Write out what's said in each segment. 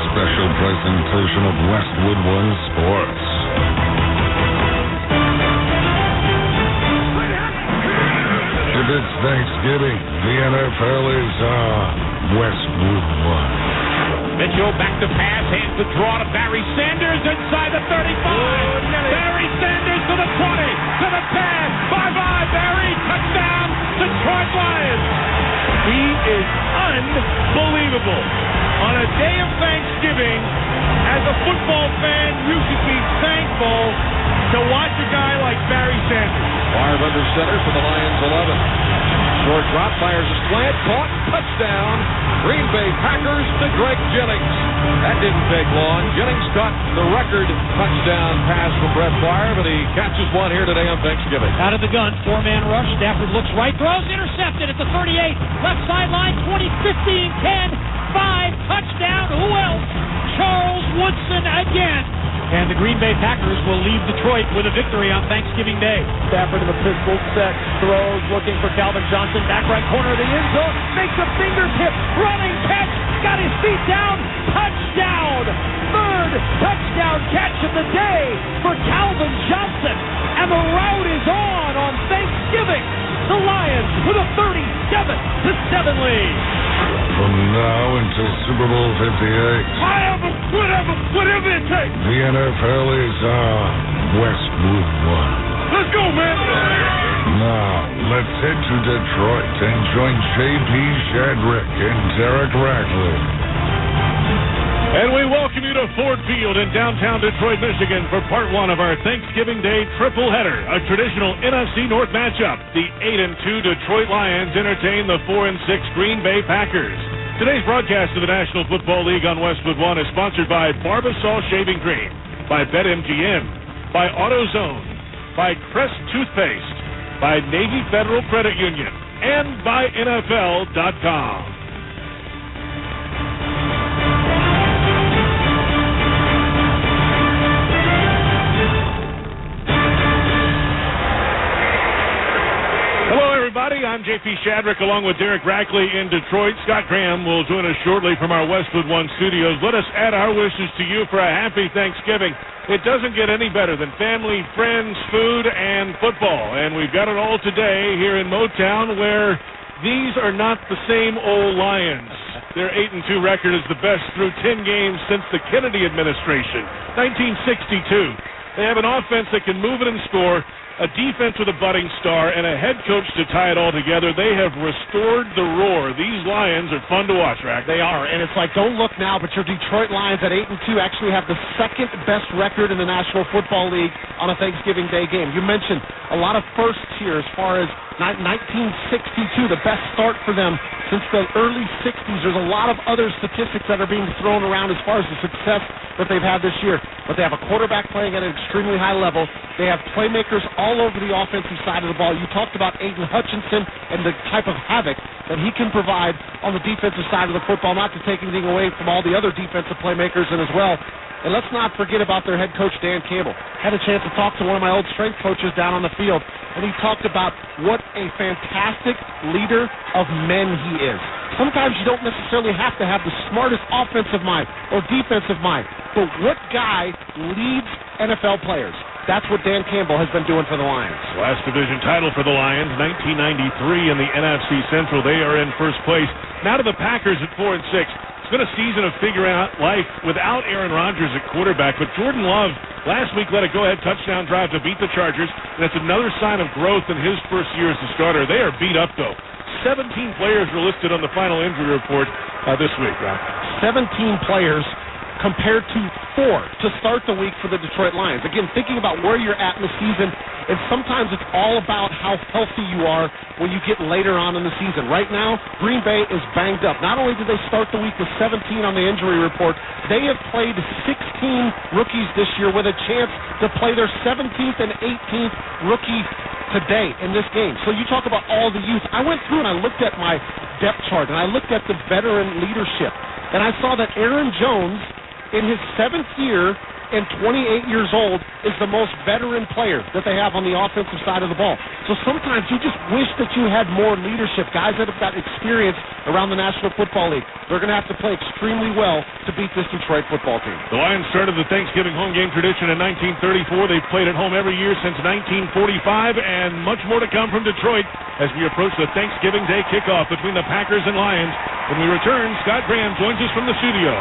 special presentation of Westwood One Sports. If it's Thanksgiving, the NFL is Westwood One. Mitchell back to pass, hands the draw to Barry Sanders inside the 35. Barry Sanders to the 20, to the 10. Bye-bye, Barry. Touchdown, Detroit Lions. He is unbelievable. On a day of Thanksgiving, as a football fan, you should be thankful to watch a guy like Barry Sanders. Favre under center for the Lions 11. Short drop, fires a slant, caught, touchdown. Green Bay Packers to Greg Jennings. That didn't take long. Jennings caught the record touchdown pass from Brett Favre, but he catches one here today on Thanksgiving. Out of the gun, four-man rush. Stafford looks right, throws, intercepted at the 38. Left sideline, 20, 15, 10, 5, touchdown. Who else? Charles Woodson again. And the Green Bay Packers will leave Detroit with a victory on Thanksgiving Day. Stafford in the pistol set, throws, looking for Calvin Johnson, back right corner of the end zone, makes a fingertip, running catch, got his feet down, touchdown! Third touchdown catch of the day for Calvin Johnson, and the route is on Thanksgiving. The Lions with a 37-7 lead. From now until Super Bowl 58, Whatever it takes. the NFL is Westwood One. Let's go, man. Now, let's head to Detroit and join J.P. Shadrick and Derek Rackley. And we welcome you to Ford Field in downtown Detroit, Michigan for part one of our Thanksgiving Day triple header, a traditional NFC North matchup. The 8-2 Detroit Lions entertain the 4-6 Green Bay Packers. Today's broadcast of the National Football League on Westwood One is sponsored by Barbasol Shaving Cream, by BetMGM, by AutoZone, by Crest Toothpaste, by Navy Federal Credit Union, and by NFL.com. I'm J.P. Shadrick along with Derek Rackley in Detroit. Scott Graham will join us shortly from our Westwood One studios. Let us add our wishes to you for a happy Thanksgiving. It doesn't get any better than family, friends, food, and football. And we've got it all today here in Motown, where these are not the same old Lions. Their 8-2 record is the best through 10 games since the Kennedy administration, 1962. They have an offense that can move it and score, a defense with a budding star, and a head coach to tie it all together. They have restored the roar. These Lions are fun to watch, Rack. They are, and it's like, don't look now, but your Detroit Lions at 8-2 actually have the second best record in the National Football League on a Thanksgiving Day game. You mentioned a lot of firsts here as far as 1962, the best start for them since the early 60s. There's a lot of other statistics that are being thrown around as far as the success that they've had this year. But they have a quarterback playing at an extremely high level. They have playmakers all over the offensive side of the ball. You talked about Aiden Hutchinson and the type of havoc that he can provide on the defensive side of the football, not to take anything away from all the other defensive playmakers and as well. And let's not forget about their head coach, Dan Campbell. Had a chance to talk to one of my old strength coaches down on the field, and he talked about what a fantastic leader of men he is. Sometimes you don't necessarily have to have the smartest offensive mind or defensive mind, but what guy leads NFL players? That's what Dan Campbell has been doing for the Lions. Last division title for the Lions, 1993 in the NFC Central. They are in first place. Now to the Packers at 4-6. It's been a season of figuring out life without Aaron Rodgers at quarterback, but Jordan Love last week led a go-ahead touchdown drive to beat the Chargers, and it's another sign of growth in his first year as a starter. They are beat up, though. 17 players were listed on the final injury report this week, Rob. 17 players compared to 4 to start the week for the Detroit Lions. Again, thinking about where you're at in the season, and sometimes it's all about how healthy you are when you get later on in the season. Right now, Green Bay is banged up. Not only did they start the week with 17 on the injury report, they have played 16 rookies this year with a chance to play their 17th and 18th rookie today in this game. So you talk about all the youth. I went through and I looked at my depth chart, and I looked at the veteran leadership, and I saw that Aaron Jones, in his 7th year, and 28 years old, is the most veteran player that they have on the offensive side of the ball. So sometimes you just wish that you had more leadership, guys that have got experience around the National Football League. They're going to have to play extremely well to beat this Detroit football team. The Lions started the Thanksgiving home game tradition in 1934. They've played at home every year since 1945, and much more to come from Detroit as we approach the Thanksgiving Day kickoff between the Packers and Lions. When we return, Scott Graham joins us from the studio.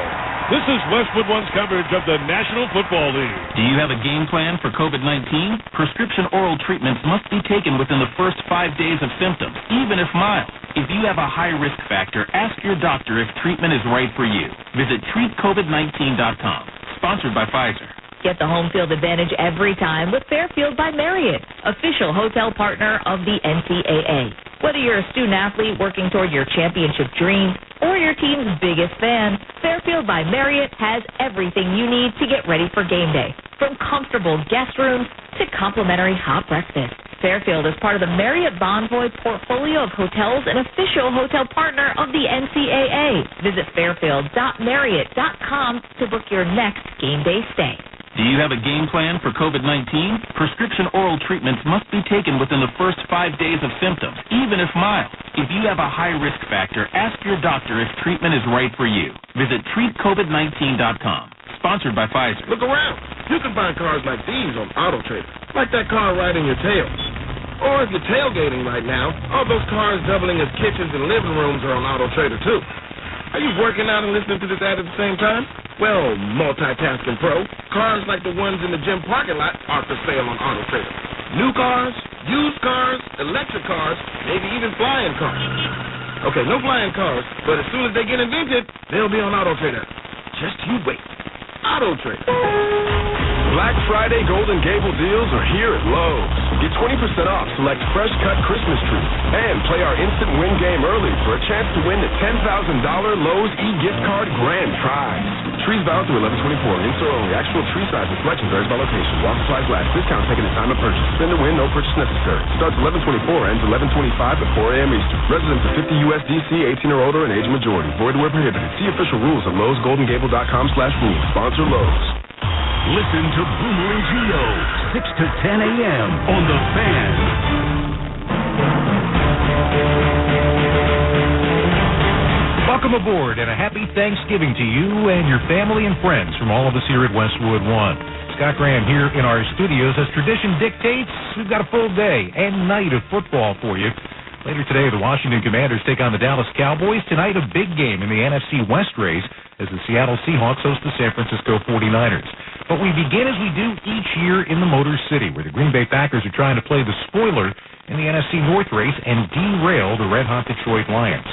This is Westwood One's coverage of the National Football League. Do you have a game plan for COVID-19? Prescription oral treatments must be taken within the first 5 days of symptoms, even if mild. If you have a high risk factor, ask your doctor if treatment is right for you. Visit treatcovid19.com. Sponsored by Pfizer. Get the home field advantage every time with Fairfield by Marriott, official hotel partner of the NCAA. Whether you're a student athlete working toward your championship dreams or your team's biggest fan, Fairfield by Marriott has everything you need to get ready for game day, from comfortable guest rooms to complimentary hot breakfast. Fairfield is part of the Marriott Bonvoy portfolio of hotels and official hotel partner of the NCAA. Visit fairfield.marriott.com to book your next game day stay. Do you have a game plan for COVID-19? Prescription oral treatments must be taken within the first 5 days of symptoms, even if mild. If you have a high risk factor, ask your doctor if treatment is right for you. Visit treatcovid19.com. Sponsored by Pfizer. Look around. You can find cars like these on AutoTrader, like that car right in your tail. Or if you're tailgating right now, all those cars doubling as kitchens and living rooms are on AutoTrader too. Are you working out and listening to this ad at the same time? Well, multitasking pro, cars like the ones in the gym parking lot are for sale on AutoTrader. New cars, used cars, electric cars, maybe even flying cars. Okay, no flying cars, but as soon as they get invented, they'll be on AutoTrader. Just you wait. AutoTrader. Black Friday Golden Gable deals are here at Lowe's. Get 20% off select fresh cut Christmas trees and play our instant win game early for a chance to win the $10,000 Lowe's e-gift card grand prize. Trees valid through 11/24. In-store only. Actual tree size and selection varies by location. While supplies last. Discount taken at time of purchase. Spin to win. No purchase necessary. Starts 11/24. Ends 11/25 at 4 a.m. Eastern. Residents of 50 USDC, 18 or older, and age majority. Void where prohibited. See official rules at Lowe'sGoldenGable.com/rules. Sponsor Lowe's. Listen to Boomer and Gio, 6 to 10 a.m. on The Fan. Welcome aboard and a happy Thanksgiving to you and your family and friends from all of us here at Westwood One. Scott Graham here in our studios. As tradition dictates, we've got a full day and night of football for you. Later today, the Washington Commanders take on the Dallas Cowboys. Tonight, a big game in the NFC West race as the Seattle Seahawks host the San Francisco 49ers. But we begin as we do each year in the Motor City, where the Green Bay Packers are trying to play the spoiler in the NFC North race and derail the red-hot Detroit Lions.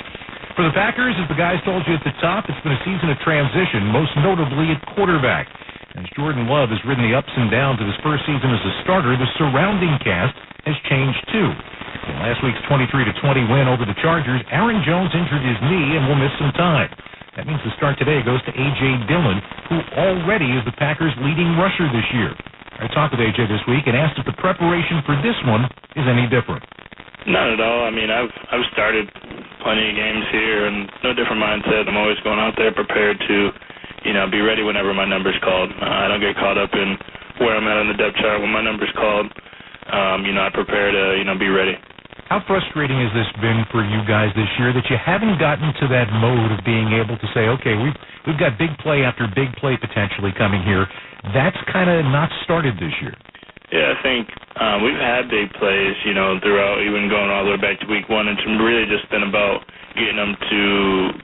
For the Packers, as the guys told you at the top, it's been a season of transition, most notably at quarterback. As Jordan Love has ridden the ups and downs of his first season as a starter, the surrounding cast has changed too. In last week's 23-20 win over the Chargers, Aaron Jones injured his knee and will miss some time. That means the start today goes to A.J. Dillon, who already is the Packers' leading rusher this year. I talked with A.J. this week and asked if the preparation for this one is any different. Not at all. I mean, I've started plenty of games here, and no different mindset. I'm always going out there prepared to, be ready whenever my number's called. I don't get caught up in where I'm at on the depth chart when my number's called. I prepare to, be ready. How frustrating has this been for you guys this year that you haven't gotten to that mode of being able to say, okay, we've got big play after big play potentially coming here. That's kind of not started this year. Yeah, I think we've had big plays, throughout, even going all the way back to week one. It's really just been about getting them to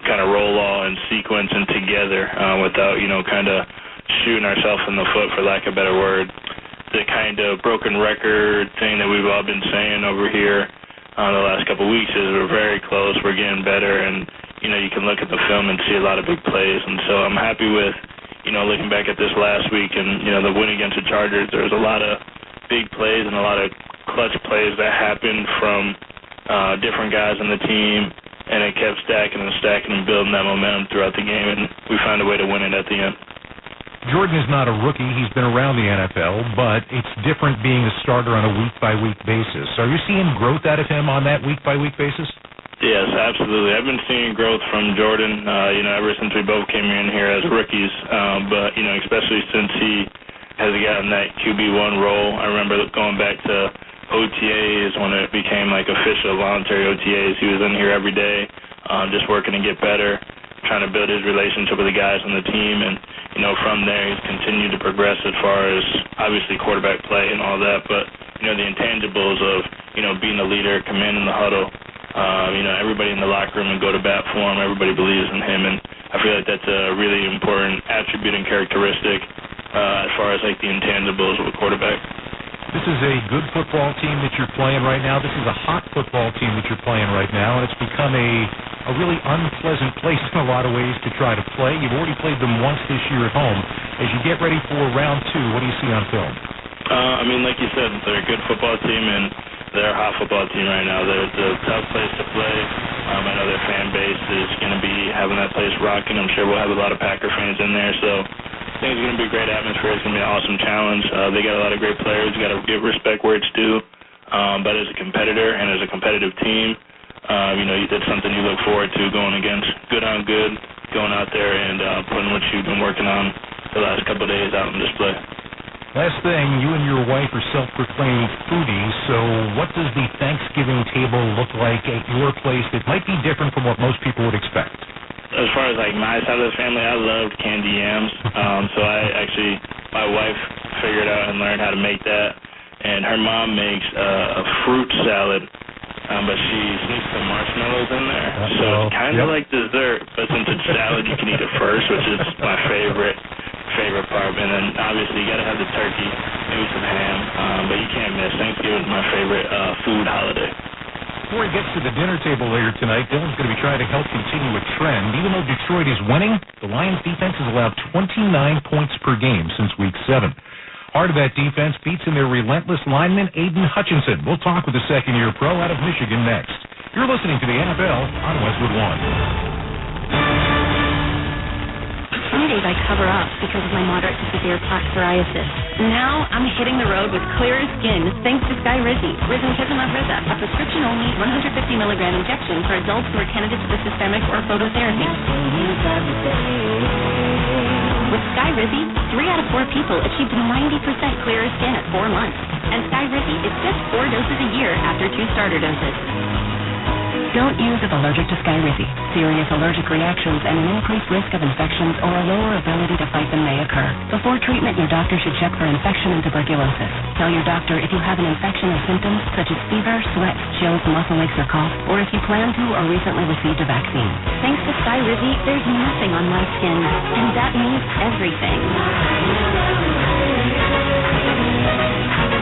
kind of roll all in sequence and together without, kind of shooting ourselves in the foot, for lack of a better word. The kind of broken record thing that we've all been saying over here the last couple of weeks is we're very close, we're getting better, and, you can look at the film and see a lot of big plays. And so I'm happy with, looking back at this last week and, the win against the Chargers, there was a lot of big plays and a lot of clutch plays that happened from different guys on the team, and it kept stacking and building that momentum throughout the game, and we found a way to win it at the end. Jordan is not a rookie. He's been around the NFL, but it's different being a starter on a week-by-week basis. Are you seeing growth out of him on that week-by-week basis? Yes, absolutely. I've been seeing growth from Jordan, ever since we both came in here as rookies. But, especially since he has gotten that QB1 role. I remember going back to OTAs when it became like official voluntary OTAs. He was in here every day, just working to get better, trying to build his relationship with the guys on the team. And, from there he's continued to progress as far as obviously quarterback play and all that. But, the intangibles of, being a leader, commanding the huddle, everybody in the locker room and go to bat for him. Everybody believes in him, and I feel like that's a really important attribute and characteristic as far as like the intangibles of a quarterback. This is a good football team that you're playing right now. This is a hot football team that you're playing right now, and it's become a really unpleasant place in a lot of ways to try to play. You've already played them once this year at home. As you get ready for round 2, what do you see on film? Like you said, they're a good football team, and they're a hot football team right now. They're a tough place to play. I know their fan base is going to be having that place rocking. I'm sure we'll have a lot of Packer fans in there, so I think it's going to be a great atmosphere. It's going to be an awesome challenge. They got a lot of great players. You got to give respect where it's due. But as a competitor and as a competitive team, that's something you look forward to going against good on good, going out there and putting what you've been working on the last couple of days out on display. Last thing, you and your wife are self-proclaimed foodies, so what does the Thanksgiving table look like at your place that might be different from what most people would expect? As far as like my side of the family, I loved candy yams, so my wife figured out and learned how to make that, and her mom makes a fruit salad, but she sneaks some marshmallows in there, so it's kind of like dessert, but since it's salad, you can eat it first, which is my favorite part. And then obviously you got to have the turkey, maybe some ham, but you can't miss. Thanksgiving is my favorite food holiday. Before he gets to the dinner table later tonight, Dylan's going to be trying to help continue a trend. Even though Detroit is winning, the Lions defense has allowed 29 points per game since week 7. Part of that defense beats in their relentless lineman, Aiden Hutchinson. We'll talk with the second-year pro out of Michigan next. You're listening to the NFL on Westwood One. Some days I cover up because of my moderate to severe plaque psoriasis. Now I'm hitting the road with clearer skin thanks to Skyrizi, Risankizumab Riza, a prescription-only 150-milligram injection for adults who are candidates for systemic or phototherapy. With Skyrizi, 3 out of 4 people achieved 90% clearer skin at 4 months. And Skyrizi is just 4 doses a year after 2 starter doses. Don't use if allergic to Skyrizi. Serious allergic reactions and an increased risk of infections or a lower ability to fight them may occur. Before treatment, your doctor should check for infection and tuberculosis. Tell your doctor if you have an infection or symptoms such as fever, sweat, chills, muscle aches, or cough, or if you plan to or recently received a vaccine. Thanks to Skyrizi, there's nothing on my skin, and that means everything.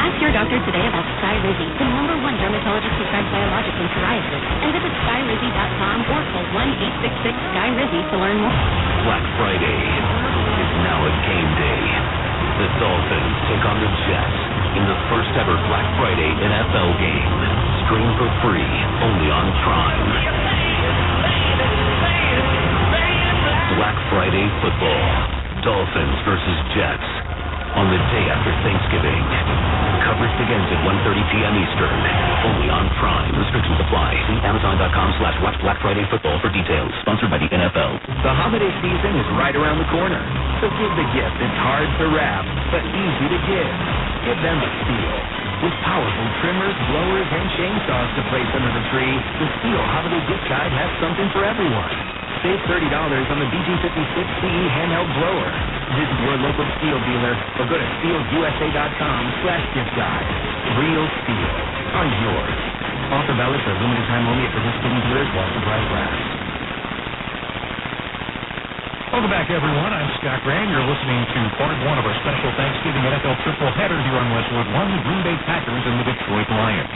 Ask your doctor today about Skyrizi, the #1 dermatologist-prescribed biologic in psoriasis, and visit Skyrizi.com or call 1-866-SKYRIZI to learn more. Black Friday is now a game day. The Dolphins take on the Jets in the first ever Black Friday NFL game. Stream for free only on Prime. Black Friday football. Dolphins versus Jets. On the day after Thanksgiving. Coverage begins at 1:30 p.m. Eastern. Only on Prime. Restrictions apply. See Amazon.com/watch Black Friday football for details. Sponsored by the NFL. The holiday season is right around the corner. So give the gift that's hard to wrap, but easy to give. Give them a Stihl. With powerful trimmers, blowers, and chainsaws to place under the tree, the Stihl Holiday Gift Guide has something for everyone. Save $30 on the BG56 CE handheld blower. Visit your local Stihl dealer or go to StihlUSA.com/gift guide. Real Stihl are yours. Offer valid for a limited time only at participating dealers while supplies last. Welcome back, everyone. I'm Scott Graham. You're listening to part 1 of our special Thanksgiving NFL triple header here on Westwood One, the Green Bay Packers and the Detroit Lions.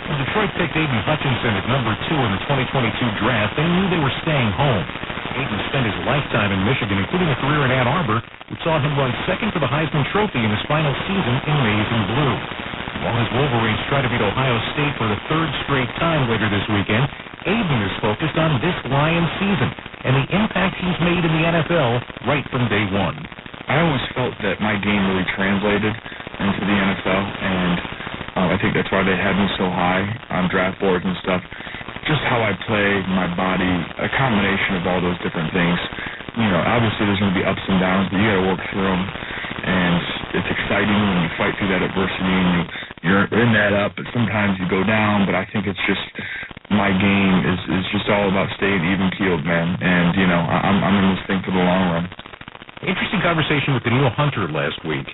When Detroit picked Aiden Hutchinson at number 2 in the 2022 draft, they knew they were staying home. Aiden spent his lifetime in Michigan, including a career in Ann Arbor, which saw him run second for the Heisman Trophy in his final season in maize and blue. While his Wolverines try to beat Ohio State for the 3rd straight time later this weekend, Aiden is focused on this Lions season and the impact he's made in the NFL right from day one. I always felt that my game really translated into the NFL, and I think that's why they had me so high on draft boards and stuff. just how I play, my body, a combination of all those different things. You know, obviously there's going to be ups and downs, but you got to work through them. And it's exciting when you fight through that adversity and you're in that up, but sometimes you go down. But I think it's just my game is just all about staying even-keeled, man. And, you know, I'm in this thing for the long run. Interesting conversation with Daniil Hunter last week,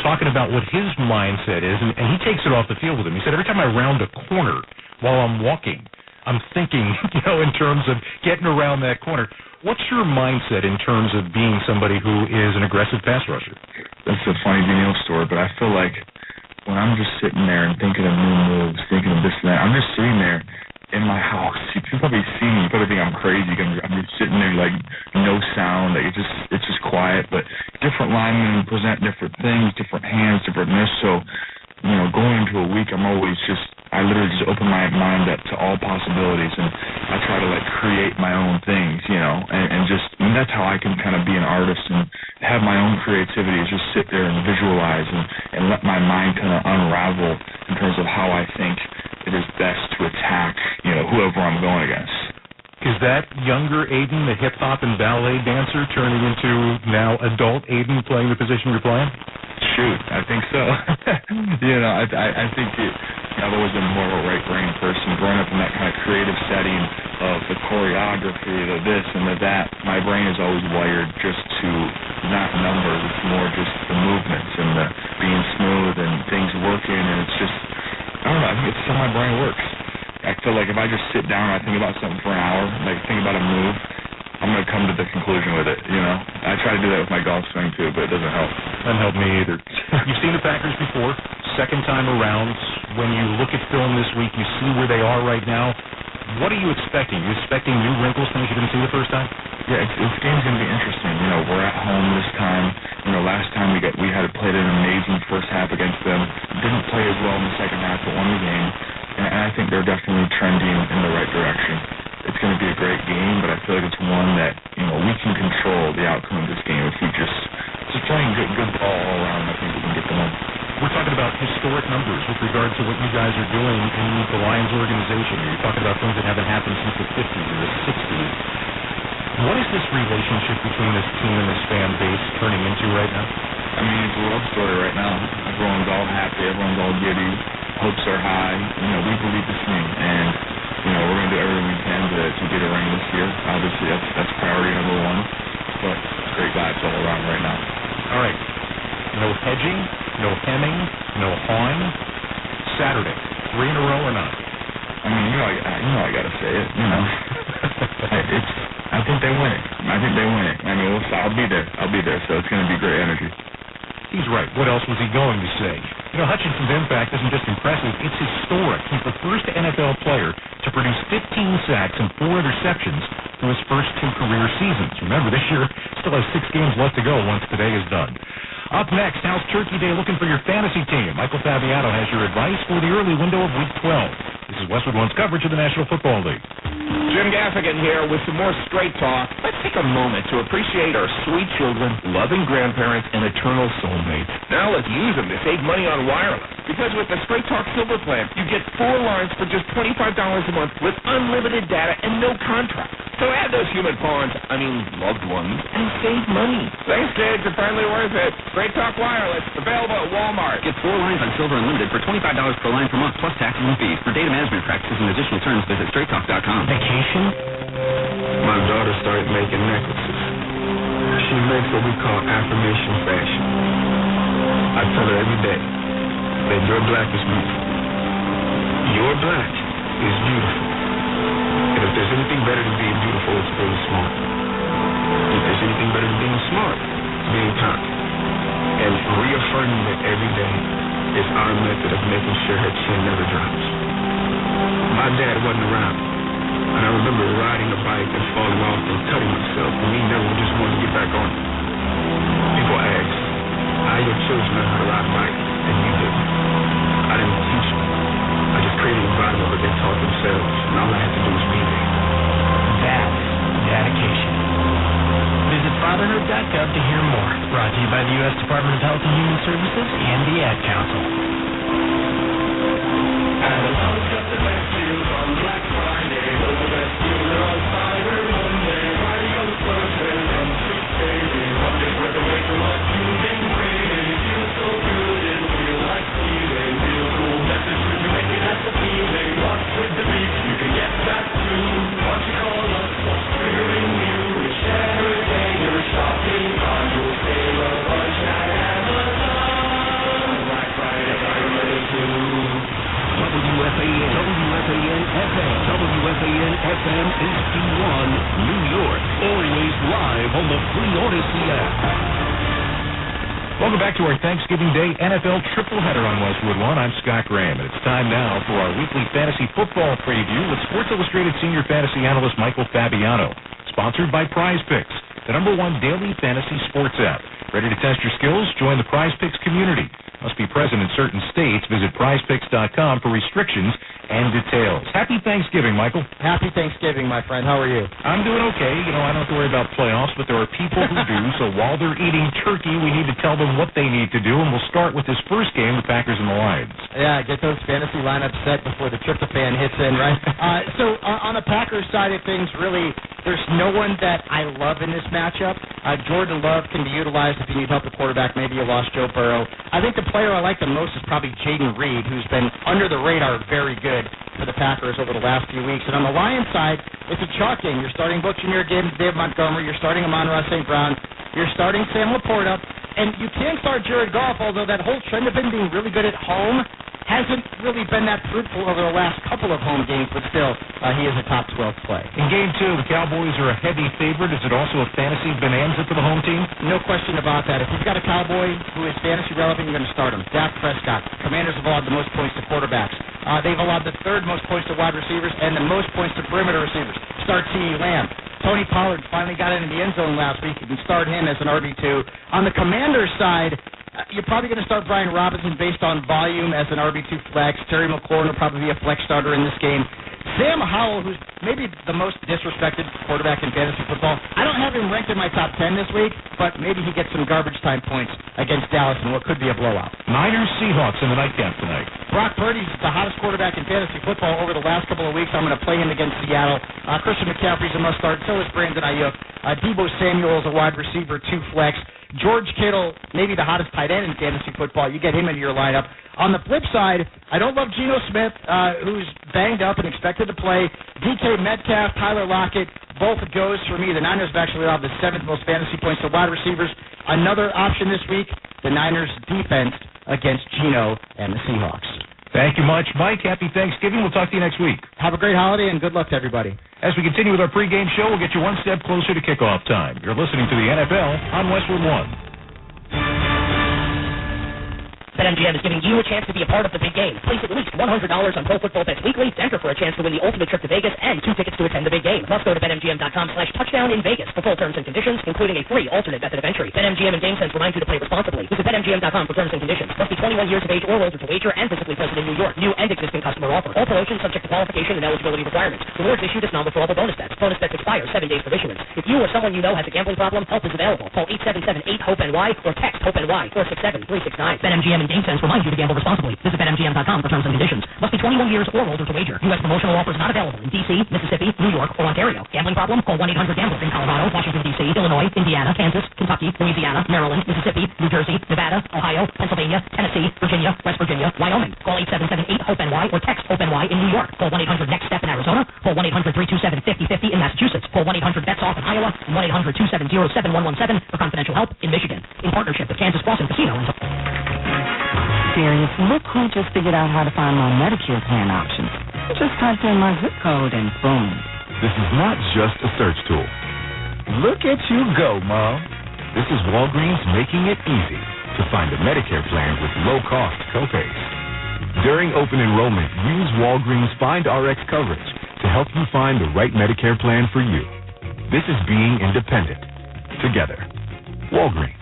talking about what his mindset is, and he takes it off the field with him. He said, every time I round a corner while I'm walking, I'm thinking, you know, in terms of getting around that corner. What's your mindset in terms of being somebody who is an aggressive pass rusher? That's a funny Daniil story, but I feel like when I'm just sitting there and thinking of new moves, thinking of this and that, I'm just sitting there in my house. You probably see me, you probably think I'm crazy. I'm just sitting there like no sound, like it's just quiet. But different linemen present different things, different hands, different this. So, you know, going into a week, I literally just open my mind up to all possibilities, and I try to like create my own things, you know, and that's how I can kind of be an artist and have my own creativity, is just sit there and visualize and let my mind kind of unravel in terms of how I think it is best to attack, you know, whoever I'm going against. Is that younger Aiden, the hip-hop and ballet dancer, turning into now adult Aiden playing the position you're playing? Shoot, I think so. You know, I think I've always been more of a right-brain person. Growing up in that kind of creative setting of the choreography, the this and the that, my brain is always wired just to not numbers. It's more just the movements and the being smooth and things working, and it's just, I don't know, I think it's how my brain works. I feel like if I just sit down and I think about something for an hour, like think about a move, I'm going to come to the conclusion with it, you know. I try to do that with my golf swing, too, but it doesn't help. Doesn't help me either. You've seen the Packers before, second time around. When you look at film this week, you see where they are right now. What are you expecting? You expecting new wrinkles, things you didn't see the first time? Yeah, this game's going to be interesting. You know, we're at home this time. You know, last time we had played an amazing first half against them. Didn't play as well in the second half, but won the game. And I think they're definitely trending in the right direction. It's going to be a great game, but I feel like it's one that, you know, we can control the outcome of this game if we just playing good ball all around. I think we can get the win. We're talking about historic numbers with regard to what you guys are doing in the Lions organization. You're talking about things that haven't happened since the 50s or the 60s. What is this relationship between this team and this fan base turning into right now? I mean, it's a love story right now. Everyone's all happy. Everyone's all giddy. Hopes are high. You know, we believe this team, and you know, we're going to do everything we can to get a ring this year. Obviously, that's priority number one. But great vibes all around right now. All right. No hedging, no hemming, no hawing. Saturday, 3 in a row or not? I mean, I got to say it. You know, I think they win it. I mean, I'll be there. So it's going to be great energy. He's right. What else was he going to say? You know, Hutchinson's impact isn't just impressive, it's historic. He's the first NFL player to produce 15 sacks and 4 interceptions through his first 2 career seasons. Remember, this year still has 6 games left to go once today is done. Up next, how's Turkey Day looking for your fantasy team? Michael Fabiano has your advice for the early window of Week 12. This is Westwood One's coverage of the National Football League. Jim Gaffigan here with some more Straight Talk. Let's take a moment to appreciate our sweet children, loving grandparents, and eternal soulmates. Now let's use them to save money on wireless. Because with the Straight Talk Silver Plan, you get 4 lines for just $25 a month with unlimited data and no contract. So add those human pawns, loved ones, and save money. Thanks, kids. You're finally worth it. Straight Talk Wireless, available at Walmart. Get 4 lines on Silver Unlimited for $25 per line per month, plus taxes and fees. For data management practices and additional terms, visit straighttalk.com. Vacation? My daughter started making necklaces. She makes what we call affirmation fashion. I tell her every day that your black is beautiful. Your black is beautiful. And if there's anything better than being beautiful, it's being smart. If there's anything better than being smart, it's being kind. And reaffirming it every day is our method of making sure her chin never drops. My dad wasn't around, and I remember riding a bike and falling off and cutting myself, and me never just wanted to get back on it. People ask, how your children learn how to ride a bike, and you didn't. I didn't teach them. I just created an environment where they taught themselves, and all I had to do was be there. That's dedication. Visit fatherhood.gov to hear more. Brought to you by the U.S. Department of Health and Human Services and the Ad Council. Adam's got the best deals on Black Friday. The best deals are on Cyber Monday. Riding on the first and on Street Baby. Monday's worth the wait from us. You've been waiting. It feels so good. It'll feel like stealing. Feel cool. Message should you make it as a feeling. What's with the beat? You can get that too. Why don't you call us? What's triggering you? We share a day. You're shopping on your sale a bunch at Amazon. Black Friday, I'm ready to. WFAN FM, WFAN FM HD1, New York. Always live on the Free Odyssey app. Welcome back to our Thanksgiving Day NFL triple header on Westwood One. I'm Scott Graham, and it's time now for our weekly fantasy football preview with Sports Illustrated senior fantasy analyst Michael Fabiano. Sponsored by Prize Picks, the #1 daily fantasy sports app. Ready to test your skills? Join the Prize Picks community. Must be present in certain states. Visit prizepicks.com for restrictions and details. Happy Thanksgiving, Michael. Happy Thanksgiving, my friend. How are you? I'm doing okay. You know, I don't have to worry about playoffs, but there are people who do. So while they're eating turkey, we need to tell them what they need to do. And we'll start with this first game, the Packers and the Lions. Yeah, get those fantasy lineups set before the tryptophan hits in, right? So on the Packers side of things, really, there's no one that I love in this matchup. Jordan Love can be utilized if you need help at quarterback. Maybe you lost Joe Burrow. I think the player I like the most is probably Jaden Reed, who's been under the radar very good for the Packers over the last few weeks. And on the Lions side, it's a chalk game. You're starting Butch Jr. Gibbs, Dave Montgomery. You're starting Amon-Ra St. Brown. You're starting Sam Laporta. And you can start Jared Goff, although that whole trend of him being really good at home hasn't really been that fruitful over the last couple of home games, but still, he is a top 12 play. In Game 2, the Cowboys are a heavy favorite. Is it also a fantasy bonanza for the home team? No question about that. If you've got a Cowboy who is fantasy relevant, you're going to start him. Dak Prescott. Commanders have allowed the most points to quarterbacks. They've allowed the third most points to wide receivers and the most points to perimeter receivers. Start CeeDee Lamb. Tony Pollard finally got into the end zone last week. You can start him as an RB2. On the Commanders side, you're probably going to start Brian Robinson based on volume as an RB2 flex. Terry McLaurin will probably be a flex starter in this game. Sam Howell, who's maybe the most disrespected quarterback in fantasy football, I don't have him ranked in my top 10 this week, but maybe he gets some garbage time points against Dallas in what could be a blowout. Niners Seahawks in the nightcap tonight. Brock Purdy's the hottest quarterback in fantasy football over the last couple of weeks. I'm going to play him against Seattle. Christian McCaffrey's a must-start. So is Brandon Ayuk. Deebo Samuel is a wide receiver, 2 flex. George Kittle, maybe the hottest tight end in fantasy football. You get him into your lineup. On the flip side, I don't love Geno Smith, who's banged up and expected to play. DK Metcalf, Tyler Lockett, both goes for me. The Niners have actually allowed the 7th most fantasy points to wide receivers. Another option this week, the Niners defense against Geno and the Seahawks. Thank you much, Mike. Happy Thanksgiving. We'll talk to you next week. Have a great holiday and good luck to everybody. As we continue with our pregame show, we'll get you one step closer to kickoff time. You're listening to the NFL on Westwood One. BetMGM is giving you a chance to be a part of the big game. Place at least $100 on Pro Football Bets Weekly to enter for a chance to win the ultimate trip to Vegas and 2 tickets to attend the big game. Must go to BetMGM.com/touchdown in Vegas for full terms and conditions, including a free alternate method of entry. BetMGM and GameSense remind you to play responsibly. Visit BetMGM.com for terms and conditions. Must be 21 years of age or older to wager and physically present in New York. New and existing customer offer. All promotions subject to qualification and eligibility requirements. Rewards issued as non-withdrawable bonus bets. Bonus bets expire 7 days for issuance. If you or someone you know has a gambling problem, help is available. Call 877-8-HOPE-NY or text HOPE-NY 467-369. BetMGM and GameSense remind you to gamble responsibly. Visit BetMGM.com for terms and conditions. Must be 21 years or older to wager. U.S. promotional offers not available in D.C., Mississippi, New York, or Ontario. Gambling problem? Call 1-800-GAMBLER in Colorado, Washington, D.C., Illinois, Indiana, Kansas, Kentucky, Louisiana, Maryland, Mississippi, New Jersey, Nevada, Ohio, Pennsylvania, Tennessee, Virginia, West Virginia, Wyoming. Call 877-8-HOPE-NY or text HOPE-NY in New York. Call 1-800-NEXT-STEP in Arizona. Call 1-800-327-5050 in Massachusetts. Call 1-800-BETS-OFF in Iowa. And 1-800-270-7117 for confidential help in Michigan. In partnership with Kansas Boston Casino and Serious, look who just figured out how to find my Medicare plan options. I just typed in my zip code and boom. This is not just a search tool. Look at you go, Mom. This is Walgreens making it easy to find a Medicare plan with low-cost copays. During open enrollment, use Walgreens Find RX coverage to help you find the right Medicare plan for you. This is being independent. Together. Walgreens.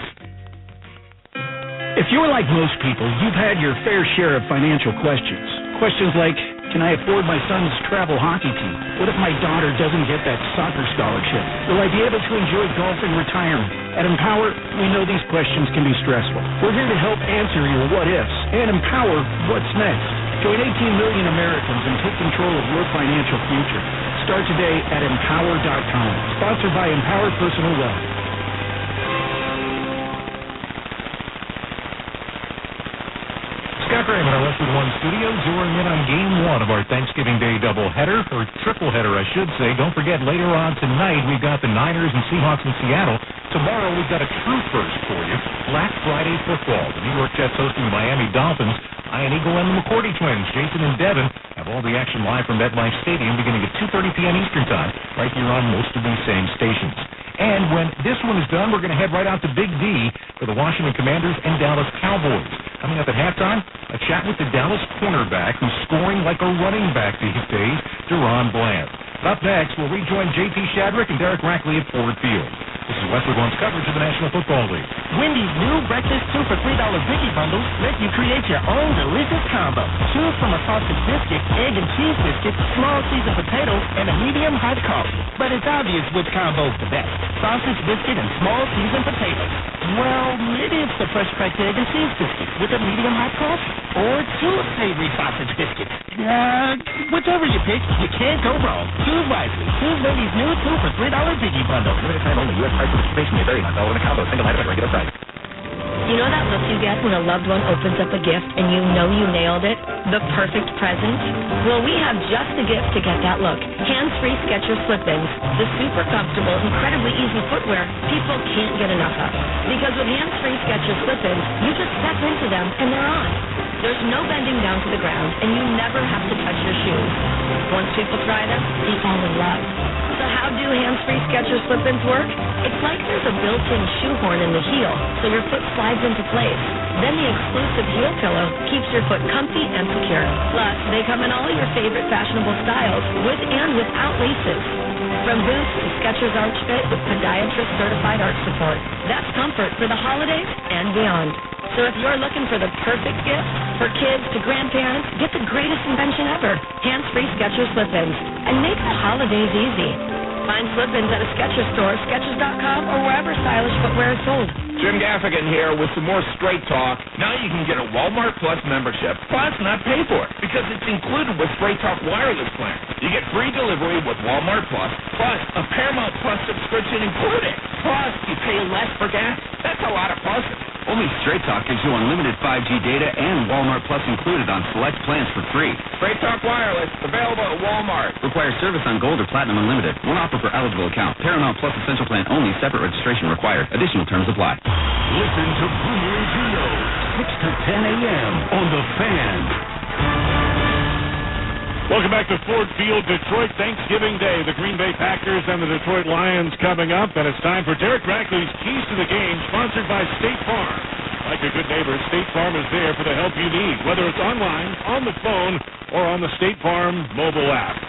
If you're like most people, you've had your fair share of financial questions. Questions like, can I afford my son's travel hockey team? What if my daughter doesn't get that soccer scholarship? Will I be able to enjoy golf in retirement? At Empower, we know these questions can be stressful. We're here to help answer your what ifs and empower what's next. Join 18 million Americans and take control of your financial future. Start today at Empower.com. Sponsored by Empower Personal Wealth. Scott Graham in our Westwood One studio, zeroing in on Game 1 of our Thanksgiving Day doubleheader, or tripleheader, I should say. Don't forget, later on tonight, we've got the Niners and Seahawks in Seattle. Tomorrow, we've got a true first for you, Black Friday football. The New York Jets hosting the Miami Dolphins. Ian Eagle and the McCourty twins, Jason and Devin, have all the action live from MetLife Stadium beginning at 2:30 p.m. Eastern Time, right here on most of these same stations. And when this one is done, we're going to head right out to Big D for the Washington Commanders and Dallas Cowboys. Coming up at halftime, a chat with the Dallas cornerback who's scoring like a running back these days, Deron Bland. Up next, we'll rejoin J.P. Shadrick and Derek Rackley at Ford Field. This is Westwood One's coverage of the National Football League. Wendy's new breakfast 2 for $3 Biggie bundles let you create your own delicious combo. Choose from a sausage biscuit, egg and cheese biscuit, small seasoned potatoes, and a medium hot coffee. But it's obvious which combo's the best. Sausage biscuit and small seasoned potatoes. Well, maybe it's the fresh cracked egg and cheese biscuit with a medium hot coffee. Or 2 savory sausage biscuits. Whichever you pick, you can't go wrong. Choose wisely. Choose Wendy's new 2 for $3 Biggie bundle. Limited time only. U.S. price participation may vary. Not all in a combo. Single item at regular price. You know that look you get when a loved one opens up a gift and you know you nailed it? The perfect present? Well, we have just the gift to get that look. Hands-free Skechers slip-ins. The super comfortable, incredibly easy footwear people can't get enough of. Because with hands-free Skechers slip-ins, you just step into them and they're on. There's no bending down to the ground and you never have to touch your shoes. Once people try them, they fall in love. So how do hands-free Skechers slip-ins work? It's like there's a built-in shoehorn in the heel, so your foot slides into place. Then the exclusive heel pillow keeps your foot comfy and secure. Plus, they come in all your favorite fashionable styles, with and without laces. From boots to Skechers Arch Fit with podiatrist-certified arch support. That's comfort for the holidays and beyond. So if you're looking for the perfect gift, for kids to grandparents, get the greatest invention ever, hands-free Skechers slip-ins, and make the holidays easy. Find slip-ins at a Skechers store, Skechers.com, or wherever stylish footwear is sold. Jim Gaffigan here with some more straight talk. Now you can get a Walmart Plus membership, plus not pay for it, because it's included with Straight Talk wireless plan. You get free delivery with Walmart Plus, plus a Paramount Plus subscription included. Plus, you pay less for gas. That's a lot of pluses. Only Straight Talk gives you unlimited 5G data and Walmart Plus included on select plans for free. Straight Talk wireless, available at Walmart. Requires service on Gold or Platinum Unlimited. One offer per eligible account. Paramount Plus Essential Plan only. Separate registration required. Additional terms apply. Listen to Boomer Gino, 6 to 10 a.m. on The Fan. Welcome back to Ford Field, Detroit, Thanksgiving Day. The Green Bay Packers and the Detroit Lions coming up, and it's time for Derek Rackley's Keys to the Game, sponsored by State Farm. Like a good neighbor, State Farm is there for the help you need, whether it's online, on the phone, or on the State Farm mobile app.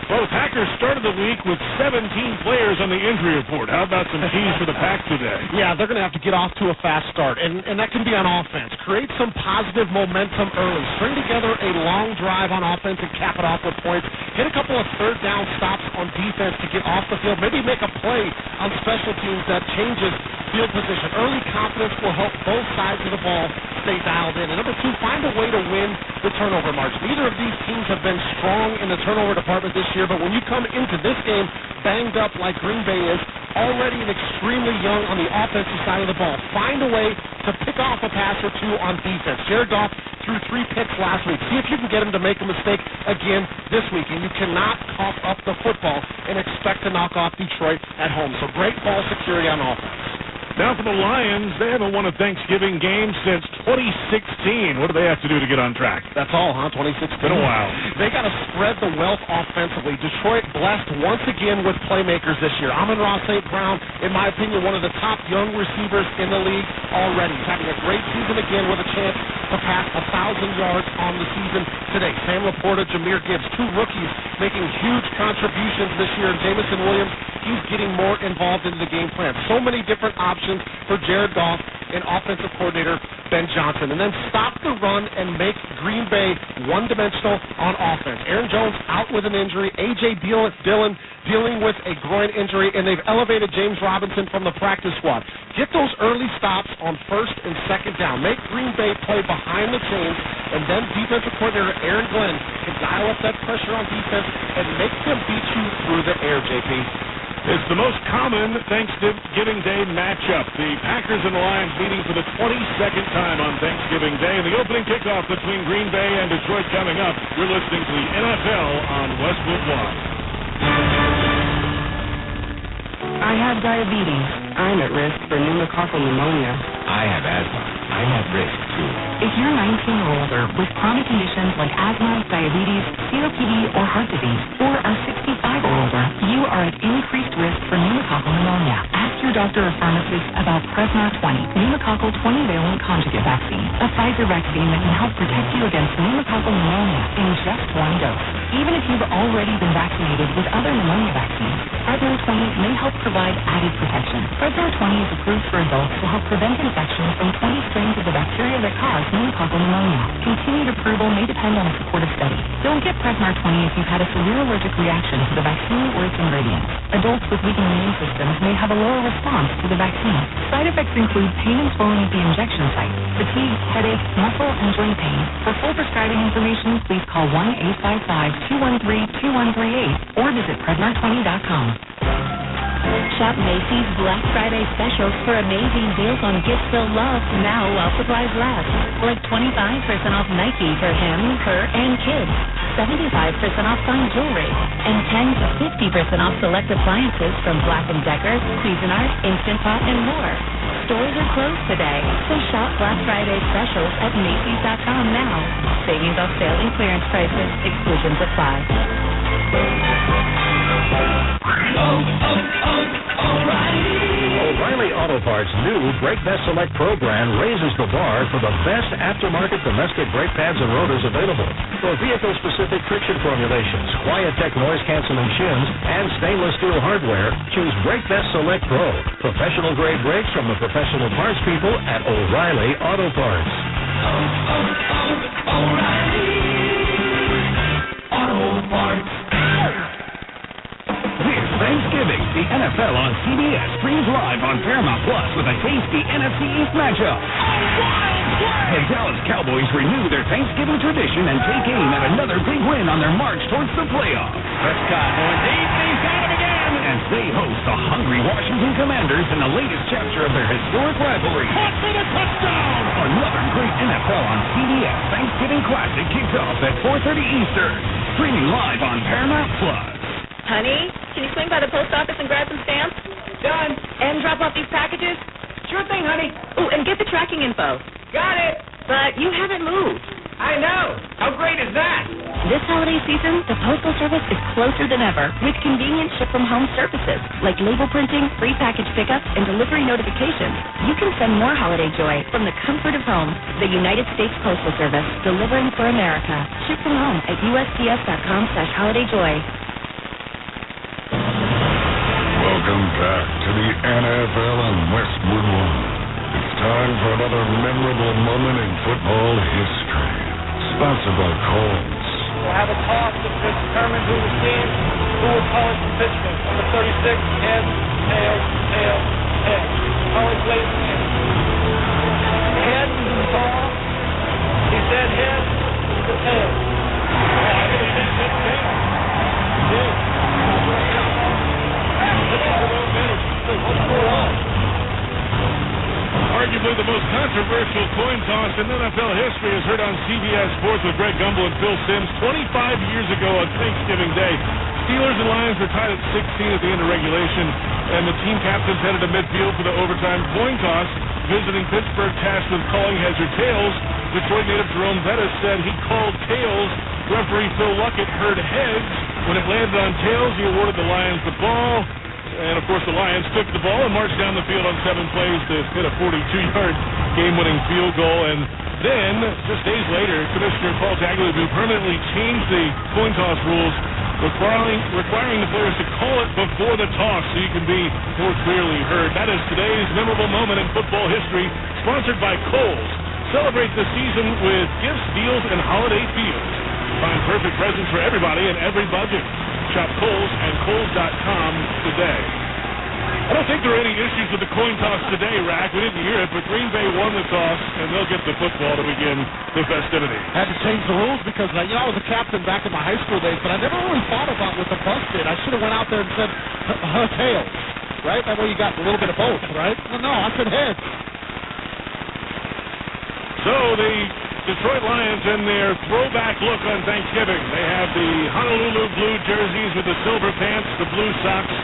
Well, the Packers started the week with 17 players on the injury report. How about some keys for the Pack today? Yeah, they're going to have to get off to a fast start, and that can be on offense. Create some positive momentum early. String together a long drive on offense and cap it off with points. Get a couple of third down stops on defense to get off the field. Maybe make a play on special teams that changes field position. Early confidence will help both sides of the ball stay dialed in. And number 2, find a way to win the turnover margin. Neither of these teams have been strong in the turnover department this year, but when you come into this game banged up like Green Bay is, already and extremely young on the offensive side of the ball, find a way to pick off a pass or two on defense. Jared Goff threw 3 picks last week. See if you can get him to make a mistake again this week. And you cannot cough up the football and expect to knock off Detroit at home. So great ball security on offense. Now for the Lions, they haven't won a Thanksgiving game since 2016. What do they have to do to get on track? That's all, huh? 2016. Been a while. They got to spread the wealth offensively. Detroit blessed once again with playmakers this year. Amon-Ra St. Brown, in my opinion, one of the top young receivers in the league already. He's having a great season again with a chance to pass 1,000 yards on the season today. Sam Laporta, Jahmyr Gibbs, 2 rookies making huge contributions this year. And Jameson Williams, he's getting more involved into the game plan. So many different options for Jared Goff and offensive coordinator Ben Johnson. And then stop the run and make Green Bay one-dimensional on offense. Aaron Jones out with an injury. A.J. Dillon dealing with a groin injury, and they've elevated James Robinson from the practice squad. Get those early stops on first and second down. Make Green Bay play behind the chains, and then defensive coordinator Aaron Glenn can dial up that pressure on defense and make them beat you through the air, JP. It's the most common Thanksgiving Day matchup. The Packers and the Lions meeting for the 22nd time on Thanksgiving Day. And the opening kickoff between Green Bay and Detroit coming up. You're listening to the NFL on Westwood One. I have diabetes. I'm at risk for pneumococcal pneumonia. I have asthma. I'm at risk, too. If you're 19 or older with chronic conditions like asthma, diabetes, COPD, or heart disease, or are 65 or older, you are at increased risk for pneumococcal pneumonia. Ask your doctor or pharmacist about Prevnar 20, pneumococcal 20-valent conjugate vaccine, a Pfizer vaccine that can help protect you against pneumococcal pneumonia in just one dose. Even if you've already been vaccinated with other pneumonia vaccines, Prevnar 20 may help provide added protection. Prevnar 20 is approved for adults to help prevent infection from 20 strains of the bacteria that cause pneumococcal pneumonia. Continued approval may depend on a supportive study. Don't get Prevnar 20 if you've had a severe allergic reaction to the vaccine or its ingredients. Adults with weakened immune systems may have a lower response to the vaccine. Side effects include pain and swelling at the injection site, fatigue, headache, muscle, and joint pain. For full prescribing information, please call 1-855-213-2138 or visit Prevnar20.com. Shop Macy's Black Friday specials for amazing deals on gifts they'll love now while supplies last. Like 25% off Nike for him, her, and kids. 75% off fine jewelry. And 10 to 50% off select appliances from Black & Decker, Cuisinart, Instant Pot, and more. Stores are closed today, so shop Black Friday specials at Macy's.com now. Savings off sale and clearance prices. Exclusions apply. O'Reilly Auto Parts' new Brake Best Select program raises the bar for the best aftermarket domestic brake pads and rotors available. For vehicle-specific friction formulations, Quiet-Tech noise-canceling shims, and stainless steel hardware, choose Brake Best Select Pro. Professional-grade brakes from the professional parts people at O'Reilly Auto Parts. O'Reilly Auto Parts. This Thanksgiving, the NFL on CBS streams live on Paramount Plus with a tasty NFC East matchup. The Dallas Cowboys renew their Thanksgiving tradition and take aim at another big win on their march towards the playoffs. Prescott going deep, he's got him again! As they host the hungry Washington Commanders in the latest chapter of their historic rivalry. Caught for the touchdown! Another great NFL on CBS Thanksgiving Classic kicks off at 4:30 Eastern. Streaming live on Paramount Plus. Honey, can you swing by the post office and grab some stamps? Done. And drop off these packages? Sure thing, honey. Oh, and get the tracking info. Got it. But you haven't moved. I know. How great is that? This holiday season, the Postal Service is closer than ever with convenient ship-from-home services like label printing, free package pickup, and delivery notifications. You can send more holiday joy from the comfort of home. The United States Postal Service, delivering for America. Ship from home at USPS.com/holidayjoy. Welcome back to the NFL on Westwood One. It's time for another memorable moment in football history. Sponsored by Coles. We'll have a toss to determine who the team, who will call it from Pittsburgh. Number 36, heads, tails, tails, heads. College ladies and gentlemen. Heads is the ball. He said heads, the tails. I think he said tails. He did. Arguably the most controversial coin toss in NFL history is heard on CBS Sports with Greg Gumbel and Phil Simms. 25 years ago on Thanksgiving Day, Steelers and Lions were tied at 16 at the end of regulation, and the team captains headed to midfield for the overtime coin toss. Visiting Pittsburgh, tasked with calling heads or tails, Detroit native Jerome Bettis said he called tails. Referee Phil Luckett heard heads. When it landed on tails, he awarded the Lions the ball. And, of course, the Lions took the ball and marched down the field on 7 plays to hit a 42-yard game-winning field goal. And then, just days later, Commissioner Paul Tagliabue permanently changed the coin toss rules, requiring the players to call it before the toss so you can be more clearly heard. That is today's memorable moment in football history, sponsored by Kohl's. Celebrate the season with gifts, deals, and holiday feels. Find perfect presents for everybody and every budget. Shop Kohl's and Kohl's.com today. I don't think there are any issues with the coin toss today, Rack. We didn't hear it, but Green Bay won the toss, and they'll get the football to begin the festivities. Had to change the rules because, I was a captain back in my high school days, but I never really thought about what the bus did. I should have went out there and said, tails, right? That way you got a little bit of both, right? No, I said heads. So the Detroit Lions in their throwback look on Thanksgiving. They have the Honolulu blue jerseys with the silver pants, the blue socks,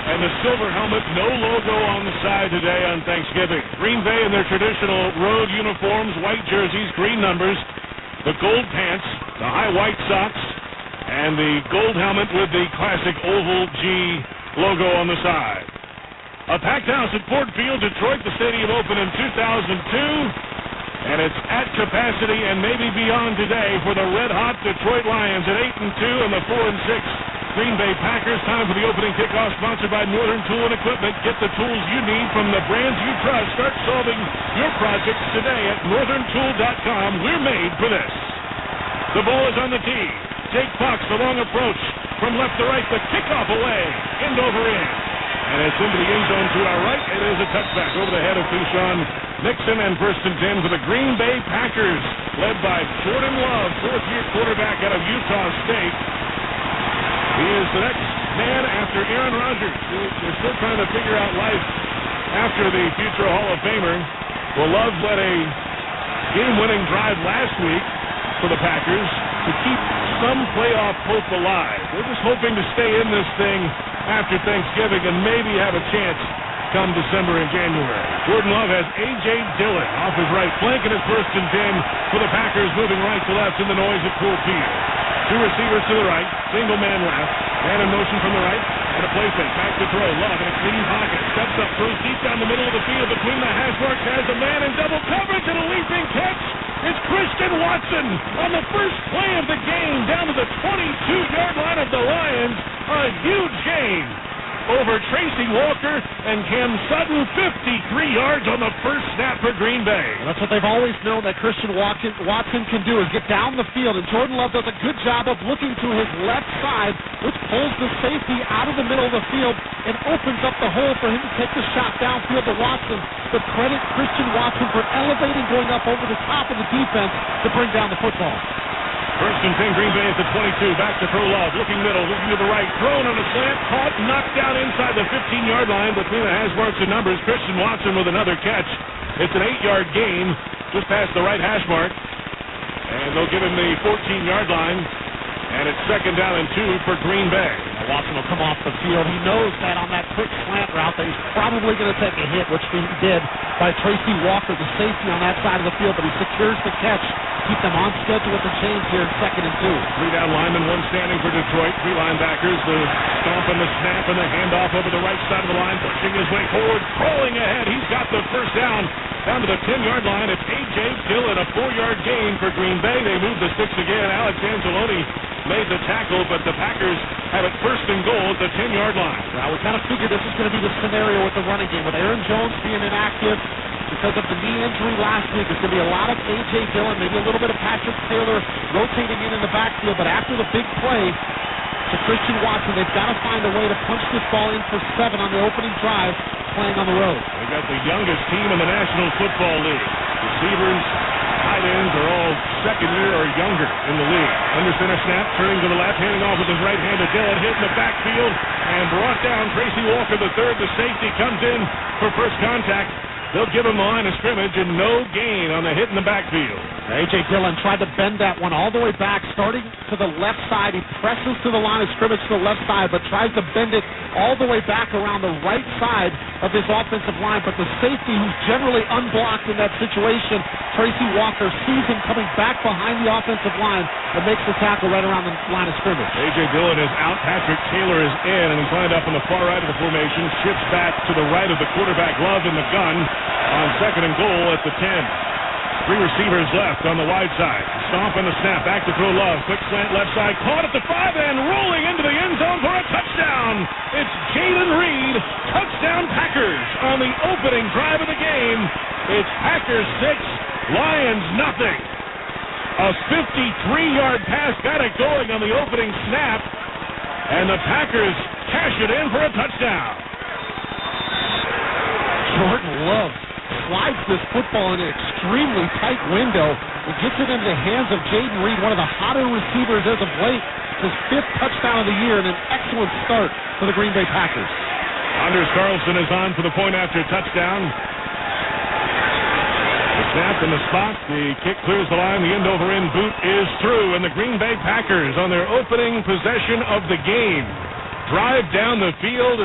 and the silver helmet. No logo on the side today on Thanksgiving. Green Bay in their traditional road uniforms, white jerseys, green numbers, the gold pants, the high white socks, and the gold helmet with the classic Oval G logo on the side. A packed house at Ford Field, Detroit. The stadium opened in 2002. And it's at capacity and maybe beyond today for the red-hot Detroit Lions at 8-2 and the 4-6 Green Bay Packers. Time for the opening kickoff, sponsored by Northern Tool and Equipment. Get the tools you need from the brands you trust. Start solving your projects today at northerntool.com. We're made for this. The ball is on the tee. Jake Fox, the long approach. From left to right, the kickoff away. End over end. And it's into the end zone to our right. It is a touchback over the head of Keyshawn Nixon, and first and 10 for the Green Bay Packers, led by Jordan Love, fourth-year quarterback out of Utah State. He is the next man after Aaron Rodgers. They're still trying to figure out life after the future Hall of Famer. Well, Love led a game-winning drive last week for the Packers to keep some playoff hope alive. They're just hoping to stay in this thing after Thanksgiving and maybe have a chance come December and January. Jordan Love has A.J. Dillon off his right flank, and it's first and 10 for the Packers, moving right to left in the noise at Ford Field. Two receivers to the right, single man left, man in motion from the right, and a play fake. Back to throw. Love in a clean pocket. Steps up, throws deep down the middle of the field between the hash marks, has a man in double coverage and a leaping catch. It's Christian Watson on the first play of the game down to the 22-yard line of the Lions. A huge gain over Tracy Walker and Cam Sutton, 53 yards on the first snap for Green Bay. That's what they've always known that Christian Watson can do, is get down the field, and Jordan Love does a good job of looking to his left side, which pulls the safety out of the middle of the field and opens up the hole for him to take the shot downfield to Watson. But credit Christian Watson for elevating, going up over the top of the defense to bring down the football. First and 10, Green Bay at the 22. Back to throw Love. Looking middle, looking to the right. Thrown on a slant. Caught, knocked down inside the 15-yard line between the hash marks and numbers. Christian Watson with another catch. It's an 8-yard gain just past the right hash mark. And they'll give him the 14-yard line. And it's second down and 2 for Green Bay. Watson will come off the field. He knows that on that quick slant route that he's probably going to take a hit, which he did by Tracy Walker, the safety on that side of the field, but he secures the catch. Keep them on schedule with the change here in second and 2. Three down linemen, one standing for Detroit. Three linebackers, the stomp and the snap and the handoff over the right side of the line, pushing his way forward, crawling ahead. He's got the first down to the 10-yard line. It's A.J. Dillon, a 4-yard gain for Green Bay. They move the sticks again. Alex Anzalone made the tackle, but the Packers have it first and goal at the 10-yard line. Now, we kind of figured this was going to be the scenario with the running game, with Aaron Jones being inactive because of the knee injury last week. There's going to be a lot of A.J. Dillon, maybe a little bit of Patrick Taylor rotating in the backfield, but after the big play to Christian Watson, they've got to find a way to punch this ball in for 7 on the opening drive playing on the road. They've got the youngest team in the National Football League. Receivers, tight ends are all second year or younger in the league. Under center snap, turning to the left, handing off with his right hand to Dillon, hit in the backfield, and brought down. Tracy Walker, the third. The safety comes in for first contact. They'll give him the line of scrimmage and no gain on the hit in the backfield. A.J. Dillon tried to bend that one all the way back, starting to the left side. He presses to the line of scrimmage to the left side, but tries to bend it all the way back around the right side of his offensive line. But the safety, who's generally unblocked in that situation, Tracy Walker, sees him coming back behind the offensive line and makes the tackle right around the line of scrimmage. A.J. Dillon is out. Patrick Taylor is in, and he's lined up on the far right of the formation. Shifts back to the right of the quarterback, Love in the gun on second and goal at the 10. Three receivers left on the wide side. Stomp and the snap. Back to throw Love. Quick slant left side. Caught at the 5 and rolling into the end zone for a touchdown. It's Jaden Reed. Touchdown Packers on the opening drive of the game. It's Packers 6, Lions nothing. A 53-yard pass got it going on the opening snap, and the Packers cash it in for a touchdown. this football in an extremely tight window and gets it into the hands of Jaden Reed, one of the hotter receivers as of late. His 5th touchdown of the year and an excellent start for the Green Bay Packers. Anders Carlson is on for the point after touchdown. The snap in the spot. The kick clears the line. The end-over-end boot is through, and the Green Bay Packers on their opening possession of the game drive down the field.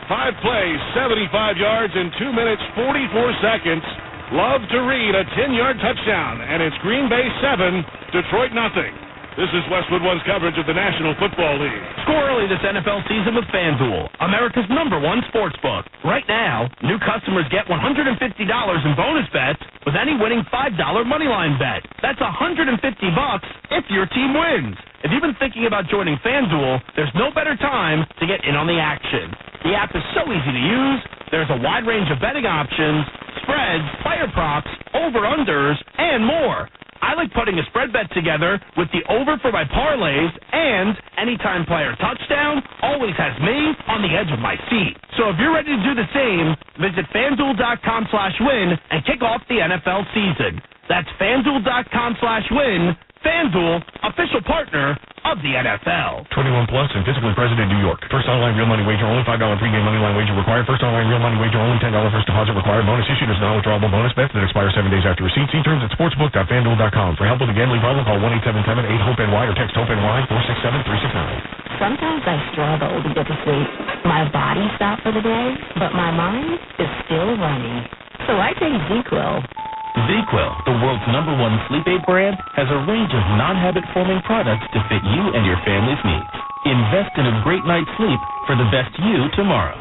5 plays, 75 yards in 2 minutes, 44 seconds. Love to Reed, a 10-yard touchdown, and it's Green Bay 7, Detroit nothing. This is Westwood One's coverage of the National Football League. Score early this NFL season with FanDuel, America's #1 sportsbook. Right now, new customers get $150 in bonus bets with any winning $5 moneyline bet. That's $150 if your team wins. If you've been thinking about joining FanDuel, there's no better time to get in on the action. The app is so easy to use. There's a wide range of betting options, spreads, player props, over-unders, and more. I like putting a spread bet together with the over for my parlays, and anytime player touchdown always has me on the edge of my seat. So if you're ready to do the same, visit FanDuel.com/win and kick off the NFL season. That's FanDuel.com/win. FanDuel, official partner of the NFL. 21 plus and physically present in New York. First online real money wager, only $5 pregame money line wager required. First online real money wager, only $10 first deposit required. Bonus issued as non-withdrawable bonus bets that expire 7 days after receipt. See terms at sportsbook.fanduel.com. For help with a gambling problem, call 1-877-8-HOPE-NY or text HOPE-NY 467-369. Sometimes I struggle to get to sleep. My body stopped for the day, but my mind is still running. So I take ZzzQuil. ZzzQuil, the world's #1 sleep aid brand, has a range of non-habit-forming products to fit you and your family's needs. Invest in a great night's sleep for the best you tomorrow.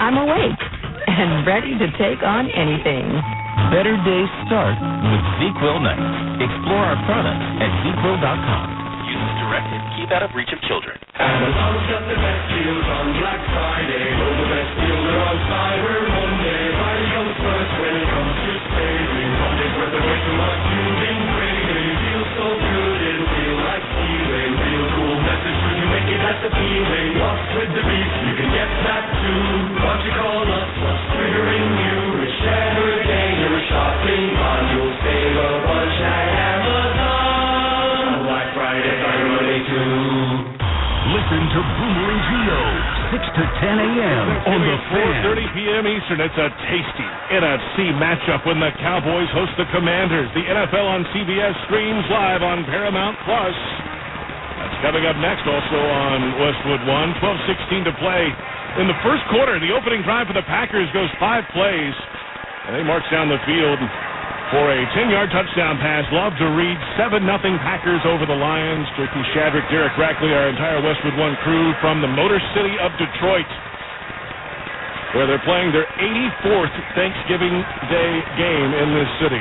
I'm awake and ready to take on anything. Better days start with ZzzQuil nights. Explore our products at ZzzQuil.com. Use as directed. Keep out of reach of children. Amazon's got the best deals on Black Friday. Oh, the best deals are on Cyber Monday. Friday comes first when it comes to saving. Monday's worth of way too much. You've been craving. It feels so good, it'll feel like stealing. Real cool message when you make it, that's appealing. What's with the beef? You can get that too. Why don't you call us? What's triggering you? Whichever day you're shopping on, you'll save a bunch at Amazon. Black Friday, Cyber Monday too. Listen to Boomer and Gio, 6 to 10 a.m. on the Fan. 4:30 p.m. Eastern. It's a tasty NFC matchup when the Cowboys host the Commanders. The NFL on CBS streams live on Paramount Plus. That's coming up next also on Westwood One. 12:16 to play. In the first quarter, the opening drive for the Packers goes 5 plays, and they march down the field for a 10-yard touchdown pass. Love to Reed. 7-0 Packers over the Lions. J.P. Shadrick, Derek Rackley, our entire Westwood One crew from the Motor City of Detroit, where they're playing their 84th Thanksgiving Day game in this city.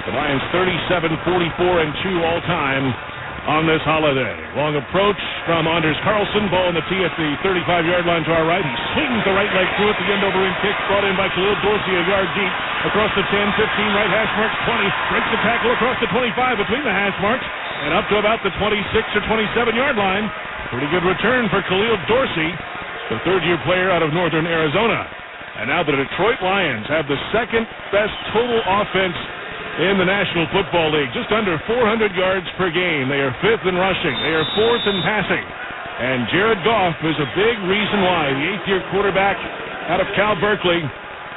The Lions 37-44-2 all time on this holiday. Long approach from Anders Carlson. Ball in the tee at the 35-yard line to our right. He swings the right leg through it. The end-over-end kick brought in by Khalil Dorsey a yard deep. Across the 10, 15, right hash marks, 20. Breaks the tackle across the 25 between the hash marks and up to about the 26 or 27-yard line. Pretty good return for Khalil Dorsey, the third-year player out of northern Arizona. And now the Detroit Lions have the second-best total offense in the National Football League, just under 400 yards per game. They are 5th in rushing. They are 4th in passing. And Jared Goff is a big reason why. The 8th-year quarterback out of Cal Berkeley,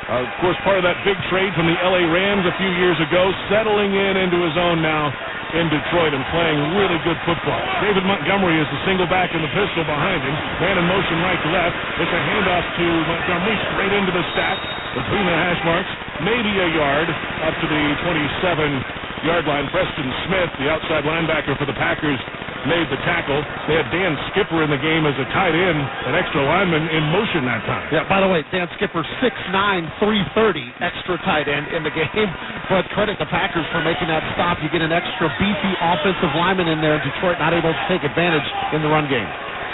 of course, part of that big trade from the L.A. Rams a few years ago, settling into his own now in Detroit and playing really good football. David Montgomery is the single back in the pistol behind him. Man in motion right to left. It's a handoff to Montgomery straight into the stack between the hash marks, maybe a yard up to the 27-yard line. Preston Smith, the outside linebacker for the Packers, made the tackle. They had Dan Skipper in the game as a tight end, an extra lineman in motion that time. Yeah, by the way, Dan Skipper, 6'9", 330, extra tight end in the game. But credit the Packers for making that stop. You get an extra beefy offensive lineman in there. Detroit not able to take advantage in the run game.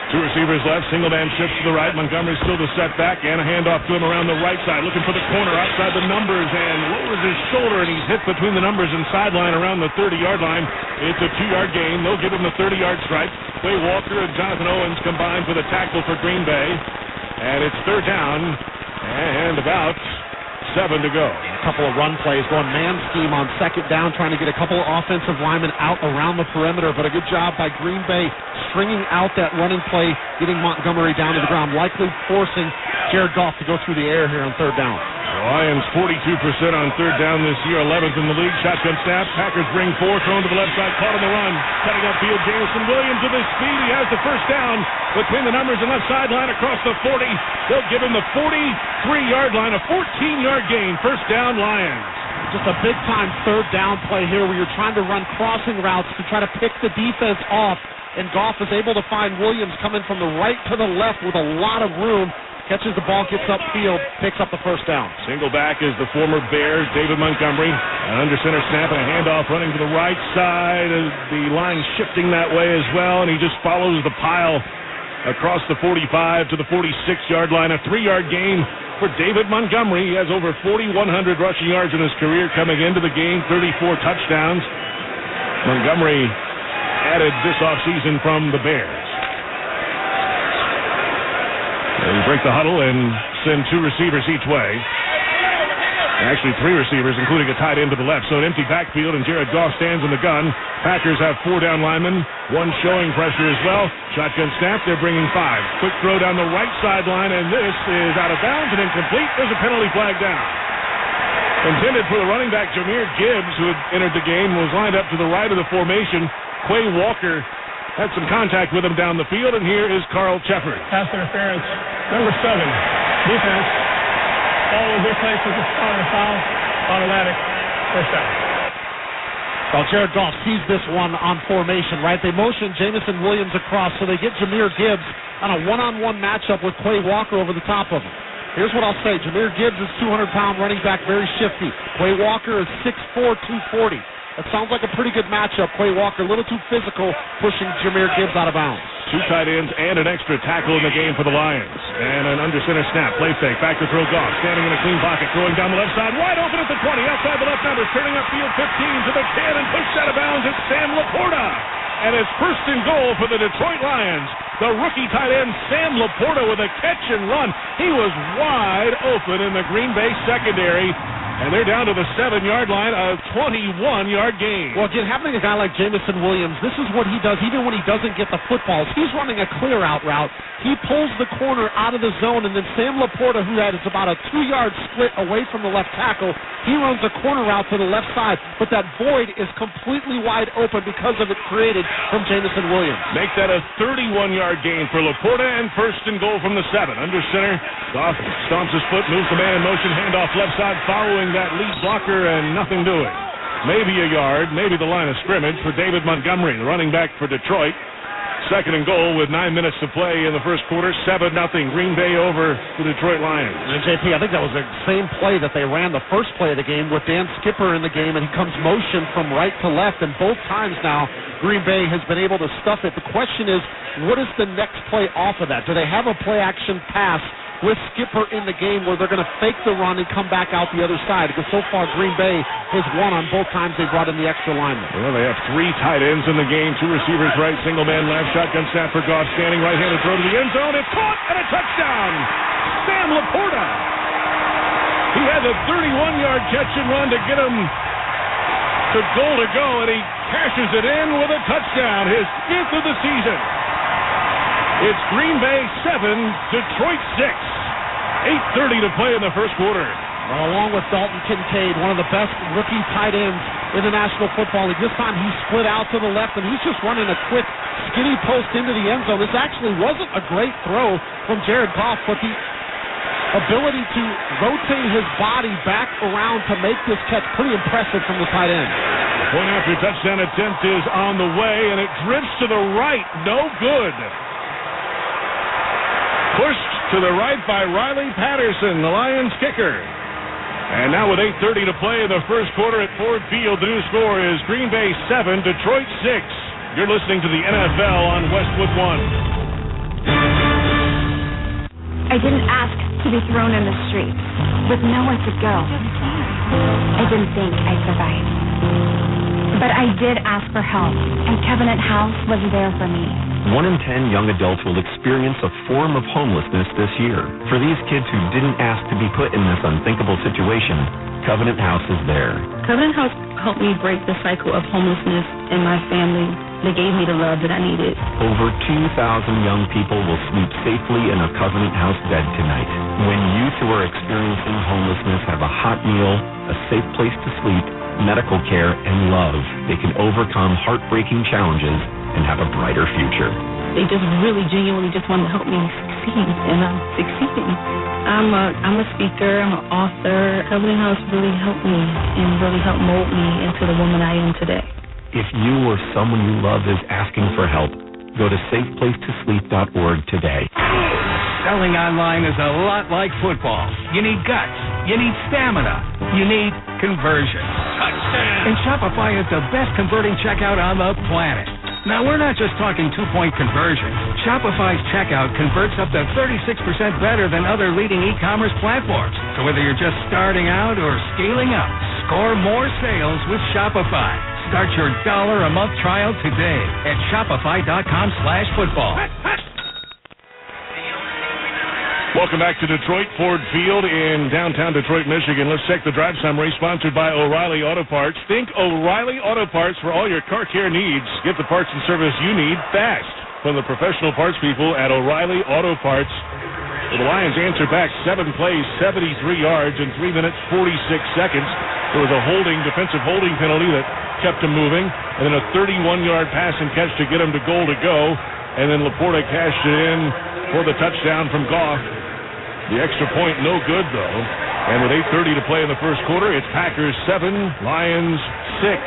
2 receivers left, single man shifts to the right. Montgomery still the setback, and a handoff to him around the right side, looking for the corner outside the numbers, and lowers his shoulder, and he's hit between the numbers and sideline around the 30-yard line. It's a 2-yard gain. They'll give him the 30-yard stripe. Quay Walker and Jonathan Owens combined for the tackle for Green Bay, and it's 3rd down and about 7 to go. couple of run plays, going man scheme on second down, trying to get a couple of offensive linemen out around the perimeter, but a good job by Green Bay stringing out that running play, getting Montgomery down to the ground, likely forcing Jared Goff to go through the air here on third down. The Lions 42% on third down this year, 11th in the league. Shotgun snap. Packers bring 4, thrown to the left side, caught on the run. Cutting upfield, Jameson Williams with his speed. He has the first down between the numbers and left sideline across the 40. They'll give him the 43-yard line, a 14-yard gain. First down, Lions. Just a big-time third down play here where you're trying to run crossing routes to try to pick the defense off, and Goff is able to find Williams coming from the right to the left with a lot of room. Catches the ball, gets upfield, picks up the first down. Single back is the former Bears, David Montgomery. An under center snap and a handoff running to the right side. The line shifting that way as well, and he just follows the pile across the 45 to the 46-yard line. A 3-yard gain for David Montgomery. He has over 4,100 rushing yards in his career coming into the game, 34 touchdowns. Montgomery added this offseason from the Bears. They break the huddle and send 2 receivers each way. Actually, 3 receivers, including a tight end to the left. So an empty backfield, and Jared Goff stands in the gun. Packers have 4 down linemen, 1 showing pressure as well. Shotgun snap, they're bringing 5. Quick throw down the right sideline, and this is out of bounds and incomplete. There's a penalty flag down. Intended for the running back, Jahmyr Gibbs, who had entered the game, was lined up to the right of the formation. Quay Walker had some contact with him down the field, and here is Carl Shepard. Pass interference, number 7, defense. Ball will be placed with the foul, automatic, first down. Well, Jared Goff sees this one on formation, right? They motion Jameson Williams across, so they get Jahmyr Gibbs on a one-on-one matchup with Quay Walker over the top of him. Here's what I'll say. Jahmyr Gibbs is 200-pound running back, very shifty. Quay Walker is 6'4", 240. That sounds like a pretty good matchup. Quay Walker, a little too physical, pushing Jahmyr Gibbs out of bounds. 2 tight ends and an extra tackle in the game for the Lions. And an under center snap. Play fake. Back to throw Goff. Standing in a clean pocket. Throwing down the left side. Wide open at the 20. Outside the left numbers. Turning up field 15 to the 10 and pushed out of bounds. It's Sam Laporta. And it's first and goal for the Detroit Lions. The rookie tight end Sam Laporta with a catch and run. He was wide open in the Green Bay secondary. And they're down to the 7-yard line, a 21-yard gain. Well, again, having a guy like Jameson Williams, this is what he does even when he doesn't get the footballs. He's running a clear-out route. He pulls the corner out of the zone, and then Sam Laporta, who is about a 2-yard split away from the left tackle, he runs a corner route to the left side, but that void is completely wide open because of it created from Jameson Williams. Make that a 31-yard gain for Laporta, and first and goal from the 7. Under center, Goff stomps his foot, moves the man in motion, handoff left side, following that lead blocker, and nothing doing. Maybe a yard, maybe the line of scrimmage for David Montgomery, the running back for Detroit. Second and goal with 9 minutes to play in the first quarter. 7-0. Green Bay over the Detroit Lions. And JP, I think that was the same play that they ran the first play of the game with Dan Skipper in the game, and he comes motion from right to left, and both times now Green Bay has been able to stuff it. The question is, what is the next play off of that? Do they have a play-action pass with Skipper in the game where they're going to fake the run and come back out the other side? Because so far Green Bay has won on both times they brought in the extra lineman. Well, they have 3 tight ends in the game, 2 receivers right, single man left, shotgun snap for Goff, standing right-handed throw to the end zone. It's caught and a touchdown. Sam Laporta. He had a 31-yard catch and run to get him to goal to go, and he cashes it in with a touchdown, his 5th of the season. It's Green Bay 7, Detroit 6. 8:30 to play in the first quarter. Well, along with Dalton Kincaid, one of the best rookie tight ends in the National Football League. This time he split out to the left, and he's just running a quick skinny post into the end zone. This actually wasn't a great throw from Jared Goff, but the ability to rotate his body back around to make this catch, pretty impressive from the tight end. Point after touchdown attempt is on the way, and it drifts to the right. No good. Pushed to the right by Riley Patterson, the Lions kicker. And now with 8:30 to play in the first quarter at Ford Field, the new score is Green Bay 7, Detroit 6. You're listening to the NFL on Westwood One. I didn't ask to be thrown in the streets with nowhere to go. I didn't think I'd survive. But I did ask for help, and Covenant House was there for me. 1 in 10 young adults will experience a form of homelessness this year. For these kids who didn't ask to be put in this unthinkable situation, Covenant House is there. Covenant House helped me break the cycle of homelessness in my family. They gave me the love that I needed. Over 2,000 young people will sleep safely in a Covenant House bed tonight. When youth who are experiencing homelessness have a hot meal, a safe place to sleep, medical care, and love, they can overcome heartbreaking challenges and have a brighter future. They just really genuinely just wanted to help me succeed, and I'm succeeding. I'm a speaker, I'm an author. Covenant House really helped me and really helped mold me into the woman I am today. If you or someone you love is asking for help, go to safeplacetosleep.org today. Selling online is a lot like football. You need guts. You need stamina. You need conversion. Touchdown! And Shopify is the best converting checkout on the planet. Now, we're not just talking 2-point conversion. Shopify's checkout converts up to 36% better than other leading e-commerce platforms. So whether you're just starting out or scaling up, score more sales with Shopify. Start your $1-a-month trial today at shopify.com/football. Welcome back to Detroit Ford Field in downtown Detroit, Michigan. Let's check the drive summary sponsored by O'Reilly Auto Parts. Think O'Reilly Auto Parts for all your car care needs. Get the parts and service you need fast from the professional parts people at O'Reilly Auto Parts. The Lions answered back 7 plays, 73 yards in 3 minutes, 46 seconds. There was a defensive holding penalty that kept him moving, and then a 31-yard pass and catch to get him to goal to go. And then Laporta cashed it in for the touchdown from Goff. The extra point, no good, though. And with 8:30 to play in the first quarter, it's Packers 7, Lions 6.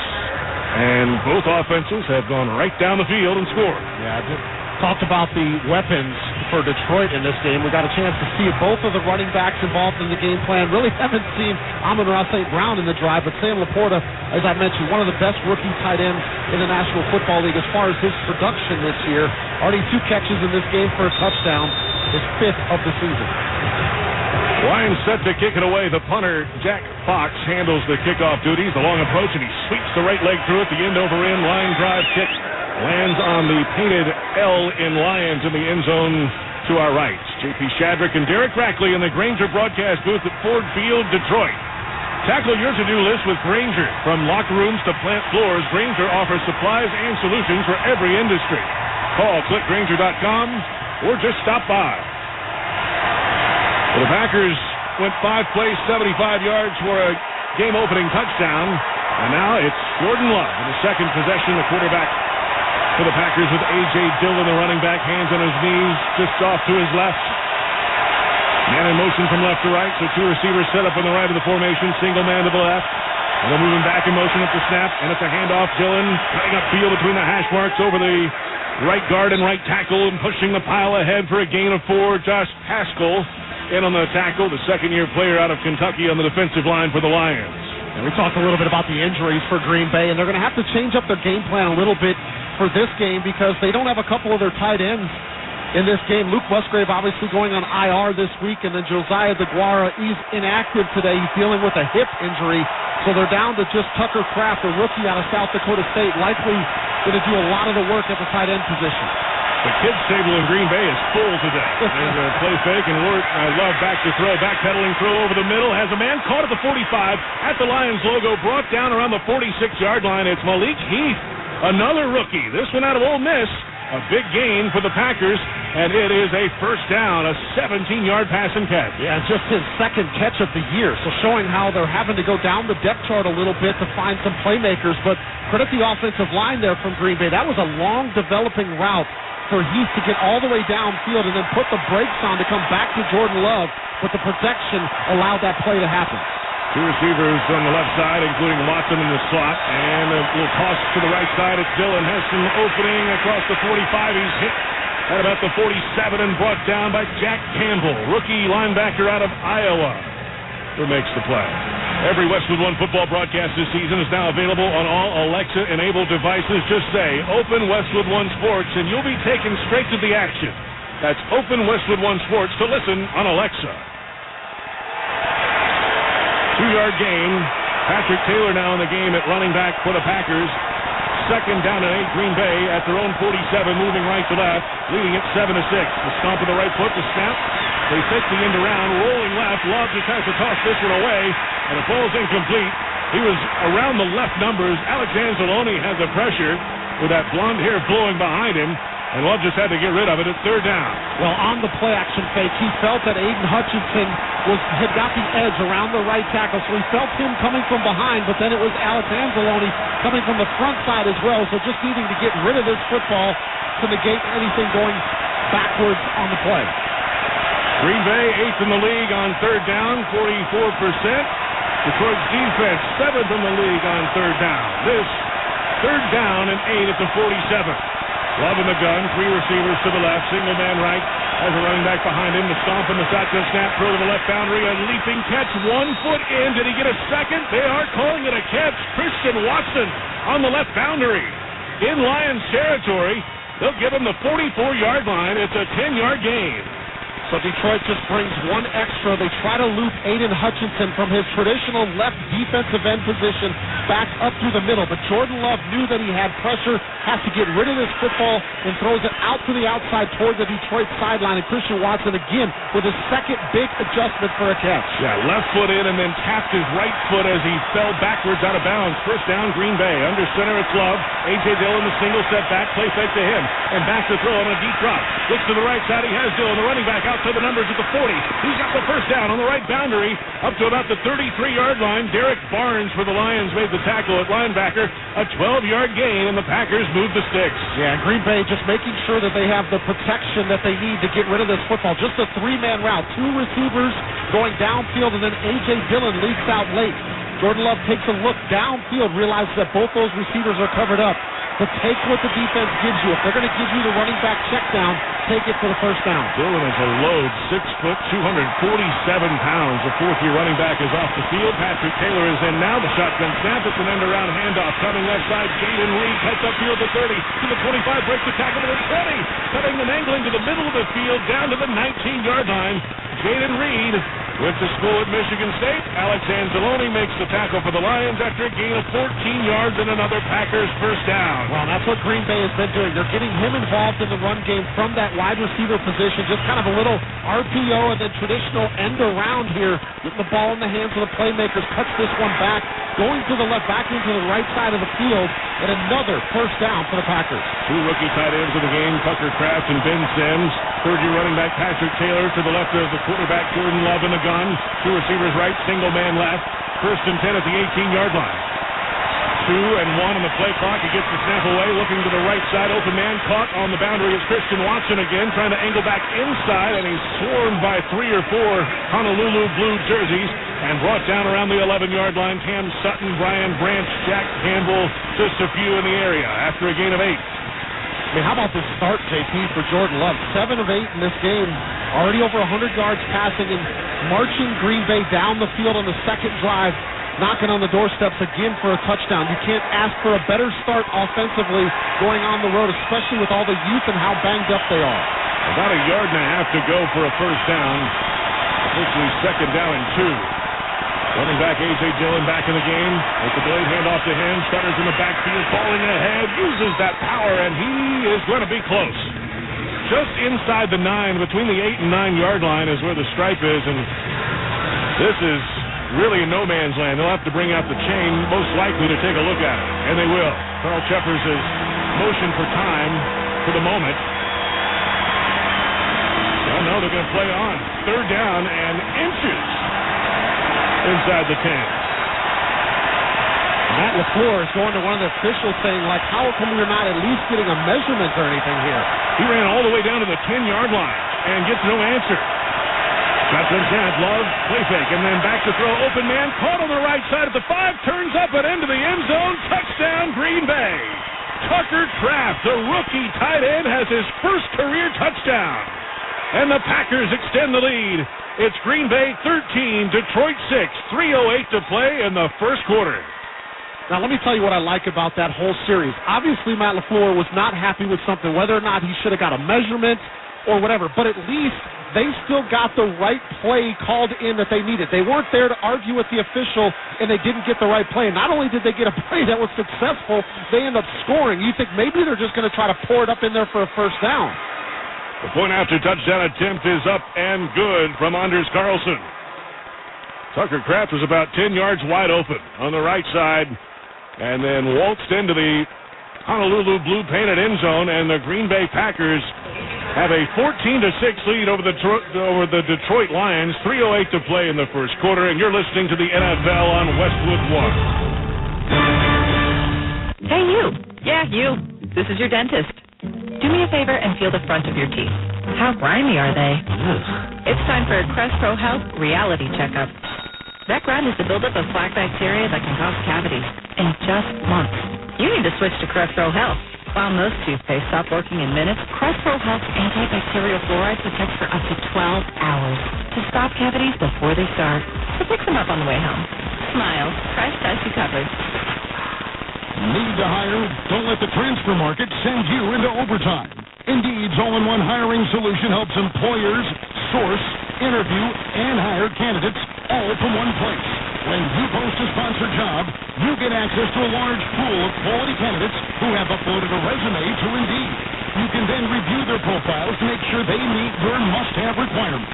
And both offenses have gone right down the field and scored. Yeah, just talked about the weapons for Detroit in this game. We got a chance to see both of the running backs involved in the game plan. Really haven't seen Amon-Ra St. Brown in the drive, but Sam Laporta, as I mentioned, one of the best rookie tight ends in the National Football League as far as his production this year. Already 2 catches in this game for a touchdown, his 5th of the season. Lions set to kick it away. The punter, Jack Fox, handles the kickoff duties. The long approach, and he sweeps the right leg through it. The end-over-end line drive kick lands on the painted L in Lions in the end zone to our right. J.P. Shadrick and Derek Rackley in the Grainger broadcast booth at Ford Field, Detroit. Tackle your to-do list with Grainger. From locker rooms to plant floors, Grainger offers supplies and solutions for every industry. Call clickgrainger.com or just stop by. Well, the Packers went 5 plays, 75 yards for a game-opening touchdown. And now it's Jordan Love in the second possession, the quarterback for the Packers with A.J. Dillon, the running back, hands on his knees, just off to his left. Man in motion from left to right, so 2 receivers set up on the right of the formation, single man to the left. And then moving back in motion at the snap, and it's a handoff. Dillon cutting up field between the hash marks over the right guard and right tackle and pushing the pile ahead for a gain of 4. Josh Haskell in on the tackle, the second-year player out of Kentucky on the defensive line for the Lions. And we talked a little bit about the injuries for Green Bay, and they're going to have to change up their game plan a little bit for this game because they don't have a couple of their tight ends in this game. Luke Musgrave obviously going on IR this week, and then Josiah DeGuara is inactive today. He's dealing with a hip injury, so they're down to just Tucker Kraft, a rookie out of South Dakota State, likely going to do a lot of the work at the tight end position. The kids' table in Green Bay is full today. There's a play fake, and Love back to throw, backpedaling throw over the middle, has a man caught at the 45, at the Lions logo, brought down around the 46-yard line. It's Malik Heath, another rookie. This one out of Ole Miss. A big gain for the Packers, and it is a first down, a 17-yard pass and catch. Yeah, just his second catch of the year, so showing how they're having to go down the depth chart a little bit to find some playmakers, but credit the offensive line there from Green Bay. That was a long developing route for Heath to get all the way downfield and then put the brakes on to come back to Jordan Love, but the protection allowed that play to happen. 2 receivers on the left side, including Watson in the slot, and a little toss to the right side. It's Dillon, has some opening across the 45. He's hit at about the 47 and brought down by Jack Campbell, rookie linebacker out of Iowa, who makes the play. Every Westwood One football broadcast this season is now available on all Alexa-enabled devices. Just say, Open Westwood One Sports, and you'll be taken straight to the action. That's Open Westwood One Sports to listen on Alexa. 2-yard gain. Patrick Taylor now in the game at running back for the Packers. Second down and 8, Green Bay at their own 47, moving right to left, leading it 7-6. The stomp of the right foot, the snap, They fake the end around, rolling left. Love just has to toss this one away, and it falls incomplete. He was around the left numbers. Alex Anzalone had the pressure with that blonde hair blowing behind him, and Love just had to get rid of it at third down. Well, on the play-action fake, he felt that Aiden Hutchinson had got the edge around the right tackle, so he felt him coming from behind, but then it was Alex Anzalone coming from the front side as well, so just needing to get rid of this football to negate anything going backwards on the play. Green Bay, 8th in the league on third down, 44%. Detroit's defense, 7th in the league on third down. This, third down and 8 at the 47. Love in the gun, 3 receivers to the left, single man right, has a running back behind him, the stomp and the shotgun snap, throw to the left boundary, a leaping catch, 1 foot in. Did he get a second? They are calling it a catch. Christian Watson on the left boundary. In Lions territory, they'll give him the 44-yard line. It's a 10-yard gain. So Detroit just brings one extra. They try to loop Aiden Hutchinson from his traditional left defensive end position back up through the middle. But Jordan Love knew that he had pressure, has to get rid of this football, and throws it out to the outside toward the Detroit sideline. And Christian Watson again with his second big adjustment for a catch. Yeah, left foot in and then tapped his right foot as he fell backwards out of bounds. First down, Green Bay. Under center, it's Love. A.J. Dillon, the single step back, play fake to him. And back to throw on a deep drop. Looks to the right side. He has Dillon, the running back, out to the numbers at the 40. He's got the first down on the right boundary up to about the 33-yard line. Derek Barnes for the Lions made the tackle at linebacker. A 12-yard gain, and the Packers moved the sticks. Yeah, Green Bay just making sure that they have the protection that they need to get rid of this football. Just a 3-man route. 2 receivers going downfield, and then A.J. Dillon leaks out late. Jordan Love takes a look downfield, realizes that both those receivers are covered up. But take what the defense gives you. If they're going to give you the running back check down, take it for the first down. Dillon is a load, 6 foot, 247 pounds. The fourth-year running back is off the field. Patrick Taylor is in now. The shotgun snap. It's an end-around handoff. Coming left side, Jaden Reed cuts upfield to 30, to the 25, breaks the tackle to the 20. Cutting and angling to the middle of the field, down to the 19-yard line. Jaden Reed went to school at Michigan State. Alex Anzalone makes the tackle for the Lions after a gain of 14 yards and another Packers first down. Well, that's what Green Bay has been doing. They're getting him involved in the run game from that wide receiver position. Just kind of a little RPO and then traditional end around here. Getting the ball in the hands of the playmakers. Cuts this one back. Going to the left, back into the right side of the field. And another first down for the Packers. 2 rookie tight ends of the game, Tucker Kraft and Ben Sims. Third-year running back Patrick Taylor to the left of the quarterback Jordan Love in the gun. 2 receivers right, single man left. First and 10 at the 18-yard line. 2 and 1 on the play clock. He gets the snap away, looking to the right side. Open man caught on the boundary is Christian Watson again, trying to angle back inside, and he's swarmed by 3 or 4 Honolulu blue jerseys and brought down around the 11-yard line. Cam Sutton, Brian Branch, Jack Campbell, just a few in the area after a gain of 8. I mean, how about this start, JP, for Jordan Love? 7 of 8 in this game. Already over 100 yards passing and marching Green Bay down the field on the second drive, knocking on the doorsteps again for a touchdown. You can't ask for a better start offensively going on the road, especially with all the youth and how banged up they are. About a yard and a half to go for a first down. Officially second down and 2. Running back A.J. Dillon back in the game. With the blade hand off to him. Stutters in the backfield, falling ahead. Uses that power, and he is going to be close. Just inside the 9, between the 8 and 9 yard line is where the stripe is, and this is really in no man's land. They'll have to bring out the chain, most likely, to take a look at it, and they will. Carl Cheffers has motioned for time for the moment. Well, no, they're going to play on. Third down and inches inside the 10. Matt LaFleur is going to one of the officials saying, like, how come we're not at least getting a measurement or anything here? He ran all the way down to the 10-yard line and gets no answer. Shotgun snap, Love, play fake, and then back to throw. Open man, caught on the right side at the 5, turns up and into the end zone. Touchdown, Green Bay. Tucker Kraft, the rookie tight end, has his first career touchdown. And the Packers extend the lead. It's Green Bay 13, Detroit 6, 3:08 to play in the first quarter. Now, let me tell you what I like about that whole series. Obviously, Matt LaFleur was not happy with something, whether or not he should have got a measurement or whatever, but at least they still got the right play called in that they needed. They weren't there to argue with the official, and they didn't get the right play. And not only did they get a play that was successful, they end up scoring. You think maybe they're just going to try to pour it up in there for a first down. The point after touchdown attempt is up and good from Anders Carlson. Tucker Kraft was about 10 yards wide open on the right side and then waltzed into the Honolulu blue painted end zone, and the Green Bay Packers have a 14-6 lead over the Detroit Lions. 3:08 to play in the first quarter, and you're listening to the NFL on Westwood One. Hey, you. Yeah, you. This is your dentist. Do me a favor and feel the front of your teeth. How grimy are they? It's time for a Crest Pro Health reality checkup. That grind is the buildup of plaque bacteria that can cause cavities in just months. You need to switch to Crest Pro Health. While most toothpaste stop working in minutes, Crest Pro Health's antibacterial fluoride protects for up to 12 hours to stop cavities before they start. So fix them up on the way home. Smile. Crest has you covered. Need to hire? Don't let the transfer market send you into overtime. Indeed's all-in-one hiring solution helps employers source, interview, and hire candidates all from one place. When you post a sponsored job, you get access to a large pool of quality candidates who have uploaded a resume to Indeed. You can then review their profiles to make sure they meet your must-have requirements.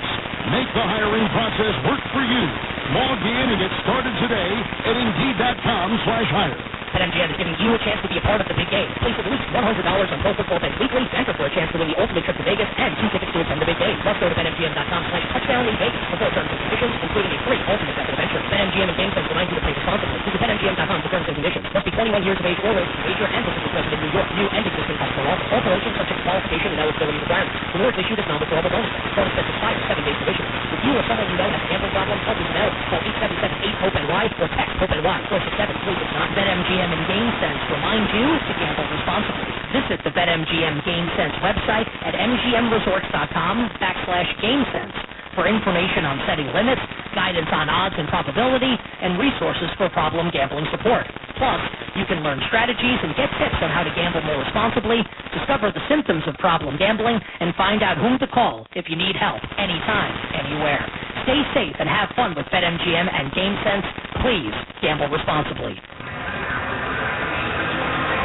Make the hiring process work for you. Log in and get started today at Indeed.com/hire. BetMGM is giving you a chance to be a part of the big game. Place at least $100 on Pro Football Bet weekly. Enter for a chance to win the ultimate trip to Vegas and 2 tickets to attend the big game. Must go to BetMGM.com/touchdown in Vegas for full terms and conditions, including a free ultimate method of entry. BetMGM and GameSense remind you to play responsibly. Visit BetMGM.com for terms and conditions. Must be 21 years of age or older. Wager and physical present in New York. New and existing customer offer. All promotions subject to qualification and eligibility requirements. Rewards issued as non-withdrawable bonus. Bonus bets expire 7 days provision. If you or someone you know has a gambling problem, help is available. Call 877-8-HOPE-NY or text HOPE-NY 467-369. BetMGM and GameSense remind you to gamble responsibly. Visit the BetMGM GameSense website at mgmresorts.com/GameSense for information on setting limits, guidance on odds and probability, and resources for problem gambling support. Plus, you can learn strategies and get tips on how to gamble more responsibly, discover the symptoms of problem gambling, and find out whom to call if you need help anytime, anywhere. Stay safe and have fun with BetMGM and GameSense. Please gamble responsibly.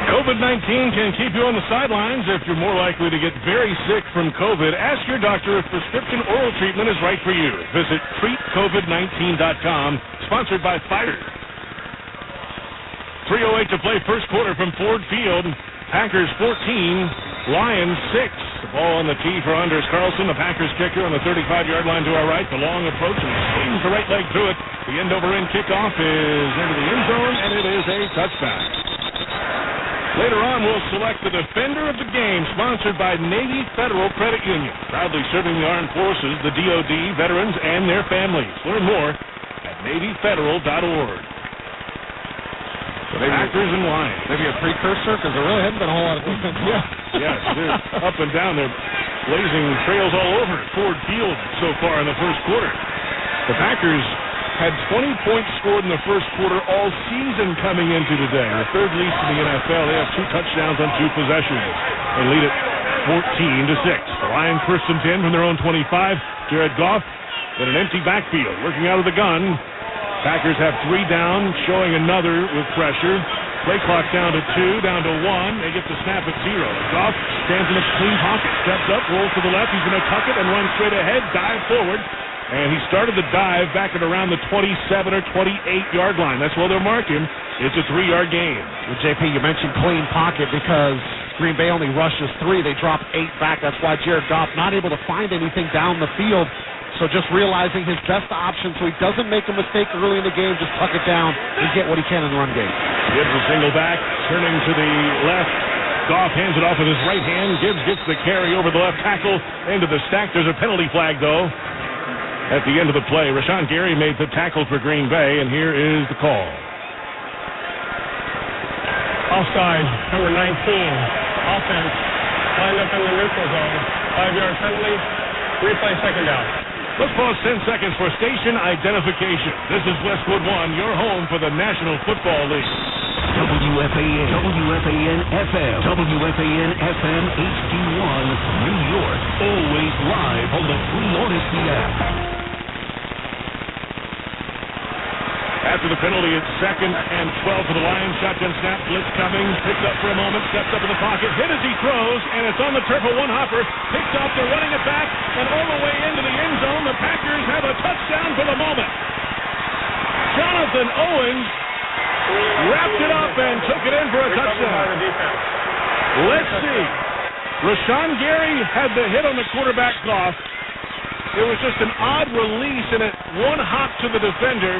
COVID-19 can keep you on the sidelines if you're more likely to get very sick from COVID. Ask your doctor if prescription oral treatment is right for you. Visit treatcovid19.com, sponsored by Pfizer. 3:08 to play first quarter from Ford Field. Packers 14, Lions 6. The ball on the tee for Anders Carlson, the Packers kicker on the 35-yard line to our right. The long approach and swings the right leg through it. The end-over-end kickoff is into the end zone, and it is a touchback. Later on, we'll select the Defender of the Game, sponsored by Navy Federal Credit Union, proudly serving the armed forces, the DoD, veterans, and their families. Learn more at NavyFederal.org. Packers and Lions. Maybe a precursor, because there really hasn't been a whole lot of defense. Yes, they're up and down. They're blazing trails all over Ford Field so far in the first quarter. The Packers had 20 points scored in the first quarter all season coming into today. The third least in the NFL. They have 2 touchdowns on 2 possessions. They lead it 14-6. The Lions first and 10 from their own 25. Jared Goff in an empty backfield, working out of the gun. Packers have 3 down, showing another with pressure. Play clock down to 2, down to 1. They get the snap at 0. Goff stands in a clean pocket, steps up, rolls to the left. He's going to tuck it and run straight ahead, dive forward. And he started the dive back at around the 27 or 28-yard line. That's where they'll mark him. It's a 3-yard gain. Well, JP, you mentioned clean pocket because Green Bay only rushes 3. They drop 8 back. That's why Jared Goff not able to find anything down the field. So just realizing his best option so he doesn't make a mistake early in the game, just tuck it down and get what he can in the run game. Gibbs a single back, turning to the left. Goff hands it off with his right hand. Gibbs gets the carry over the left tackle into the stack. There's a penalty flag, though, at the end of the play. Rashawn Gary made the tackle for Green Bay, and here is the call. Offside, number 19. Offense, lined up in the neutral zone. 5-yard penalty. Replay second down. Let's pause 10 seconds for station identification. This is Westwood One, your home for the National Football League. WFAN, WFAN FM, WFAN FM HD1, New York. Always live on the Free Odyssey app. After the penalty, it's 2nd and 12 for the Lions. Shotgun snap, blitz coming, picked up for a moment, steps up in the pocket, hit as he throws, and it's on the turf of one hopper, picked up, they're running it back, and all the way into the end zone, the Packers have a touchdown for the moment. Jonathan Owens wrapped it up and took it in for a touchdown. Let's see. Rashawn Gary had the hit on the quarterback Goff. It was just an odd release, and it one hop to the defender,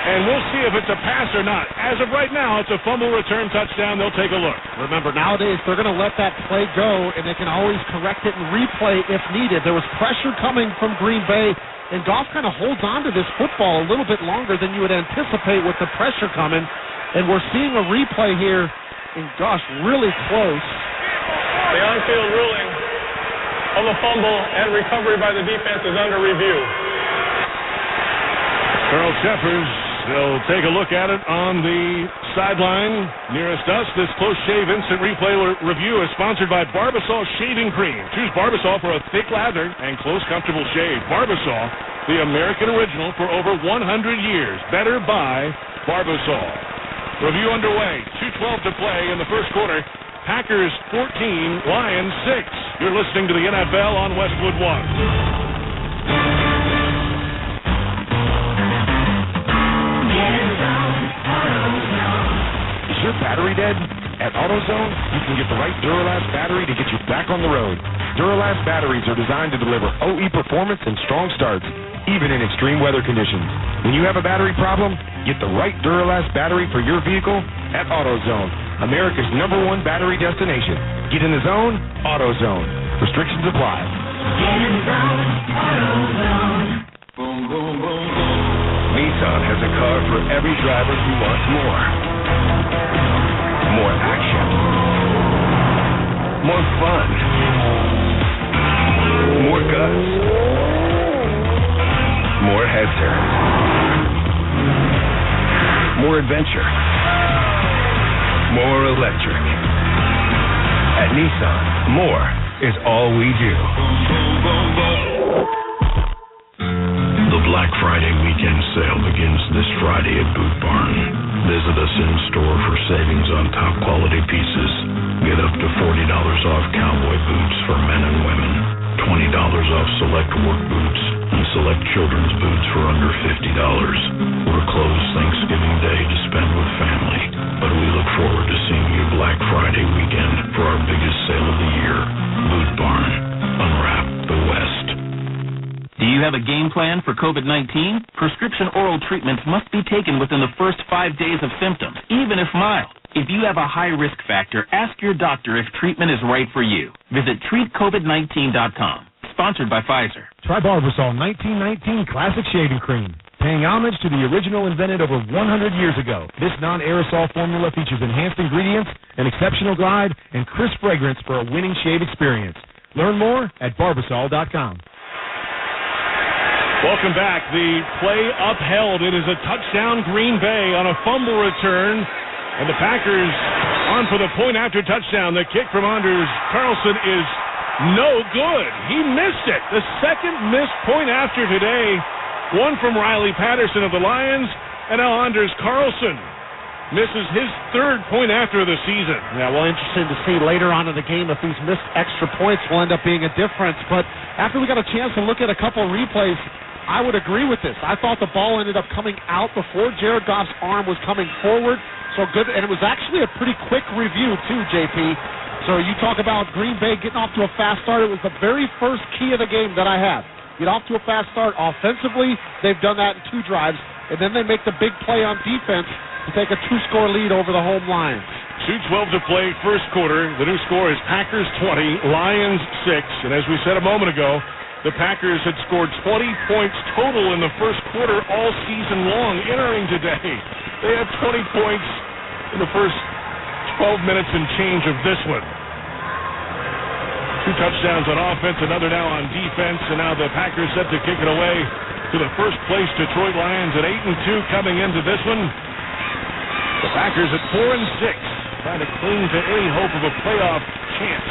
and we'll see if it's a pass or not. As of right now, it's a fumble return touchdown. They'll take a look. Remember, nowadays they're going to let that play go, and they can always correct it and replay if needed. There was pressure coming from Green Bay, and Goff kind of holds on to this football a little bit longer than you would anticipate with the pressure coming, and we're seeing a replay here, and gosh, really close. The on-field ruling of a fumble and recovery by the defense is under review. Carl Sheffers will take a look at it on the sideline nearest us. This close shave instant replay review is sponsored by Barbasol Shaving Cream. Choose Barbasol for a thick lather and close, comfortable shave. Barbasol, the American original for over 100 years. Better by Barbasol. Review underway. 2:12 to play in the first quarter. Packers 14, Lions 6. You're listening to the NFL on Westwood One. Is your battery dead? At AutoZone, you can get the right Duralast battery to get you back on the road. Duralast batteries are designed to deliver OE performance and strong starts, even in extreme weather conditions. When you have a battery problem, get the right Duralast battery for your vehicle at AutoZone, America's #1 battery destination. Get in the zone, AutoZone. Restrictions apply. Get in the zone, AutoZone. Boom, boom, boom, boom. Nissan has a car for every driver who wants more. More action. More fun. More guts. More head turns. More adventure. More electric. At Nissan, more is all we do. The Black Friday weekend sale begins this Friday at Boot Barn. Visit us in store for savings on top quality pieces. Get up to $40 off cowboy boots for men and women, $20 off select work boots, and select children's boots for under $50. We're closed Thanksgiving Day to spend with family, but we look forward to seeing you Black Friday weekend for our biggest sale of the year. Boot Barn. Unwrap the West. Do you have a game plan for COVID-19? Prescription oral treatments must be taken within the first 5 days of symptoms, even if mild. If you have a high risk factor, ask your doctor if treatment is right for you. Visit treatcovid19.com. Sponsored by Pfizer. Try Barbasol 1919 Classic Shaving Cream. Paying homage to the original invented over 100 years ago. This non-aerosol formula features enhanced ingredients, an exceptional glide, and crisp fragrance for a winning shave experience. Learn more at Barbasol.com. Welcome back. The play upheld. It is a touchdown Green Bay on a fumble return. And the Packers on for the point after touchdown. The kick from Anders Carlson is no good. He missed it. The second missed point after today. One from Riley Patterson of the Lions, and now Anders Carlson misses his third point after the season. Yeah, well, interesting to see later on in the game if these missed extra points will end up being a difference. But after we got a chance to look at a couple replays, I would agree with this. I thought the ball ended up coming out before Jared Goff's arm was coming forward. So good, and it was actually a pretty quick review too, JP. So you talk about Green Bay getting off to a fast start. It was the very first key of the game that I have. Get off to a fast start offensively. They've done that in 2 drives, and then they make the big play on defense to take a 2-score lead over the home Lions. 2:12 to play first quarter. The new score is Packers 20, Lions 6. And as we said a moment ago, the Packers had scored 20 points total in the first quarter all season long entering today. They had 20 points in the first 12 minutes and change of this one. 2 touchdowns on offense, another now on defense, and now the Packers set to kick it away to the first-place Detroit Lions at 8-2 coming into this one. The Packers at 4-6, trying to cling to any hope of a playoff chance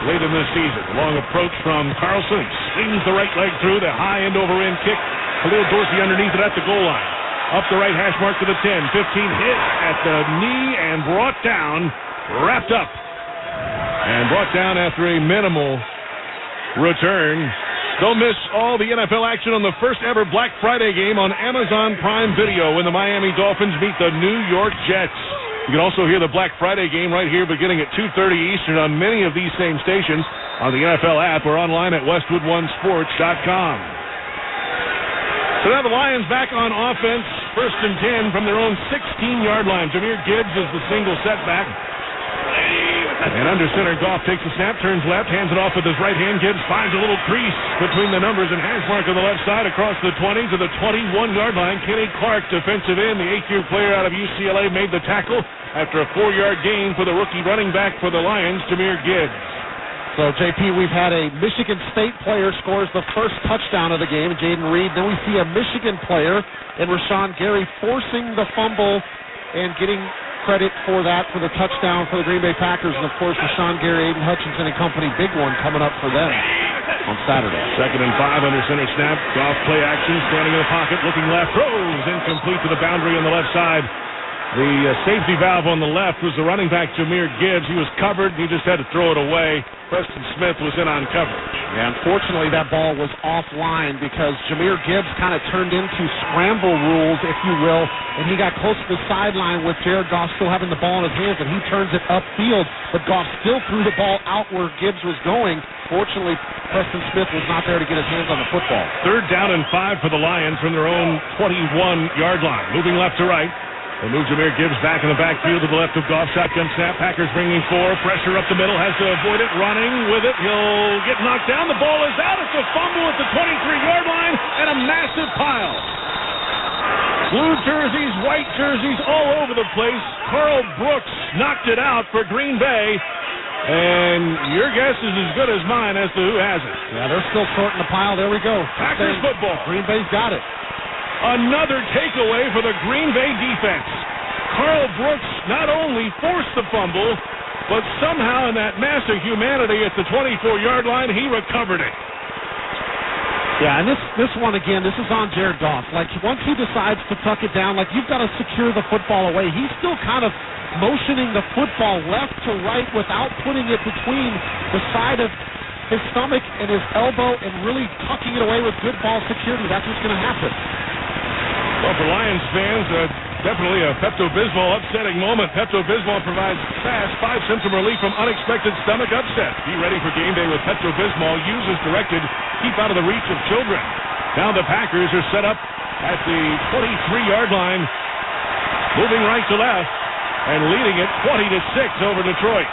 late in this season. Long approach from Carlson. He swings the right leg through the high end-over-end kick. Khalil Dorsey underneath it at the goal line. Up the right hash mark to the 10. 15 hit at the knee and brought down, wrapped up. And brought down after a minimal return. Don't miss all the NFL action on the first ever Black Friday game on Amazon Prime Video when the Miami Dolphins meet the New York Jets. You can also hear the Black Friday game right here beginning at 2:30 Eastern on many of these same stations on the NFL app or online at westwoodonesports.com. So now the Lions back on offense, 1st and 10 from their own 16-yard line. Jahmyr Gibbs is the single setback. And under center, Goff takes the snap, turns left, hands it off with his right hand. Gibbs finds a little crease between the numbers and hash mark on the left side across the 20 to the 21-yard line. Kenny Clark, defensive end, the 8-year player out of UCLA, made the tackle after a 4-yard gain for the rookie running back for the Lions, Jahmyr Gibbs. So, JP, we've had a Michigan State player scores the first touchdown of the game, Jaden Reed. Then we see a Michigan player in Rashawn Gary forcing the fumble and getting credit for that, for the touchdown for the Green Bay Packers. And, of course, Rashawn Gary, Aiden Hutchinson and company, big one coming up for them on Saturday. 2nd and 5 under center snap. Goff play action, standing in the pocket, looking left, throws incomplete to the boundary on the left side. The safety valve on the left was the running back, Jahmyr Gibbs. He was covered. He just had to throw it away. Preston Smith was in on coverage. Yeah, unfortunately, that ball was offline because Jahmyr Gibbs kind of turned into scramble rules, if you will, and he got close to the sideline with Jared Goff still having the ball in his hands, and he turns it upfield, but Goff still threw the ball out where Gibbs was going. Fortunately, Preston Smith was not there to get his hands on the football. 3rd down and 5 for the Lions from their own 21-yard line. Moving left to right. They move Jahmyr Gibbs back in the backfield to the left of Goff. Shotgun snap. Packers bringing 4. Pressure up the middle. Has to avoid it. Running with it. He'll get knocked down. The ball is out. It's a fumble at the 23-yard line and a massive pile. Blue jerseys, white jerseys all over the place. Carl Brooks knocked it out for Green Bay. And your guess is as good as mine as to who has it. Yeah, they're still sorting the pile. There we go. Packers football. Green Bay's got it. Another takeaway for the Green Bay defense. Carl Brooks not only forced the fumble, but somehow in that mass of humanity at the 24-yard line, he recovered it. Yeah, and this one, again, this is on Jared Goff. Like, once he decides to tuck it down, like, you've got to secure the football away. He's still kind of motioning the football left to right without putting it between the side of his stomach and his elbow and really tucking it away with good ball security. That's what's going to happen. Well, for Lions fans, definitely a Pepto-Bismol upsetting moment. Pepto-Bismol provides fast 5-symptom relief from unexpected stomach upset. Be ready for game day with Pepto-Bismol. Use as directed. Keep out of the reach of children. Now the Packers are set up at the 23-yard line, moving right to left and leading it 20-6 over Detroit.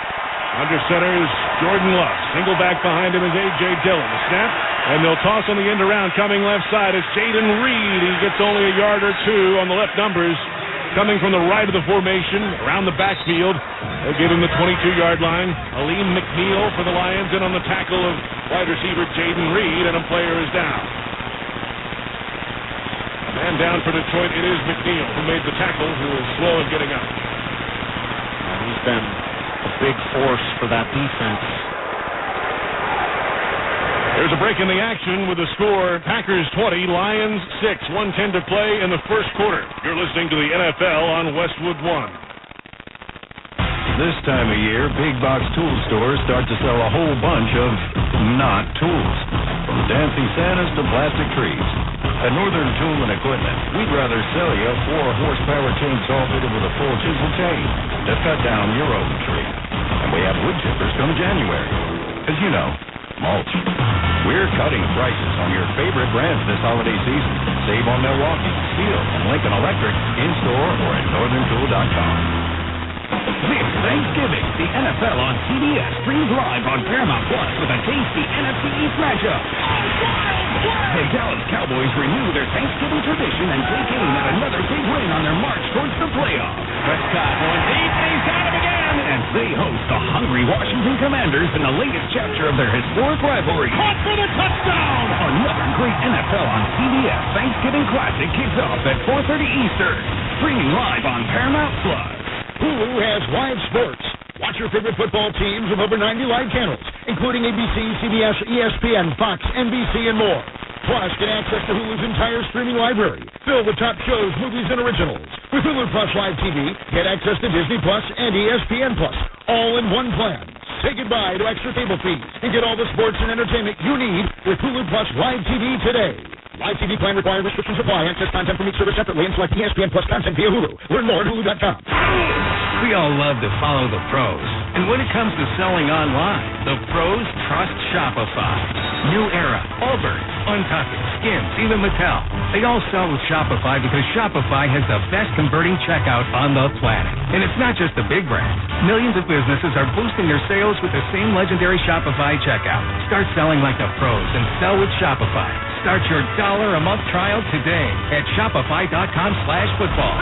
Under center is Jordan Love. Single back behind him is A.J. Dillon. The snap, and they'll toss on the end around. Coming left side is Jaden Reed. He gets only a yard or two on the left numbers. Coming from the right of the formation, around the backfield. They'll give him the 22-yard line. Aleem McNeil for the Lions in on the tackle of wide receiver Jaden Reed, and a player is down. A man down for Detroit, it is McNeil who made the tackle, who is slow in getting up. And he's been a big force for that defense. There's a break in the action with the score, Packers 20, Lions 6, 1:10 to play in the first quarter. You're listening to the NFL on Westwood One. This time of year, big box tool stores start to sell a whole bunch of not tools. From dancing Santas to plastic trees. At Northern Tool and Equipment, we'd rather sell you a 4-horsepower chainsaw fitted with a full chisel chain to cut down your own tree. And we have wood chippers come January. As you know, mulch. We're cutting prices on your favorite brands this holiday season. Save on Milwaukee, Steel, and Lincoln Electric in-store or at northerntool.com. This Thanksgiving, the NFL on CBS streams live on Paramount Plus with a tasty NFC East matchup. The Dallas Cowboys renew their Thanksgiving tradition and take aim at another big win on their march towards the playoffs. Prescott going deep, and he's got him again. As they host the hungry Washington Commanders in the latest chapter of their historic rivalry. Caught for the touchdown! Another great NFL on CBS Thanksgiving Classic kicks off at 4:30 Eastern. Streaming live on Paramount Plus. Hulu has live sports. Watch your favorite football teams with over 90 live channels, including ABC, CBS, ESPN, Fox, NBC, and more. Plus, get access to Hulu's entire streaming library, filled with top shows, movies, and originals. With Hulu Plus Live TV, get access to Disney Plus and ESPN Plus, all in one plan. Say goodbye to extra cable fees and get all the sports and entertainment you need with Hulu Plus Live TV today. Live TV plan requires restrictions apply. Access content from each service separately and select ESPN Plus content via Hulu. Learn more at Hulu.com. We all love to follow the pros. And when it comes to selling online, the pros trust Shopify. New Era, Allbirds, Untuckit, Skims, even Mattel. They all sell with Shopify because Shopify has the best converting checkout on the planet. And it's not just the big brands. Millions of businesses are boosting their sales with the same legendary Shopify checkout. Start selling like the pros and sell with Shopify. Start your $1 a month trial today at shopify.com/football.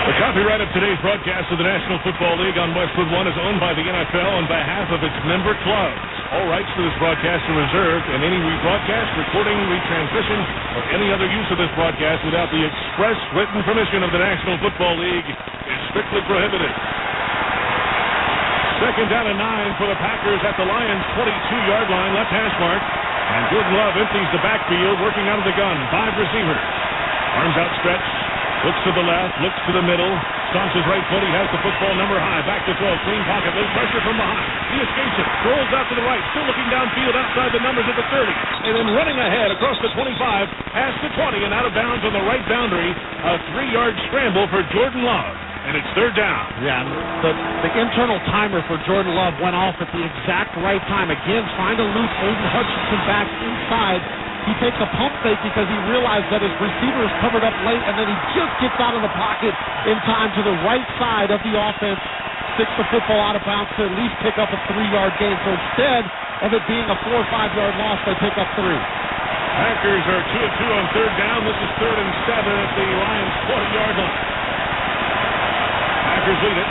The copyright of today's broadcast of the National Football League on Westwood One is owned by the NFL on behalf of its member clubs. All rights to this broadcast are reserved, and any rebroadcast, recording, retransmission, or any other use of this broadcast without the express written permission of the National Football League is strictly prohibited. Second down and 9 for the Packers at the Lions' 22-yard line, left hash mark. And Jordan Love empties the backfield, working out of the gun. 5 receivers. Arms outstretched. Looks to the left, looks to the middle, stomps his right foot, he has the football number high, back to throw, clean pocket, little pressure from behind. He escapes it, rolls out to the right, still looking downfield outside the numbers at the 30, and then running ahead across the 25, past the 20, and out of bounds on the right boundary, a 3-yard scramble for Jordan Love, and it's third down. Yeah, the internal timer for Jordan Love went off at the exact right time. Again, trying to loop Aiden Hutchinson back inside. He takes a pump fake because he realized that his receiver is covered up late, and then he just gets out of the pocket in time to the right side of the offense, sticks the football out of bounds to at least pick up a 3-yard gain. So instead of it being a 4 or 5-yard loss, they pick up 3. Packers are 2 of 2 on third down. This is 3rd and 7 at the Lions' 40-yard line. Packers lead it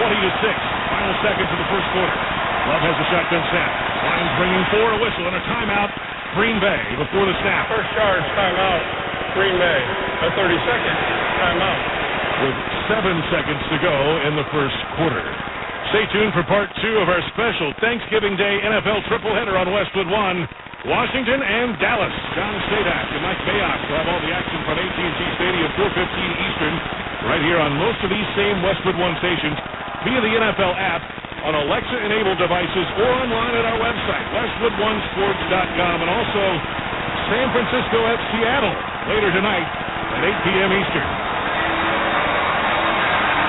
20-6. Final seconds of the first quarter. Love has a shotgun snap. Lions bringing 4, a whistle, and a timeout. Green Bay before the snap. First charge, timeout. Green Bay. A 30-second timeout. With 7 seconds to go in the first quarter. Stay tuned for part 2 of our special Thanksgiving Day NFL tripleheader on Westwood One. Washington and Dallas. John Stadak and Mike Mayock will have all the action from AT&T Stadium, 4:15 Eastern, right here on most of these same Westwood One stations via the NFL app, on Alexa-enabled devices, or online at our website, westwoodonesports.com, and also San Francisco at Seattle later tonight at 8 p.m. Eastern.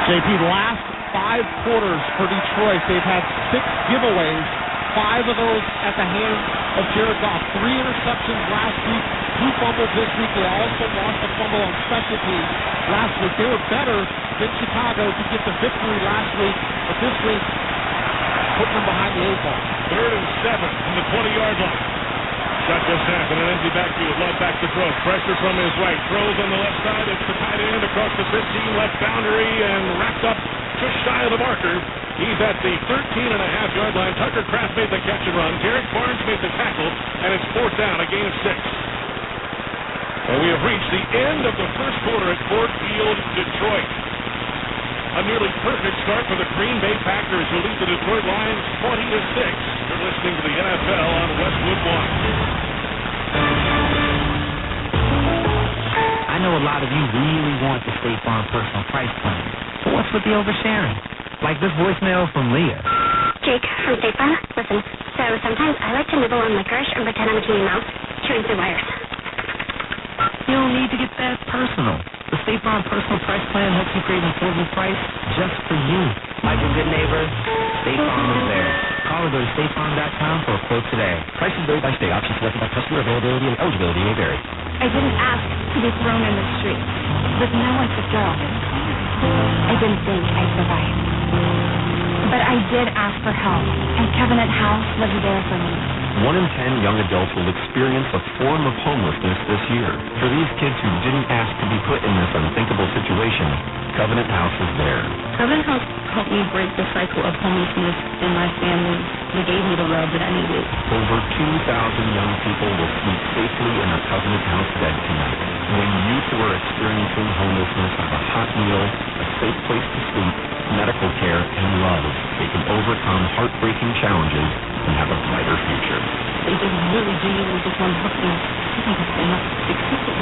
JP, last 5 quarters for Detroit, they've had 6 giveaways, 5 of those at the hands of Jared Goff. 3 interceptions last week, 2 fumbles this week. They also lost a fumble on special teams last week. They were better than Chicago to get the victory last week, but this week, putting them behind the 8 ball. 3rd and 7 from the 20-yard line. Shotgun snap in an empty backfield. Love back to throw. Pressure from his right. Throws on the left side. It's the tight end across the 15, left boundary, and wrapped up just shy of the marker. He's at the 13.5-yard line. Tucker Kraft made the catch and run. Derek Barnes made the tackle, and it's 4th down, a gain of 6. And we have reached the end of the first quarter at Ford Field, Detroit. A nearly perfect start for the Green Bay Packers, who lead the Detroit Lions 20-6. You're listening to the NFL on Westwood One. I know a lot of you really want the State Farm personal price plan. But what's with the oversharing? Like this voicemail from Leah. Jake from State Farm. Listen, so sometimes I like to nibble on licorice and pretend I'm a Mickey Mouse chewing through wires. You don't need to get that personal. The State Farm personal price plan helps you create an affordable price just for you. Like a good neighbor, State Farm is there. Call or go to statefarm.com for a quote today. Prices vary by state. Options selected by customer availability and eligibility may vary. I didn't ask to be thrown in the street with no one to throw. I didn't think I'd survive. But I did ask for help, and Covenant House was there for me. 1 in 10 young adults will experience a form of homelessness this year. For these kids who didn't ask to be put in this unthinkable situation, Covenant House is there. Covenant House helped me break the cycle of homelessness in my family. They gave me the love that I needed. Over 2,000 young people will sleep safely in a Covenant House bed tonight. When youth who are experiencing homelessness have a hot meal, a safe place to sleep, medical care, and love, they can overcome heartbreaking challenges and have a brighter future. They just really genuinely just want to help me and succeed.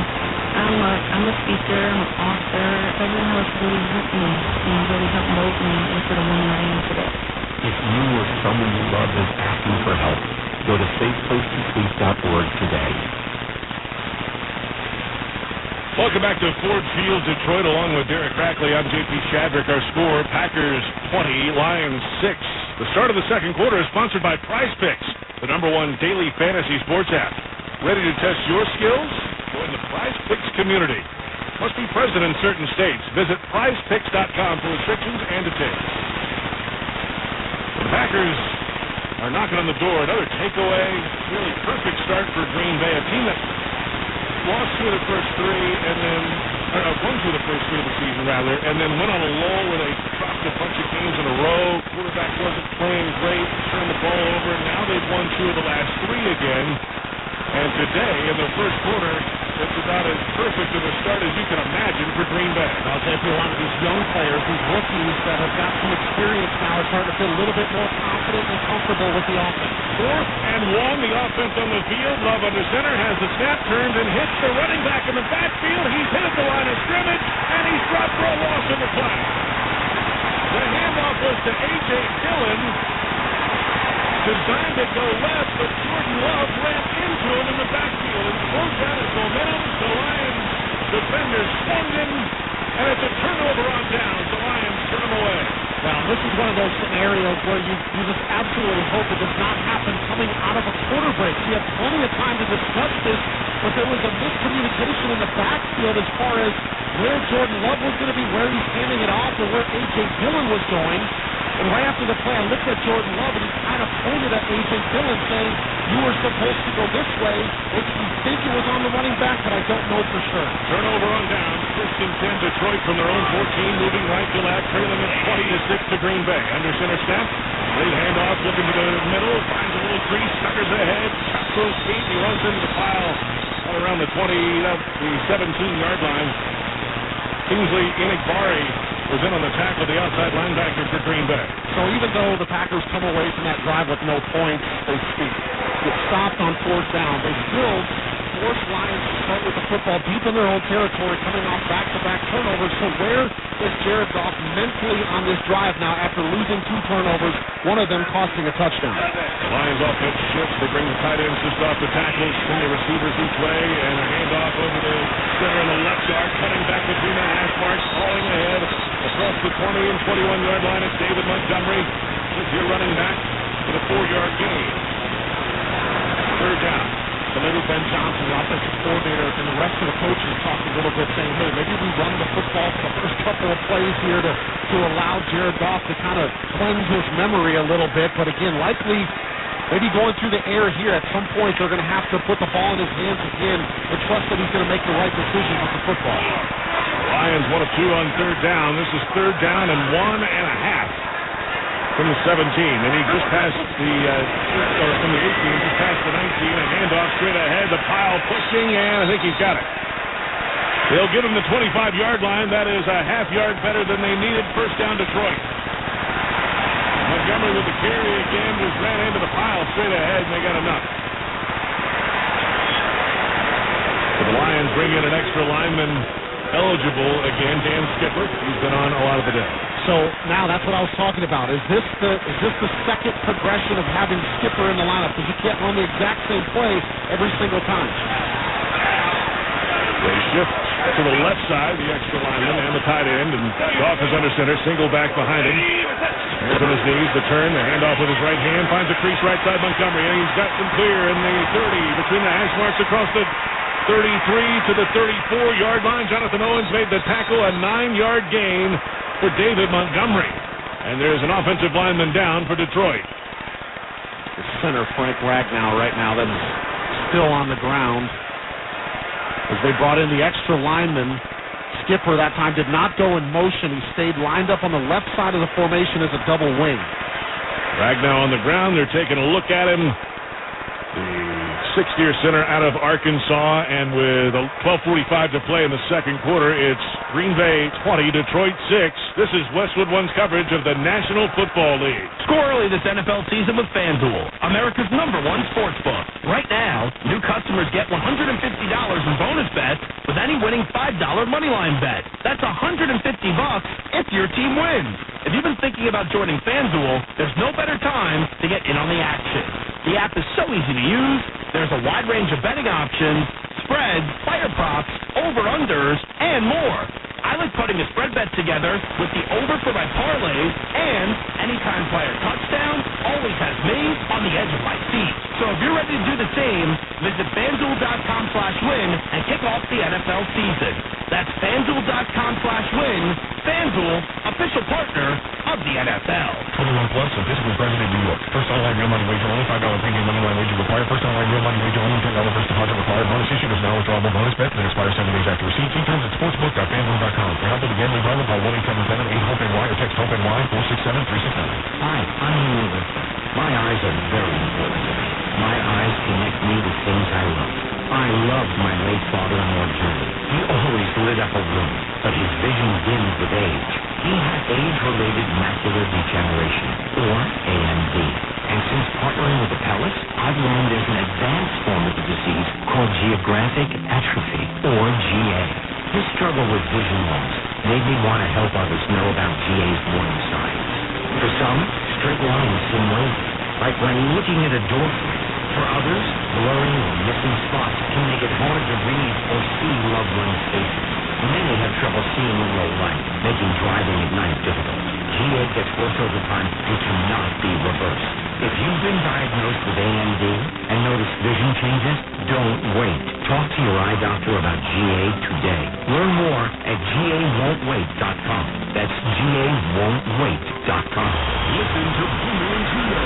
I'm a speaker, I'm an author. Covenant House really helped me and really helped mold me into the woman I am today. If you or someone you love is asking for help, go to safeplacetosleep.org today. Welcome back to Ford Field, Detroit, along with Derek Rackley. I'm J.P. Shadrick. Our score, Packers 20, Lions 6. The start of the second quarter is sponsored by Prize Picks, the #1 daily fantasy sports app. Ready to test your skills? Join the Prize Picks community. Must be present in certain states. Visit prizepicks.com for restrictions and details. The Packers are knocking on the door. Another takeaway. Really perfect start for Green Bay, a team that lost 2 of the first 3, and then won 2 of the first 3 of the season, rather, and then went on a lull where they dropped a bunch of games in a row. Quarterback wasn't playing great, turned the ball over, and now they've won 2 of the last 3 again. And today, in the first quarter, it's about as perfect of a start as you can imagine for Green Bay. I'll say for a lot of these young players, these rookies that have got some experience now are starting to feel a little bit more confident and comfortable with the offense. 4th and 1, the offense on the field. Love under center, has the snap, turns and hits the running back in the backfield. He's hit at the line of scrimmage, and he's dropped for a loss in the flag. The handoff was to A.J. Dillon. Designed to go left, but Jordan Love ran into him in the backfield and slowed down his momentum. The Lions defender swung him, and it's a turnover on downs. The Lions turn him away. Well, this is one of those scenarios where you just absolutely hope it does not happen coming out of a quarter break. You have plenty of time to discuss this, but there was a miscommunication in the backfield as far as where Jordan Love was going to be, where he's handing it off, or where A.J. Dillon was going. And right after the play, I looked at Jordan Love, and he kind of pointed at A.J. Dillon, saying, you were supposed to go this way. Makes me think it was on the running back, but I don't know for sure. Turnover on downs. 1st and 10, Detroit from their own 14, moving right to left, trailing at 20-6 to Green Bay. Under center snap, late handoff, looking to the middle, finds a little crease, suckers ahead, shots those feet, he runs into the pile all around the 17-yard line. Kingsley Enigbari was in on the tackle, the outside linebacker for Green Bay. So even though the Packers come away from that drive with no points, they get stopped on 4th down. They still force Lions to start with the football deep in their own territory, coming off back-to-back turnovers. So where is Jared Goff mentally on this drive now after losing 2 turnovers, one of them costing a touchdown? The Lions offense shifts. They bring the tight ends just off the tackles, send the receivers each way, and a handoff over the center in the left yard, cutting back between the hash marks, falling ahead across the 20 and 21-yard line. It's David Montgomery, your running back, for the 4-yard gain. 3rd down. So maybe Ben Johnson, the offensive coordinator, and the rest of the coaches talked a little bit, saying, hey, maybe we run the football for the first couple of plays here to allow Jared Goff to kind of cleanse his memory a little bit. But again, likely maybe going through the air here at some point, they're going to have to put the ball in his hands again and trust that he's going to make the right decision with the football. Lions 1 of 2 on 3rd down. This is 3rd down and 1.5. From the 17, and he just passed from the 18, just passed the 19, a handoff straight ahead, the pile pushing, and I think he's got it. They'll give him the 25-yard line. That is a half yard better than they needed. 1st down, Detroit. Montgomery with the carry again, just ran into the pile straight ahead, and they got enough. So the Lions bring in an extra lineman eligible again, Dan Skipper. He's been on a lot of the day. So now that's what I was talking about. Is this the second progression of having Skipper in the lineup? Because you can't run the exact same play every single time. They shift to the left side, the extra lineman and the tight end, and Goff is under center, single back behind him. Hands on his knees, the turn, the handoff with his right hand, finds a crease right side Montgomery, and he's got some clear in the 30 between the hash marks across the 33 to the 34-yard line. Jonathan Owens made the tackle, a 9-yard gain for David Montgomery. And there's an offensive lineman down for Detroit. The center, Frank Ragnow, right now, that's still on the ground. As they brought in the extra lineman, Skipper that time did not go in motion. He stayed lined up on the left side of the formation as a double wing. Ragnow on the ground. They're taking a look at him. The sixth-year center out of Arkansas, and with 12:45 to play in the second quarter, it's Green Bay 20, Detroit 6. This is Westwood One's coverage of the National Football League. Score early this NFL season with FanDuel, America's #1 sportsbook. Right now, new customers get $150 in bonus bets with any winning $5 moneyline bet. That's $150 if your team wins. If you've been thinking about joining FanDuel, there's no better time to get in on the action. The app is so easy to use. There's a wide range of betting options, spreads, player props, over-unders, and more. I like putting a spread bet together with the over for my parlays, and anytime player touchdown always has me on the edge of my seat. So if you're ready to do the same, visit FanDuel.com/win and kick off the NFL season. That's FanDuel.com/win. FanDuel, official partner of the NFL. 21 plus and physically present in New York. First online real money wager, only $5 pregame money line wager required. First online real money wager, only $10 first deposit required. Bonus issued is non-withdrawable bonus bet that expires 7 days after receipt. See terms at sportsbook.fanduel.com. For help with the gambling problem, call 1-877-8-HOPE-NY or text HOPE-NY 467-369. Hi, I'm Neil Lipton. My eyes are very important to me. My eyes connect me to things I love. I loved my late father-in-law, Johnny. He always lit up a room, but his vision dimmed with age. He had age-related macular degeneration, or AMD. And since partnering with Apellis, I've learned there's an advanced form of the disease called geographic atrophy, or GA. His struggle with vision loss made me want to help others know about GA's warning signs. For some, straight lines seem wavy, like when looking at a door frame. For others, blurring or missing spots can make it hard to read or see loved ones' faces. Many have trouble seeing in low light, making driving at night difficult. GA gets worse over time and cannot be reversed. If you've been diagnosed with AMD and notice vision changes, don't wait. Talk to your eye doctor about GA today. Learn more at GAWon'tWait.com. That's GAWon'tWait.com. Listen to Boomer and Gio,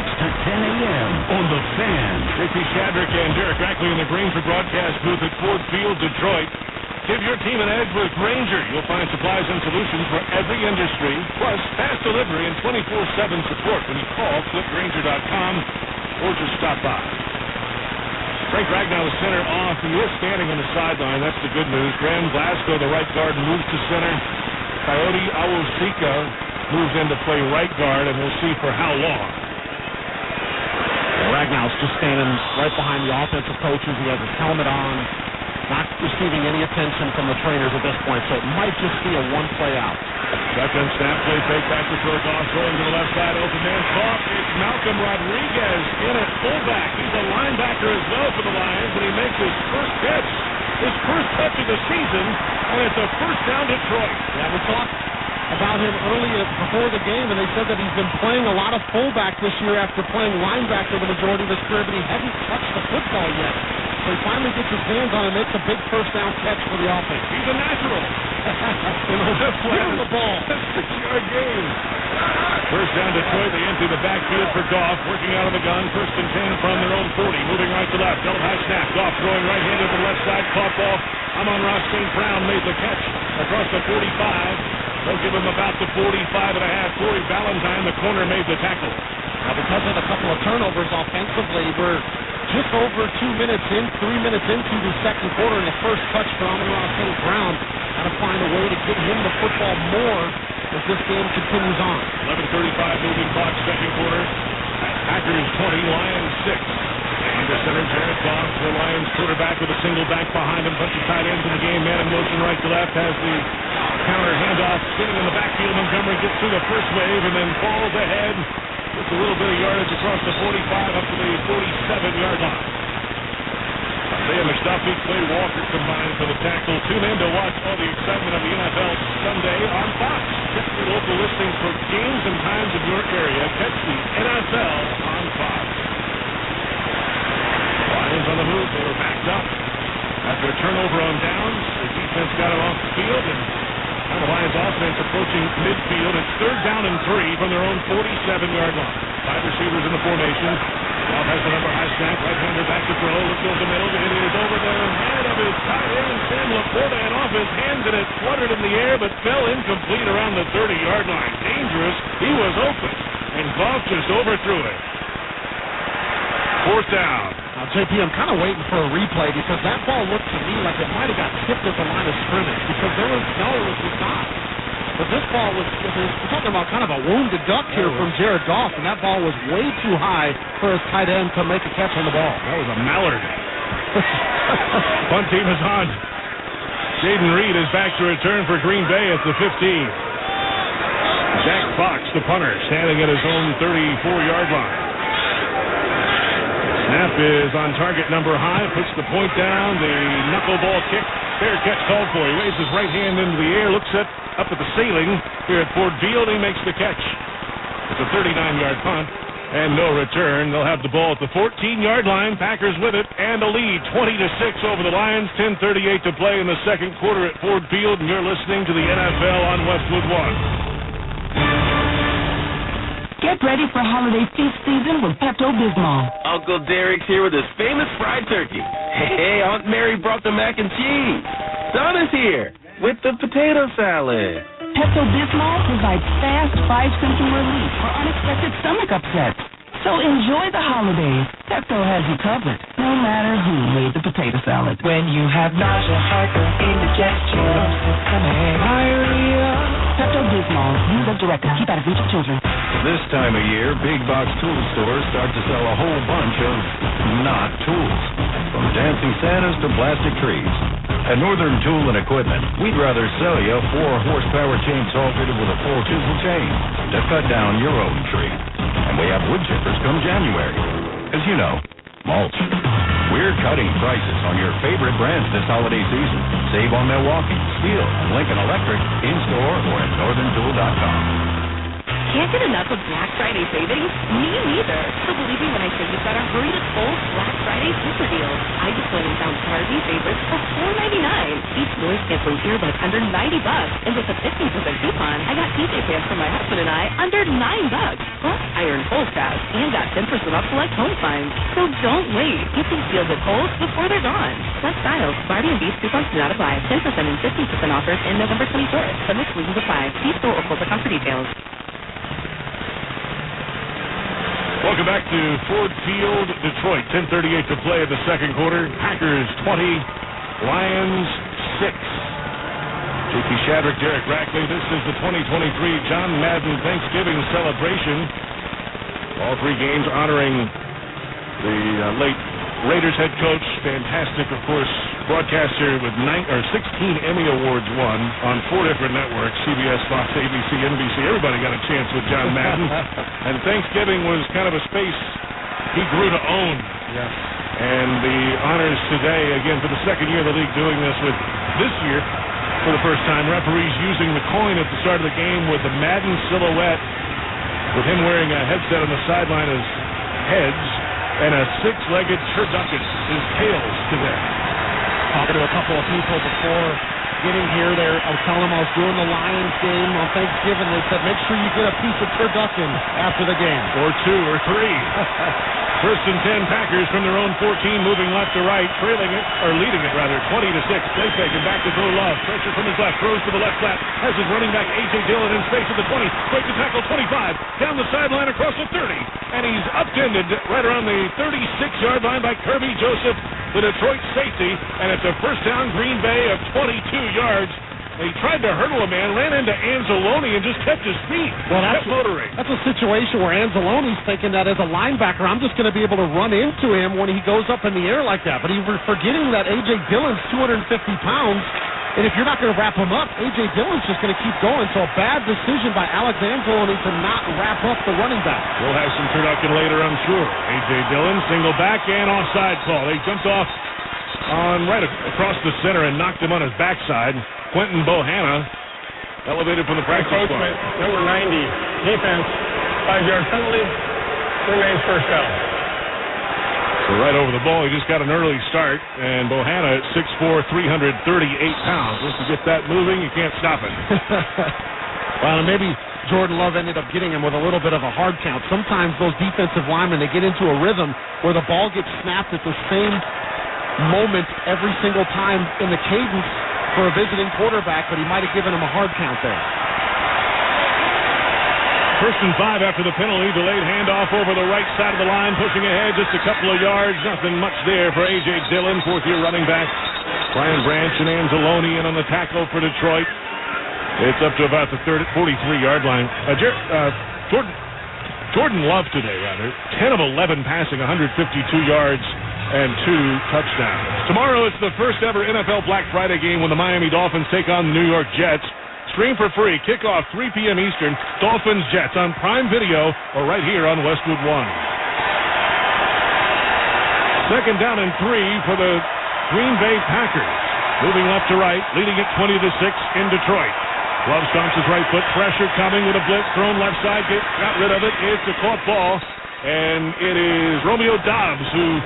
6 to 10 a.m. on The Fan. J.P. Shadrick and Derek Rackley in the Grainger broadcast booth at Ford Field, Detroit. Give your team an edge with Grainger. You'll find supplies and solutions for every industry, plus fast delivery and 24/7 support when you call clickgrainger.com or just stop by. Frank Ragnow, the center, off. He is standing on the sideline. That's the good news. Graham Glasgow, the right guard, moves to center. Coyote Awosika moves in to play right guard, and we'll see for how long. Ragnow's just standing right behind the offensive coaches. He has his helmet on, not receiving any attention from the trainers at this point, so it might just be a one-play out. Shotgun snap, play fake, back to throw, Goff throwing to the left side, open man, caught. It's Malcolm Rodriguez in at fullback. He's a linebacker as well for the Lions, and he makes his first catch, his first touch of the season, and it's a first down Detroit. Yeah, we talked about him earlier before the game, and they said that he's been playing a lot of fullback this year after playing linebacker the majority of his career, but he hasn't touched the football yet. So he finally gets his hands on it and makes a big first down catch for the offense. He's a natural. Give him the ball. 6-yard gain. First down Detroit. They empty the backfield for Goff. Working out of the gun. First and 10 from their own 40. Moving right to left. Double high snap. Goff throwing right-handed to the left side. Caught ball. Amon-Ra St. Brown made the catch across the 45. They'll give him about the 45.5. Corey Valentine, the corner, made the tackle. Now, because of a couple of turnovers offensively, we're just over 2 minutes in, 3 minutes into the second quarter, and the first touch for Amon-Ra St. Brown. Got to find a way to get him the football more as this game continues on. 11:35 moving clock, second quarter. Packers 20, Lions 6. Under center, Jared Goff, the Lions quarterback with a single back behind him. Bunch of tight ends in the game. Man in motion right to left. Has the counter handoff sitting in the backfield. Montgomery gets through the first wave and then falls ahead. Gets a little bit of yardage across the 45 up to the 47-yard line. Isaiah McDuffie, Clay Walker combined for the tackle. Tune in to watch all the excitement of the NFL Sunday on Fox. Check your local listings for games and times in your area. Catch the NFL on Fox. Lions on the move. They were backed up. After a turnover on downs, the defense got it off the field, and now the Lions offense approaching midfield. It's third down and 3 from their own 47-yard line. 5 receivers in the formation. Goff has the number high snap. Right-hander back to throw. Looks over the middle. And it is over the head of his tight end, Sam Laporta, and off his hands, and it fluttered in the air but fell incomplete around the 30-yard line. Dangerous. He was open, and Goff just overthrew it. Fourth down. Now JP, I'm kind of waiting for a replay because that ball looked to me like it might have got tipped at the line of scrimmage because it was not. But this ball was, we're talking about kind of a wounded duck here from Jared Goff, and that ball was way too high for his tight end to make a catch on the ball. That was a mallard. Punt team is on. Jaden Reed is back to return for Green Bay at the 15. Jack Fox, the punter, standing at his own 34-yard line. Snap is on target number high, puts the point down, the knuckleball kick, fair catch called for. He waves his right hand into the air, looks up at the ceiling here at Ford Field, and he makes the catch. It's a 39-yard punt and no return. They'll have the ball at the 14-yard line, Packers with it, and a lead, 20-6 over the Lions, 10:38 to play in the second quarter at Ford Field, and you're listening to the NFL on Westwood One. Get ready for holiday feast season with Pepto-Bismol. Uncle Derek's here with his famous fried turkey. Hey, Aunt Mary brought the mac and cheese. Donna's here with the potato salad. Pepto-Bismol provides fast 5-symptom relief for unexpected stomach upsets. So enjoy the holidays. Pepto has you covered, no matter who made the potato salad. When you have nausea, heartburn, indigestion, diarrhea. Pepto-Bismol. Use as directed. Keep out of reach of children. This time of year, big box tool stores start to sell a whole bunch of not tools. From dancing Santas to plastic trees. At Northern Tool and Equipment, we'd rather sell you a 4-horsepower chainsaw fitted with a 4-chisel chain to cut down your own tree. And we have wood chippers come January. As you know, mulch. We're cutting prices on your favorite brands this holiday season. Save on Milwaukee, Steel, and Lincoln Electric in-store or at northerntool.com. Can't get enough of Black Friday savings? Me neither. So believe me when I say you've got to hurry to Kohl's Black Friday super deals. I just went and found Barbie favorites for $4.99. Each noise-canceling earbud under $90, and with a 15% coupon, I got PJ pants for my husband and I under $9. Plus, I earned Kohl's Pass and got 10% off select home finds. So don't wait. Get these deals at Kohl's before they're gone. Plus styles, Barbie and Beast coupons do not apply. 10% and 15% offers in November 24th. Some exclusions apply. See store or corporate.com for details. Welcome back to Ford Field, Detroit. 10:38 to play in the second quarter. Packers 20, Lions 6. J.P. Shadrick, Derek Rackley. This is the 2023 John Madden Thanksgiving celebration. All three games honoring the late Raiders head coach. Fantastic, of course, broadcaster with 16 Emmy Awards won on 4 different networks, CBS, Fox, ABC, NBC. Everybody got a chance with John Madden. And Thanksgiving was kind of a space he grew to own. Yes. And the honors today, again, for the second year of the league doing this with this year, for the first time, referees using the coin at the start of the game with the Madden silhouette, with him wearing a headset on the sideline as heads, and a 6-legged turducken is tails today. Talking to a couple of people before getting here, I was telling them I was doing the Lions game on Thanksgiving. They said, make sure you get a piece of turducken after the game. Or 2 or 3. First and 10, Packers from their own 14, moving left to right, leading it, 20-6. Play fake and back to throw Love. Pressure from his left, throws to the left flat, has his running back A.J. Dillon in space at the 20, breaks the tackle 25, down the sideline across the 30, and he's upended right around the 36-yard line by Kirby Joseph, the Detroit safety, and it's a first down, Green Bay of 22 yards. He tried to hurdle a man, ran into Anzalone, and just kept his feet. Well, kept motoring. That's a situation where Anzalone's thinking that as a linebacker, I'm just going to be able to run into him when he goes up in the air like that. But he's forgetting that A.J. Dillon's 250 pounds, and if you're not going to wrap him up, A.J. Dillon's just going to keep going. So a bad decision by Alex Anzalone to not wrap up the running back. We'll have some turducken later, I'm sure. A.J. Dillon, single back and offside call. They jumped off on right across the center and knocked him on his backside. Quentin Bohanna elevated from the practice squad. Number 90, defense, 5-yard penalty, remains first down. So right over the ball, he just got an early start, and Bohanna at 6'4", 338 pounds. Once you get that moving, you can't stop it. Well, maybe Jordan Love ended up getting him with a little bit of a hard count. Sometimes those defensive linemen, they get into a rhythm where the ball gets snapped at the same moment every single time in the cadence for a visiting quarterback, but he might have given him a hard count there. First and 5 after the penalty. Delayed handoff over the right side of the line, pushing ahead just a couple of yards. Nothing much there for A.J. Dillon, fourth-year running back. Brian Branch and Anzalone in on the tackle for Detroit. It's up to about the 43-yard line. Jordan Love today, 10 of 11 passing, 152 yards and 2 touchdowns. Tomorrow it's the first ever NFL Black Friday game when the Miami Dolphins take on the New York Jets. Stream for free. Kickoff 3 p.m. Eastern. Dolphins Jets on Prime Video or right here on Westwood One. Second down and 3 for the Green Bay Packers. Moving left to right, leading it 20-6 in Detroit. Love stomps his right foot. Pressure coming with a blitz. Thrown left side. Got rid of it. It's a caught ball. And it is Romeo Doubs who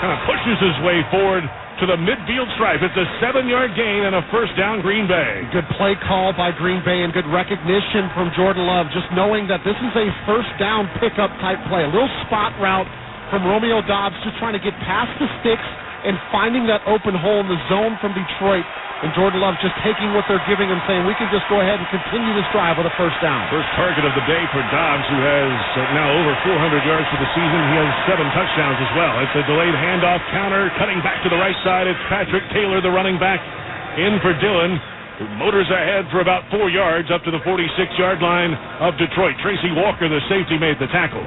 kind of pushes his way forward to the midfield stripe. It's a 7-yard gain and a first down, Green Bay. Good play call by Green Bay and good recognition from Jordan Love, just knowing that this is a first down pickup type play. A little spot route from Romeo Doubs, just trying to get past the sticks and finding that open hole in the zone from Detroit. And Jordan Love just taking what they're giving him, saying we can just go ahead and continue this drive with a first down. First target of the day for Doubs, who has now over 400 yards for the season. He has 7 touchdowns as well. It's a delayed handoff counter, cutting back to the right side. It's Patrick Taylor, the running back, in for Dillon, who motors ahead for about 4 yards up to the 46-yard line of Detroit. Tracy Walker, the safety, made the tackle.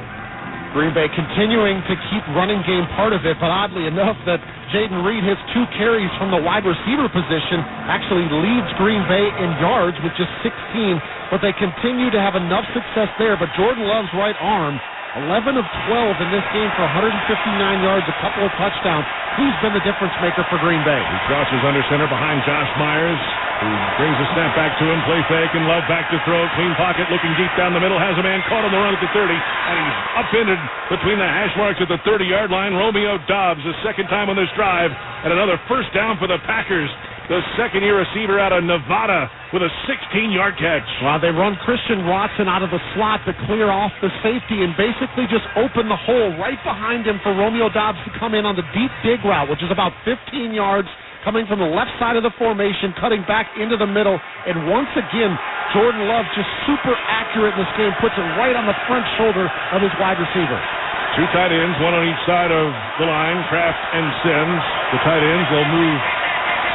Green Bay continuing to keep running game part of it, but oddly enough that Jaden Reed, his 2 carries from the wide receiver position, actually leads Green Bay in yards with just 16, but they continue to have enough success there. But Jordan Love's right arm, 11 of 12 in this game for 159 yards, a couple of touchdowns. He's been the difference maker for Green Bay. He crosses under center behind Josh Myers, who brings the snap back to him. Play fake and Love back to throw. Clean pocket, looking deep down the middle. Has a man caught on the run at the 30, and he's upended between the hash marks at the 30-yard line. Romeo Doubs, the second time on this drive, and another first down for the Packers. The second-year receiver out of Nevada with a 16-yard catch. Well, they run Christian Watson out of the slot to clear off the safety and basically just open the hole right behind him for Romeo Doubs to come in on the deep dig route, which is about 15 yards, coming from the left side of the formation, cutting back into the middle. And once again, Jordan Love just super accurate in this game, puts it right on the front shoulder of his wide receiver. 2 tight ends, one on each side of the line, Kraft and Sims. The tight ends will move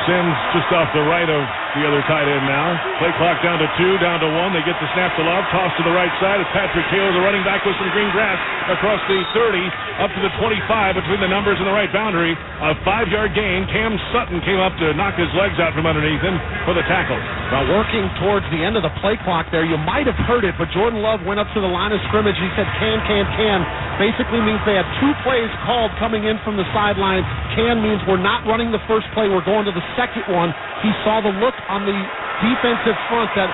Sims just off the right of the other tight end now. Play clock down to 2, down to 1. They get the snap to Love, toss to the right side. It's Patrick Taylor, the running back, with some green grass across the 30, up to the 25 between the numbers and the right boundary. A 5-yard gain. Cam Sutton came up to knock his legs out from underneath him for the tackle. Now working towards the end of the play clock there, you might have heard it, but Jordan Love went up to the line of scrimmage. He said can. Basically means they have 2 plays called coming in from the sideline. Can means we're not running the first play, we're going to the second one. He saw the look on the defensive front that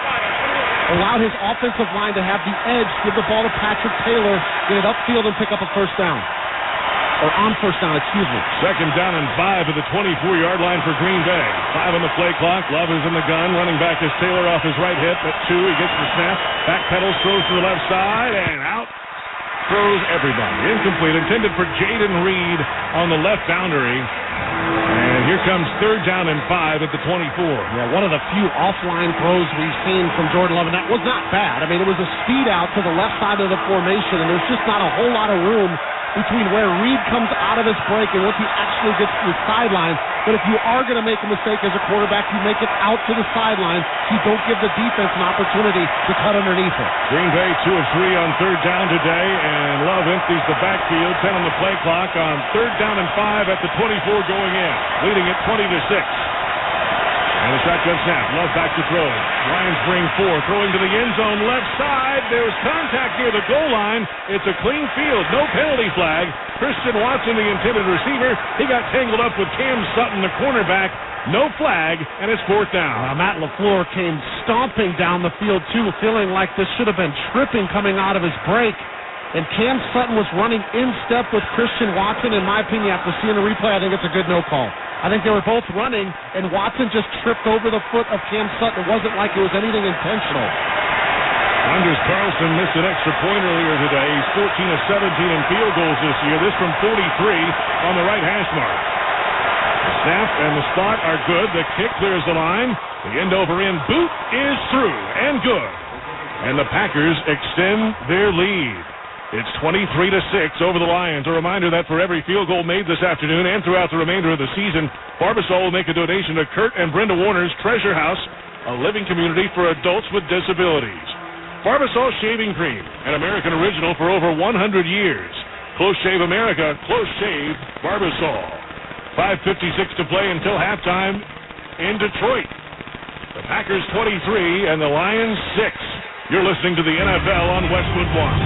allowed his offensive line to have the edge, give the ball to Patrick Taylor, get it upfield and pick up a first down. Or on first down, excuse me. Second down and 5 at the 24-yard line for Green Bay. 5 on the play clock. Love is in the gun. Running back is Taylor off his right hip at 2. He gets the snap. Backpedals, throws to the left side, and out. Throws everybody. Incomplete. Intended for Jaden Reed on the left boundary. And here comes third down and 5 at the 24. Yeah, one of the few offline throws we've seen from Jordan Love, and that was not bad. I mean, it was a speed out to the left side of the formation, and there's just not a whole lot of room between where Reed comes out of his break and once he actually gets to the sideline. But if you are going to make a mistake as a quarterback, you make it out to the sideline. You don't give the defense an opportunity to cut underneath it. Green Bay 2 of 3 on third down today, and Love empties the backfield. 10 on the play clock on third down and 5 at the 24 going in, leading it 20-6. And a shotgun snap. Love back to throw. Lions bring 4. Throwing to the end zone left side. There's contact near the goal line. It's a clean field. No penalty flag. Christian Watson, the intended receiver. He got tangled up with Cam Sutton, the cornerback. No flag, and it's fourth down. Matt LaFleur came stomping down the field, too, feeling like this should have been tripping coming out of his break. And Cam Sutton was running in step with Christian Watson. In my opinion, after seeing the replay, I think it's a good no call. I think they were both running, and Watson just tripped over the foot of Cam Sutton. It wasn't like it was anything intentional. Anders Carlson missed an extra point earlier today. He's 14 of 17 in field goals this year. This from 43 on the right hash mark. The snap and the spot are good. The kick clears the line. The end over end boot is through and good. and the Packers extend their lead. It's 23-6 over the Lions. A reminder that for every field goal made this afternoon and throughout the remainder of the season, Barbasol will make a donation to Kurt and Brenda Warner's Treasure House, a living community for adults with disabilities. Barbasol Shaving Cream, an American original for over 100 years. Close Shave America, Close Shave Barbasol. 5:56 to play until halftime in Detroit. The Packers 23 and the Lions 6. You're listening to the NFL on Westwood One.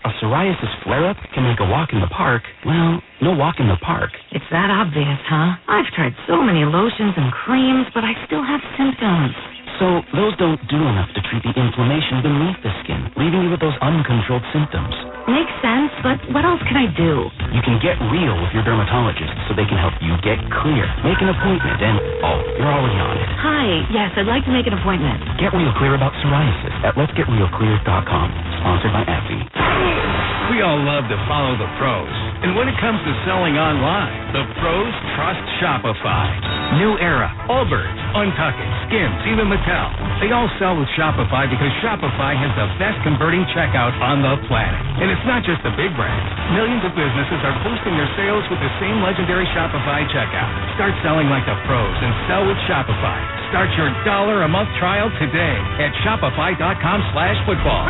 A psoriasis flare-up can make a walk in the park, well, no walk in the park. It's that obvious, huh? I've tried so many lotions and creams, but I still have symptoms. So those don't do enough to treat the inflammation beneath the skin, leaving you with those uncontrolled symptoms. Makes sense, but what else can I do? You can get real with your dermatologist so they can help you get clear. Make an appointment and, you're already on it. Hi, yes, I'd like to make an appointment. Get real clear about psoriasis at letsgetrealclear.com. Sponsored by AbbVie. We all love to follow the pros. And when it comes to selling online, the pros trust Shopify. New Era, Allbirds, Untuckit, Skims, even Mattel. They all sell with Shopify because Shopify has the best converting checkout on the planet. And it's not just the big brands. Millions of businesses are boosting their sales with the same legendary Shopify checkout. Start selling like the pros and sell with Shopify. Start your $1 a month trial today at shopify.com/football.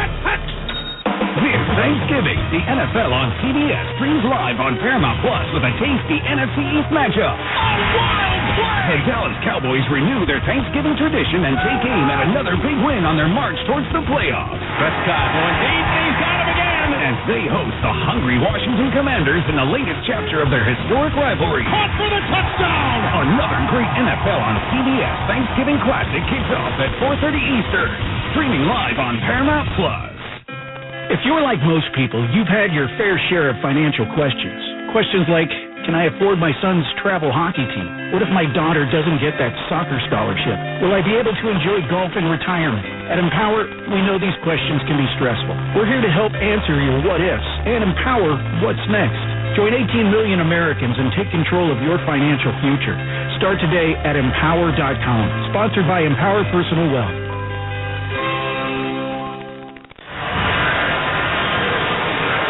This Thanksgiving, the NFL on CBS streams live on Paramount Plus with a tasty NFC East matchup. The Dallas Cowboys renew their Thanksgiving tradition and take aim at another big win on their march towards the playoffs. Prescott going deep, and he's got him again! As they host the hungry Washington Commanders in the latest chapter of their historic rivalry. Caught for the touchdown! Another great NFL on CBS Thanksgiving Classic kicks off at 4:30 Eastern. Streaming live on Paramount Plus. If you're like most people, you've had your fair share of financial questions. Questions like, can I afford my son's travel hockey team? What if my daughter doesn't get that soccer scholarship? Will I be able to enjoy golf in retirement? At Empower, we know these questions can be stressful. We're here to help answer your what-ifs and empower what's next. Join 18 million Americans and take control of your financial future. Start today at Empower.com. Sponsored by Empower Personal Wealth.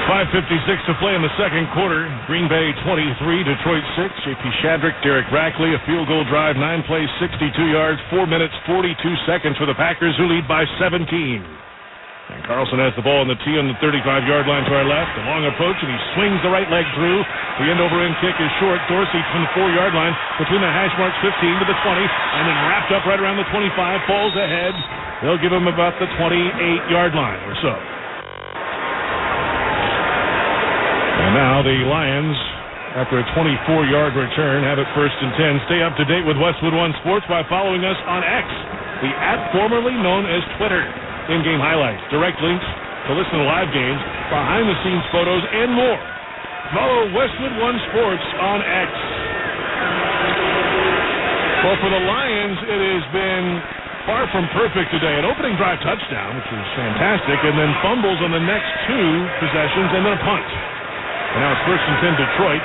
5:56 to play in the second quarter. Green Bay 23, Detroit 6. J.P. Shadrick, Derek Rackley, a field goal drive, 9 plays, 62 yards, 4 minutes, 42 seconds for the Packers, who lead by 17. And Carlson has the ball on the tee on the 35-yard line to our left. A long approach, and he swings the right leg through. The end-over-end kick is short. Dorsey from the 4-yard line between the hash marks 15 to the 20, and then wrapped up right around the 25, falls ahead. They'll give him about the 28-yard line or so. And now the Lions, after a 24-yard return, have it 1st and 10. Stay up to date with Westwood One Sports by following us on X, the app formerly known as Twitter. In-game highlights, direct links to listen to live games, behind-the-scenes photos, and more. Follow Westwood One Sports on X. Well, for the Lions, it has been far from perfect today. An opening drive touchdown, which was fantastic, and then fumbles on the next 2 possessions, and then a punt. And now it's 1st and 10 Detroit.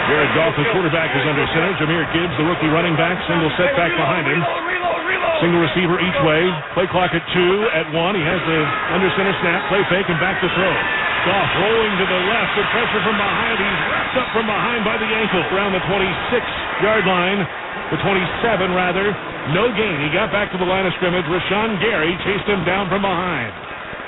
Jared Goff, the quarterback, is under center. Jahmyr Gibbs, the rookie running back, single setback behind him. Single receiver each way. Play clock at 2, at 1. He has the under center snap, play fake, and back to throw. Goff rolling to the left, with pressure from behind. He's wrapped up from behind by the ankle around the 26-yard line. The 27, rather. No gain. He got back to the line of scrimmage. Rashawn Gary chased him down from behind.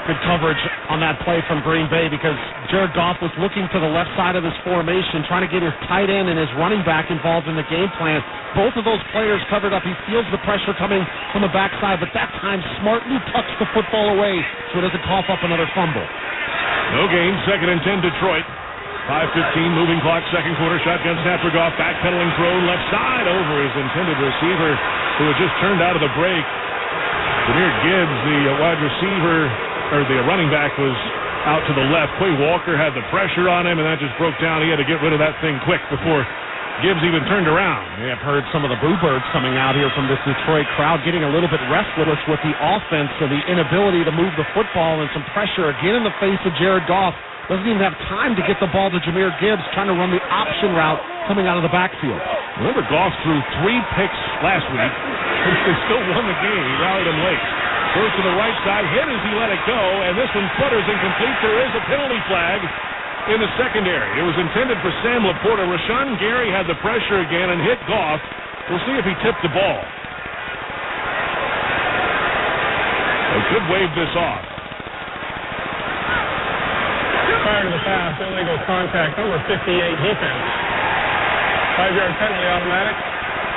Good coverage on that play from Green Bay because Jared Goff was looking to the left side of his formation, trying to get his tight end and his running back involved in the game plan. Both of those players covered up. He feels the pressure coming from the backside, but that time smartly tucks the football away so it doesn't cough up another fumble. No gain, 2nd and 10 Detroit. 5:15, moving clock, second quarter, shotgun snap for Goff, backpedaling throw, left side over his intended receiver who had just turned out of the break. Jahmyr Gibbs, the wide receiver, or the running back, was out to the left. Quay Walker had the pressure on him, and that just broke down. He had to get rid of that thing quick before Gibbs even turned around. I've heard some of the boo birds coming out here from this Detroit crowd getting a little bit restless with the offense and the inability to move the football and some pressure again in the face of Jared Goff. Doesn't even have time to get the ball to Jahmyr Gibbs, trying to run the option route coming out of the backfield. Remember, Goff threw 3 picks last week, and they still won the game. He rallied them late. Goes to the right side, hit as he let it go, and this one flutters incomplete. There is a penalty flag in the secondary. It was intended for Sam Laporta. Rashawn Gary had the pressure again and hit Goff. We'll see if he tipped the ball. They could wave this off. Prior to the pass, illegal contact, number 58 defense. 5-yard penalty automatic.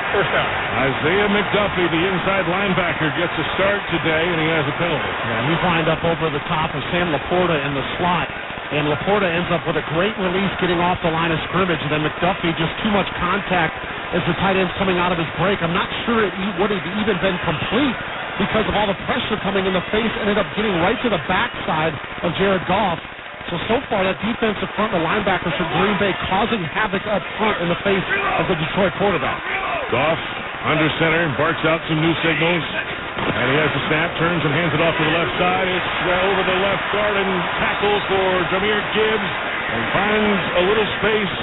First down. Isaiah McDuffie, the inside linebacker, gets a start today, and he has a penalty. Yeah, he's lined up over the top of Sam Laporta in the slot. And Laporta ends up with a great release getting off the line of scrimmage. And then McDuffie, just too much contact as the tight end's coming out of his break. I'm not sure it would have even been complete because of all the pressure coming in the face. Ended up getting right to the backside of Jared Goff. So far, that defensive front, the linebackers for Green Bay, causing havoc up front in the face of the Detroit quarterback. Goff, under center, barks out some new signals. And he has the snap, turns and hands it off to the left side. It's over the left guard and tackle for Jahmyr Gibbs. And finds a little space.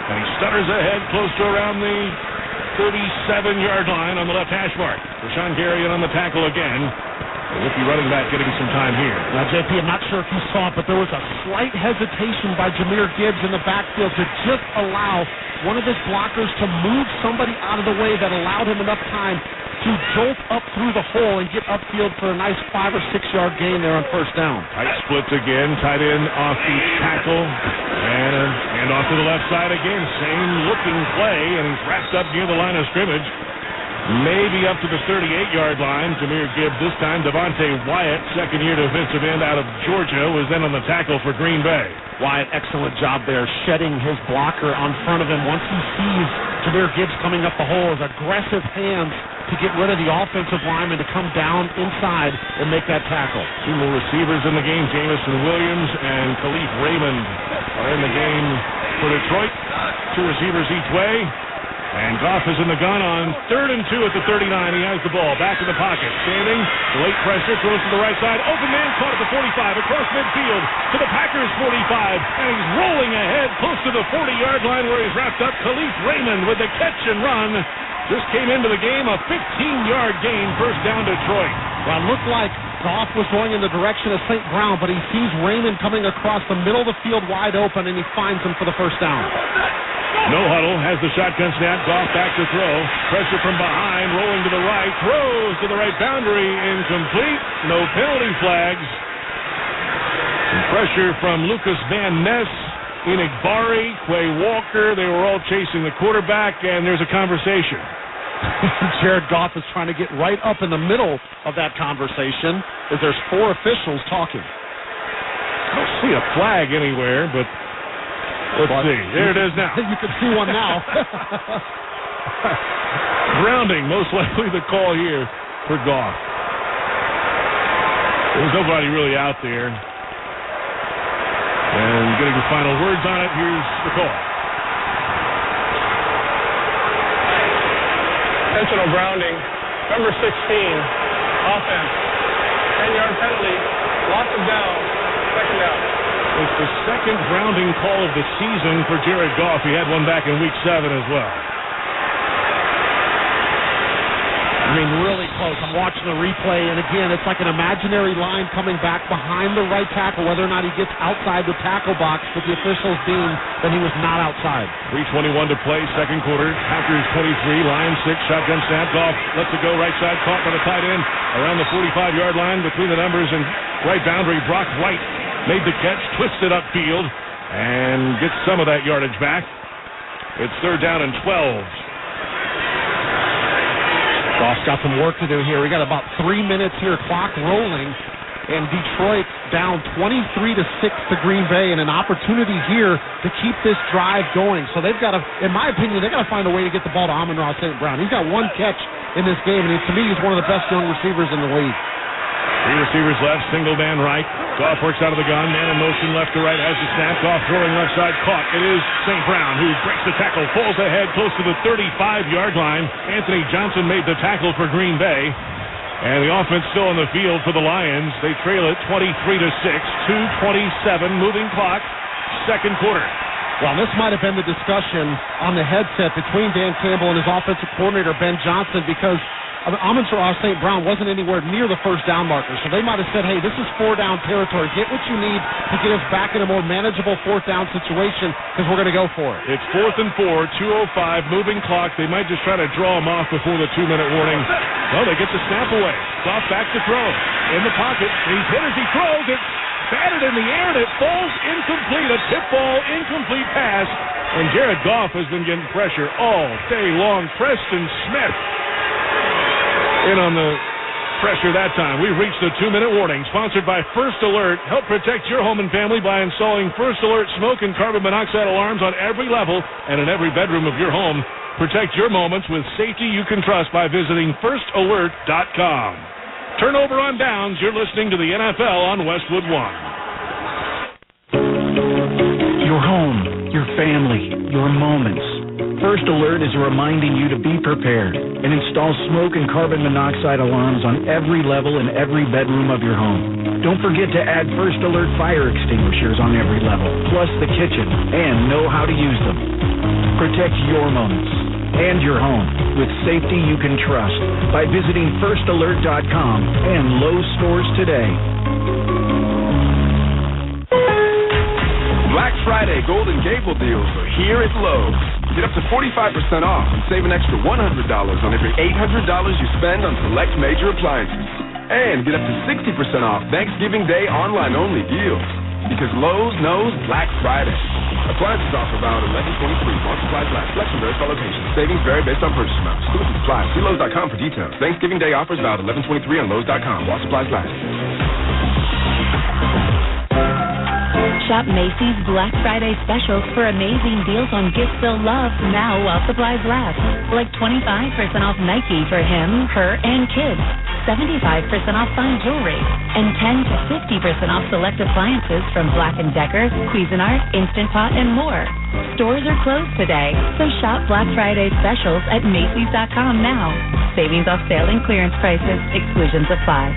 And he stutters ahead close to around the 37-yard line on the left hash mark. Rashawn Gary in on the tackle again. The rookie running back getting some time here. Now, JP, I'm not sure if you saw it, but there was a slight hesitation by Jahmyr Gibbs in the backfield to just allow one of his blockers to move somebody out of the way that allowed him enough time to jolt up through the hole and get upfield for a nice 5 or 6 yard gain there on first down. Tight splits again, tight end off the tackle, and off to the left side again. Same looking play, and he's wrapped up near the line of scrimmage. Maybe up to the 38-yard line. Jahmyr Gibbs this time. Devontae Wyatt, second-year defensive end out of Georgia, was then on the tackle for Green Bay. Wyatt, excellent job there, shedding his blocker on front of him. Once he sees Jahmyr Gibbs coming up the hole, his aggressive hands to get rid of the offensive lineman to come down inside and make that tackle. 2 more receivers in the game. Jamison Williams and Khalif Raymond are in the game for Detroit. 2 receivers each way. And Goff is in the gun on 3rd and 2 at the 39. He has the ball back in the pocket. Standing, late pressure, throws to the right side. Open man caught at the 45, across midfield to the Packers 45. And he's rolling ahead close to the 40-yard line where he's wrapped up. Khalif Raymond with the catch and run. Just came into the game, a 15-yard gain, first down Detroit. Well, it looked like Goff was going in the direction of St. Brown, but he sees Raymond coming across the middle of the field wide open, and he finds him for the first down. No huddle, has the shotgun snap, Goff back to throw. Pressure from behind, rolling to the right, throws to the right boundary, incomplete. No penalty flags. Some pressure from Lucas Van Ness, Enigbari, Quay Walker. They were all chasing the quarterback, and there's a conversation. Jared Goff is trying to get right up in the middle of that conversation as there's 4 officials talking. I don't see a flag anywhere, but let's see. There it is now. You can see one now. Grounding, most likely the call here for Goff. There's nobody really out there. And getting the final words on it, here's the call. Intentional grounding, number 16, offense. 10-yard penalty, loss of down, second down. It's the second grounding call of the season for Jared Goff. He had one back in Week 7 as well. I mean, really close. I'm watching the replay, and again, it's like an imaginary line coming back behind the right tackle, whether or not he gets outside the tackle box, but the officials deem that he was not outside. 3:21 to play, second quarter. Packers 23, Lions 6, shotgun snap. Goff lets it go right side, caught by the tight end around the 45-yard line between the numbers and right boundary. Brock Wright made the catch, twisted upfield, and gets some of that yardage back. It's 3rd down and 12. Goff's got some work to do here. We got about 3 minutes here, clock rolling, and Detroit down 23-6 to Green Bay, and an opportunity here to keep this drive going. So they've got to, in my opinion, they've got to find a way to get the ball to Amon-Ra St. Brown. He's got 1 catch in this game, and to me, he's one of the best young receivers in the league. 3 receivers left, single man right. Goff works out of the gun. Man in motion left to right, has the snap. Goff throwing left side, caught. It is St. Brown who breaks the tackle, falls ahead close to the 35-yard line. Anthony Johnson made the tackle for Green Bay. And the offense still on the field for the Lions. They trail it 23-6, 2:27, moving clock, second quarter. Well, this might have been the discussion on the headset between Dan Campbell and his offensive coordinator, Ben Johnson, because Amon-Ra St. Brown wasn't anywhere near the first down marker. So they might have said, hey, this is 4-down territory. Get what you need to get us back in a more manageable fourth down situation because we're going to go for it. It's 4th and 4, 2:05, moving clock. They might just try to draw him off before the 2-minute warning. No, they get the snap away. Goff back to throw. In the pocket. He's hit as he throws. It's batted in the air, and it falls incomplete. A tip ball, incomplete pass. And Jared Goff has been getting pressure all day long. Preston Smith in on the pressure that time. We've reached the 2-minute warning, sponsored by First Alert. Help protect your home and family by installing First Alert smoke and carbon monoxide alarms on every level and in every bedroom of your home. Protect your moments with safety you can trust by visiting firstalert.com. Turnover on downs. You're listening to the NFL on Westwood One. Your home, your family, your moments. First Alert is reminding you to be prepared and install smoke and carbon monoxide alarms on every level in every bedroom of your home. Don't forget to add First Alert fire extinguishers on every level, plus the kitchen, and know how to use them. Protect your moments and your home with safety you can trust by visiting firstalert.com and Lowe's stores today. Black Friday Golden Gable deals are here at Lowe's. Get up to 45% off and save an extra $100 on every $800 you spend on select major appliances. And get up to 60% off Thanksgiving Day online-only deals. Because Lowe's knows Black Friday. Appliances offer valid 11/23. While supplies last. Selection varies by location. Savings vary based on purchase amount. Exclusive supplies. See Lowe's.com for details. Thanksgiving Day offers valid 11/23 on Lowe's.com. While supplies last. Shop Macy's Black Friday specials for amazing deals on gifts they'll love now while supplies last. Like 25% off Nike for him, her, and kids. 75% off fine jewelry. And 10 to 50% off select appliances from Black & Decker, Cuisinart, Instant Pot, and more. Stores are closed today, so shop Black Friday specials at Macy's.com now. Savings off sale and clearance prices. Exclusions apply.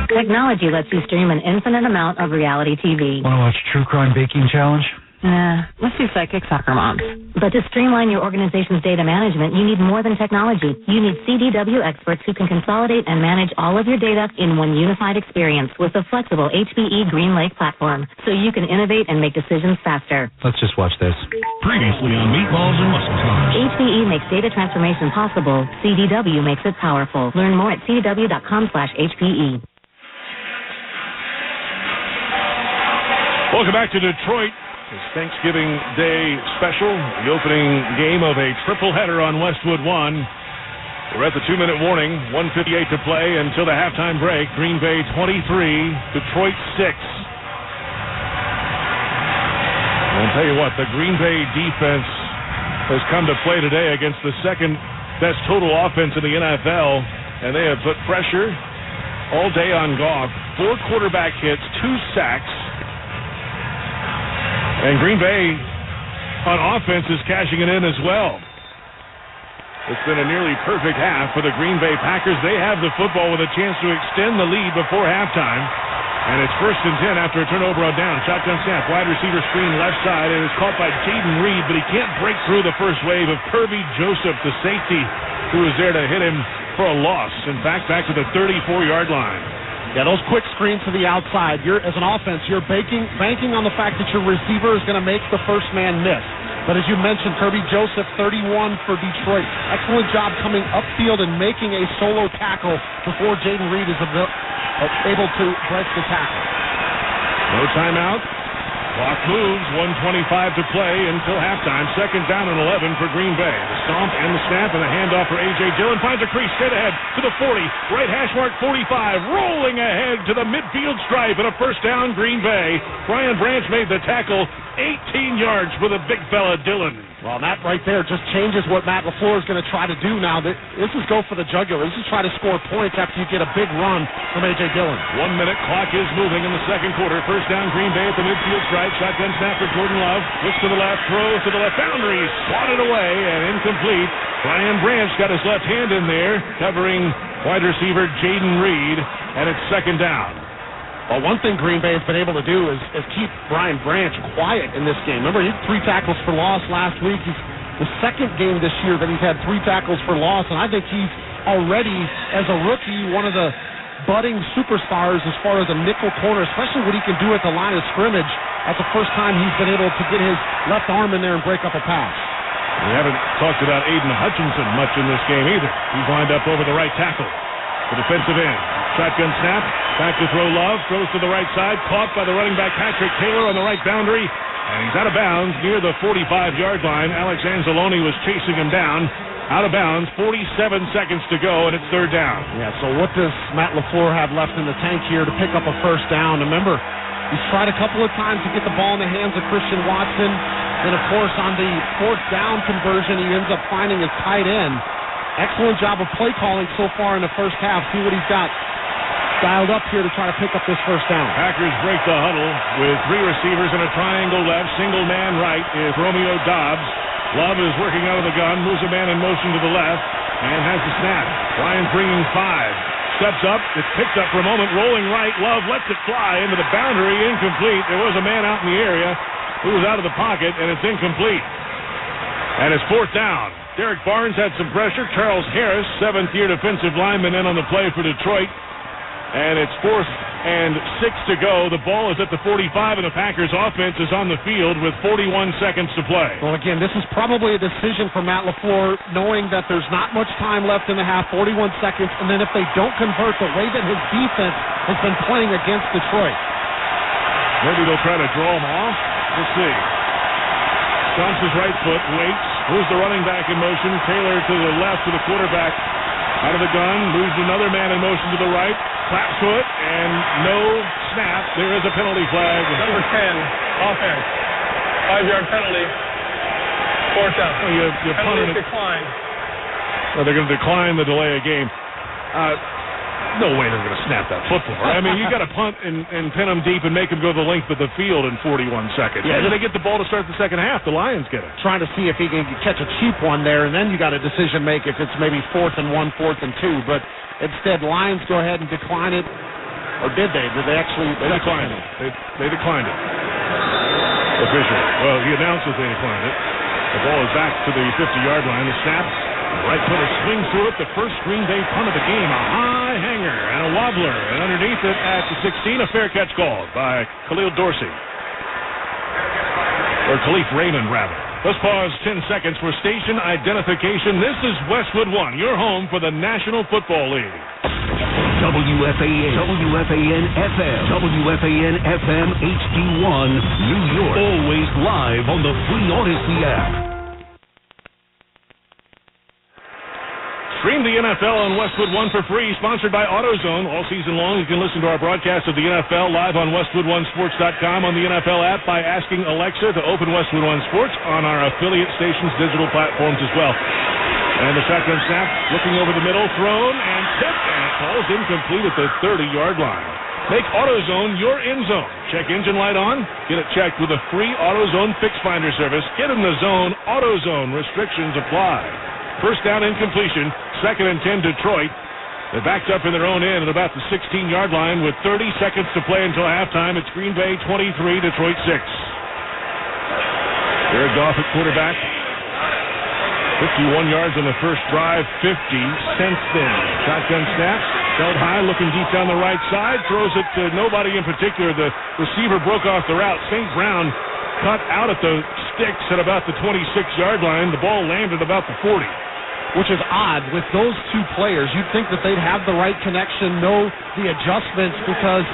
Technology lets you stream an infinite amount of reality TV. Want to watch True Crime Baking Challenge? Nah, let's do Psychic Soccer Moms. But to streamline your organization's data management, you need more than technology. You need CDW experts who can consolidate and manage all of your data in one unified experience with the flexible HPE GreenLake platform, so you can innovate and make decisions faster. Let's just watch this. Previously on Meatballs and Muscle Cars. HPE makes data transformation possible. CDW makes it powerful. Learn more at cdw.com/HPE. Welcome back to Detroit. It's Thanksgiving Day special, the opening game of a triple header on Westwood One. We're at the 2-minute warning, 1:58 to play until the halftime break. Green Bay 23, Detroit 6. I'll tell you what, the Green Bay defense has come to play today against the second best total offense in the NFL, and they have put pressure all day on Goff. 4 quarterback hits, 2 sacks. And Green Bay, on offense, is cashing it in as well. It's been a nearly perfect half for the Green Bay Packers. They have the football with a chance to extend the lead before halftime. And it's 1st and 10 after a turnover on down. Shotgun snap, wide receiver screen left side. It is caught by Jaden Reed, but he can't break through the first wave of Kirby Joseph, the safety, who was there to hit him for a loss. In fact, back to the 34-yard line. Yeah, those quick screens to the outside. As an offense, you're banking on the fact that your receiver is going to make the first man miss. But as you mentioned, Kirby Joseph, 31 for Detroit. Excellent job coming upfield and making a solo tackle before Jaden Reed is able to break the tackle. No timeout. Clock moves, 1:25 to play until halftime. 2nd down and 11 for Green Bay. The stomp and the snap and the handoff for A.J. Dillon. Finds a crease straight ahead to the 40. Right hash mark 45. Rolling ahead to the midfield stripe and a first down Green Bay. Brian Branch made the tackle. 18 yards for the big fella Dillon. Well, that right there just changes what Matt LaFleur is going to try to do now. This is go for the jugular. This is try to score points after you get a big run from A.J. Dillon. 1 minute, clock is moving in the second quarter. First down, Green Bay at the midfield stripe. Shotgun snap for Jordan Love. Looks to the left, throws to the left boundary. Swatted away and incomplete. Brian Branch got his left hand in there, covering wide receiver Jaden Reed, and it's second down. Well, one thing Green Bay has been able to do is keep Brian Branch quiet in this game. Remember, he had 3 tackles for loss last week. He's the second game this year that he's had 3 tackles for loss, and I think he's already, as a rookie, one of the budding superstars as far as a nickel corner, especially what he can do at the line of scrimmage. That's the first time he's been able to get his left arm in there and break up a pass. We haven't talked about Aiden Hutchinson much in this game either. He's lined up over the right tackle. The defensive end. Shotgun snap. Back to throw Love. Throws to the right side. Caught by the running back Patrick Taylor on the right boundary. And he's out of bounds near the 45-yard line. Alex Anzalone was chasing him down. Out of bounds. 47 seconds to go, and it's third down. Yeah, so what does Matt LaFleur have left in the tank here to pick up a first down? Remember, he's tried a couple of times to get the ball in the hands of Christian Watson. And, of course, on the fourth down conversion, he ends up finding his tight end. Excellent job of play calling so far in the first half. See what he's got dialed up here to try to pick up this first down. Packers break the huddle with 3 receivers in a triangle left. Single man right is Romeo Doubs. Love is working out of the gun, moves a man in motion to the left, and has the snap. Ryan's bringing 5. Steps up. It's picked up for a moment. Rolling right. Love lets it fly into the boundary. Incomplete. There was a man out in the area who was out of the pocket, and it's incomplete. And it's fourth down. Derek Barnes had some pressure. Charles Harris, 7th-year defensive lineman, in on the play for Detroit. And it's 4th and 6 to go. The ball is at the 45, and the Packers offense is on the field with 41 seconds to play. Well, again, this is probably a decision for Matt LaFleur, knowing that there's not much time left in the half, 41 seconds, and then if they don't convert the way that his defense has been playing against Detroit. Maybe they'll try to draw him off. We'll see. Stomps his right foot, waits, moves the running back in motion. Taylor to the left to the quarterback. Out of the gun, moves another man in motion to the right. Claps foot, and no snap. There is a penalty flag. Number 10, offense. 5-yard penalty. Fourth down. Oh, you punted it. Decline. Well, they're going to decline the delay of game. No way they're going to snap that football. I mean, you got to punt and pin them deep and make them go the length of the field in 41 seconds. Yeah, and they get the ball to start the second half. The Lions get it. Trying to see if he can catch a cheap one there, and then you got a decision make if it's maybe 4th and 1, 4th and 2. But instead, Lions go ahead and decline it. Or did they? Did they actually? They declined it. They declined it. Officially. Well, he announced that they declined it. The ball is back to the 50-yard line. The snap. Right footer swings through it. The first Green Bay punt of the game. A high hanger and a wobbler. And underneath it at the 16, a fair catch called by Khalil Dorsey. Or Khalif Raymond, rather. Let's pause 10 seconds for station identification. This is Westwood One, your home for the National Football League. WFAN, WFAN FM, WFAN FM HD1, New York. Always live on the free Odyssey app. Stream the NFL on Westwood One for free, sponsored by AutoZone. All season long, you can listen to our broadcast of the NFL live on WestwoodOneSports.com, on the NFL app by asking Alexa to open Westwood One Sports on our affiliate stations' digital platforms as well. And the shotgun snap, looking over the middle, thrown and tipped, and it falls incomplete at the 30-yard line. Make AutoZone your end zone. Check engine light on. Get it checked with a free AutoZone Fix Finder service. Get in the zone. AutoZone. Restrictions apply. First down incompletion. 2nd and 10 Detroit. They're backed up in their own end at about the 16-yard line with 30 seconds to play until halftime. It's Green Bay 23, Detroit 6. Jared Goff at quarterback. 51 yards on the first drive, 50 since then. Shotgun snap, held high, looking deep down the right side, throws it to nobody in particular. The receiver broke off the route. St. Brown cut out at the sticks at about the 26-yard line. The ball landed about the 40. Which is odd. With those two players, you'd think that they'd have the right connection, know the adjustments, because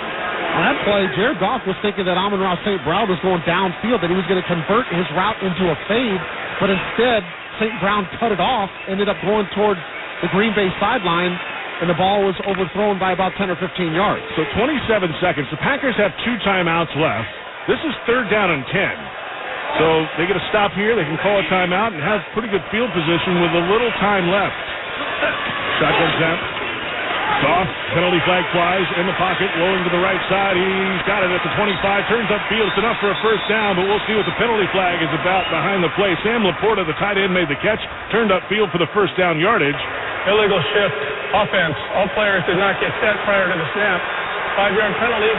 on that play, Jared Goff was thinking that Amon-Ra St. Brown was going downfield, that he was going to convert his route into a fade, but instead, St. Brown cut it off, ended up going toward the Green Bay sideline, and the ball was overthrown by about 10 or 15 yards. So 27 seconds. The Packers have 2 timeouts left. This is 3rd down and 10. So they get a stop here. They can call a timeout and have pretty good field position with a little time left. Shotgun snap. Goff, penalty flag flies in the pocket, rolling to the right side. He's got it at the 25, turns upfield. It's enough for a first down, but we'll see what the penalty flag is about behind the play. Sam Laporta, the tight end, made the catch, turned upfield for the first down yardage. Illegal shift offense. All players did not get set prior to the snap. 5-yard penalty,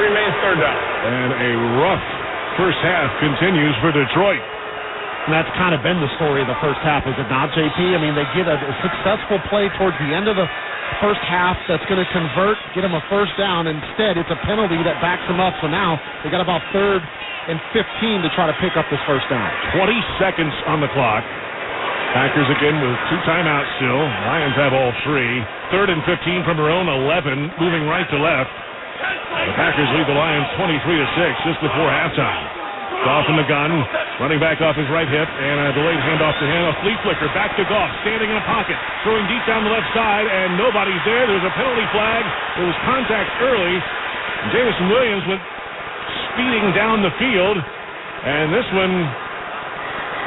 remains third down. And a rough first half continues for Detroit. And that's kind of been the story of the first half, is it not, JP? I mean, they get a successful play towards the end of the first half that's going to convert, get them a first down. Instead, it's a penalty that backs them up. So now they got about 3rd and 15 to try to pick up this first down. 20 seconds on the clock. Packers again with 2 timeouts still. Lions have all 3. 3rd and 15 from their own 11, moving right to left. The Packers lead the Lions 23-6 just before halftime. Goff in the gun, running back off his right hip, and a delayed handoff to him. A flea flicker back to Goff, standing in a pocket, throwing deep down the left side, and nobody's there. There's a penalty flag. There was contact early. Jameson Williams went speeding down the field, and this one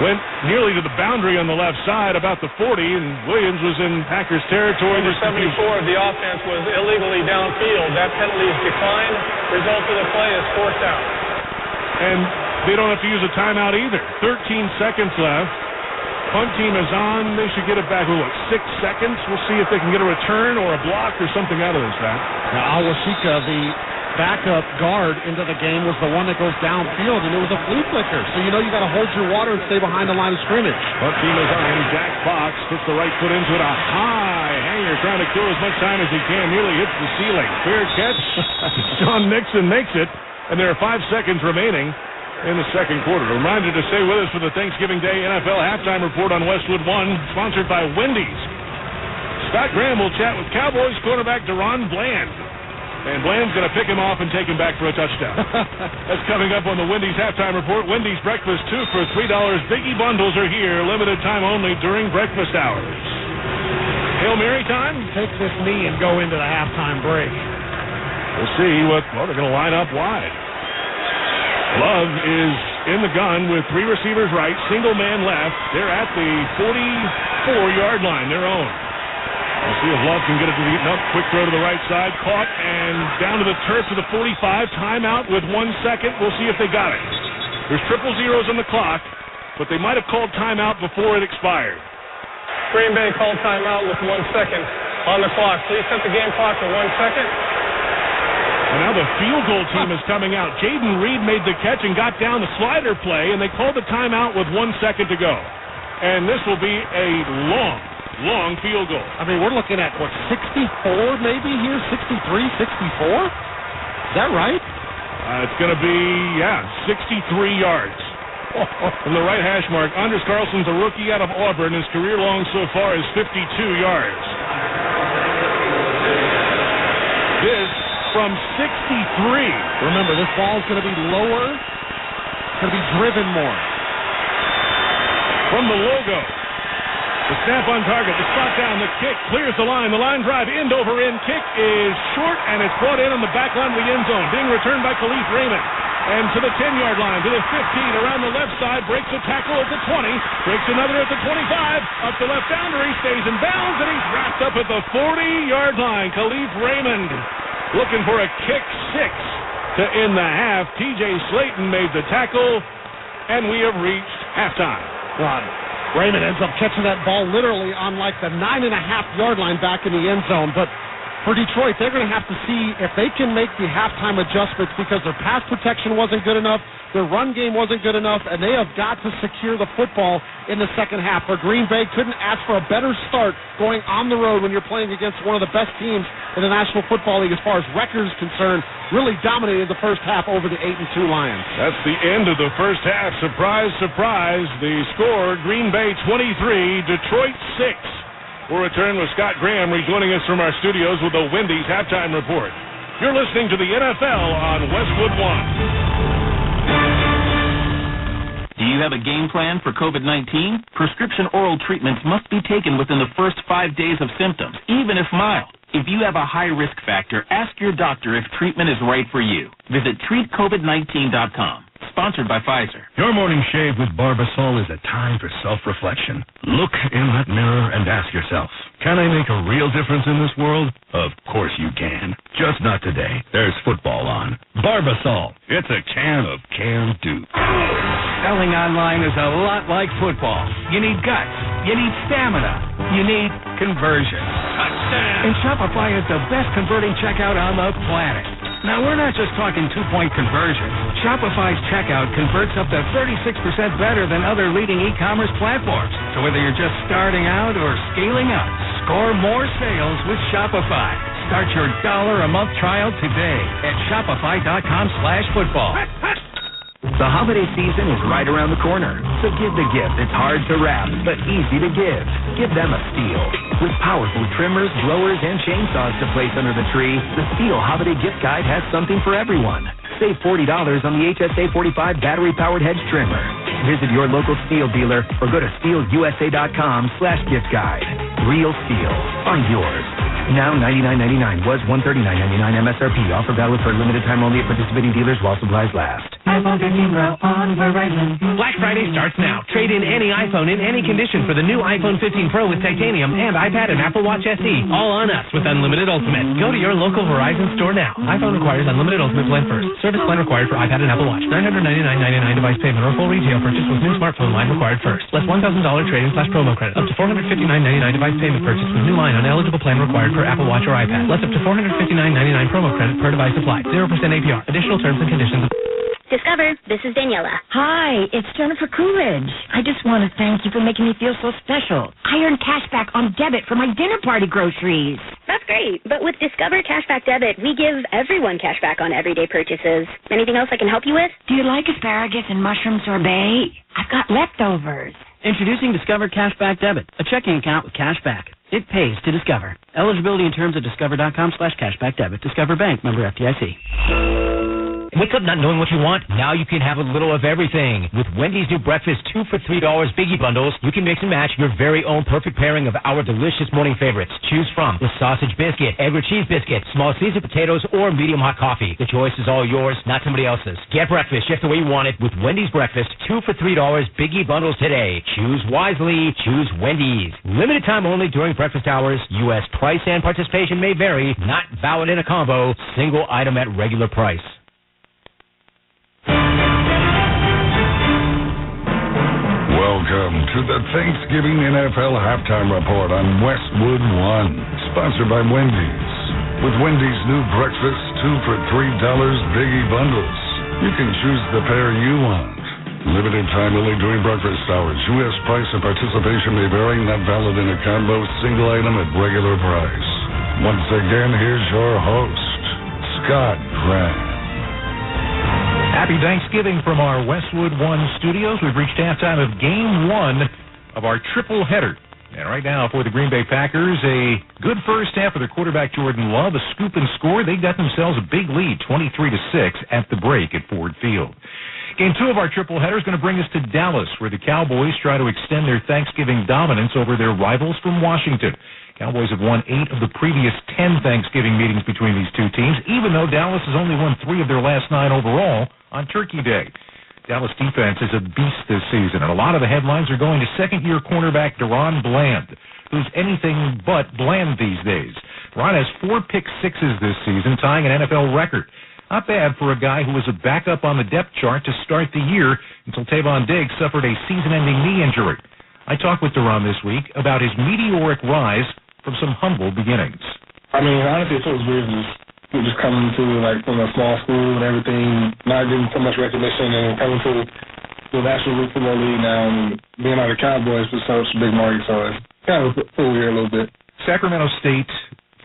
went nearly to the boundary on the left side, about the 40, and Williams was in Packers territory. Number 74 of the offense was illegally downfield. That penalty is declined. Result of the play is fourth down. And they don't have to use a timeout either. 13 seconds left. Punt team is on. They should get it back with, 6 seconds? We'll see if they can get a return or a block or something out of this, Pat. Now, Awashika, the backup guard into the game, was the one that goes downfield, and it was a flea flicker. So you know you got to hold your water and stay behind the line of scrimmage. Punt team is on. Jack Fox puts the right foot into it. A high hanger, trying to kill as much time as he can. Nearly hits the ceiling. Fair catch. John Nixon makes it, and there are 5 seconds remaining in the second quarter. A reminder to stay with us for the Thanksgiving Day NFL Halftime Report on Westwood One, sponsored by Wendy's. Scott Graham will chat with Cowboys quarterback Deron Bland. And Bland's going to pick him off and take him back for a touchdown. That's coming up on the Wendy's Halftime Report. Wendy's breakfast 2 for $3. Biggie bundles are here, limited time only during breakfast hours. Hail Mary time? Take this knee and go into the halftime break. We'll see they're going to line up wide. Love is in the gun with 3 receivers right, single man left. They're at the 44-yard line, their own. We'll see if Love can get it to the quick throw to the right side, caught and down to the turf to the 45. Timeout with 1 second. We'll see if they got it. There's triple zeros on the clock, but they might have called timeout before it expired. Green Bay called timeout with 1 second on the clock. Please set the game clock for 1 second. And now the field goal team is coming out. Jaden Reed made the catch and got down the slider play, and they called the timeout with 1 second to go. And this will be a long field goal. I mean, we're looking at, 64 maybe here? 63, 64? Is that right? It's going to be, 63 yards. From the right hash mark, Anders Carlson's a rookie out of Auburn. His career long so far is 52 yards. This from 63. Remember, this ball is going to be lower. It's going to be driven more. From the logo. The snap on target, the spot down, the kick clears the line drive, end over end kick is short, and it's brought in on the back line of the end zone, being returned by Khalif Raymond. And to the 10-yard line, to the 15, around the left side, breaks a tackle at the 20, breaks another at the 25, up the left boundary, stays in bounds, and he's wrapped up at the 40-yard line. Khalif Raymond looking for a kick 6 to end the half. TJ Slayton made the tackle, and we have reached halftime. God. Raymond ends up catching that ball literally on like the 9.5-yard line back in the end zone. But for Detroit, they're going to have to see if they can make the halftime adjustments because their pass protection wasn't good enough, their run game wasn't good enough, and they have got to secure the football in the second half. For Green Bay, couldn't ask for a better start going on the road when you're playing against one of the best teams in the National Football League as far as record is concerned. Really dominated the first half over the 8-2 Lions. That's the end of the first half. Surprise, surprise. The score, Green Bay 23, Detroit 6. We'll return with Scott Graham rejoining us from our studios with the Wendy's Halftime Report. You're listening to the NFL on Westwood One. Do you have a game plan for COVID-19? Prescription oral treatments must be taken within the first 5 days of symptoms, even if mild. If you have a high risk factor, ask your doctor if treatment is right for you. Visit treatcovid19.com. Sponsored by Pfizer. Your morning shave with Barbasol is a time for self-reflection. Look in that mirror and ask yourself, can I make a real difference in this world? Of course you can. Just not today. There's football on. Barbasol. It's a can of can-do. Selling online is a lot like football. You need guts. You need stamina. You need conversion. Touchdown! And Shopify is the best converting checkout on the planet. Now, we're not just talking two-point conversion. Shopify's checkout converts up to 36% better than other leading e-commerce platforms. So whether you're just starting out or scaling up, score more sales with Shopify. Start your $1 a month trial today at shopify.com/football. The holiday season is right around the corner, so give the gift that's hard to wrap but easy to give. Give them a Stihl. With powerful trimmers, blowers, and chainsaws to place under the tree, the Stihl Holiday Gift Guide has something for everyone. Save $40 on the HSA 45 battery-powered hedge trimmer. Visit your local Stihl dealer or go to StihlUSA.com/gift guide. Real Stihl are yours. Now $99.99 was $139.99 MSRP. Offer valid for a limited time only at participating dealers while supplies last. iPhone 15 Pro on Verizon. Black Friday starts now. Trade in any iPhone in any condition for the new iPhone 15 Pro with titanium and iPad and Apple Watch SE. All on us with Unlimited Ultimate. Go to your local Verizon store now. iPhone requires Unlimited Ultimate plan first. Service plan required for iPad and Apple Watch. $999.99 device payment or full retail purchase with new smartphone line required first. Less $1,000 trade-in/promo credit. Up to $459.99 device payment purchase with new line on eligible plan required for Apple Watch or iPad. Less up to $459.99 promo credit per device applied. 0% APR. Additional terms and conditions. Discover, this is Daniela. Hi, it's Jennifer Coolidge. I just want to thank you for making me feel so special. I earned cash back on debit for my dinner party groceries. That's great, but with Discover Cashback Debit, we give everyone cash back on everyday purchases. Anything else I can help you with? Do you like asparagus and mushroom sorbet? I've got leftovers. Introducing Discover Cashback Debit, a checking account with cash back. It pays to Discover. Eligibility and terms at discover.com/cashback debit. Discover Bank, member FDIC. Wake up not knowing what you want? Now you can have a little of everything. With Wendy's new breakfast 2 for $3 Biggie Bundles, you can mix and match your very own perfect pairing of our delicious morning favorites. Choose from the sausage biscuit, egg or cheese biscuit, small Caesar potatoes, or medium hot coffee. The choice is all yours, not somebody else's. Get breakfast just the way you want it with Wendy's breakfast 2 for $3 Biggie Bundles today. Choose wisely. Choose Wendy's. Limited time only during breakfast hours. U.S. price and participation may vary. Not valid in a combo. Single item at regular price. Welcome to the Thanksgiving NFL Halftime Report on Westwood One, sponsored by Wendy's. With Wendy's new breakfast 2 for $3 Biggie Bundles, you can choose the pair you want. Limited time only during breakfast hours. U.S. price and participation may vary. Not valid in a combo. Single item at regular price. Once again, here's your host, Scott Grant. Happy Thanksgiving from our Westwood One studios. We've reached halftime of Game 1 of our triple header. And right now for the Green Bay Packers, a good first half of their quarterback Jordan Love, a scoop and score. They got themselves a big lead, 23-6 at the break at Ford Field. Game 2 of our triple header is going to bring us to Dallas, where the Cowboys try to extend their Thanksgiving dominance over their rivals from Washington. Cowboys have won 8 of the previous 10 Thanksgiving meetings between these two teams, even though Dallas has only won 3 of their last 9 overall on Turkey Day. Dallas defense is a beast this season, and a lot of the headlines are going to second-year cornerback Deron Bland, who's anything but bland these days. Deron has 4 pick sixes this season, tying an NFL record. Not bad for a guy who was a backup on the depth chart to start the year until Tavon Diggs suffered a season-ending knee injury. I talked with Deron this week about his meteoric rise from some humble beginnings. I mean, honestly, it feels weird just coming to, like, from a small school and everything, not getting so much recognition, and coming to the National League Football League now and being on the Cowboys with such a big market, so it's kind of feel weird a little bit. Sacramento State,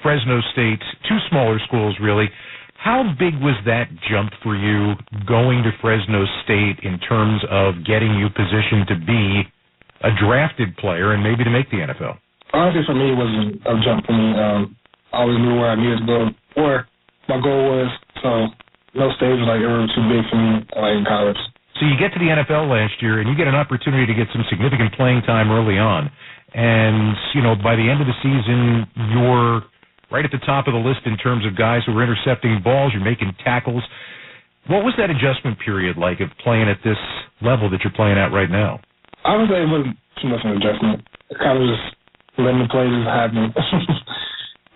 Fresno State, 2 smaller schools, really. How big was that jump for you going to Fresno State in terms of getting you positioned to be a drafted player and maybe to make the NFL? Honestly, for me, it wasn't a jump for me. I always knew where I needed to go, where my goal was, so no stage was like ever too big for me in college. So you get to the NFL last year, and you get an opportunity to get some significant playing time early on. And, you know, by the end of the season, you're right at the top of the list in terms of guys who are intercepting balls, you're making tackles. What was that adjustment period like of playing at this level that you're playing at right now? I would say it wasn't too much of an adjustment. It kind of just letting the play just happen.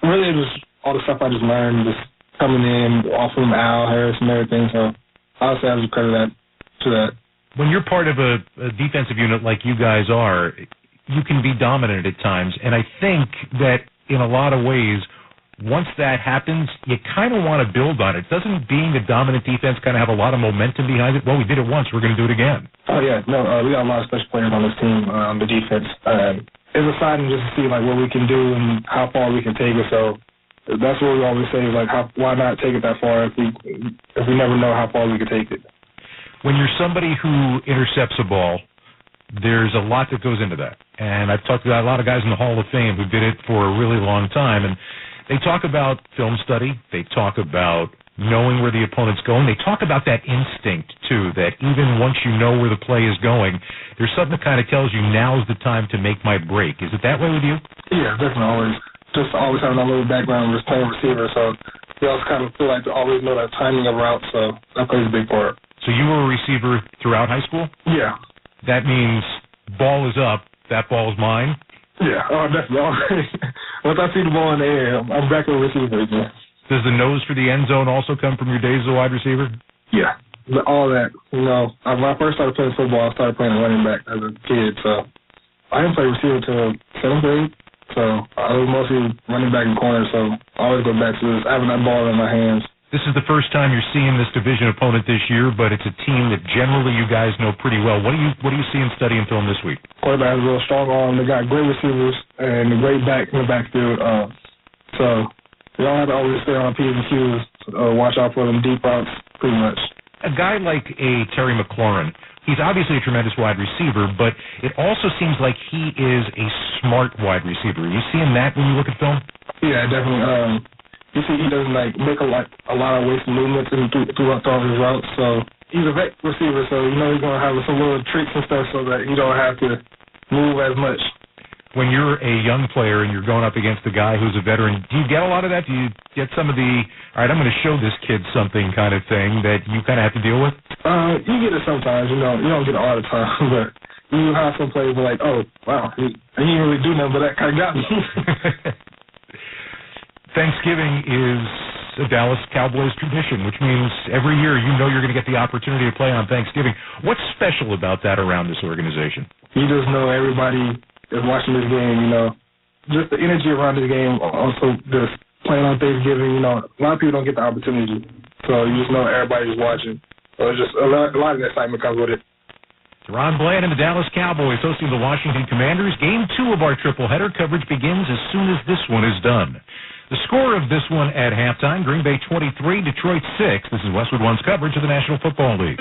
Really, it was all the stuff I just learned, just coming in, off from Al Harris and everything. So I would say I was credit that to that. When you're part of a defensive unit like you guys are, you can be dominant at times. And I think that in a lot of ways, once that happens, you kind of want to build on it. Doesn't being the dominant defense kind of have a lot of momentum behind it? Well, we did it once. We're going to do it again. Oh, yeah. No, we got a lot of special players on this team on the defense. It's exciting just to see, like, what we can do and how far we can take it. So that's what we always say, like, why not take it that far if we never know how far we can take it. When you're somebody who intercepts a ball, there's a lot that goes into that. And I've talked to a lot of guys in the Hall of Fame who did it for a really long time, and they talk about film study. They talk about knowing where the opponent's going. They talk about that instinct, too, that even once you know where the play is going, there's something that kind of tells you now's the time to make my break. Is it that way with you? Yeah, definitely. Always having a little background with playing receiver, so they also kind of feel like they always know that timing of route, so that plays a big part. So you were a receiver throughout high school? Yeah. That means ball is up, that ball is mine? Yeah, definitely. Once I see the ball in the air, I'm back to the receiver again. Does the nose for the end zone also come from your days as a wide receiver? Yeah, all that. You know, when I first started playing football, I started playing running back as a kid, so I didn't play receiver until 7th grade, so I was mostly running back and corner, so I always go back to this, having that ball in my hands. This is the first time you're seeing this division opponent this year, but it's a team that generally you guys know pretty well. What do you see in studying film this week? Quarterback has a real strong arm. They got great receivers and a great back in the backfield. So you don't have to always stay on P's and Q's. Watch out for them deep routes, pretty much. A guy like a Terry McLaurin, he's obviously a tremendous wide receiver, but it also seems like he is a smart wide receiver. Are you seeing that when you look at film? Yeah, definitely. You see, he doesn't make a lot of wasted movements throughout all his routes. So he's a vet receiver, so you know he's gonna have some little tricks and stuff so that you don't have to move as much. When you're a young player and you're going up against a guy who's a veteran, do you get a lot of that? Do you get some of the, all right, I'm going to show this kid something kind of thing that you kind of have to deal with? You get it sometimes. You know, you don't get it all the time, but you have some players who are like, oh, wow, he didn't really do nothing, but that kind of got me. Thanksgiving is a Dallas Cowboys tradition, which means every year you know you're going to get the opportunity to play on Thanksgiving. What's special about that around this organization? You just know everybody is watching this game, you know. Just the energy around this game, also just playing on Thanksgiving, you know. A lot of people don't get the opportunity, so you just know everybody's watching. So it's just a lot of excitement comes with it. Ron Bland and the Dallas Cowboys hosting the Washington Commanders. Game 2 of our triple header coverage begins as soon as this one is done. The score of this one at halftime, Green Bay 23, Detroit 6. This is Westwood One's coverage of the National Football League.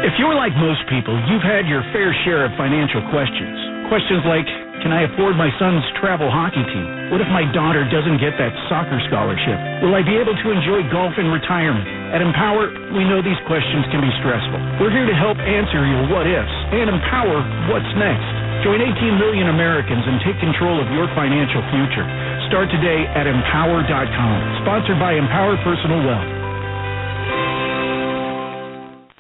If you're like most people, you've had your fair share of financial questions. Questions like, can I afford my son's travel hockey team? What if my daughter doesn't get that soccer scholarship? Will I be able to enjoy golf in retirement? At Empower, we know these questions can be stressful. We're here to help answer your what-ifs and empower what's next. Join 18 million Americans and take control of your financial future. Start today at Empower.com. Sponsored by Empower Personal Wealth.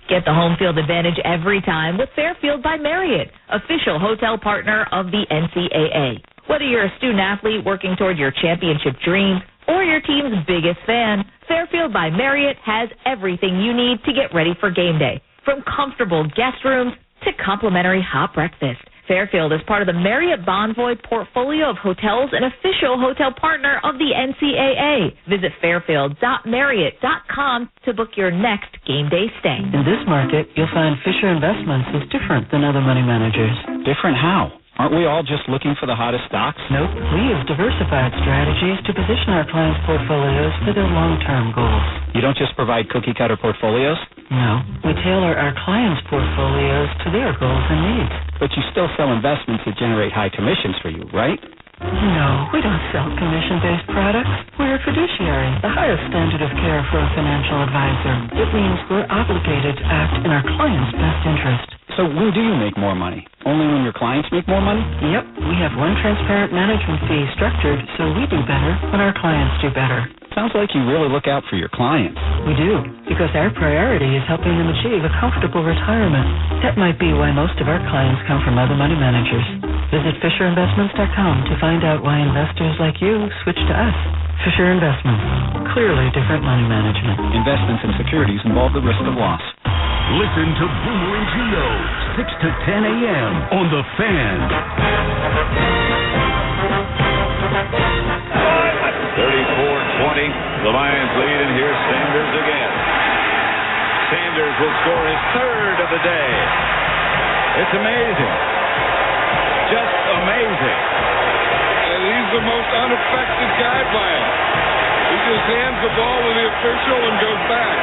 Get the home field advantage every time with Fairfield by Marriott, official hotel partner of the NCAA. Whether you're a student athlete working toward your championship dreams or your team's biggest fan, Fairfield by Marriott has everything you need to get ready for game day, from comfortable guest rooms to complimentary hot breakfast. Fairfield is part of the Marriott Bonvoy portfolio of hotels and official hotel partner of the NCAA. Visit fairfield.marriott.com to book your next game day stay. In this market, you'll find Fisher Investments is different than other money managers. Different how? Aren't we all just looking for the hottest stocks? Nope. We use diversified strategies to position our clients' portfolios for their long-term goals. You don't just provide cookie-cutter portfolios? No. We tailor our clients' portfolios to their goals and needs. But you still sell investments that generate high commissions for you, right? No, we don't sell commission-based products. We're a fiduciary, the highest standard of care for a financial advisor. It means we're obligated to act in our client's best interest. So when do you make more money? Only when your clients make more money? Yep. We have one transparent management fee structured so we do better when our clients do better. Sounds like you really look out for your clients. We do, because our priority is helping them achieve a comfortable retirement. That might be why most of our clients come from other money managers. Visit FisherInvestments.com to find out why investors like you switch to us. Fisher Investments. Clearly different money management. Investments and securities involve the risk of loss. Listen to Boomer and Gino, 6 to 10 a.m. on The Fan. 34-20, the Lions lead, and here's Sanders again. Sanders will score his third of the day. It's amazing. Just amazing. And he's the most unaffected guy by it. He just hands the ball to the official and goes back.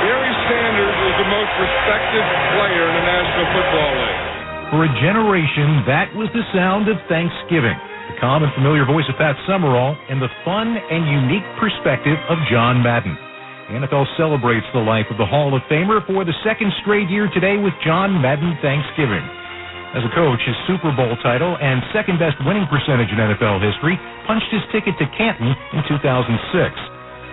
Barry Sanders is the most respected player in the National Football League. For a generation, that was the sound of Thanksgiving. The calm and familiar voice of Pat Summerall and the fun and unique perspective of John Madden. The NFL celebrates the life of the Hall of Famer for the second straight year today with John Madden Thanksgiving. As a coach, his Super Bowl title and second-best winning percentage in NFL history punched his ticket to Canton in 2006.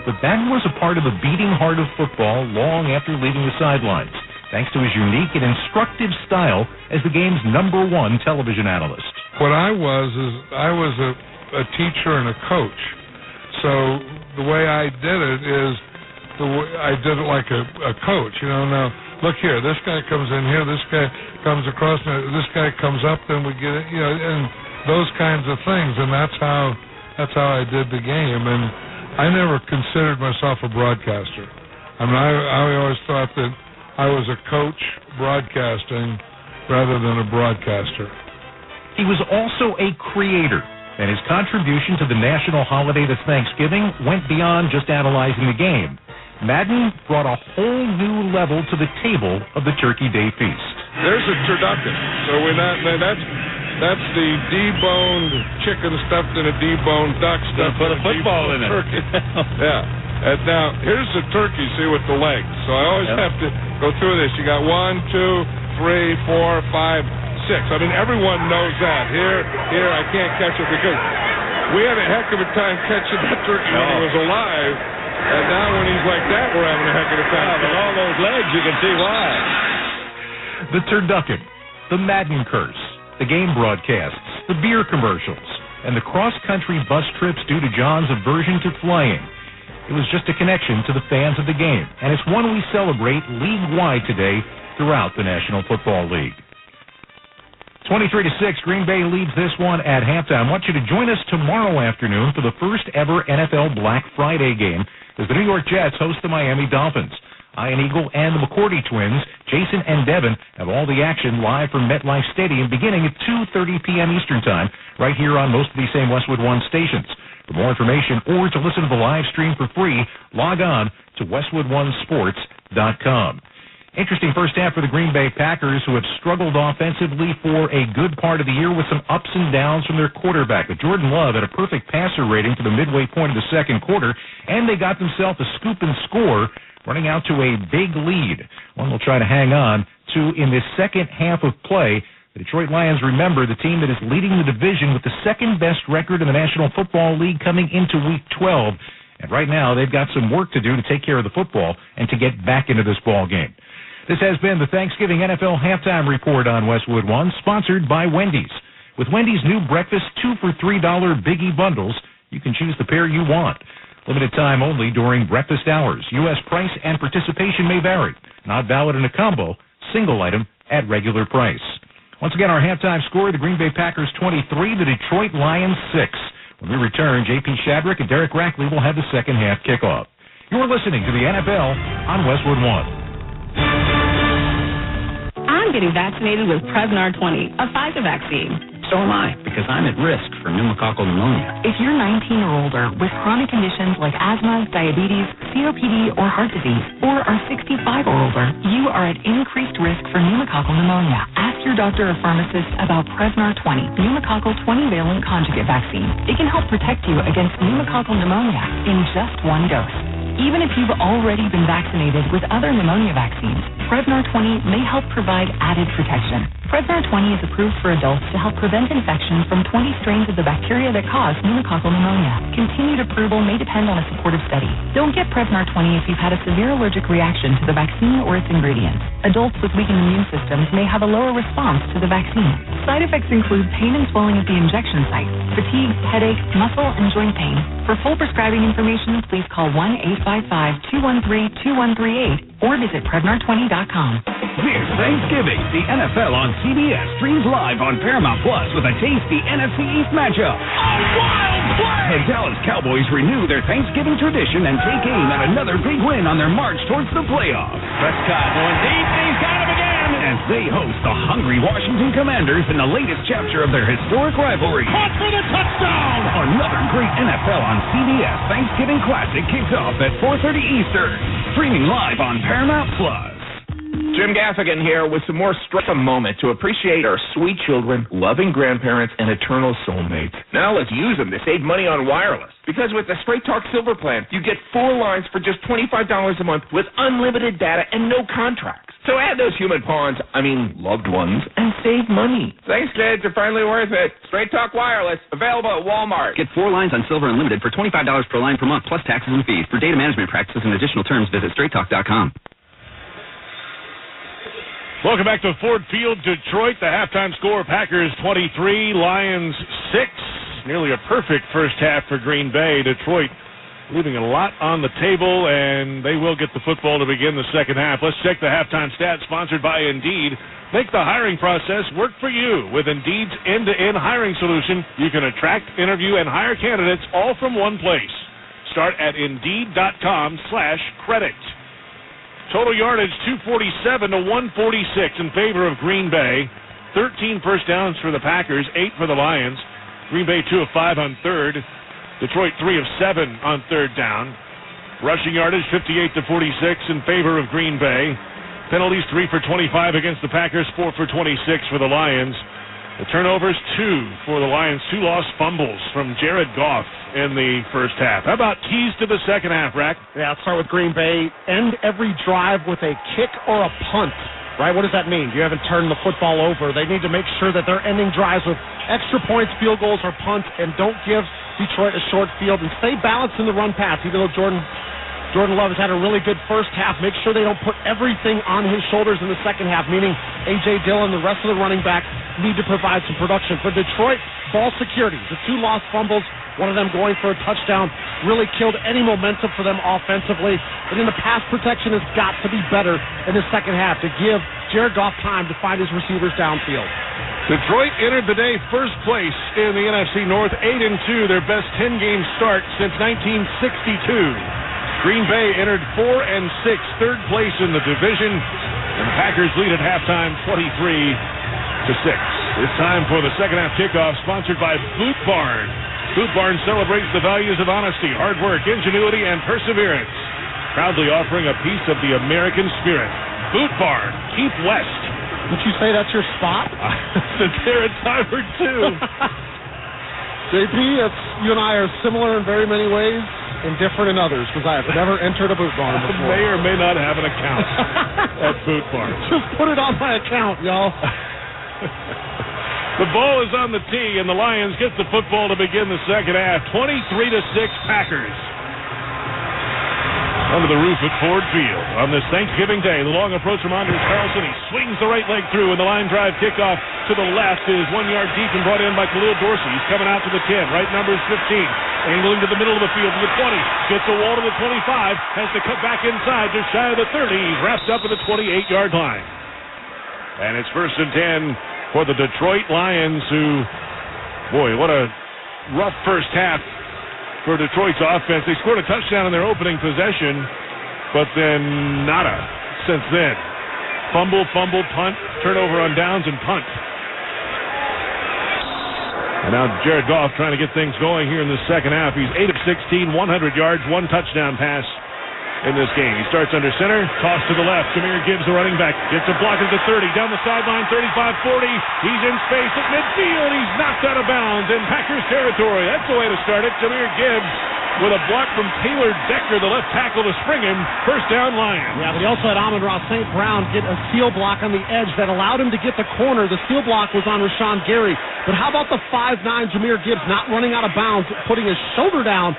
But Madden was a part of the beating heart of football long after leaving the sidelines, thanks to his unique and instructive style as the game's #1 television analyst. What I was a teacher and a coach. So the way I did it is I did it like a coach. Now look here, this guy comes in here, this guy comes across, this guy comes up, then we get it, and those kinds of things. And that's how I did the game. And I never considered myself a broadcaster. I mean, I always thought that I was a coach broadcasting rather than a broadcaster. He was also a creator, and his contribution to the national holiday that's Thanksgiving went beyond just analyzing the game. Madden brought a whole new level to the table of the Turkey Day feast. There's a turducken. So that's the deboned chicken stuffed in a deboned duck stuffed put in a football in it. Turkey. Yeah. And now, here's the turkey, see, with the legs. So I always have to go through this. You got 1, 2, 3, 4, 5, 6. I mean, everyone knows that. Here, I can't catch it because we had a heck of a time catching that turkey when he was alive. And now when he's like that, we're having a heck of a time. With all those legs, you can see why. The turducken, the Madden curse, the game broadcasts, the beer commercials, and the cross-country bus trips due to John's aversion to flying. It was just a connection to the fans of the game, and it's one we celebrate league-wide today throughout the National Football League. 23-6, Green Bay leads this one at halftime. I want you to join us tomorrow afternoon for the first ever NFL Black Friday game as the New York Jets host the Miami Dolphins. Ian Eagle and the McCourty twins, Jason and Devin, have all the action live from MetLife Stadium beginning at 2:30 p.m. Eastern Time, right here on most of these same Westwood One stations. For more information or to listen to the live stream for free, log on to westwoodonesports.com. Interesting first half for the Green Bay Packers, who have struggled offensively for a good part of the year with some ups and downs from their quarterback. But Jordan Love had a perfect passer rating to the midway point of the second quarter, and they got themselves a scoop and score, running out to a big lead. One they'll try to hang on to in this second half of play. The Detroit Lions, remember, the team that is leading the division with the second-best record in the National Football League coming into Week 12. And right now, they've got some work to do to take care of the football and to get back into this ball game. This has been the Thanksgiving NFL Halftime Report on Westwood One, sponsored by Wendy's. With Wendy's new breakfast 2 for $3 Biggie Bundles, you can choose the pair you want. Limited time only during breakfast hours. U.S. price and participation may vary. Not valid in a combo, single item at regular price. Once again, our halftime score, the Green Bay Packers 23, the Detroit Lions 6. When we return, J.P. Shadrick and Derek Rackley will have the second half kickoff. You're listening to the NFL on Westwood One. I'm getting vaccinated with Prevnar 20, a Pfizer vaccine. So am I, because I'm at risk for pneumococcal pneumonia. If you're 19 or older with chronic conditions like asthma, diabetes, COPD, or heart disease, or are 65 or older, you are at increased risk for pneumococcal pneumonia. Ask your doctor or pharmacist about Prevnar 20, pneumococcal 20-valent conjugate vaccine. It can help protect you against pneumococcal pneumonia in just one dose. Even if you've already been vaccinated with other pneumonia vaccines, Prevnar 20 may help provide added protection. Prevnar 20 is approved for adults to help prevent infection from 20 strains of the bacteria that cause pneumococcal pneumonia. Continued approval may depend on a supportive study. Don't get Prevnar 20 if you've had a severe allergic reaction to the vaccine or its ingredients. Adults with weakened immune systems may have a lower response to the vaccine. Side effects include pain and swelling at the injection site, fatigue, headache, muscle, and joint pain. For full prescribing information, please call 1-855-213-2138 or visit Prevnar20.com. Here's Thanksgiving. The NFL on CBS streams live on Paramount Plus with a tasty NFC East matchup. A wild play! The Dallas Cowboys renew their Thanksgiving tradition and take aim at another big win on their march towards the playoffs. Prescott going deep, and he's got him again! As they host the hungry Washington Commanders in the latest chapter of their historic rivalry. Caught for the touchdown! Another great NFL on CBS Thanksgiving Classic kicks off at 4:30 Eastern. Streaming live on Paramount Plus. Jim Gaffigan here with some more a moment to appreciate our sweet children, loving grandparents, and eternal soulmates. Now let's use them to save money on wireless. Because with the Straight Talk Silver Plan, you get 4 lines for just $25 a month with unlimited data and no contracts. So add those human pawns, loved ones, and save money. Thanks, kids. They're finally worth it. Straight Talk Wireless, available at Walmart. Get 4 lines on Silver Unlimited for $25 per line per month, plus taxes and fees. For data management practices and additional terms, visit straighttalk.com. Welcome back to Ford Field, Detroit. The halftime score, Packers 23, Lions 6. Nearly a perfect first half for Green Bay. Detroit leaving a lot on the table, and they will get the football to begin the second half. Let's check the halftime stats sponsored by Indeed. Make the hiring process work for you with Indeed's end-to-end hiring solution. You can attract, interview, and hire candidates all from one place. Start at Indeed.com/credit. Total yardage 247 to 146 in favor of Green Bay. 13 first downs for the Packers, 8 for the Lions. Green Bay 2 of 5 on third. Detroit 3 of 7 on third down. Rushing yardage 58 to 46 in favor of Green Bay. Penalties 3 for 25 against the Packers, 4 for 26 for the Lions. The turnovers 2 for the Lions. 2 lost fumbles from Jared Goff in the first half. How about keys to the second half, Rack? Yeah, I'll start with Green Bay. End every drive with a kick or a punt, right? What does that mean? You haven't turned the football over. They need to make sure that they're ending drives with extra points, field goals, or punts, and don't give Detroit a short field, and stay balanced in the run pass. Even though Jordan Love has had a really good first half, make sure they don't put everything on his shoulders in the second half, meaning A.J. Dillon, the rest of the running backs need to provide some production. For Detroit, ball security. The 2 lost fumbles, one of them going for a touchdown, really killed any momentum for them offensively. And then the pass protection has got to be better in the second half to give Jared Goff time to find his receivers downfield. Detroit entered the day first place in the NFC North, 8-2, their best 10-game start since 1962. Green Bay entered 4-6, third place in the division, and the Packers lead at halftime 23-6. It's time for the second half kickoff, sponsored by Boot Barn. Boot Barn celebrates the values of honesty, hard work, ingenuity, and perseverance, proudly offering a piece of the American spirit. Boot Barn, keep west. Would you say that's your spot? Since they're at time for 2. JP, you and I are similar in very many ways, and different in others, because I have never entered a Boot Barn before. May or may not have an account at Boot Barn. Just put it on my account, y'all. The ball is on the tee, and the Lions get the football to begin the second half. 23-6 Packers. Under the roof at Ford Field on this Thanksgiving Day. The long approach from Anders Carlson. He swings the right leg through, and the line drive kickoff to the left is 1 yard deep and brought in by Khalil Dorsey. He's coming out to the 10. Right number is 15. Angling to the middle of the field to the 20. Gets a wall to the 25. Has to cut back inside just shy of the 30. He's wrapped up at the 28-yard line. And it's 1st and 10 for the Detroit Lions, who, boy, what a rough first half for Detroit's offense. They scored a touchdown in their opening possession, but then nada since then. Fumble, punt, turnover on downs, and punt. And now Jared Goff trying to get things going here in the second half. He's 8 of 16, 100 yards, 1 touchdown pass in this game. He starts under center, toss to the left. Jahmyr Gibbs, the running back, gets a block at the 30, down the sideline, 35-40. He's in space at midfield. He's knocked out of bounds in Packers territory. That's the way to start it. Jahmyr Gibbs with a block from Taylor Decker, the left tackle, to spring him. First down, Lions. Yeah, but he also had Amon-Ra St. Brown get a seal block on the edge that allowed him to get the corner. The seal block was on Rashawn Gary. But how about the 5'9" Jahmyr Gibbs not running out of bounds, putting his shoulder down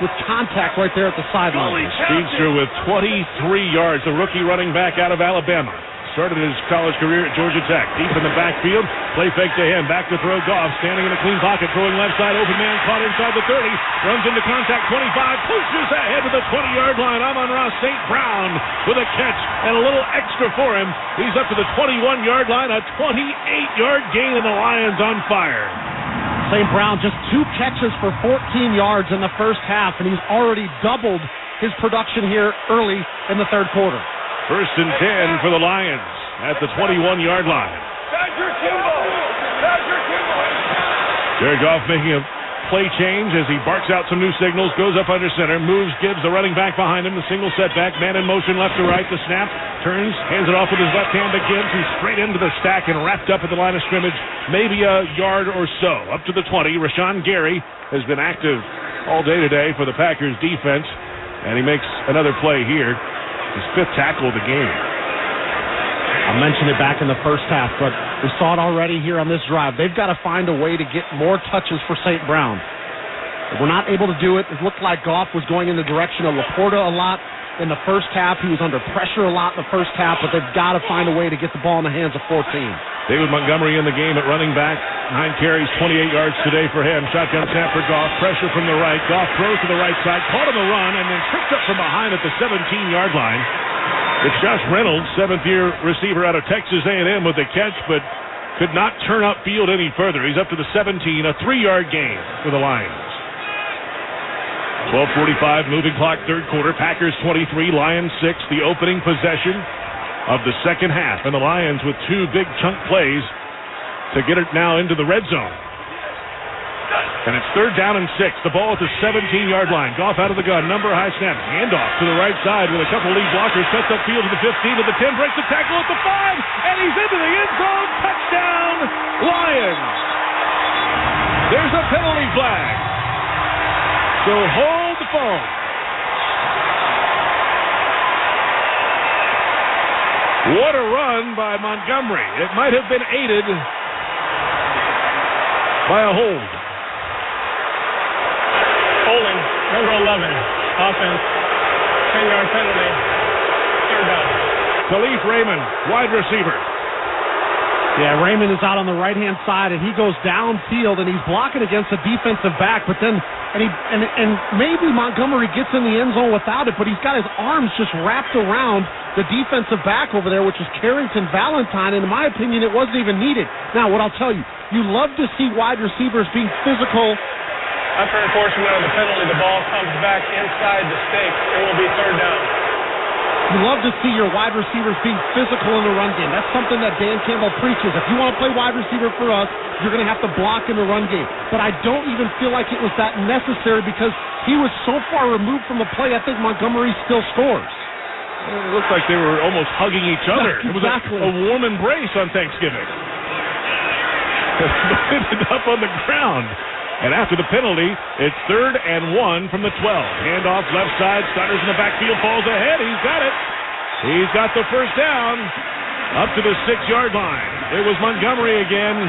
with contact right there at the sideline. Speedster with 23 yards, the rookie running back out of Alabama. Started his college career at Georgia Tech. Deep in the backfield, play fake to him. Back to throw, Goff standing in a clean pocket, throwing left side, open man caught inside the 30. Runs into contact, 25, pushes ahead to the 20-yard line. Amon-Ra St. Brown with a catch and a little extra for him. He's up to the 21-yard line, a 28-yard gain, and the Lions on fire. St. Brown just 2 catches for 14 yards in the first half, and he's already doubled his production here early in the third quarter. First and 10 for the Lions at the 21-yard line. Jared Goff making a play change as he barks out some new signals, goes up under center, moves Gibbs, the running back behind him, the single setback, man in motion left to right, the snap, turns, hands it off with his left hand to Gibbs, who's straight into the stack and wrapped up at the line of scrimmage, maybe a yard or so. Up to the 20, Rashawn Gary has been active all day today for the Packers defense, and he makes another play here. His 5th tackle of the game. I mentioned it back in the first half, but we saw it already here on this drive. They've got to find a way to get more touches for St. Brown. If we're not able to do it, it looked like Goff was going in the direction of Laporta a lot in the first half. He was under pressure a lot in the first half, but they've got to find a way to get the ball in the hands of 14. David Montgomery in the game at running back. 9 carries, 28 yards today for him. Shotgun snap for Goff. Pressure from the right. Goff throws to the right side. Caught on the run and then tripped up from behind at the 17-yard line. It's Josh Reynolds, 7th-year receiver out of Texas A&M with the catch, but could not turn upfield any further. He's up to the 17, a 3-yard gain for the Lions. 12:45, moving clock, third quarter. Packers 23, Lions 6, the opening possession of the second half. And the Lions with 2 big chunk plays to get it now into the red zone. And it's 3rd down and 6. The ball at the 17-yard line. Goff out of the gun. Number high snap. Handoff to the right side with a couple lead blockers. Cuts upfield to the 15, to the 10. Breaks the tackle at the 5. And he's into the end zone. Touchdown, Lions. There's a penalty flag. So hold the phone. What a run by Montgomery. It might have been aided by a hold. Holding, number 11, offense, 10-yard penalty, 3rd down. Khalif Raymond, wide receiver. Yeah, Raymond is out on the right-hand side, and he goes downfield, and he's blocking against a defensive back, but then, and maybe Montgomery gets in the end zone without it, but he's got his arms just wrapped around the defensive back over there, which is Carrington Valentine, and in my opinion, it wasn't even needed. Now, what I'll tell you, you love to see wide receivers being physical. After enforcement of the penalty, the ball comes back inside the stakes. It will be 3rd down. You love to see your wide receivers being physical in the run game. That's something that Dan Campbell preaches. If you want to play wide receiver for us, you're going to have to block in the run game. But I don't even feel like it was that necessary because he was so far removed from the play, I think Montgomery still scores. It looked like they were almost hugging each other. Yeah, exactly. It was a warm embrace on Thanksgiving. Ended up on the ground. And after the penalty, it's 3rd and 1 from the 12. Handoff left side. Stutters in the backfield. Falls ahead. He's got it. He's got the first down up to the 6-yard line. It was Montgomery again.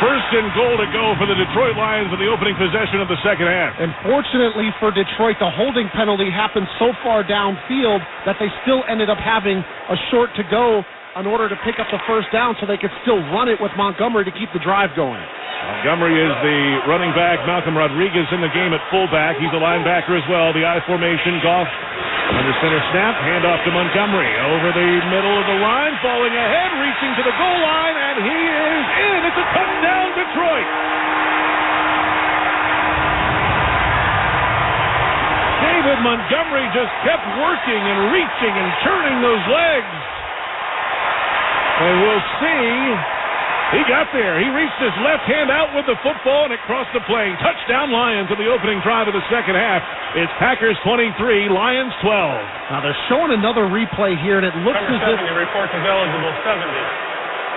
1st and goal to go for the Detroit Lions in the opening possession of the second half. And fortunately for Detroit, the holding penalty happened so far downfield that they still ended up having a short to go in order to pick up the first down so they could still run it with Montgomery to keep the drive going. Montgomery is the running back. Malcolm Rodriguez in the game at fullback. He's a linebacker as well. The I formation. Goff under center snap. Handoff to Montgomery. Over the middle of the line. Falling ahead. Reaching to the goal line. And he is in. It's a touchdown, Detroit. David Montgomery just kept working and reaching and turning those legs. And we'll see. He got there. He reached his left hand out with the football, and it crossed the plane. Touchdown, Lions in the opening drive of the second half. It's Packers 23, Lions 12. Now they're showing another replay here, and it looks number as 70 if... reports is eligible, 70.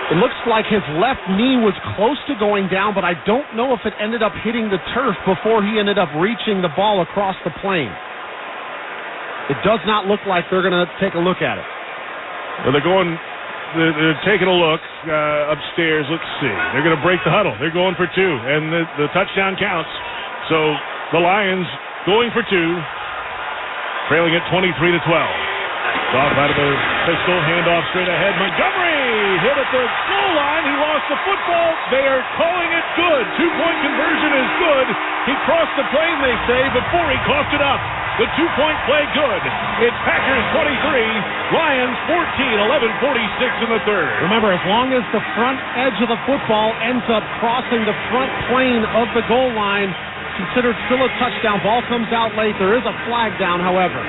It looks like his left knee was close to going down, but I don't know if it ended up hitting the turf before he ended up reaching the ball across the plane. It does not look like they're going to take a look at it. Well, they're taking a look upstairs. Let's see. They're going to break the huddle. They're going for two, and the touchdown counts. So the Lions going for two, trailing at 23-12. Off out of the pistol, handoff straight ahead. Montgomery hit at the goal line. He lost the football. They are calling it good. 2-point conversion is good. He crossed the plane, they say, before he coughed it up. The 2-point play good. It's Packers 23, Lions 14, 11:46 in the third. Remember, as long as the front edge of the football ends up crossing the front plane of the goal line, considered still a touchdown. Ball comes out late. There is a flag down, however.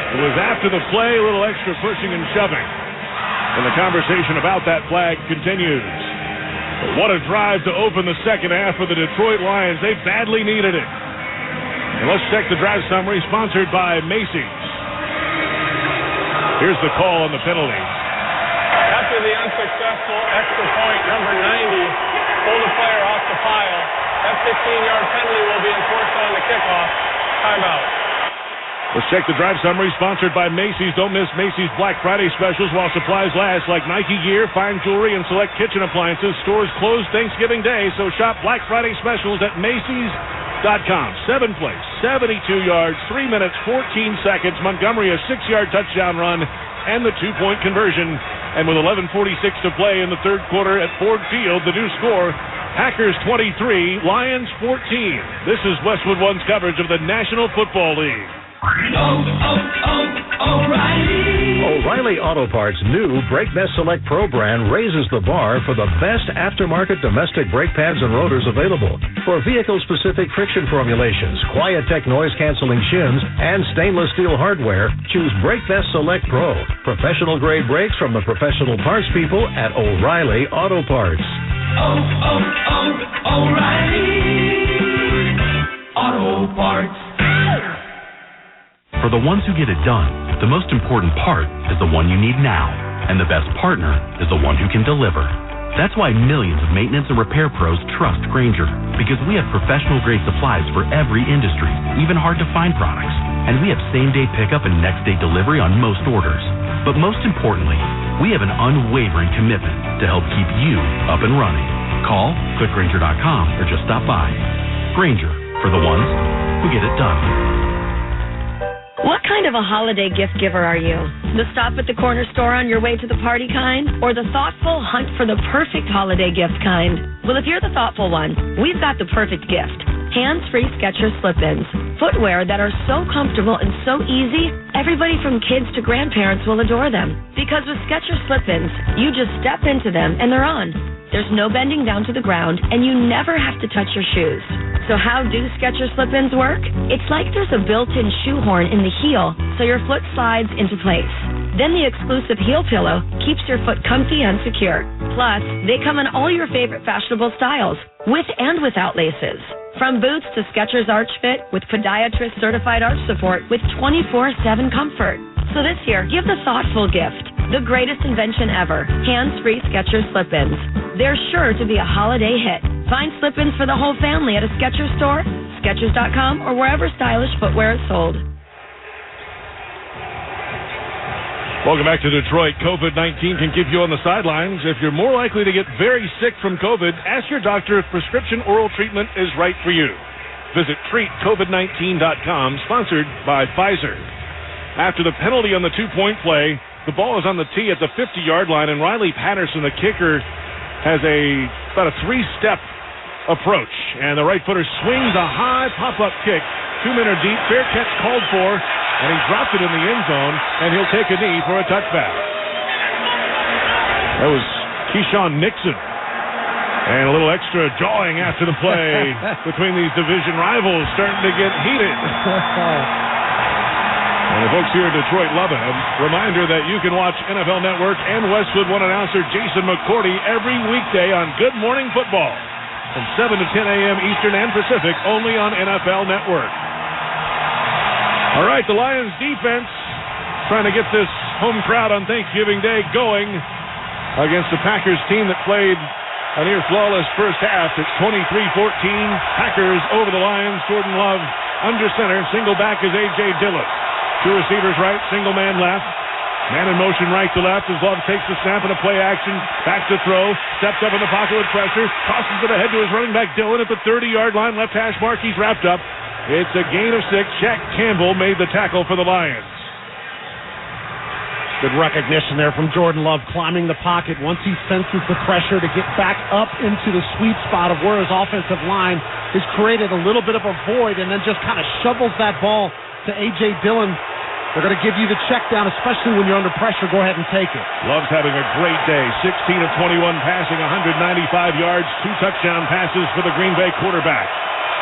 It was after the play, a little extra pushing and shoving. And the conversation about that flag continues. But what a drive to open the second half for the Detroit Lions. They badly needed it. And let's check the drive summary, sponsored by Macy's. Here's the call on the penalty. After the unsuccessful extra point, number 90 pulled a player off the pile. That 15-yard penalty will be enforced on the kickoff. Timeout. Let's check the drive summary, sponsored by Macy's. Don't miss Macy's Black Friday specials while supplies last, like Nike gear, fine jewelry, and select kitchen appliances. Stores closed Thanksgiving Day, so shop Black Friday specials at Macy's.com. 7 plays, 72 yards, 3 minutes, 14 seconds. Montgomery, a 6-yard touchdown run, and the 2-point conversion. And with 11:46 to play in the third quarter at Ford Field, the new score, Packers 23, Lions 14. This is Westwood One's coverage of the National Football League. O'Reilly Auto Parts' new Brake Best Select Pro brand raises the bar for the best aftermarket domestic brake pads and rotors available. For vehicle-specific friction formulations, Quiet-Tech noise-canceling shims, and stainless steel hardware, choose Brake Best Select Pro. Professional-grade brakes from the professional parts people at O'Reilly Auto Parts. O'Reilly Auto Parts. For the ones who get it done, the most important part is the one you need now, and the best partner is the one who can deliver. That's why millions of maintenance and repair pros trust Grainger, because we have professional-grade supplies for every industry, even hard-to-find products, and we have same-day pickup and next-day delivery on most orders. But most importantly, we have an unwavering commitment to help keep you up and running. Call, click Grainger.com, or just stop by. Grainger, for the ones who get it done. What kind of a holiday gift giver are you? The stop at the corner store on your way to the party kind? Or the thoughtful hunt for the perfect holiday gift kind? Well, if you're the thoughtful one, we've got the perfect gift. Hands-free Skechers slip-ins. Footwear that are so comfortable and so easy, everybody from kids to grandparents will adore them. Because with Skechers slip-ins, you just step into them and they're on. There's no bending down to the ground, and you never have to touch your shoes. So how do Skechers slip-ins work? It's like there's a built-in shoehorn in the heel, so your foot slides into place. Then the exclusive heel pillow keeps your foot comfy and secure. Plus, they come in all your favorite fashionable styles, with and without laces. From boots to Skechers Arch Fit with podiatrist-certified arch support with 24/7 comfort. So this year, give the thoughtful gift, the greatest invention ever, hands-free Skechers slip-ins. They're sure to be a holiday hit. Find slip-ins for the whole family at a Skechers store, Skechers.com, or wherever stylish footwear is sold. Welcome back to Detroit. COVID-19 can keep you on the sidelines. If you're more likely to get very sick from COVID, ask your doctor if prescription oral treatment is right for you. Visit treatcovid19.com, sponsored by Pfizer. After the penalty on the 2-point play, the ball is on the tee at the 50-yard line, and Riley Patterson, the kicker, has about a 3-step approach. And the right footer swings a high pop-up kick. 2 men are deep, fair catch called for, and he dropped it in the end zone, and he'll take a knee for a touchback. That was Keyshawn Nixon. And a little extra jawing after the play between these division rivals, starting to get heated. And the folks here in Detroit love it. A reminder that you can watch NFL Network and Westwood One announcer Jason McCourty every weekday on Good Morning Football from 7 to 10 a.m. Eastern and Pacific, only on NFL Network. All right, the Lions defense trying to get this home crowd on Thanksgiving Day going. against the Packers team that played a near flawless first half. It's 23-14. Packers over the Lions. Jordan Love under center. Single back is A.J. Dillon. Two receivers right, single man left. Man in motion right to left as Love takes the snap and a play action. Back to throw. Steps up in the pocket with pressure. Tosses it ahead to his running back Dillon at the 30-yard line. Left hash mark. He's wrapped up. It's a gain of 6. Shaq Campbell made the tackle for the Lions. Good recognition there from Jordan Love, climbing the pocket once he senses the pressure to get back up into the sweet spot of where his offensive line has created a little bit of a void, and then just kind of shovels that ball to A.J. Dillon. They're going to give you the check down, especially when you're under pressure. Go ahead and take it. Love's having a great day. 16 of 21 passing, 195 yards, 2 touchdown passes for the Green Bay quarterback.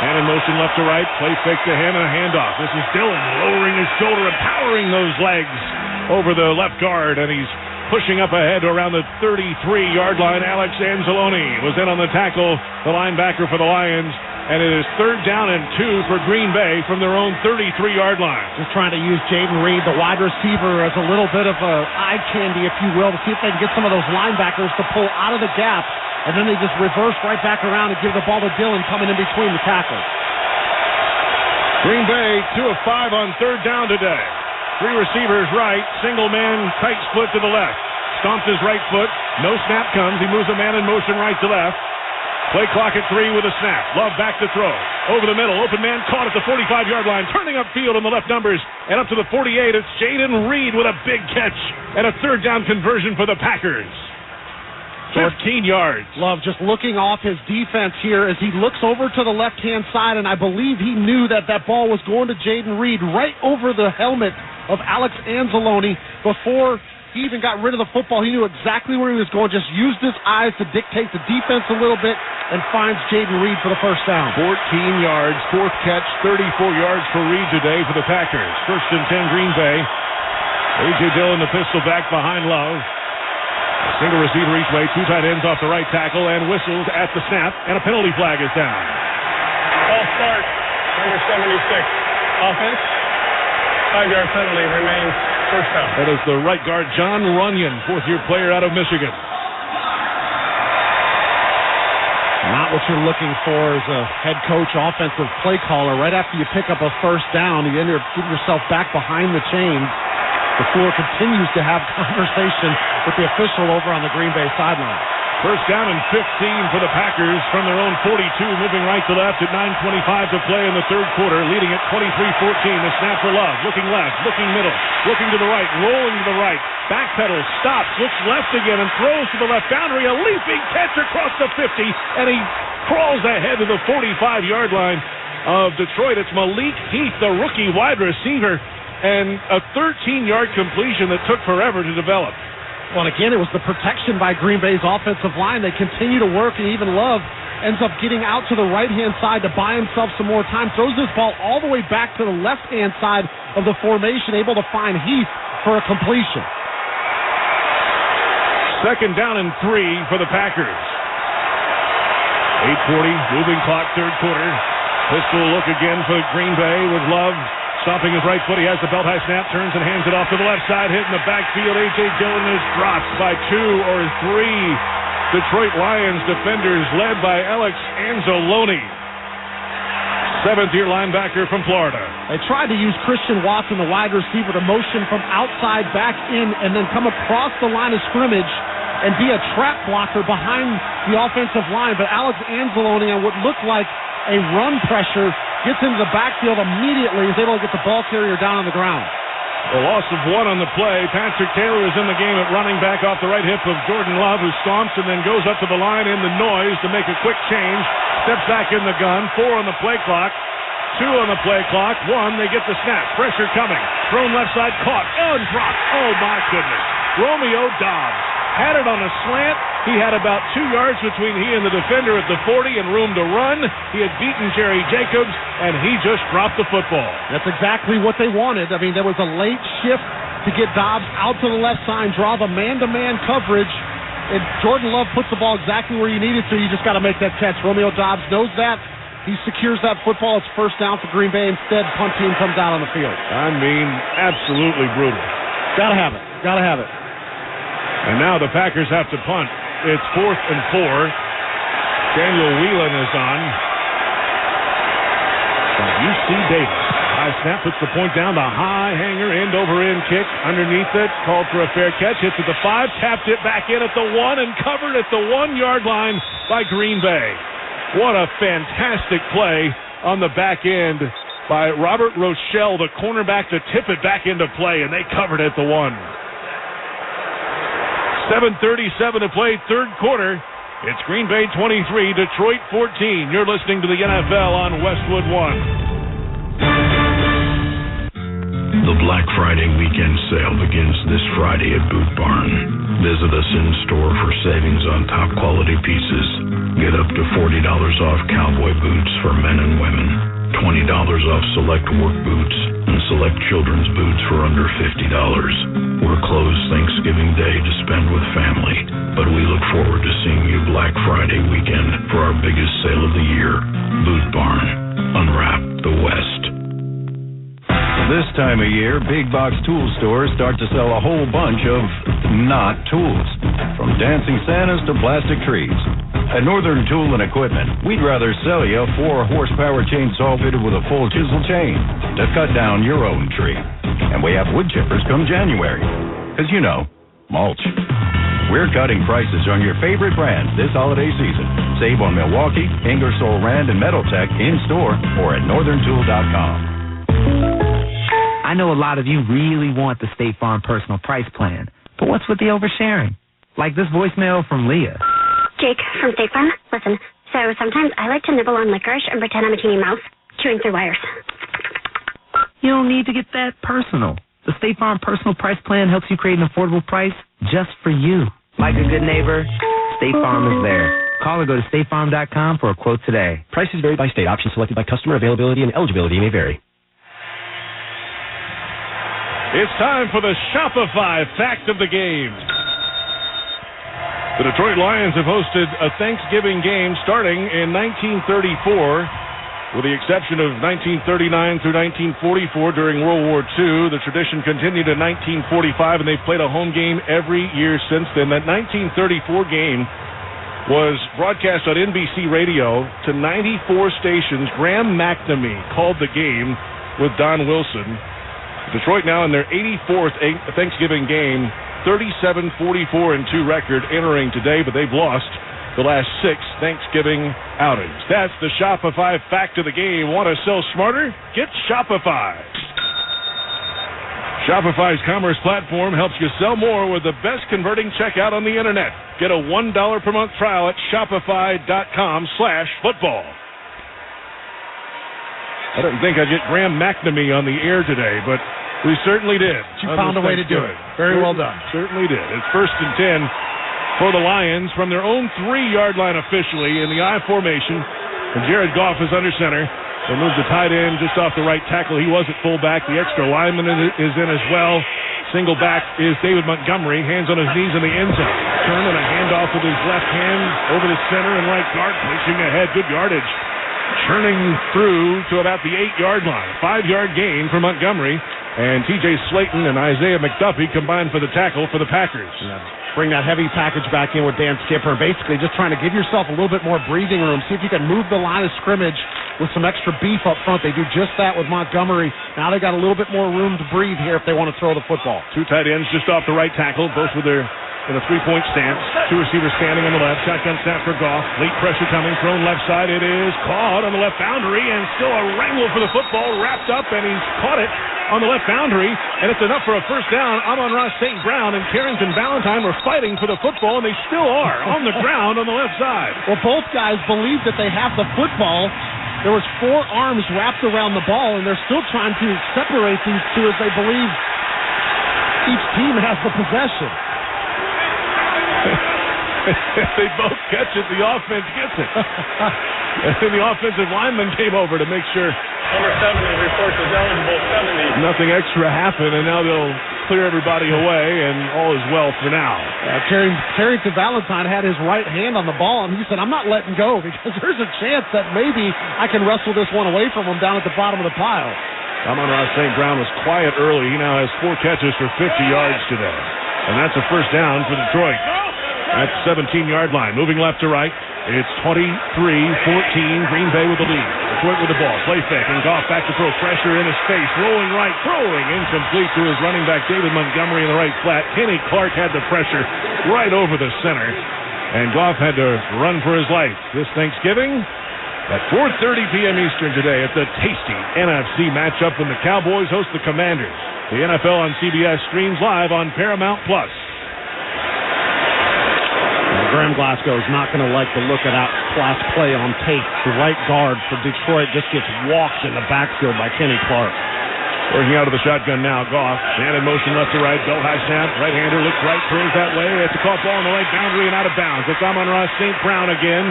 Man in motion left to right, play fake to him and a handoff. This is Dillon lowering his shoulder and powering those legs over the left guard, and he's pushing up ahead around the 33-yard line. Alex Anzalone was in on the tackle, the linebacker for the Lions, and it is 3rd down and 2 for Green Bay from their own 33-yard line. Just trying to use Jaden Reed, the wide receiver, as a little bit of a eye candy, if you will, to see if they can get some of those linebackers to pull out of the gap, and then they just reverse right back around and give the ball to Dillon coming in between the tackles. Green Bay 2 of 5 on 3rd down today. 3 receivers right, single man, tight split to the left. Stomps his right foot, no snap comes. He moves a man in motion right to left. Play clock at 3 with a snap. Love back to throw. Over the middle, open man caught at the 45-yard line, turning upfield on the left numbers, and up to the 48. It's Jaden Reed with a big catch and a 3rd down conversion for the Packers. 15 yards. Love just looking off his defense here as he looks over to the left-hand side, and I believe he knew that that ball was going to Jaden Reed right over the helmet of Alex Anzalone before he even got rid of the football. He knew exactly where he was going, just used his eyes to dictate the defense a little bit, and finds Jaden Reed for the first down. 14 yards, 4th catch, 34 yards for Reed today for the Packers. 1st and 10 Green Bay. A.J. Dillon, the pistol back behind Love. Single receiver each way, 2 tight ends off the right tackle, and whistles at the snap, and a penalty flag is down. False start, number 76. Offense, 5-yard penalty, remains first down. That is the right guard, John Runyon, 4th-year player out of Michigan. Not what you're looking for as a head coach, offensive play caller. Right after you pick up a first down, you end up getting yourself back behind the chains. The floor continues to have conversation with the official over on the Green Bay sideline. 1st down and 15 for the Packers from their own 42, moving right to left at 9:25 to play in the 3rd quarter, leading at 23-14. The snap for Love, looking left, looking middle, looking to the right, rolling to the right, backpedals, stops, looks left again, and throws to the left boundary. A leaping catch across the 50, and he crawls ahead to the 45-yard line of Detroit. It's Malik Heath, the rookie wide receiver, and a 13-yard completion that took forever to develop. Well, and again, it was the protection by Green Bay's offensive line. They continue to work, and even Love ends up getting out to the right-hand side to buy himself some more time. Throws this ball all the way back to the left-hand side of the formation, able to find Heath for a completion. 2nd down and 3 for the Packers. 8:40, moving clock, 3rd quarter. Pistol look again for Green Bay with Love stopping his right foot. He has the belt high snap, turns and hands it off to the left side, hitting the backfield. A.J. Dillon is dropped by 2 or 3 Detroit Lions defenders led by Alex Anzalone, 7th-year linebacker from Florida. They tried to use Christian Watson, the wide receiver, to motion from outside back in and then come across the line of scrimmage and be a trap blocker behind the offensive line. But Alex Anzalone, on what looked like a run pressure, gets into the backfield immediately, is able to get the ball carrier down on the ground. A loss of 1 on the play. Patrick Taylor is in the game at running back off the right hip of Jordan Love, who stomps and then goes up to the line in the noise to make a quick change. Steps back in the gun. 4 on the play clock. 2 on the play clock. 1, they get the snap. Pressure coming. Thrown left side, caught. And dropped. Oh, my goodness. Romeo Doubs had it on a slant. He had about 2 yards between he and the defender at the 40 and room to run. He had beaten Jerry Jacobs, and he just dropped the football. That's exactly what they wanted. I mean, there was a late shift to get Doubs out to the left side, draw the man-to-man coverage, and Jordan Love puts the ball exactly where you need it to. You just got to make that catch. Romeo Doubs knows that. He secures that football. It's 1st down for Green Bay. Instead, punt team comes out on the field. I mean, absolutely brutal. Gotta have it. Gotta have it. And now the Packers have to punt. It's 4th and 4. Daniel Whelan is on. And UC Davis. High snap, puts the point down. The high hanger, end-over-end kick. Underneath it, called for a fair catch. Hits at the 5, tapped it back in at the 1, and covered at the 1-yard line by Green Bay. What a fantastic play on the back end by Robert Rochelle, the cornerback, to tip it back into play, and they covered at the 1. 7:37 to play, third quarter. It's Green Bay 23, Detroit 14. You're listening to the NFL on Westwood One. The Black Friday weekend sale begins this Friday at Boot Barn. Visit us in store for savings on top quality pieces. Get up to $40 off cowboy boots for men and women, $20 off select work boots, and select children's boots for under $50. We're closed Thanksgiving Day to spend with family, but we look forward to seeing you Black Friday weekend for our biggest sale of the year. Boot Barn. Unwrap the West. This time of year, big box tool stores start to sell a whole bunch of not tools, from dancing Santas to plastic trees. At Northern Tool and Equipment, we'd rather sell you a 4-horsepower chainsaw fitted with a full chisel chain to cut down your own tree. And we have wood chippers come January, because you know, mulch. We're cutting prices on your favorite brands this holiday season. Save on Milwaukee, Ingersoll Rand, and Metaltech in-store or at northerntool.com. I know a lot of you really want the State Farm personal price plan, but what's with the oversharing? Like this voicemail from Leah. Jake from State Farm. Listen, so sometimes I like to nibble on licorice and pretend I'm a teeny mouse, chewing through wires. You don't need to get that personal. The State Farm personal price plan helps you create an affordable price just for you. Like a good neighbor, State Farm is there. Call or go to statefarm.com for a quote today. Prices vary by state. Options selected by customer. Availability and eligibility may vary. It's time for the Shopify Fact of the Game. The Detroit Lions have hosted a Thanksgiving game starting in 1934. With the exception of 1939 through 1944 during World War II, the tradition continued in 1945, and they've played a home game every year since then. That 1934 game was broadcast on NBC Radio to 94 stations. Graham McNamee called the game with Don Wilson. Detroit now in their 84th Thanksgiving game, 37-44-2 record entering today, but they've lost the last 6 Thanksgiving outings. That's the Shopify Fact of the Game. Want to sell smarter? Get Shopify. Shopify's commerce platform helps you sell more with the best converting checkout on the internet. Get a $1 per month trial at shopify.com/football. I didn't think I'd get Graham McNamee on the air today, but we certainly did. You found a way to do it. Very well done. Certainly did. It's 1st and 10 for the Lions from their own 3-yard line officially in the I formation. And Jared Goff is under center. They move the tight end just off the right tackle. He was at fullback. The extra lineman is in as well. Single back is David Montgomery. Hands on his knees in the end zone. Turn and a handoff with his left hand over the center and right guard. Pushing ahead. Good yardage. Churning through to about the 8-yard line. 5-yard gain for Montgomery. And T.J. Slayton and Isaiah McDuffie combined for the tackle for the Packers. Bring that heavy package back in with Dan Skipper. Basically just trying to give yourself a little bit more breathing room. See if you can move the line of scrimmage with some extra beef up front. They do just that with Montgomery. Now they got a little bit more room to breathe here if they want to throw the football. 2 tight ends just off the right tackle, both with their in a 3-point stance. 2 receivers standing on the left. Shotgun snap for Goff. Late pressure coming. Thrown left side. It is caught on the left boundary, and still a wrangle for the football. Wrapped up, and he's caught it on the left boundary, and it's enough for a first down. Amon-Ra St. Brown and Carrington Valentine were fighting for the football, and they still are on the ground on the left side. Well, both guys believe that they have the football. There was 4 arms wrapped around the ball, and they're still trying to separate these two as they believe each team has the possession. They both catch it. The offense gets it. And then the offensive lineman came over to make sure. Number 70 reports is eligible. 70. Nothing extra happened, and now they'll clear everybody away, and all is well for now. Carrington Valentine had his right hand on the ball, and he said, I'm not letting go because there's a chance that maybe I can wrestle this one away from him down at the bottom of the pile. Amon-Ra St. Brown was quiet early. He now has 4 catches for 50 yards today. And that's a first down for Detroit. At the 17-yard line. Moving left to right. It's 23-14. Green Bay with the lead. Detroit with the ball. Play fake. And Goff back to throw. Pressure in his face. Rolling right. Throwing incomplete to his running back, David Montgomery, in the right flat. Kenny Clark had the pressure right over the center. And Goff had to run for his life. This Thanksgiving at 4:30 p.m. Eastern today at the tasty NFC matchup when the Cowboys host the Commanders. The NFL on CBS streams live on Paramount+. Graham Glasgow is not going to like the look of that last play on tape. The right guard for Detroit just gets walked in the backfield by Kenny Clark. Working out of the shotgun now, Goff. Man in motion left to right. Bell high snap. Right-hander looks right, throws that way. It's a caught ball on the right boundary and out of bounds. It's Amon-Ra St. Brown again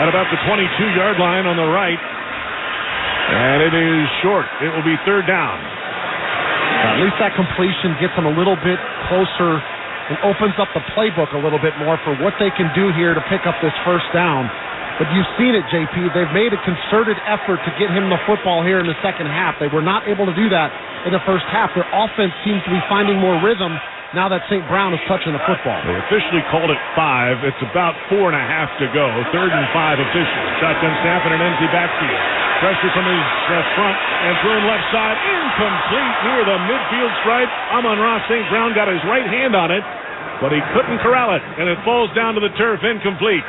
at about the 22-yard line on the right. And it is short. It will be third down. At least that completion gets them a little bit closer and opens up the playbook a little bit more for what they can do here to pick up this first down. But you've seen it, JP. They've made a concerted effort to get him the football here in the second half. They were not able to do that in the first half. Their offense seems to be finding more rhythm now that St. Brown is touching the football. They officially called it 5. It's about 4.5 to go. 3rd and 5 officially. Shotgun snap and an empty backfield. Pressure from his front and thrown left side. Incomplete near the midfield stripe. Amon-Ra St. Brown got his right hand on it, but he couldn't corral it, and it falls down to the turf incomplete.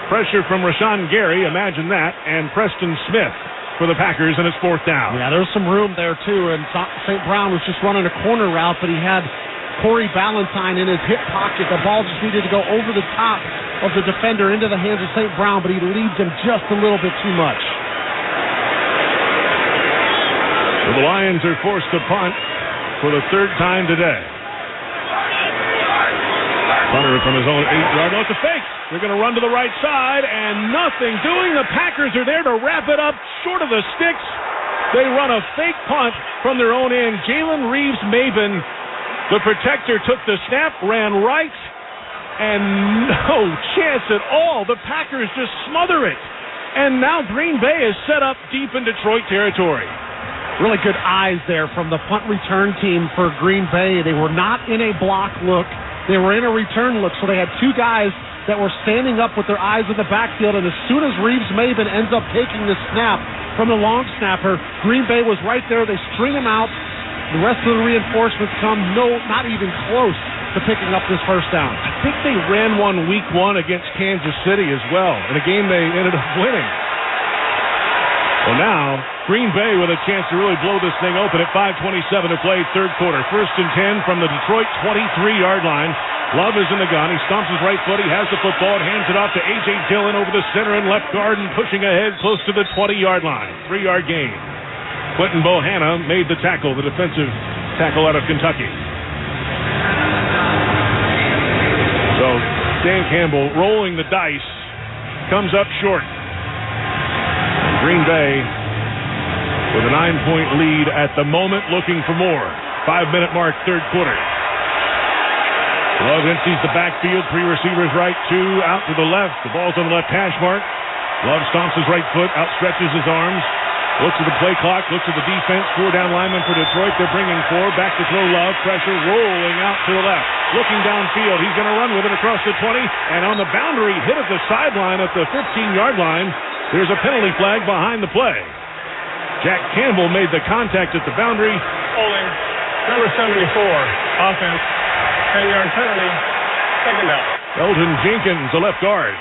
Pressure from Rashawn Gary, imagine that, and Preston Smith for the Packers, and it's 4th down. Yeah, there's some room there, too, and St. Brown was just running a corner route, but he had Corey Ballantyne in his hip pocket. The ball just needed to go over the top of the defender into the hands of St. Brown, but he leads him just a little bit too much. So the Lions are forced to punt for the 3rd time today. Punter from his own 8-yard line. It's a fake. They're going to run to the right side, and nothing doing. The Packers are there to wrap it up short of the sticks. They run a fake punt from their own end. Jalen Reeves-Maben, the protector, took the snap, ran right, and no chance at all. The Packers just smother it. And now Green Bay is set up deep in Detroit territory. Really good eyes there from the punt return team for Green Bay. They were not in a block look. They were in a return look, so they had 2 guys that were standing up with their eyes in the backfield, and as soon as Reeves-Maben ends up taking the snap from the long snapper, Green Bay was right there. They string him out. The rest of the reinforcements come not even close to picking up this first down. I think they ran one week 1 against Kansas City as well, in a game they ended up winning. Well, now, Green Bay with a chance to really blow this thing open at 5:27 to play, 3rd quarter. 1st and 10 from the Detroit 23-yard line. Love is in the gun. He stomps his right foot. He has the football and hands it off to A.J. Dillon over the center and left guard and pushing ahead close to the 20-yard line. 3-yard gain. Quentin Bohanna made the tackle, the defensive tackle out of Kentucky. So, Dan Campbell rolling the dice, comes up short. Green Bay with a 9-point lead at the moment, looking for more. 5-minute mark, 3rd quarter. Love empties the backfield, 3 receivers right, 2 out to the left. The ball's on the left hash mark. Love stomps his right foot, outstretches his arms, looks at the play clock, looks at the defense. 4 down linemen for Detroit. They're bringing 4. Back to throw Love. Pressure rolling out to the left. Looking downfield. He's going to run with it across the 20. And on the boundary, hit at the sideline at the 15-yard line. There's a penalty flag behind the play. Jack Campbell made the contact at the boundary. Holding. Number 74. Offense. 10-yard penalty. 2nd down. Elton Jenkins, the left guard.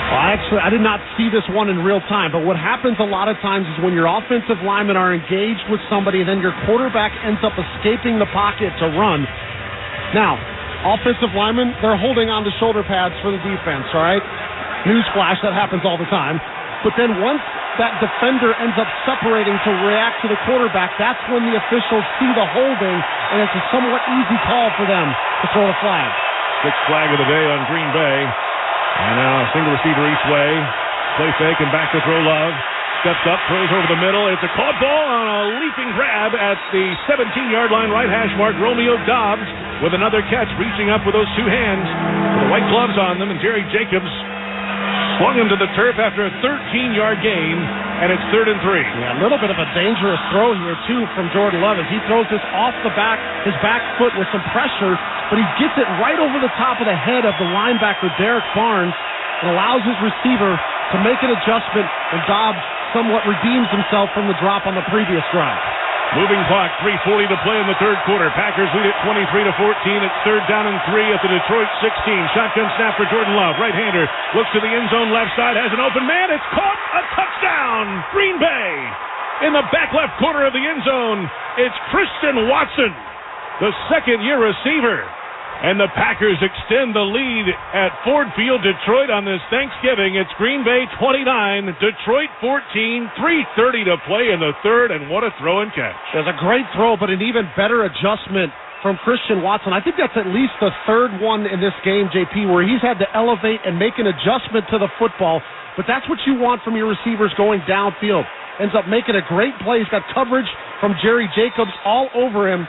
Well, actually, I did not see this one in real time, but what happens a lot of times is when your offensive linemen are engaged with somebody, then your quarterback ends up escaping the pocket to run. Now, offensive linemen, they're holding on to shoulder pads for the defense, all right? Newsflash, that happens all the time. But then once that defender ends up separating to react to the quarterback, that's when the officials see the holding, and it's a somewhat easy call for them to throw a flag. 6th flag of the day on Green Bay. And now single receiver each way. Play fake and back to throw Love. Steps up, throws over the middle. It's a caught ball on a leaping grab at the 17-yard line right hash mark. Romeo Doubs with another catch, reaching up with those 2 hands. With the white gloves on them, and Jerry Jacobs swung him to the turf after a 13-yard gain and it's 3rd and 3. Yeah, a little bit of a dangerous throw here, too, from Jordan Love as he throws this off the back, his back foot with some pressure, but he gets it right over the top of the head of the linebacker, Derek Barnes, and allows his receiver to make an adjustment, and Dobbs somewhat redeems himself from the drop on the previous drive. Moving clock, 3:40 to play in the third quarter. Packers lead at 23-14. It's 3rd down and 3 at the Detroit 16. Shotgun snap for Jordan Love. Right-hander looks to the end zone left side, has an open man. It's caught. A touchdown. Green Bay. In the back left corner of the end zone, it's Christian Watson, the second-year receiver. And the Packers extend the lead at Ford Field, Detroit on this Thanksgiving. It's Green Bay 29, Detroit 14, 3:30 to play in the third, and what a throw and catch. There's a great throw, but an even better adjustment from Christian Watson. I think that's at least the third one in this game, JP, where he's had to elevate and make an adjustment to the football. But that's what you want from your receivers going downfield. Ends up making a great play. He's got coverage from Jerry Jacobs all over him.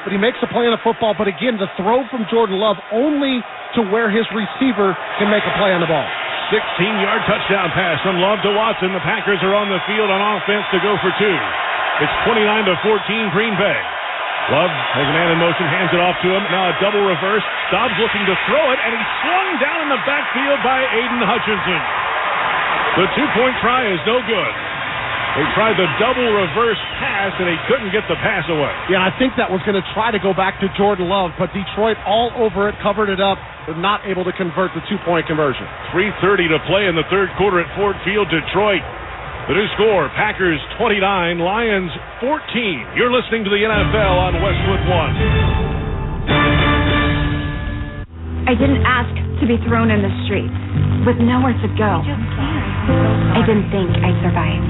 But he makes a play on the football. But again, the throw from Jordan Love only to where his receiver can make a play on the ball. 16-yard touchdown pass from Love to Watson. The Packers are on the field on offense to go for 2. It's 29-14 Green Bay. Love has a man in motion, hands it off to him. Now a double reverse. Dobbs looking to throw it, and he's swung down in the backfield by Aiden Hutchinson. The 2-point try is no good. They tried the double reverse pass, and they couldn't get the pass away. Yeah, I think that was going to try to go back to Jordan Love, but Detroit all over it, covered it up, but not able to convert the 2-point conversion. 3:30 to play in the third quarter at Ford Field, Detroit. The new score, Packers 29, Lions 14. You're listening to the NFL on Westwood One. I didn't ask to be thrown in the streets with nowhere to go. I didn't think I'd survive.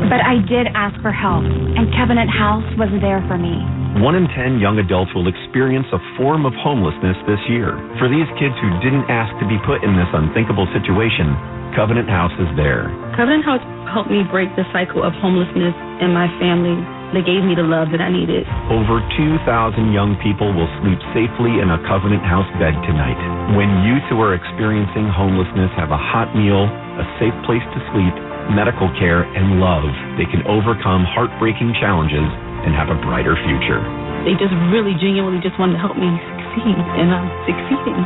But I did ask for help, and Covenant House was there for me. 1 in 10 young adults will experience a form of homelessness this year. For these kids who didn't ask to be put in this unthinkable situation, Covenant House is there. Covenant House helped me break the cycle of homelessness in my family. They gave me the love that I needed. Over 2,000 young people will sleep safely in a Covenant House bed tonight. When youth who are experiencing homelessness have a hot meal, a safe place to sleep, medical care, and love, they can overcome heartbreaking challenges and have a brighter future. They just really genuinely just wanted to help me succeed, and I'm succeeding.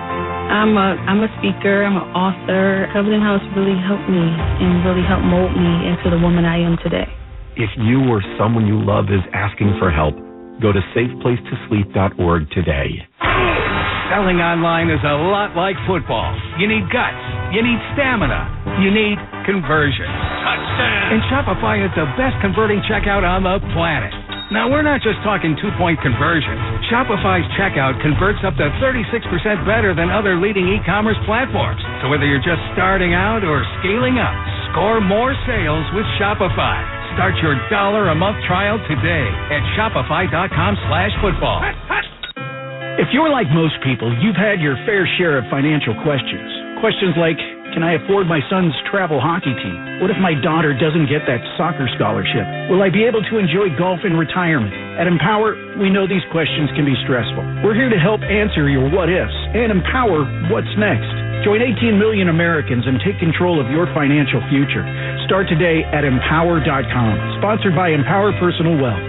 I'm a speaker, I'm an author. Covenant House really helped me and really helped mold me into the woman I am today. If you or someone you love is asking for help, go to safeplacetosleep.org today. Selling online is a lot like football. You need guts. You need stamina. You need conversion. Touchdown! And Shopify is the best converting checkout on the planet. Now, we're not just talking 2-point conversions. Shopify's checkout converts up to 36% better than other leading e-commerce platforms. So whether you're just starting out or scaling up, score more sales with Shopify. Start your $1-a-month trial today at shopify.com/football. If you're like most people, you've had your fair share of financial questions. Questions like, can I afford my son's travel hockey team? What if my daughter doesn't get that soccer scholarship? Will I be able to enjoy golf in retirement? At Empower, we know these questions can be stressful. We're here to help answer your what-ifs and empower what's next. Join 18 million Americans and take control of your financial future. Start today at Empower.com. Sponsored by Empower Personal Wealth.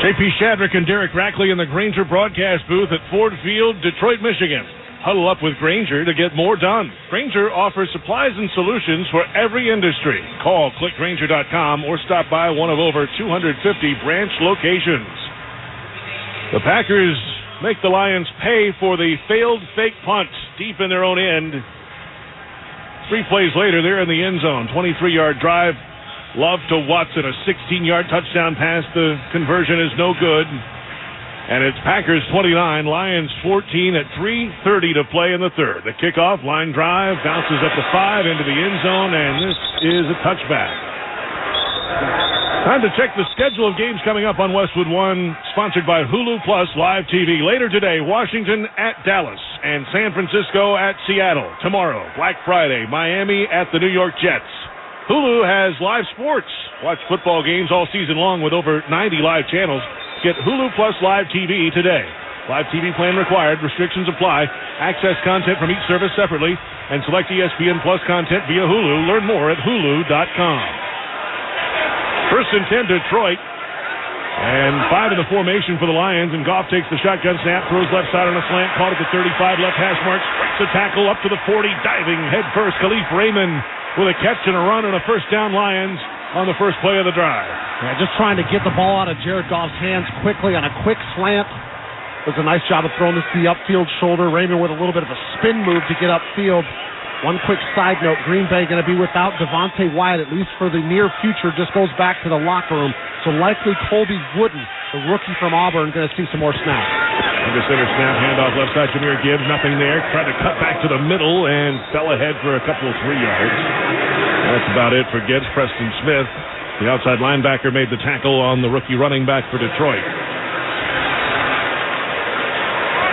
J.P. Shadrick and Derek Rackley in the Grainger broadcast booth at Ford Field, Detroit, Michigan. Huddle up with Grainger to get more done. Grainger offers supplies and solutions for every industry. Call clickgrainger.com or stop by one of over 250 branch locations. The Packers make the Lions pay for the failed fake punt deep in their own end. 3 plays later, they're in the end zone. 23-yard drive. Love to Watson, a 16-yard touchdown pass. The conversion is no good. And it's Packers 29, Lions 14 at 3:30 to play in the third. The kickoff, line drive, bounces up to 5 into the end zone, and this is a touchback. Time to check the schedule of games coming up on Westwood One, sponsored by Hulu Plus Live TV. Later today, Washington at Dallas and San Francisco at Seattle. Tomorrow, Black Friday, Miami at the New York Jets. Hulu has live sports. Watch football games all season long with over 90 live channels. Get Hulu Plus Live TV today. Live TV plan required. Restrictions apply. Access content from each service separately and select ESPN Plus content via Hulu. Learn more at hulu.com. 1st and 10, Detroit. And 5 in the formation for the Lions, and Goff takes the shotgun snap, throws left side on a slant, caught at the 35, left hash mark, strikes a tackle up to the 40, diving head first. Khalif Raymond with a catch and a run and a first down, Lions on the first play of the drive. Yeah, just trying to get the ball out of Jared Goff's hands quickly on a quick slant. Does a nice job of throwing this to the upfield shoulder. Raymond with a little bit of a spin move to get upfield. One quick side note, Green Bay going to be without Devontae Wyatt, at least for the near future, just goes back to the locker room. So likely Colby Wooden, the rookie from Auburn, going to see some more snaps. Under center snap, handoff left side, Jahmyr Gibbs, nothing there. Tried to cut back to the middle and fell ahead for a couple of 3 yards. That's about it for Gibbs. Preston Smith, the outside linebacker, made the tackle on the rookie running back for Detroit.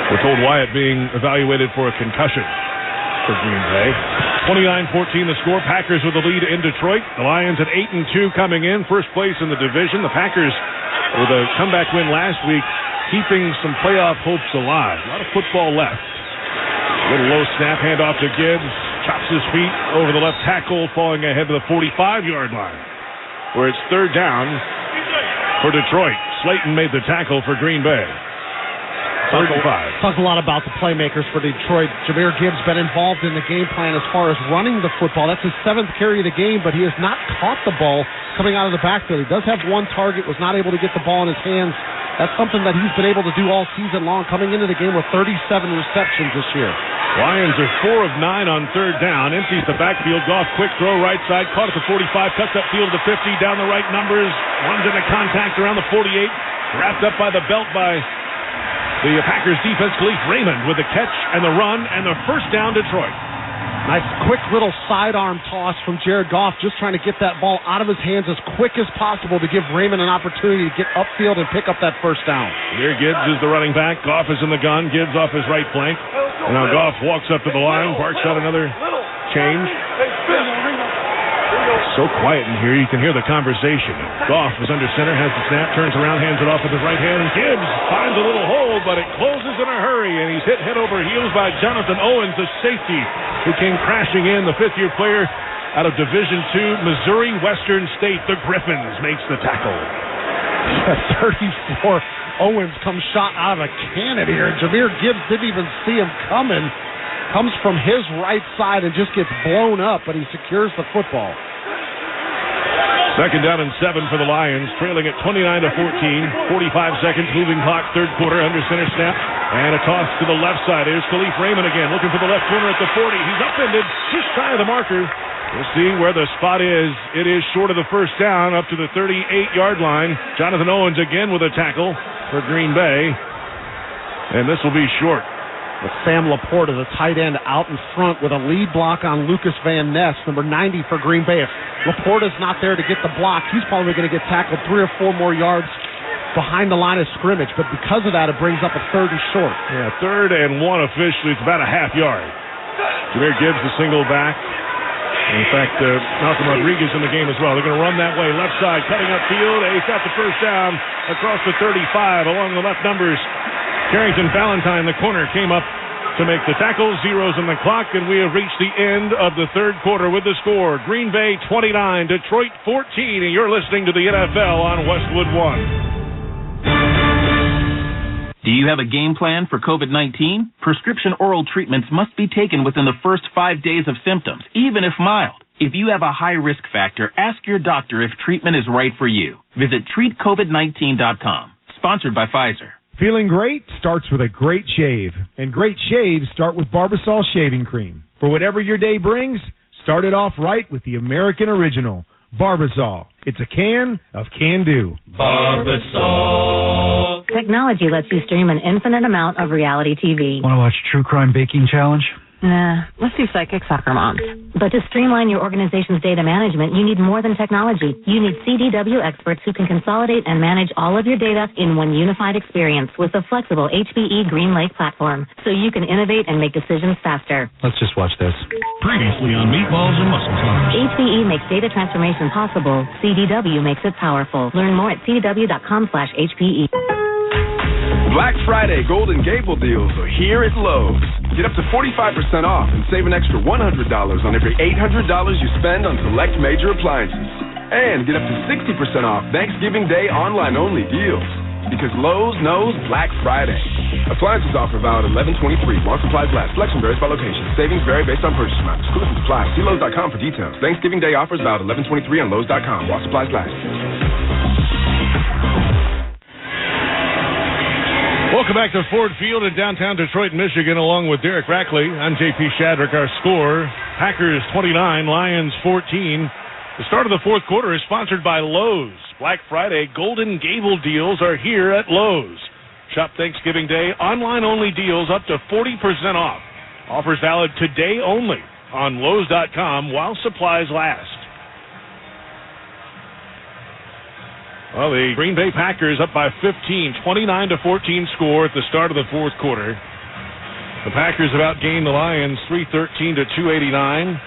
We're told Wyatt being evaluated for a concussion for Green Bay. 29-14 the score. Packers with the lead in Detroit. The Lions at 8-2 coming in. First place in the division. The Packers with a comeback win last week, keeping some playoff hopes alive. A lot of football left. A little low snap, handoff to Gibbs. Chops his feet over the left tackle, falling ahead to the 45-yard line, where it's 3rd down for Detroit. Slayton made the tackle for Green Bay. Talk a lot about the playmakers for Detroit. Jahmyr Gibbs been involved in the game plan as far as running the football. That's his 7th carry of the game, but he has not caught the ball coming out of the backfield. He does have one target, was not able to get the ball in his hands. That's something that he's been able to do all season long, coming into the game with 37 receptions this year. Lions are 4 of 9 on 3rd down. Empties the backfield. Goff, quick throw, right side. Caught at the 45. Cuts up field to the 50. Down the right numbers. Runs into contact around the 48. Wrapped up by the belt by the Packers defense. Khalif Raymond with the catch and the run and the first down, Detroit. Nice quick little sidearm toss from Jared Goff, just trying to get that ball out of his hands as quick as possible to give Raymond an opportunity to get upfield and pick up that first down. Here Gibbs is the running back. Goff is in the gun. Gibbs off his right flank. And now Goff walks up to the line, barks out another change. So quiet in here, you can hear the conversation. Goff is under center, has the snap, turns around, hands it off with his right hand. Gibbs finds a little hole, but it closes in a hurry, and he's hit head over heels by Jonathan Owens, the safety, who came crashing in. The 5th-year player out of Division II, Missouri Western State. The Griffins makes the tackle. 34. Owens comes shot out of a cannon here. Jahmyr Gibbs didn't even see him coming. Comes from his right side and just gets blown up, but he secures the football. 2nd down and 7 for the Lions, trailing at 29-14. 45 seconds, moving clock, 3rd quarter, under center snap. And a toss to the left side. Here's Khalif Raymond again, looking for the left corner at the 40. He's upended, just shy of the marker. We'll see where the spot is. It is short of the first down, up to the 38-yard line. Jonathan Owens again with a tackle for Green Bay. And this will be short. With Sam Laporta, the tight end, out in front with a lead block on Lucas Van Ness, number 90 for Green Bay. If Laporta's not there to get the block, he's probably going to get tackled 3 or 4 more yards behind the line of scrimmage. But because of that, it brings up a 3rd and short. Yeah, 3rd and 1 officially. It's about a half yard. Jahmyr Gibbs, the single back. In fact, Malcolm Rodriguez in the game as well. They're going to run that way. Left side, cutting up field. He's got the first down across the 35 along the left numbers. Carrington Valentine, the corner, came up to make the tackle. Zeros on the clock, and we have reached the end of the 3rd quarter with the score. Green Bay 29, Detroit 14, and you're listening to the NFL on Westwood One. Do you have a game plan for COVID-19? Prescription oral treatments must be taken within the first 5 days of symptoms, even if mild. If you have a high risk factor, ask your doctor if treatment is right for you. Visit treatcovid19.com. Sponsored by Pfizer. Feeling great starts with a great shave. And great shaves start with Barbasol Shaving Cream. For whatever your day brings, start it off right with the American original, Barbasol. It's a can of can-do. Barbasol. Technology lets you stream an infinite amount of reality TV. Want to watch True Crime Baking Challenge? Nah, let's do Psychic Soccer Moms. But to streamline your organization's data management, you need more than technology. You need CDW experts who can consolidate and manage all of your data in one unified experience with the flexible HPE GreenLake platform, so you can innovate and make decisions faster. Let's just watch this. Previously on Meatballs and Muscle Cars. HPE makes data transformation possible. CDW makes it powerful. Learn more at cdw.com/HPE. Black Friday Golden Gable deals are here at Lowe's. Get up to 45% off and save an extra $100 on every $800 you spend on select major appliances. And get up to 60% off Thanksgiving Day online-only deals. Because Lowe's knows Black Friday. Appliances offer valid 11/23 while supplies last. Selection varies by location. Savings vary based on purchase amount. Exclusions apply. See Lowe's.com for details. Thanksgiving Day offers valid 11/23 on Lowe's.com while supplies last. Welcome back to Ford Field in downtown Detroit, Michigan, along with Derek Rackley. I'm J.P. Shadrick. Our score, Packers 29, Lions 14. The start of the fourth quarter is sponsored by Lowe's. Black Friday Golden Gable deals are here at Lowe's. Shop Thanksgiving Day online-only deals up to 40% off. Offers valid today only on Lowe's.com while supplies last. Well, the Green Bay Packers up by 15, 29-14 score at the start of the fourth quarter. The Packers have outgained the Lions 313-289.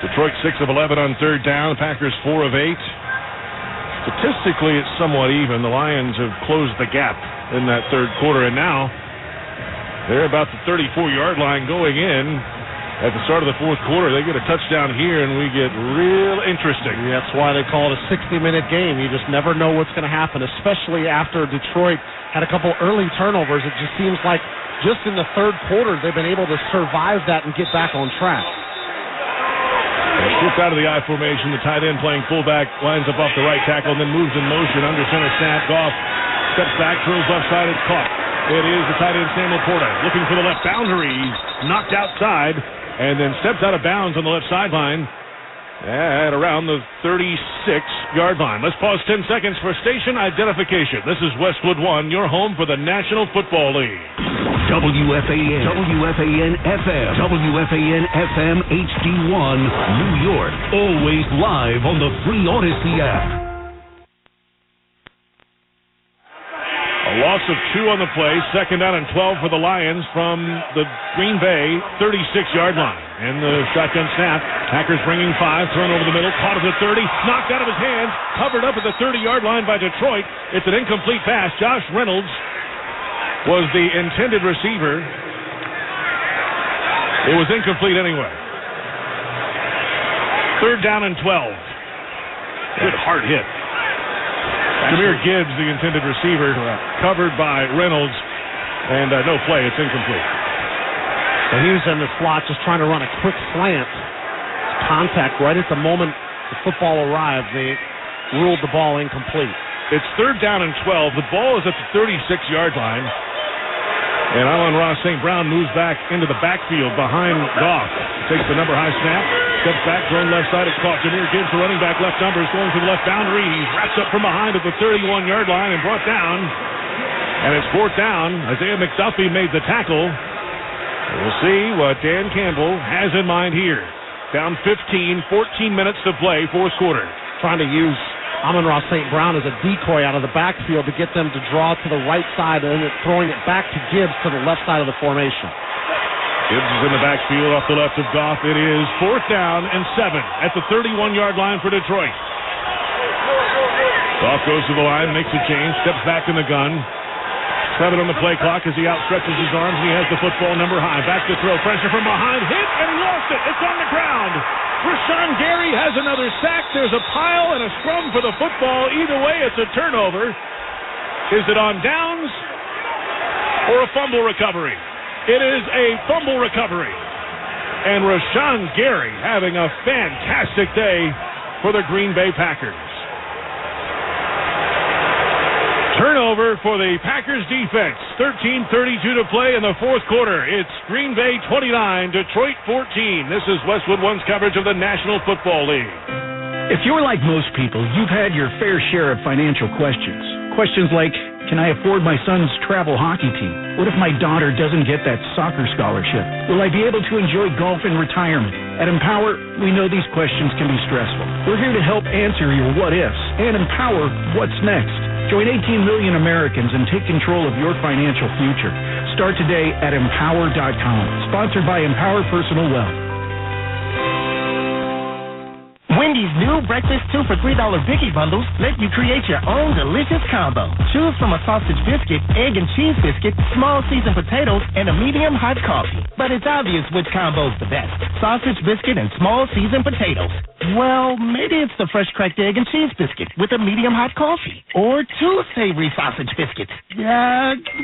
Detroit 6 of 11 on third down. Packers 4 of 8. Statistically, it's somewhat even. The Lions have closed the gap in that third quarter, and now they're about the 34-yard line going in. At the start of the fourth quarter, they get a touchdown here, and we get real interesting. That's why they call it a 60-minute game. You just never know what's going to happen, especially after Detroit had a couple early turnovers. It just seems like just in the third quarter, they've been able to survive that and get back on track. Shift out of the I formation. The tight end playing fullback lines up off the right tackle and then moves in motion under center snap. Goff steps back, throws left side. It's caught. It is the tight end Samuel Porta looking for the left boundary. He's knocked outside and then steps out of bounds on the left sideline at around the 36-yard line. Let's pause 10 seconds for station identification. This is Westwood One, your home for the National Football League. WFAN, WFAN FM, WFAN FM HD1, New York. Always live on the free Odyssey app. A loss of 2 on the play. Second down and 12 for the Lions from the Green Bay 36-yard line. And the shotgun snap. Packers bringing 5, thrown over the middle, caught at the 30, knocked out of his hands, covered up at the 30-yard line by Detroit. It's an incomplete pass. Josh Reynolds was the intended receiver. It was incomplete anyway. Third down and 12. Good hard hit. Jahmyr Gibbs, the intended receiver, covered by Reynolds, and no play. It's incomplete. So he was in the slot just trying to run a quick slant. Contact right at the moment the football arrived. They ruled the ball incomplete. It's third down and 12. The ball is at the 36-yard line. And Amon-Ra St. Brown moves back into the backfield behind Goff. Takes the number high snap. Steps back, thrown left side. It's caught. Jahmyr Gibbs, the running back, left numbers, going to the left boundary. He's wrapped up from behind at the 31-yard line and brought down. And it's fourth down. Isaiah McDuffie made the tackle. We'll see what Dan Campbell has in mind here. Down 15, 14 minutes to play, fourth quarter. Trying to use Amon-Ra St. Brown as a decoy out of the backfield to get them to draw to the right side and then throwing it back to Gibbs to the left side of the formation. Gibbs is in the backfield off the left of Goff. It is fourth down and 7 at the 31-yard line for Detroit. Goff goes to the line, makes a change, steps back in the gun. 7 on the play clock as he outstretches his arms and he has the football number high. Back to throw, pressure from behind, hit, and he lost it. It's on the ground. Rashawn Gary has another sack. There's a pile and a scrum for the football. Either way, it's a turnover. Is it on downs or a fumble recovery? It is a fumble recovery. And Rashawn Gary having a fantastic day for the Green Bay Packers. Turnover for the Packers defense. 13:32 to play in the fourth quarter. It's Green Bay 29, Detroit 14. This is Westwood One's coverage of the National Football League. If you're like most people, you've had your fair share of financial questions. Questions like, can I afford my son's travel hockey team? What if my daughter doesn't get that soccer scholarship? Will I be able to enjoy golf in retirement? At Empower, we know these questions can be stressful. We're here to help answer your what-ifs and empower what's next. Join 18 million Americans and take control of your financial future. Start today at Empower.com. Sponsored by Empower Personal Wealth. Wendy's new breakfast 2 for $3 Biggie bundles let you create your own delicious combo. Choose from a sausage biscuit, egg and cheese biscuit, small seasoned potatoes, and a medium hot coffee. But it's obvious which combo's the best. Sausage biscuit and small seasoned potatoes. Well, maybe it's the fresh cracked egg and cheese biscuit with a medium hot coffee. Or 2 savory sausage biscuits.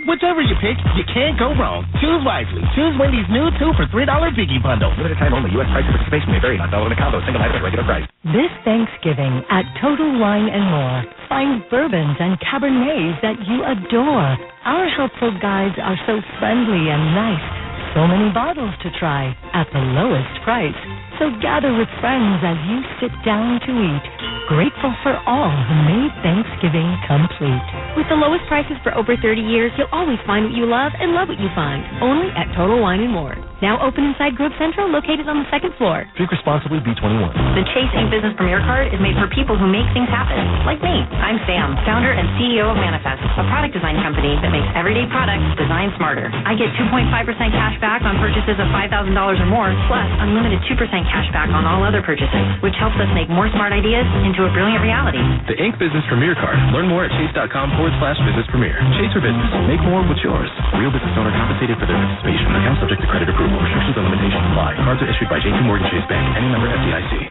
Whichever you pick, you can't go wrong. Choose wisely. Choose Wendy's new 2 for $3 Biggie bundle. Limited time only. U.S. price and participation may vary. Not valid in a combo. Single item at regular price. This Thanksgiving at Total Wine & More, find bourbons and Cabernets that you adore. Our helpful guides are so friendly and nice. So many bottles to try at the lowest price. So gather with friends as you sit down to eat. Grateful for all who made Thanksgiving complete. With the lowest prices for over 30 years, you'll always find what you love and love what you find. Only at Total Wine & More. Now open inside Grove Central, located on the 2nd floor. Drink responsibly, B21. The Chase Ink Business Premier Card is made for people who make things happen, like me. I'm Sam, founder and CEO of Manifest, a product design company that makes everyday products designed smarter. I get 2.5% cash back on purchases of $5,000 or more, plus unlimited 2% cash back on all other purchases, which helps us make more smart ideas into a brilliant reality. The Ink Business Premier Card. Learn more at chase.com/business premier. Chase for business. Make more with yours. Real business owner compensated for their participation. Account subject to credit approval. Restrictions and limitations apply. Cards are issued by JP Morgan Chase Bank. Any member FDIC.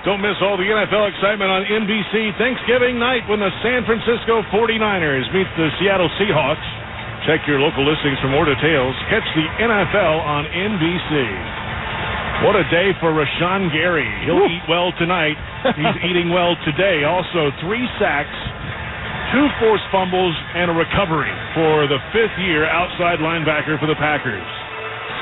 Don't miss all the NFL excitement on NBC Thanksgiving night when the San Francisco 49ers meet the Seattle Seahawks. Check your local listings for more details. Catch the NFL on NBC. What a day for Rashawn Gary. He'll eat well tonight. He's eating well today. Also, 3 sacks, 2 forced fumbles, and a recovery for the 5th year outside linebacker for the Packers.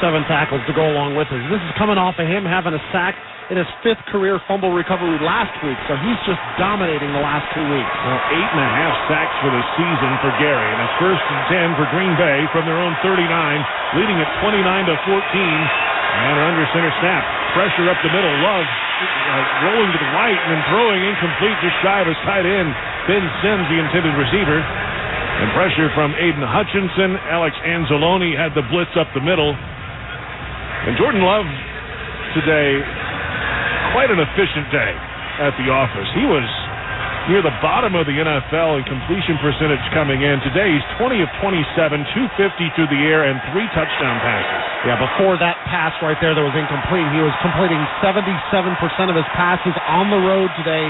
7 tackles to go along with it. This is coming off of him having a sack in his 5th career fumble recovery last week, so he's just dominating the last 2 weeks. Well, 8.5 sacks for the season for Gary, and his first and 10 for Green Bay from their own 39, leading at 29-14, and are under center snap. Pressure up the middle. Love rolling to the right and then throwing incomplete just shy of his tight end. Ben Sims, the intended receiver. And pressure from Aiden Hutchinson. Alex Anzalone had the blitz up the middle. And Jordan Love today, quite an efficient day at the office. He was near the bottom of the NFL in completion percentage coming in. Today he's 20 of 27, 250 through the air, and 3 touchdown passes. Yeah, before that pass right there that was incomplete, he was completing 77% of his passes on the road today.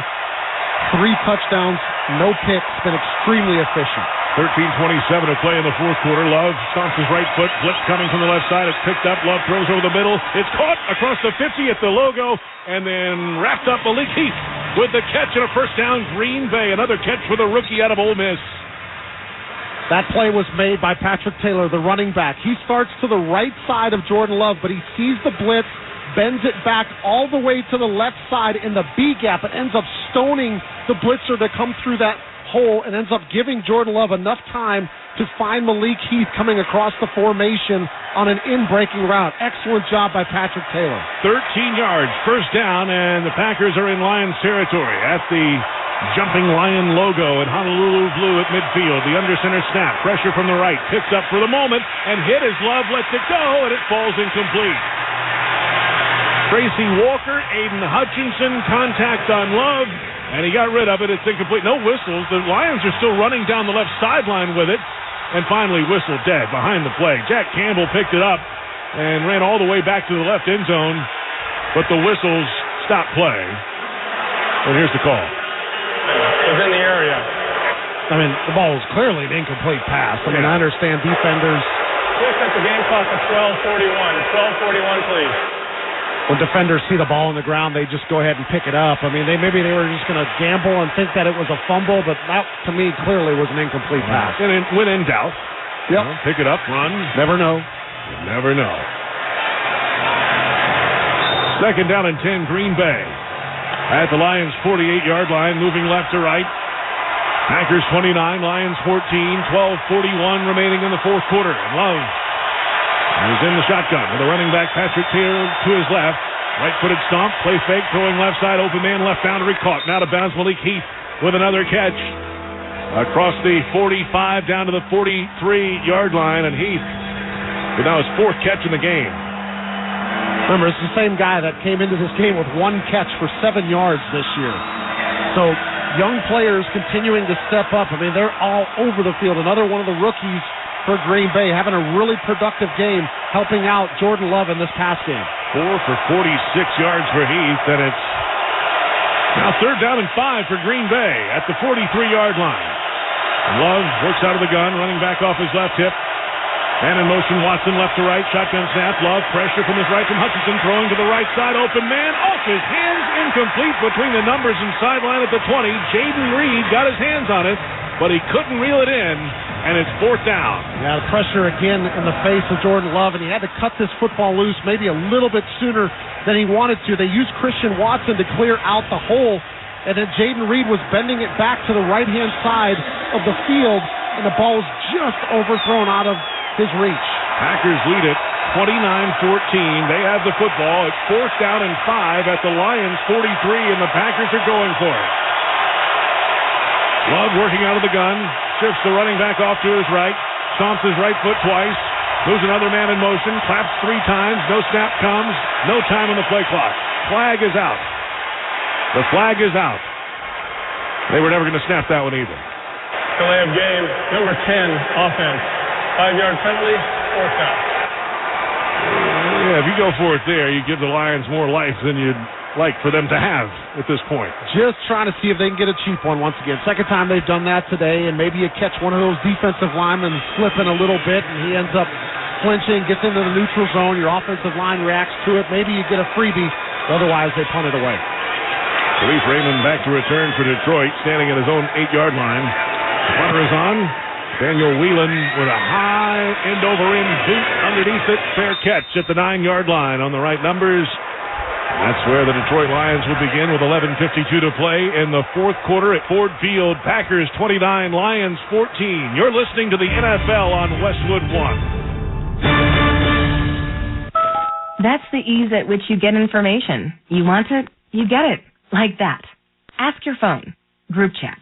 3 touchdowns, no picks, been extremely efficient. 13:27 to play in the 4th quarter. Love stomps his right foot. Blitz coming from the left side. It's picked up. Love throws over the middle. It's caught across the 50 at the logo. And then wrapped up Malik Heath with the catch and a first down. Green Bay. Another catch for the rookie out of Ole Miss. That play was made by Patrick Taylor, the running back. He starts to the right side of Jordan Love, but he sees the blitz, bends it back all the way to the left side in the B gap. It ends up stoning the blitzer to come through that hole and ends up giving Jordan Love enough time to find Malik Heath coming across the formation on an in-breaking route. Excellent job by Patrick Taylor. 13 yards, first down, and the Packers are in Lions territory at the jumping Lion logo in Honolulu blue at midfield. The under center snap, pressure from the right, picked up for the moment, and hit as Love lets it go, and it falls incomplete. Tracy Walker, Aiden Hutchinson, contact on Love, and he got rid of it. It's incomplete. No whistles. The Lions are still running down the left sideline with it, and finally whistled dead behind the play. Jack Campbell picked it up and ran all the way back to the left end zone, but the whistles stopped play. And here's the call. It was in the area. I mean, the ball was clearly an incomplete pass. I mean, I understand defenders. Yes, at the game clock at 12:41. 12:41, please. When defenders see the ball on the ground, they just go ahead and pick it up. I mean, maybe they were just going to gamble and think that it was a fumble, but that, to me, clearly was an incomplete pass. And when in doubt, pick it up, run. Never know. You never know. 2nd down and 10, Green Bay. At the Lions' 48-yard line, moving left to right. Packers 29, Lions 14, 12:41 remaining in the 4th quarter. And Love is in the shotgun with the running back Patrick Taylor to his left. Right-footed stomp, play fake, throwing left side, open man, left boundary, caught. Now to bounds Malik Heath with another catch. Across the 45 down to the 43-yard line, and Heath with now his 4th catch in the game. Remember, it's the same guy that came into this game with one catch for 7 yards this year. So young players continuing to step up. I mean, they're all over the field. Another one of the rookies for Green Bay having a really productive game, helping out Jordan Love in this pass game. 4 for 46 yards for Heath, and it's now 3rd down and 5 for Green Bay at the 43-yard line. And Love works out of the gun, running back off his left hip. Man in motion, Watson left to right, shotgun snap. Love, pressure from his right from Hutchinson, throwing to the right side, open man, off his hands, incomplete between the numbers and sideline at the 20. Jaden Reed got his hands on it, but he couldn't reel it in, and it's 4th down. Yeah, the pressure again in the face of Jordan Love, and he had to cut this football loose maybe a little bit sooner than he wanted to. They used Christian Watson to clear out the hole, and then Jaden Reed was bending it back to the right-hand side of the field, and the ball was just overthrown out of his reach. Packers lead it 29-14. They have the football. It's 4th down and 5 at the Lions 43, and the Packers are going for it. Love working out of the gun, shifts the running back off to his right, stomps his right foot twice, moves another man in motion, claps 3 times, no snap comes, no time on the play clock. Flag is out. The flag is out. They were never going to snap that one either. Delay of game, number 10, offense. 5-yard penalty, 4th down. Yeah, if you go for it there, you give the Lions more life than you'd like for them to have at this point. Just trying to see if they can get a cheap one once again. Second time they've done that today, and maybe you catch one of those defensive linemen slipping a little bit, and he ends up flinching, gets into the neutral zone. Your offensive line reacts to it. Maybe you get a freebie. Otherwise, they punt it away. Khalif Raymond back to return for Detroit, standing at his own 8-yard line. Punter is on. Daniel Whelan with a high end-over-end boot underneath it. Fair catch at the 9-yard line on the right numbers. That's where the Detroit Lions will begin with 11:52 to play in the 4th quarter at Ford Field. Packers 29, Lions 14. You're listening to the NFL on Westwood One. That's the ease at which you get information. You want it, you get it. Like that. Ask your phone. Group chat.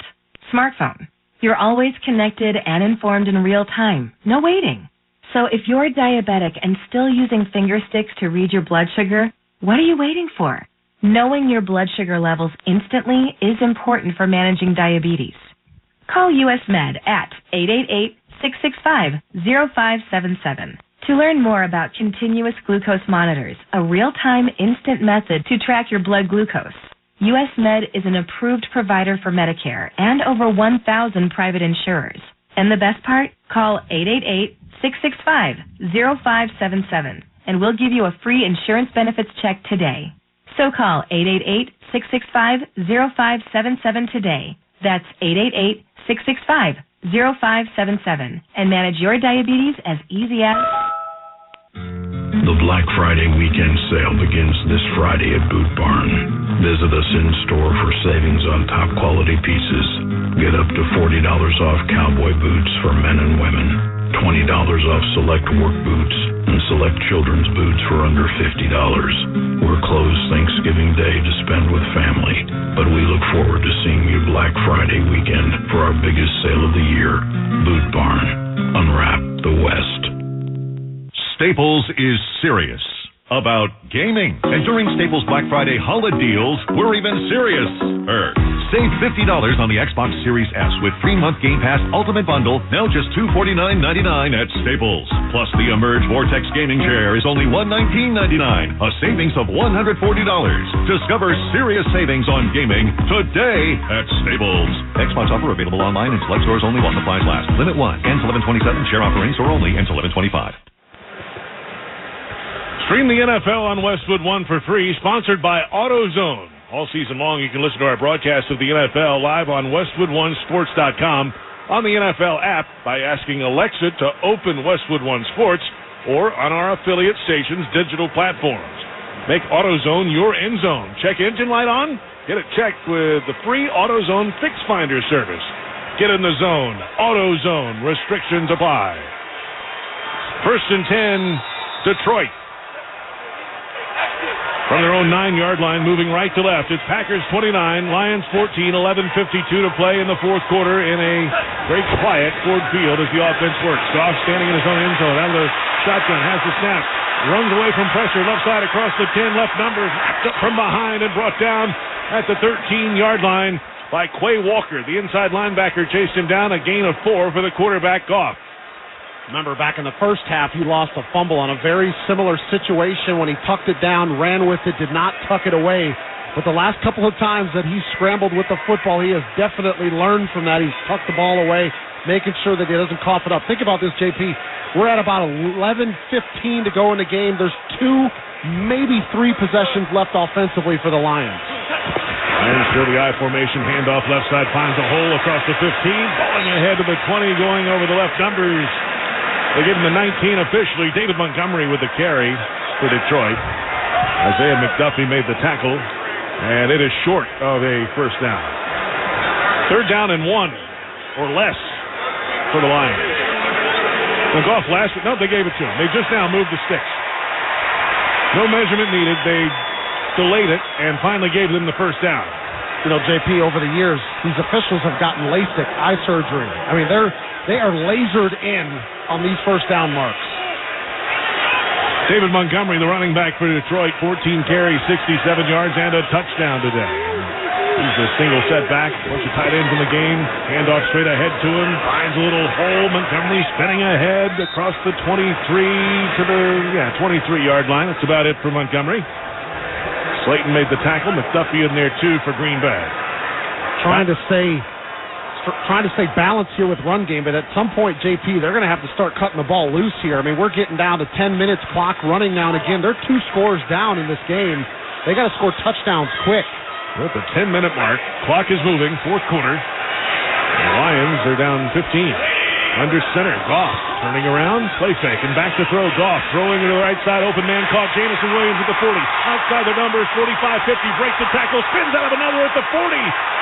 Smartphone. You're always connected and informed in real time. No waiting. So if you're diabetic and still using finger sticks to read your blood sugar, what are you waiting for? Knowing your blood sugar levels instantly is important for managing diabetes. Call US Med at 888-665-0577 to learn more about continuous glucose monitors, a real-time instant method to track your blood glucose. US Med is an approved provider for Medicare and over 1,000 private insurers. And the best part? Call 888-665-0577 and we'll give you a free insurance benefits check today. So call 888-665-0577 today. That's 888-665-0577 and manage your diabetes as easy as... The Black Friday weekend sale begins this Friday at Boot Barn. Visit us in store for savings on top quality pieces. Get up to $40 off cowboy boots for men and women, $20 off select work boots, and select children's boots for under $50. We're closed Thanksgiving Day to spend with family, but we look forward to seeing you Black Friday weekend for our biggest sale of the year. Boot Barn. Unwrap the West. Staples is serious about gaming. And during Staples Black Friday holiday deals, we're even serious-er. Save $50 on the Xbox Series S with 3-month Game Pass Ultimate Bundle, now just $249.99 at Staples. Plus, the Emerge Vortex Gaming Chair is only $119.99, a savings of $140. Discover serious savings on gaming today at Staples. Xbox offer available online in select stores only while supplies last. Limit 1. Ends 11/27. Share offer in store only until 11/25. Stream the NFL on Westwood One for free, sponsored by AutoZone. All season long, you can listen to our broadcast of the NFL live on WestwoodOneSports.com, on the NFL app by asking Alexa to open Westwood One Sports, or on our affiliate stations' digital platforms. Make AutoZone your end zone. Check engine light on? Get it checked with the free AutoZone Fix Finder service. Get in the zone. AutoZone. Restrictions apply. 1st and 10, Detroit. From their own 9-yard line, moving right to left. It's Packers 29, Lions 14, 11:52 to play in the 4th quarter in a very quiet Ford Field as the offense works. Goff standing in his own end zone. Out of the shotgun, has the snap. runs away from pressure, left side across the 10, left numbers, wrapped up from behind and brought down at the 13-yard line by Quay Walker. The inside linebacker chased him down, a gain of 4 for the quarterback, Goff. Remember, back in the first half, he lost a fumble on a very similar situation when he tucked it down, ran with it, did not tuck it away. But the last couple of times that he scrambled with the football, he has definitely learned from that. He's tucked the ball away, making sure that he doesn't cough it up. Think about this, JP. We're at about 11:15 to go in the game. There's 2, maybe 3 possessions left offensively for the Lions. Lions show the I formation, handoff left side, finds a hole across the 15, balling ahead to the 20, going over the left numbers. They give him the 19 officially. David Montgomery with the carry for Detroit. Isaiah McDuffie made the tackle, and it is short of a first down. 3rd down and 1 or less for the Lions. The Goff last week, no, they gave it to him. They just now moved the sticks. No measurement needed. They delayed it and finally gave them the first down. You know, JP, over the years, these officials have gotten LASIK eye surgery. I mean, they are lasered in on these first down marks. David Montgomery, the running back for Detroit, 14 carries, 67 yards, and a touchdown today. He's a single setback. Bunch of tight ends in the game. Handoff straight ahead to him. Finds a little hole. Montgomery spinning ahead across the 23 to the 23-yard line. That's about it for Montgomery. Slayton made the tackle. McDuffie in there, too, for Green Bay. Trying to stay balanced here with run game, but at some point, JP, they're going to have to start cutting the ball loose here. I mean, we're getting down to 10 minutes, clock running now and again. They're 2 scores down in this game. They got to score touchdowns quick. We're at the 10-minute mark. Clock is moving. 4th quarter. The Lions are down 15. Under center, Goff turning around, play fake, and back to throw. Goff throwing to the right side, open man caught. Jameson Williams at the 40. Outside the numbers, 45-50, breaks the tackle, spins out of another at the 40,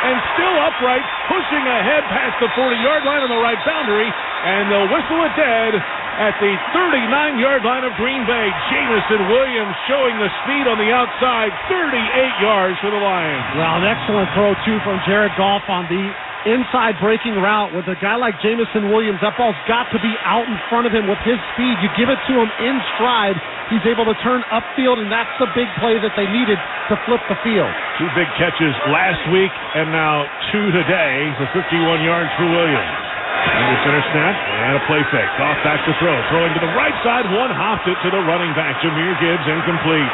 and still upright, pushing ahead past the 40-yard line on the right boundary, and they'll whistle it dead at the 39-yard line of Green Bay. Jameson Williams showing the speed on the outside, 38 yards for the Lions. Well, an excellent throw, too, from Jared Goff on the inside breaking route. With a guy like Jameson Williams, that ball's got to be out in front of him with his speed. You give it to him in stride, he's able to turn upfield, and that's the big play that they needed to flip the field. 2 big catches last week, and now 2 today for 51 yards for Williams. Under center snap, and a play fake. Goff back to throw. Throwing to the right side, one hopped it to the running back. Jahmyr Gibbs, incomplete.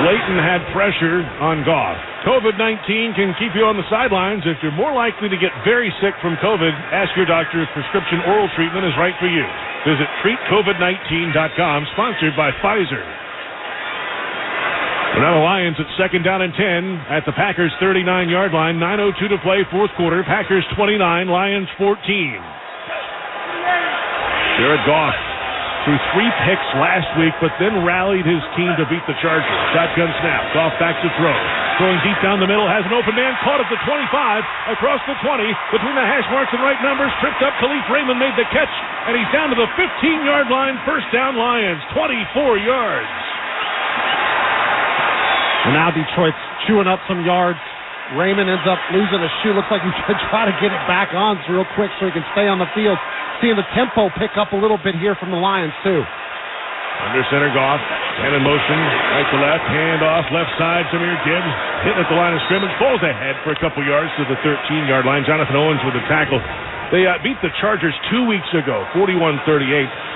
Slayton had pressure on Goff. COVID-19 can keep you on the sidelines. If you're more likely to get very sick from COVID, ask your doctor if prescription oral treatment is right for you. Visit treatcovid19.com, sponsored by Pfizer. We're now the Lions at 2nd down and 10 at the Packers' 39-yard line. 9:02 to play, 4th quarter. Packers 29, Lions 14. Jared Goff threw 3 picks last week, but then rallied his team to beat the Chargers. Shotgun snap. Goff back to throw. Throwing deep down the middle, has an open man, caught at the 25, across the 20, between the hash marks and right numbers, tripped up. Khalif Raymond made the catch, and he's down to the 15-yard line. First down, Lions, 24 yards. And now Detroit's chewing up some yards. Raymond ends up losing a shoe. Looks like he should try to get it back on real quick so he can stay on the field. Seeing the tempo pick up a little bit here from the Lions, too. Under center, Goff. And in motion, right to left, hand off, left side, Jahmyr Gibbs. Hitting at the line of scrimmage, falls ahead for a couple yards to the 13-yard line. Jonathan Owens with the tackle. They beat the Chargers 2 weeks ago, 41-38.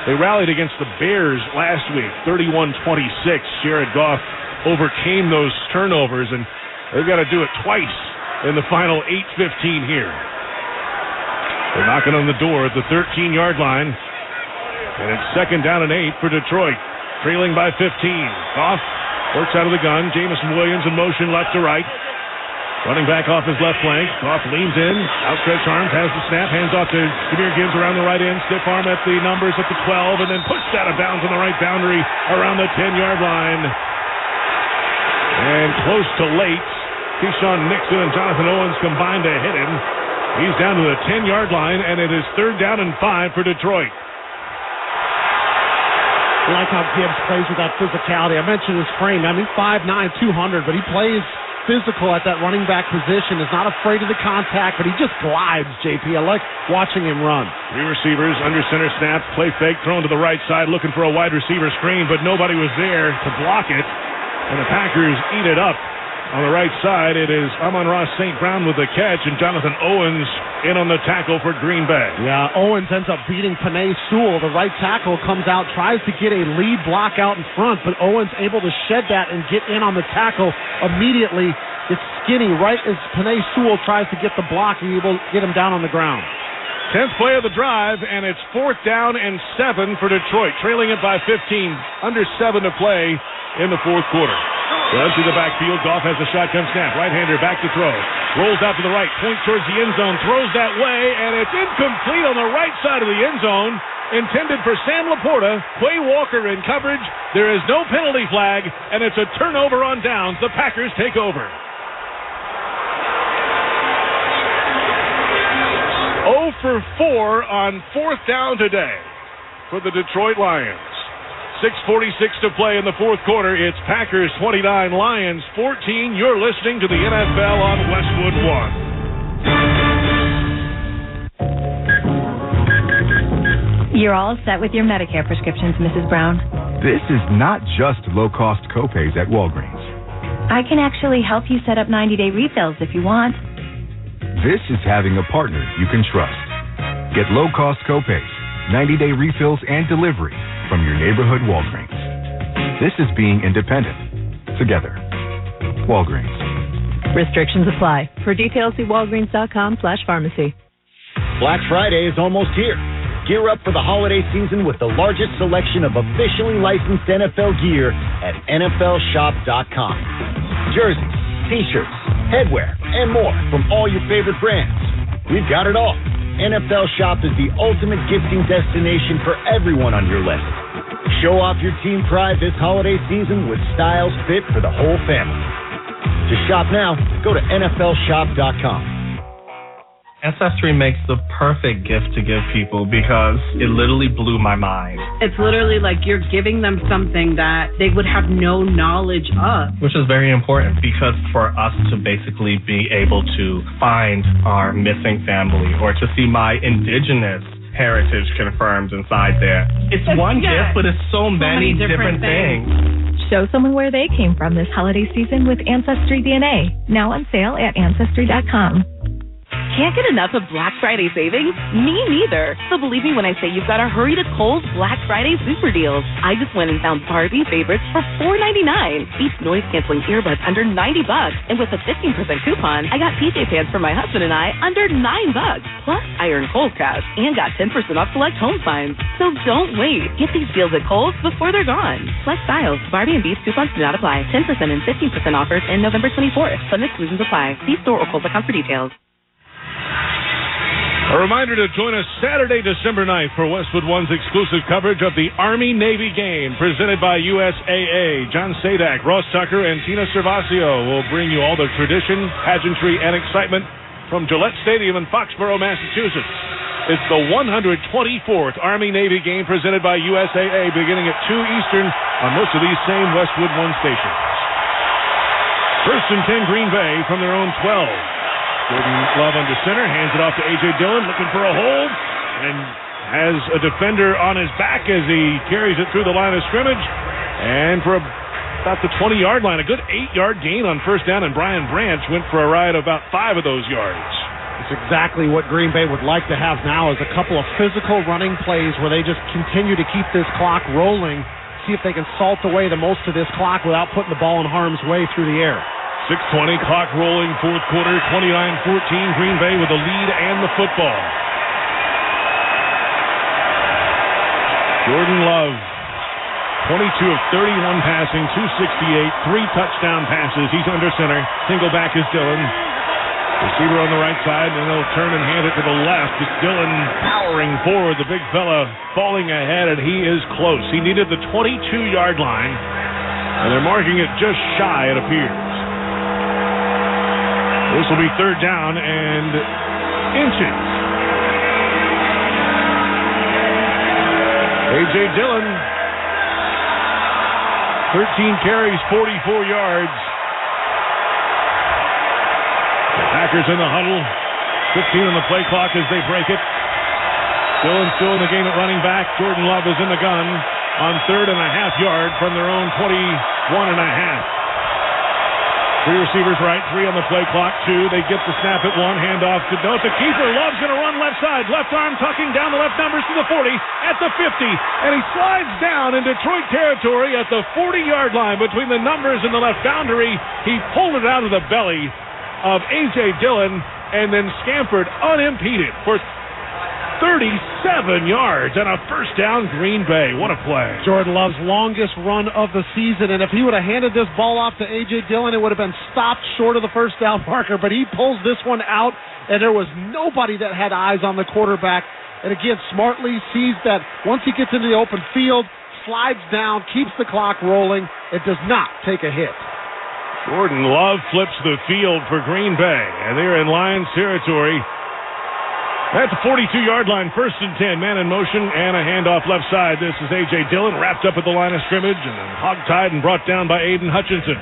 They rallied against the Bears last week, 31-26. Jared Goff overcame those turnovers, and they've got to do it twice in the final 8:15 here. They're knocking on the door at the 13-yard line, and it's 2nd down and 8 for Detroit, trailing by 15. Goff works out of the gun. Jameson Williams in motion left to right. Running back off his left flank. Goff leans in, outstretched arms, has the snap, hands off to Jahmyr Gibbs around the right end. Stiff arm at the numbers at the 12, and then pushed out of bounds on the right boundary around the 10-yard line. And close to late, Keyshawn Nixon and Jonathan Owens combined to hit him. He's down to the 10-yard line, and it is 3rd down and 5 for Detroit. I like how Gibbs plays with that physicality. I mentioned his frame. I mean, 5'9", 200, but he plays physical at that running back position, is not afraid of the contact, but he just glides, JP. I like watching him run. Three receivers, under center snap, play fake, thrown to the right side, looking for a wide receiver screen, but nobody was there to block it, and the Packers eat it up. On the right side, it is Amon-Ra St. Brown with the catch, and Jonathan Owens in on the tackle for Green Bay. Yeah, Owens ends up beating Penei Sewell. The right tackle comes out, tries to get a lead block out in front, but Owens able to shed that and get in on the tackle immediately. It's skinny right as Penei Sewell tries to get the block and able to get him down on the ground. 10th play of the drive, and it's 4th down and 7 for Detroit, trailing it by 15, under 7 to play in the fourth quarter. Runs to the backfield. Goff has a shotgun snap. Right-hander back to throw. Rolls out to the right. Point towards the end zone. Throws that way, and it's incomplete on the right side of the end zone. Intended for Sam Laporta. Quay Walker in coverage. There is no penalty flag, and it's a turnover on downs. The Packers take over. 0 for 4 on 4th down today for the Detroit Lions. 6:46 to play in the fourth quarter. It's Packers 29, Lions 14. You're listening to the NFL on Westwood One. You're all set with your Medicare prescriptions, Mrs. Brown. This is not just low-cost copays at Walgreens. I can actually help you set up 90-day refills if you want. This is having a partner you can trust. Get low-cost copays, 90-day refills, and delivery from your neighborhood Walgreens. This is being independent. Together. Walgreens. Restrictions apply. For details, see walgreens.com/pharmacy. Black Friday is almost here. Gear up for the holiday season with the largest selection of officially licensed NFL gear at NFLshop.com. Jerseys, t-shirts, headwear, and more from all your favorite brands. We've got it all. NFL Shop is the ultimate gifting destination for everyone on your list. Show off your team pride this holiday season with styles fit for the whole family. To shop now, go to NFLshop.com. Ancestry makes the perfect gift to give people because it literally blew my mind. It's literally like you're giving them something that they would have no knowledge of. Which is very important because for us to basically be able to find our missing family or to see my indigenous heritage confirmed inside there. It's one gift, but it's so many different things. Show someone where they came from this holiday season with Ancestry DNA. Now on sale at Ancestry.com. Can't get enough of Black Friday savings? Me neither. So believe me when I say you've got to hurry to Kohl's Black Friday super deals. I just went and found Barbie favorites for $4.99. Beats noise-canceling earbuds under $90. And with a 15% coupon, I got PJ pants for my husband and I under $9. Plus, I earned Kohl's cash and got 10% off select home finds. So don't wait. Get these deals at Kohl's before they're gone. Select styles. Barbie and Beats coupons do not apply. 10% and 15% offers in November 24th. Some exclusions apply. See store or Kohl's.com for details. A reminder to join us Saturday, December 9th for Westwood One's exclusive coverage of the Army-Navy game presented by USAA. John Sadak, Ross Tucker, and Tina Servasio will bring you all the tradition, pageantry, and excitement from Gillette Stadium in Foxborough, Massachusetts. It's the 124th Army-Navy game presented by USAA beginning at 2 Eastern on most of these same Westwood One stations. 1st and 10 Green Bay from their own 12. Jordan Love under center, hands it off to A.J. Dillon, looking for a hold, and has a defender on his back as he carries it through the line of scrimmage. And for about the 20-yard line, a good 8-yard gain on first down, and Brian Branch went for a ride of about 5 of those yards. It's exactly what Green Bay would like to have now is a couple of physical running plays where they just continue to keep this clock rolling, see if they can salt away the most of this clock without putting the ball in harm's way through the air. 6:20, clock rolling, fourth quarter, 29-14, Green Bay with the lead and the football. Jordan Love, 22 of 31 passing, 268, 3 touchdown passes. He's under center. Single back is Dillon. Receiver on the right side, and they'll turn and hand it to the left. It's Dillon powering forward, the big fella falling ahead, and he is close. He needed the 22-yard line, and they're marking it just shy, it appears. This will be 3rd down and inches. A.J. Dillon, 13 carries, 44 yards. Packers in the huddle. 15 on the play clock as they break it. Dillon still in the game at running back. Jordan Love is in the gun on 3rd and a half yard from their own 21 and a half. 3 receivers right, 3 on the play clock, 2. They get the snap at 1, handoff to no. It's a keeper. Love's going to run left side. Left arm tucking down the left numbers to the 40, at the 50, and he slides down in Detroit territory at the 40-yard line between the numbers and the left boundary. He pulled it out of the belly of A.J. Dillon and then scampered unimpeded for 37 yards and a first down, Green Bay. What a play. Jordan Love's longest run of the season, and if he would have handed this ball off to A.J. Dillon, it would have been stopped short of the first down marker, but he pulls this one out, and there was nobody that had eyes on the quarterback. And again, smartly sees that once he gets into the open field, slides down, keeps the clock rolling, it does not take a hit. Jordan Love flips the field for Green Bay, and they're in Lions territory. At the 42-yard line, 1st and 10, man in motion, and a handoff left side. This is A.J. Dillon, wrapped up at the line of scrimmage, and then hog-tied and brought down by Aiden Hutchinson.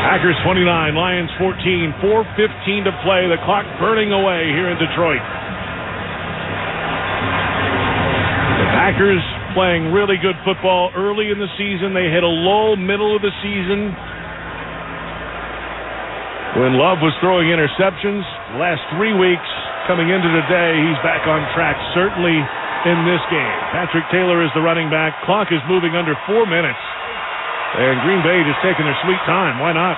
Packers 29, Lions 14, 4:15 to play, the clock burning away here in Detroit. The Packers playing really good football early in the season. They hit a lull middle of the season when Love was throwing interceptions. The last 3 weeks coming into today, he's back on track, certainly in this game. Patrick Taylor is the running back. Clock is moving under 4 minutes. And Green Bay just taking their sweet time. Why not?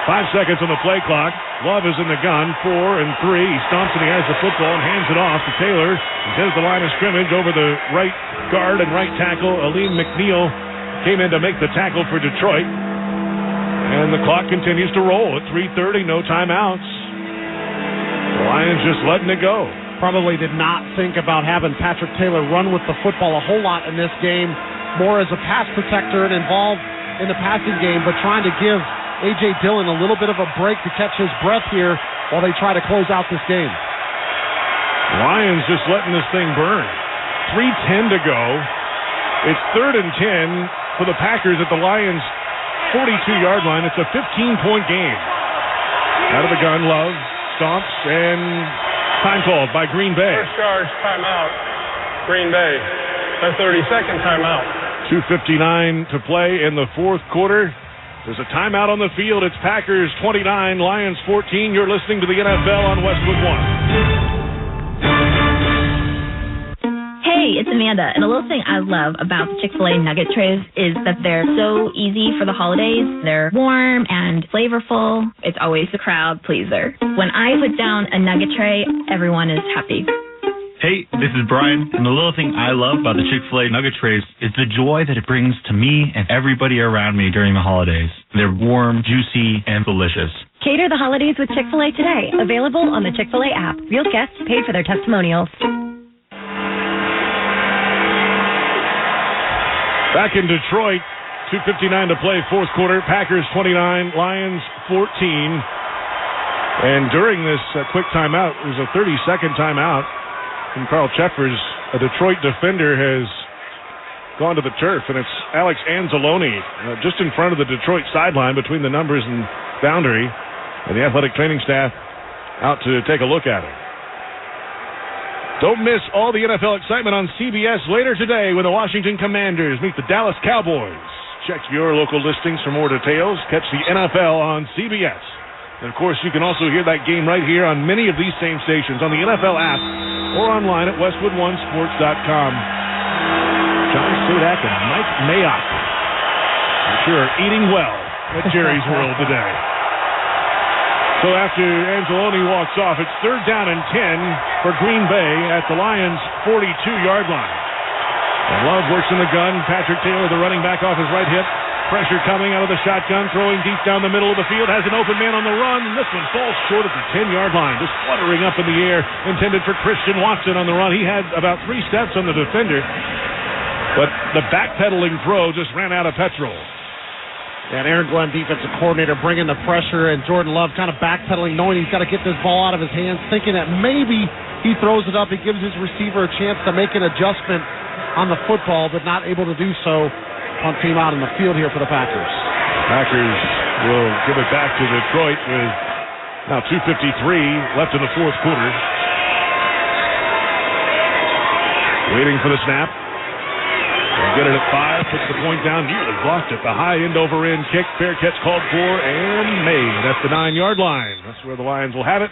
5 seconds on the play clock. Love is in the gun, 4 and 3. He stomps and he has the football and hands it off to Taylor. He does the line of scrimmage over the right guard and right tackle. Aleem McNeil came in to make the tackle for Detroit. And the clock continues to roll at 3:30, no timeouts. The Lions just letting it go. Probably did not think about having Patrick Taylor run with the football a whole lot in this game, more as a pass protector and involved in the passing game, but trying to give A.J. Dillon a little bit of a break to catch his breath here while they try to close out this game. The Lions just letting this thing burn. 3:10 to go. It's 3rd and 10 for the Packers at the Lions' 42-yard line. It's a 15-point game. Out of the gun, Love stomps, and time called by Green Bay. First charge, timeout, Green Bay. Their 32nd timeout. 2:59 to play in the fourth quarter. There's a timeout on the field. It's Packers 29, Lions 14. You're listening to the NFL on Westwood One. Hey, it's Amanda, and a little thing I love about the Chick-fil-A nugget trays is that they're so easy for the holidays. They're warm and flavorful. It's always the crowd pleaser. When I put down a nugget tray, everyone is happy. Hey, this is Brian, and the little thing I love about the Chick-fil-A nugget trays is the joy that it brings to me and everybody around me during the holidays. They're warm, juicy, and delicious. Cater the holidays with Chick-fil-A today. Available on the Chick-fil-A app. Real guests paid for their testimonials. Back in Detroit, 2:59 to play, fourth quarter. Packers 29, Lions 14. And during this quick timeout, it was a 30-second timeout from Carl Cheffers. A Detroit defender has gone to the turf, and it's Alex Anzalone just in front of the Detroit sideline between the numbers and boundary. And the athletic training staff out to take a look at it. Don't miss all the NFL excitement on CBS later today when the Washington Commanders meet the Dallas Cowboys. Check your local listings for more details. Catch the NFL on CBS. And, of course, you can also hear that game right here on many of these same stations on the NFL app or online at westwood1sports.com. John Sadak and Mike Mayock, I'm sure, are eating well at Jerry's World today. So after Anzalone walks off, it's 3rd down and 10 for Green Bay at the Lions' 42-yard line. And Love works in the gun. Patrick Taylor, the running back, off his right hip. Pressure coming out of the shotgun, throwing deep down the middle of the field. Has an open man on the run, and this one falls short at the 10-yard line. Just fluttering up in the air, intended for Christian Watson on the run. He had about 3 steps on the defender, but the backpedaling throw just ran out of petrol. And Aaron Glenn, defensive coordinator, bringing the pressure, and Jordan Love kind of backpedaling, knowing he's got to get this ball out of his hands, thinking that maybe he throws it up, he gives his receiver a chance to make an adjustment on the football, but not able to do so. Punt team out in the field here for the Packers. Packers will give it back to Detroit with now 2:53 left in the fourth quarter. Waiting for the snap. They'll get it at 5, puts the point down, nearly blocked at the high end over end kick. Fair catch called for and made at the 9-yard line. That's where the Lions will have it.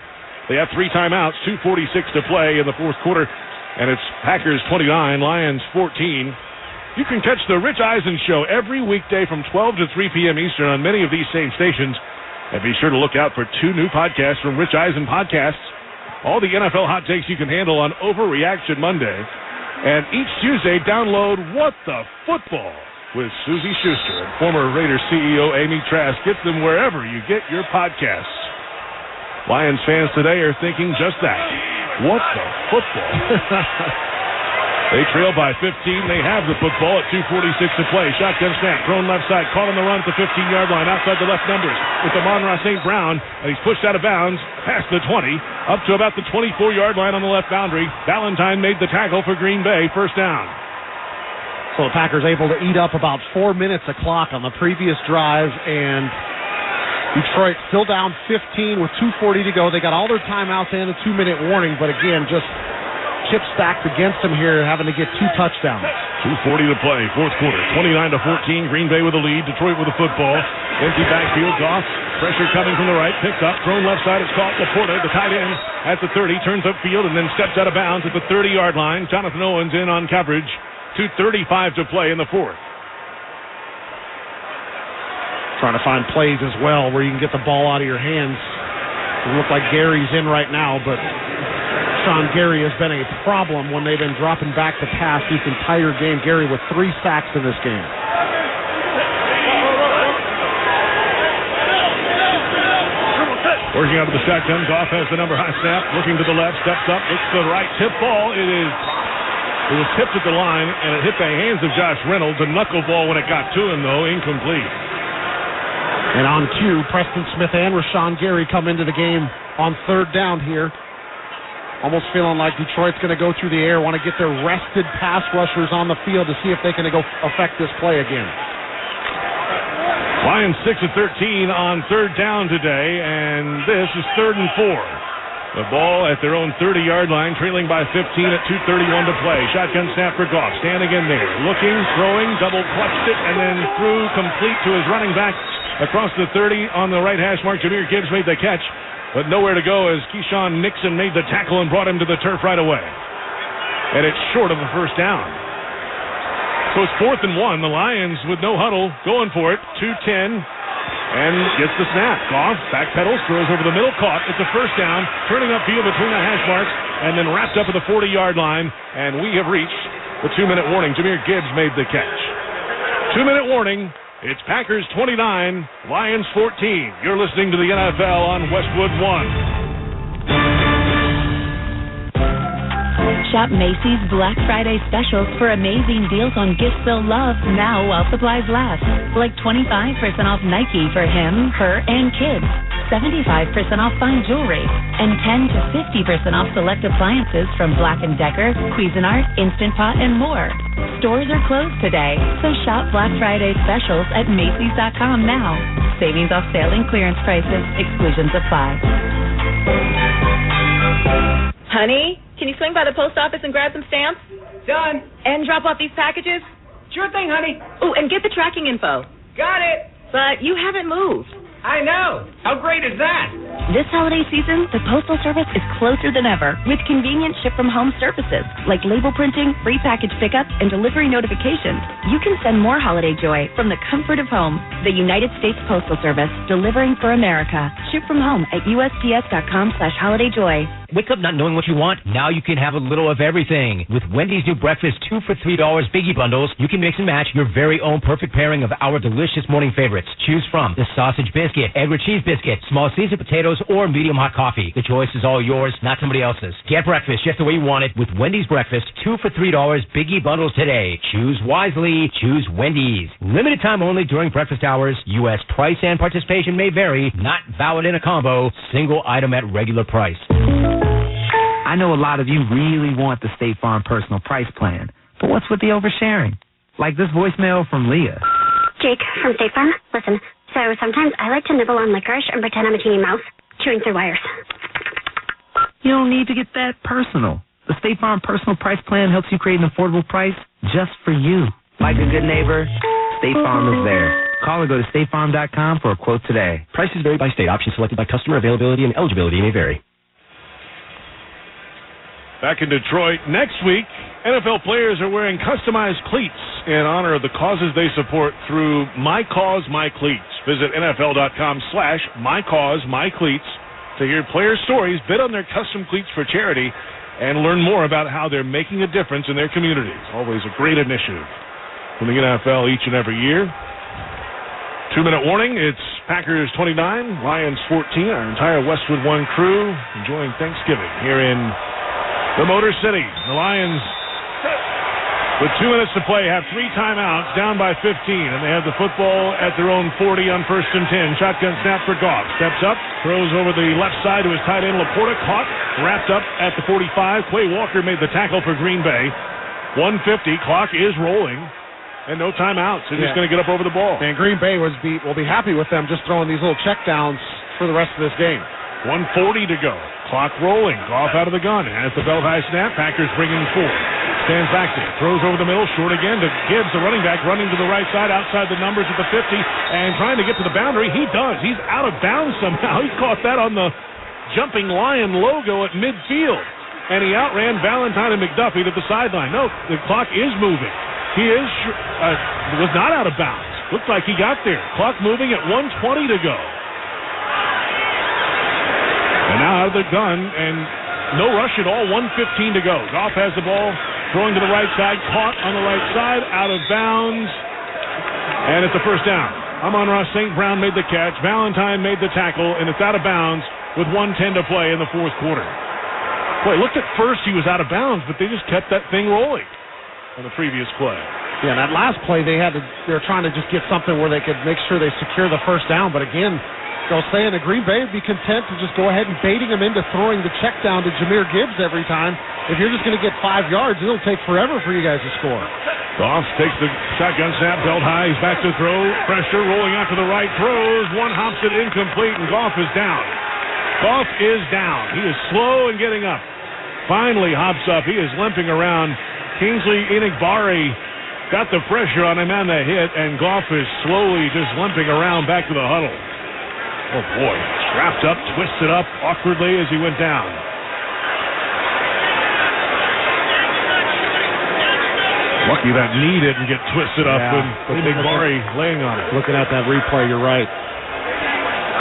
They have 3 timeouts, 2:46 to play in the fourth quarter, and it's Packers 29, Lions 14. You can catch the Rich Eisen Show every weekday from 12 to 3 p.m. Eastern on many of these same stations. And be sure to look out for 2 new podcasts from Rich Eisen Podcasts. All the NFL hot takes you can handle on Overreaction Monday. And each Tuesday, download What the Football with Susie Schuster. And former Raiders CEO Amy Trask gets them wherever you get your podcasts. Lions fans today are thinking just that. What the football? They trail by 15. They have the football at 2:46 to play. Shotgun snap, thrown left side, caught on the run at the 15-yard line, outside the left numbers with Amon-Ra St. Brown, and he's pushed out of bounds past the 20, up to about the 24-yard line on the left boundary. Valentine made the tackle for Green Bay, first down. So the Packers able to eat up about 4 minutes of clock on the previous drive, and Detroit still down 15 with 2:40 to go. They got all their timeouts and a 2-minute warning, but again, just chip stacked against them here, having to get 2 touchdowns. 2:40 to play, fourth quarter. 29-14, Green Bay with the lead. Detroit with the football. Empty backfield. Goff, pressure coming from the right. Picked up, thrown left side. It's caught. Laporta, the tight end, at the 30, turns upfield and then steps out of bounds at the 30-yard line. Jonathan Owens in on coverage. 2:35 to play in the fourth. Trying to find plays as well where you can get the ball out of your hands. It look like Gary's in right now, but Sean Gary has been a problem when they've been dropping back to pass this entire game. Gary with 3 sacks in this game. Working out of the shotgun. Goff has the number high snap. Looking to the left. Steps up. Looks to the right. Tip ball. It was tipped at the line, and it hit the hands of Josh Reynolds. A knuckleball when it got to him, though. Incomplete. And on cue, Preston Smith and Rashawn Gary come into the game on third down here. Almost feeling like Detroit's going to go through the air, want to get their rested pass rushers on the field to see if they can go affect this play again. Lions 6 of 13 on third down today, and this is 3rd and 4. The ball at their own 30-yard line, trailing by 15 at 2:31 to play. Shotgun snap for Goff, standing in there, looking, throwing, double clutched it, and then threw complete to his running back across the 30 on the right hash mark. Jahmyr Gibbs made the catch, but nowhere to go as Keyshawn Nixon made the tackle and brought him to the turf right away. And it's short of a first down. So it's 4th and 1. The Lions with no huddle, going for it. 2:10, and gets the snap. Goff backpedals, throws over the middle, caught. It's a first down, turning upfield between the hash marks, and then wrapped up at the 40-yard line. And we have reached the 2-minute warning. Jahmyr Gibbs made the catch. 2-minute warning. It's Packers 29, Lions 14. You're listening to the NFL on Westwood One. Shop Macy's Black Friday specials for amazing deals on gifts they'll love now while supplies last. Like 25% off Nike for him, her, and kids. 75% off fine jewelry, and 10 to 50% off select appliances from Black & Decker, Cuisinart, Instant Pot, and more. Stores are closed today, so shop Black Friday specials at Macy's.com now. Savings off sale and clearance prices. Exclusions apply. Honey, can you swing by the post office and grab some stamps? Done. And drop off these packages? Sure thing, honey. Oh, and get the tracking info. Got it. But you haven't moved. I know. How great is that? This holiday season, the Postal Service is closer than ever with convenient ship-from-home services like label printing, free package pickup, and delivery notifications. You can send more holiday joy from the comfort of home. The United States Postal Service, delivering for America. Ship from home at USPS.com/holidayjoy. Wake up not knowing what you want? Now you can have a little of everything. With Wendy's new breakfast 2 for $3 Biggie Bundles, you can mix and match your very own perfect pairing of our delicious morning favorites. Choose from the sausage biscuit, egg or cheese biscuit, small seasoned potatoes, or medium hot coffee. The choice is all yours, not somebody else's. Get breakfast just the way you want it with Wendy's breakfast 2 for $3 Biggie Bundles today. Choose wisely. Choose Wendy's. Limited time only during breakfast hours. U.S. price and participation may vary. Not valid in a combo. Single item at regular price. I know a lot of you really want the State Farm personal price plan, but what's with the oversharing? Like this voicemail from Leah. Jake from State Farm, listen, So sometimes I like to nibble on licorice and pretend I'm a teeny mouse, chewing through wires. You don't need to get that personal. The State Farm Personal Price Plan helps you create an affordable price just for you. Like a good neighbor, State Farm is there. Call or go to statefarm.com for a quote today. Prices vary by state. Options selected by customer. Availability and eligibility may vary. Back in Detroit next week, NFL players are wearing customized cleats in honor of the causes they support through My Cause, My Cleats. Visit NFL.com/MyCauseMyCleats to hear player stories, bid on their custom cleats for charity, and learn more about how they're making a difference in their communities. Always a great initiative from the NFL each and every year. 2-minute warning. It's Packers 29, Lions 14. Our entire Westwood One crew enjoying Thanksgiving here in the Motor City. The Lions, with 2 minutes to play, have 3 timeouts, down by 15, and they have the football at their own 40 on 1st and 10. Shotgun snap for Goff. Steps up, throws over the left side to his tight end, Laporta, caught, wrapped up at the 45. Quay Walker made the tackle for Green Bay. 1:50, clock is rolling, and no timeouts. They're just going to get up over the ball. And Green Bay will be happy with them just throwing these little checkdowns for the rest of this game. 1:40 to go. Clock rolling. Goff out of the gun. Has the belt high snap. Packers bringing 4. Stands back there. Throws over the middle. Short again to Gibbs, the running back, running to the right side outside the numbers at the 50 and trying to get to the boundary. He does. He's out of bounds somehow. He caught that on the jumping Lion logo at midfield. And he outran Valentine and McDuffie to the sideline. No, the clock is moving. He was not out of bounds. Looks like he got there. Clock moving at 1:20 to go. And now out of the gun, and no rush at all, 1:15 to go. Goff has the ball, throwing to the right side, caught on the right side, out of bounds, and it's a first down. Amon-Ra St. Brown made the catch, Valentine made the tackle, and it's out of bounds with 1:10 to play in the fourth quarter. Boy, looked at first he was out of bounds, but they just kept that thing rolling on the previous play. Yeah, that last play they were trying to just get something where they could make sure they secure the first down, but again, they'll say in the Green Bay would be content to just go ahead and baiting him into throwing the check down to Jahmyr Gibbs every time. If you're just going to get 5 yards, it'll take forever for you guys to score. Goff takes the shotgun snap, belt high. He's back to throw. Pressure rolling out to the right. Throws. One hops it incomplete, and Goff is down. Goff is down. He is slow in getting up. Finally hops up. He is limping around. Kingsley Enagbare got the pressure on him on the hit, and Goff is slowly just limping around back to the huddle. Oh, boy. Wrapped up, twisted up awkwardly as he went down. Lucky that knee didn't get twisted up with Enagbare laying on it. Looking at that replay, you're right.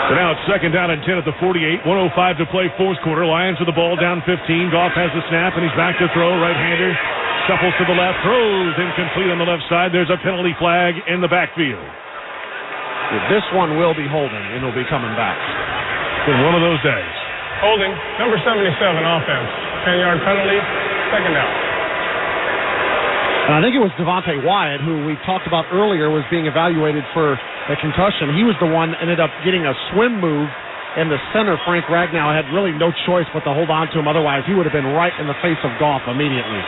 So now it's 2nd down and 10 at the 48. 1:05 to play, fourth quarter. Lions with the ball down 15. Goff has the snap, and he's back to throw. Right-hander shuffles to the left, throws incomplete on the left side. There's a penalty flag in the backfield. This one will be holding, and it'll be coming back. It's been one of those days. Holding, number 77, offense. 10-yard penalty, 2nd down. And I think it was Devontae Wyatt, who we talked about earlier, was being evaluated for a concussion. He was the one that ended up getting a swim move, and the center, Frank Ragnow, had really no choice but to hold on to him. Otherwise, he would have been right in the face of Goff immediately.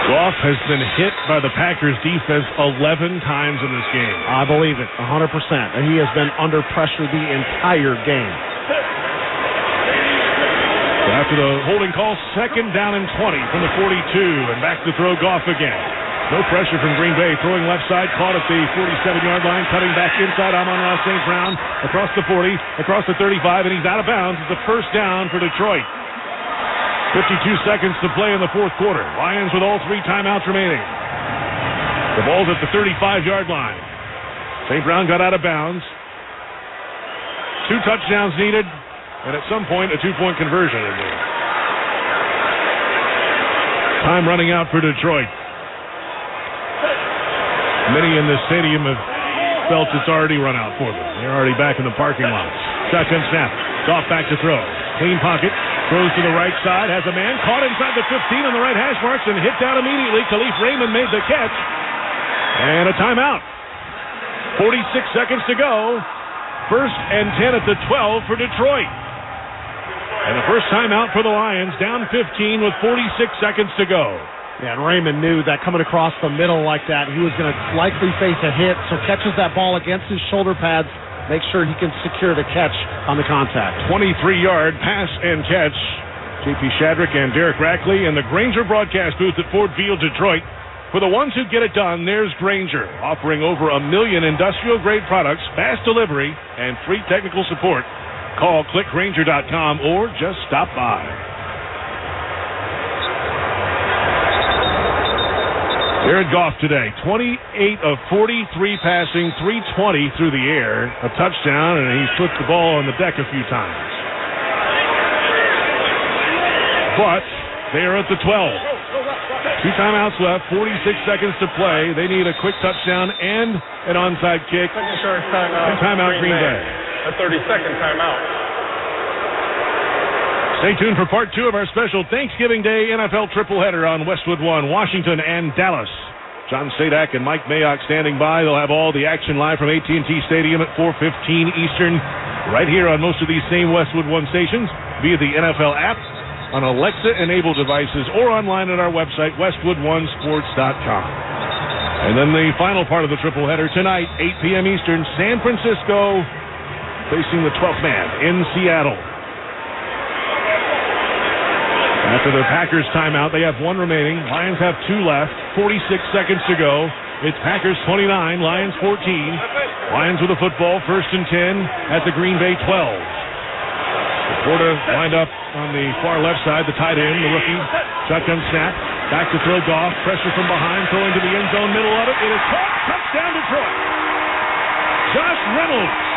Goff has been hit by the Packers defense 11 times in this game. I believe it, 100%. And he has been under pressure the entire game. So after the holding call, 2nd down and 20 from the 42, and back to throw Goff again. No pressure from Green Bay, throwing left side, caught at the 47-yard line, cutting back inside Amon-Ra St. Brown, across the 40, across the 35, and he's out of bounds. It's a first down for Detroit. 52 seconds to play in the fourth quarter. Lions with all 3 timeouts remaining. The ball's at the 35-yard line. St. Brown got out of bounds. 2 touchdowns needed, and at some point, a 2-point conversion in there. Time running out for Detroit. Many in the stadium have felt it's already run out for them. They're already back in the parking lot. Shotgun snap. Goff back to throw. Clean pocket. Throws to the right side. Has a man caught inside the 15 on the right hash marks and hit down immediately. Khalif Raymond made the catch. And a timeout. 46 seconds to go. 1st and 10 at the 12 for Detroit. And the first timeout for the Lions, down 15 with 46 seconds to go. Yeah, and Raymond knew that coming across the middle like that, he was going to likely face a hit, so catches that ball against his shoulder pads, make sure he can secure the catch on the contact. 23-yard pass and catch. J.P. Shadrick and Derek Rackley in the Grainger broadcast booth at Ford Field, Detroit. For the ones who get it done, there's Grainger, offering over 1 million industrial-grade products, fast delivery, and free technical support. Call clickgrainger.com or just stop by. Jared Goff today, 28 of 43 passing, 320 through the air, a touchdown, and he's put the ball on the deck a few times. But they are at the 12. 2 timeouts left, 46 seconds to play. They need a quick touchdown and an onside kick. Timeout Green Bay. A 30-second timeout. Stay tuned for part 2 of our special Thanksgiving Day NFL triple header on Westwood One, Washington and Dallas. John Sadak and Mike Mayock standing by. They'll have all the action live from AT&T Stadium at 4:15 Eastern, right here on most of these same Westwood One stations via the NFL app, on Alexa-enabled devices, or online at our website, westwoodonesports.com. And then the final part of the triple header tonight, 8 p.m. Eastern, San Francisco facing the 12th man in Seattle. After the Packers timeout, they have 1 remaining. Lions have 2 left. 46 seconds to go. It's Packers 29, Lions 14. Lions with the football, 1st and 10 at the Green Bay 12. Laporta lined up on the far left side, the tight end, the rookie. Shotgun snap. Back to throw. Goff. Pressure from behind. Throwing to the end zone, middle of it. It is caught. Touchdown Detroit. Josh Reynolds.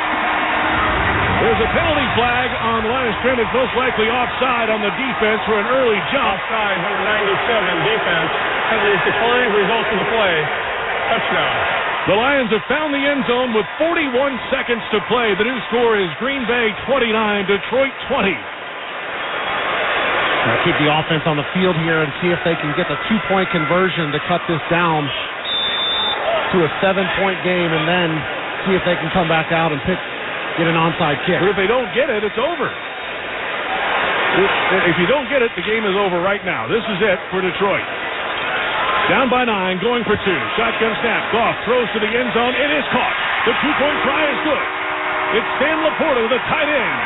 There's a penalty flag on the line of scrimmage, most likely offside on the defense for an early jump. Offside, number 97, defense. Penalties decline, results in the play. Touchdown. The Lions have found the end zone with 41 seconds to play. The new score is Green Bay 29, Detroit 20. Now keep the offense on the field here and see if they can get the 2-point conversion to cut this down to a 7-point game, and then see if they can come back out and get an onside kick. But if they don't get it, it's over. If you don't get it, the game is over right now. This is it for Detroit. Down by 9, going for 2. Shotgun snap. Goff throws to the end zone. It is caught. The 2-point try is good. It's Sam Laporta with a tight end.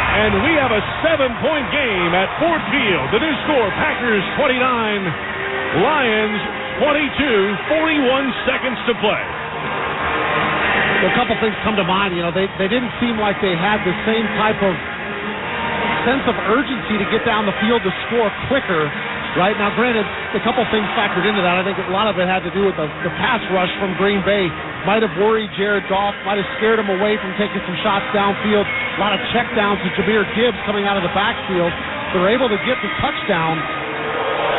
And we have a 7-point game at Ford Field. The new score, Packers 29, Lions 22, 41 seconds to play. A couple things come to mind. You know, they didn't seem like they had the same type of sense of urgency to get down the field to score quicker. Right now, granted, a couple things factored into that. I think a lot of it had to do with the pass rush from Green Bay. Might have worried Jared Goff, might have scared him away from taking some shots downfield. A lot of checkdowns to Jahmyr Gibbs coming out of the backfield. They're able to get the touchdown,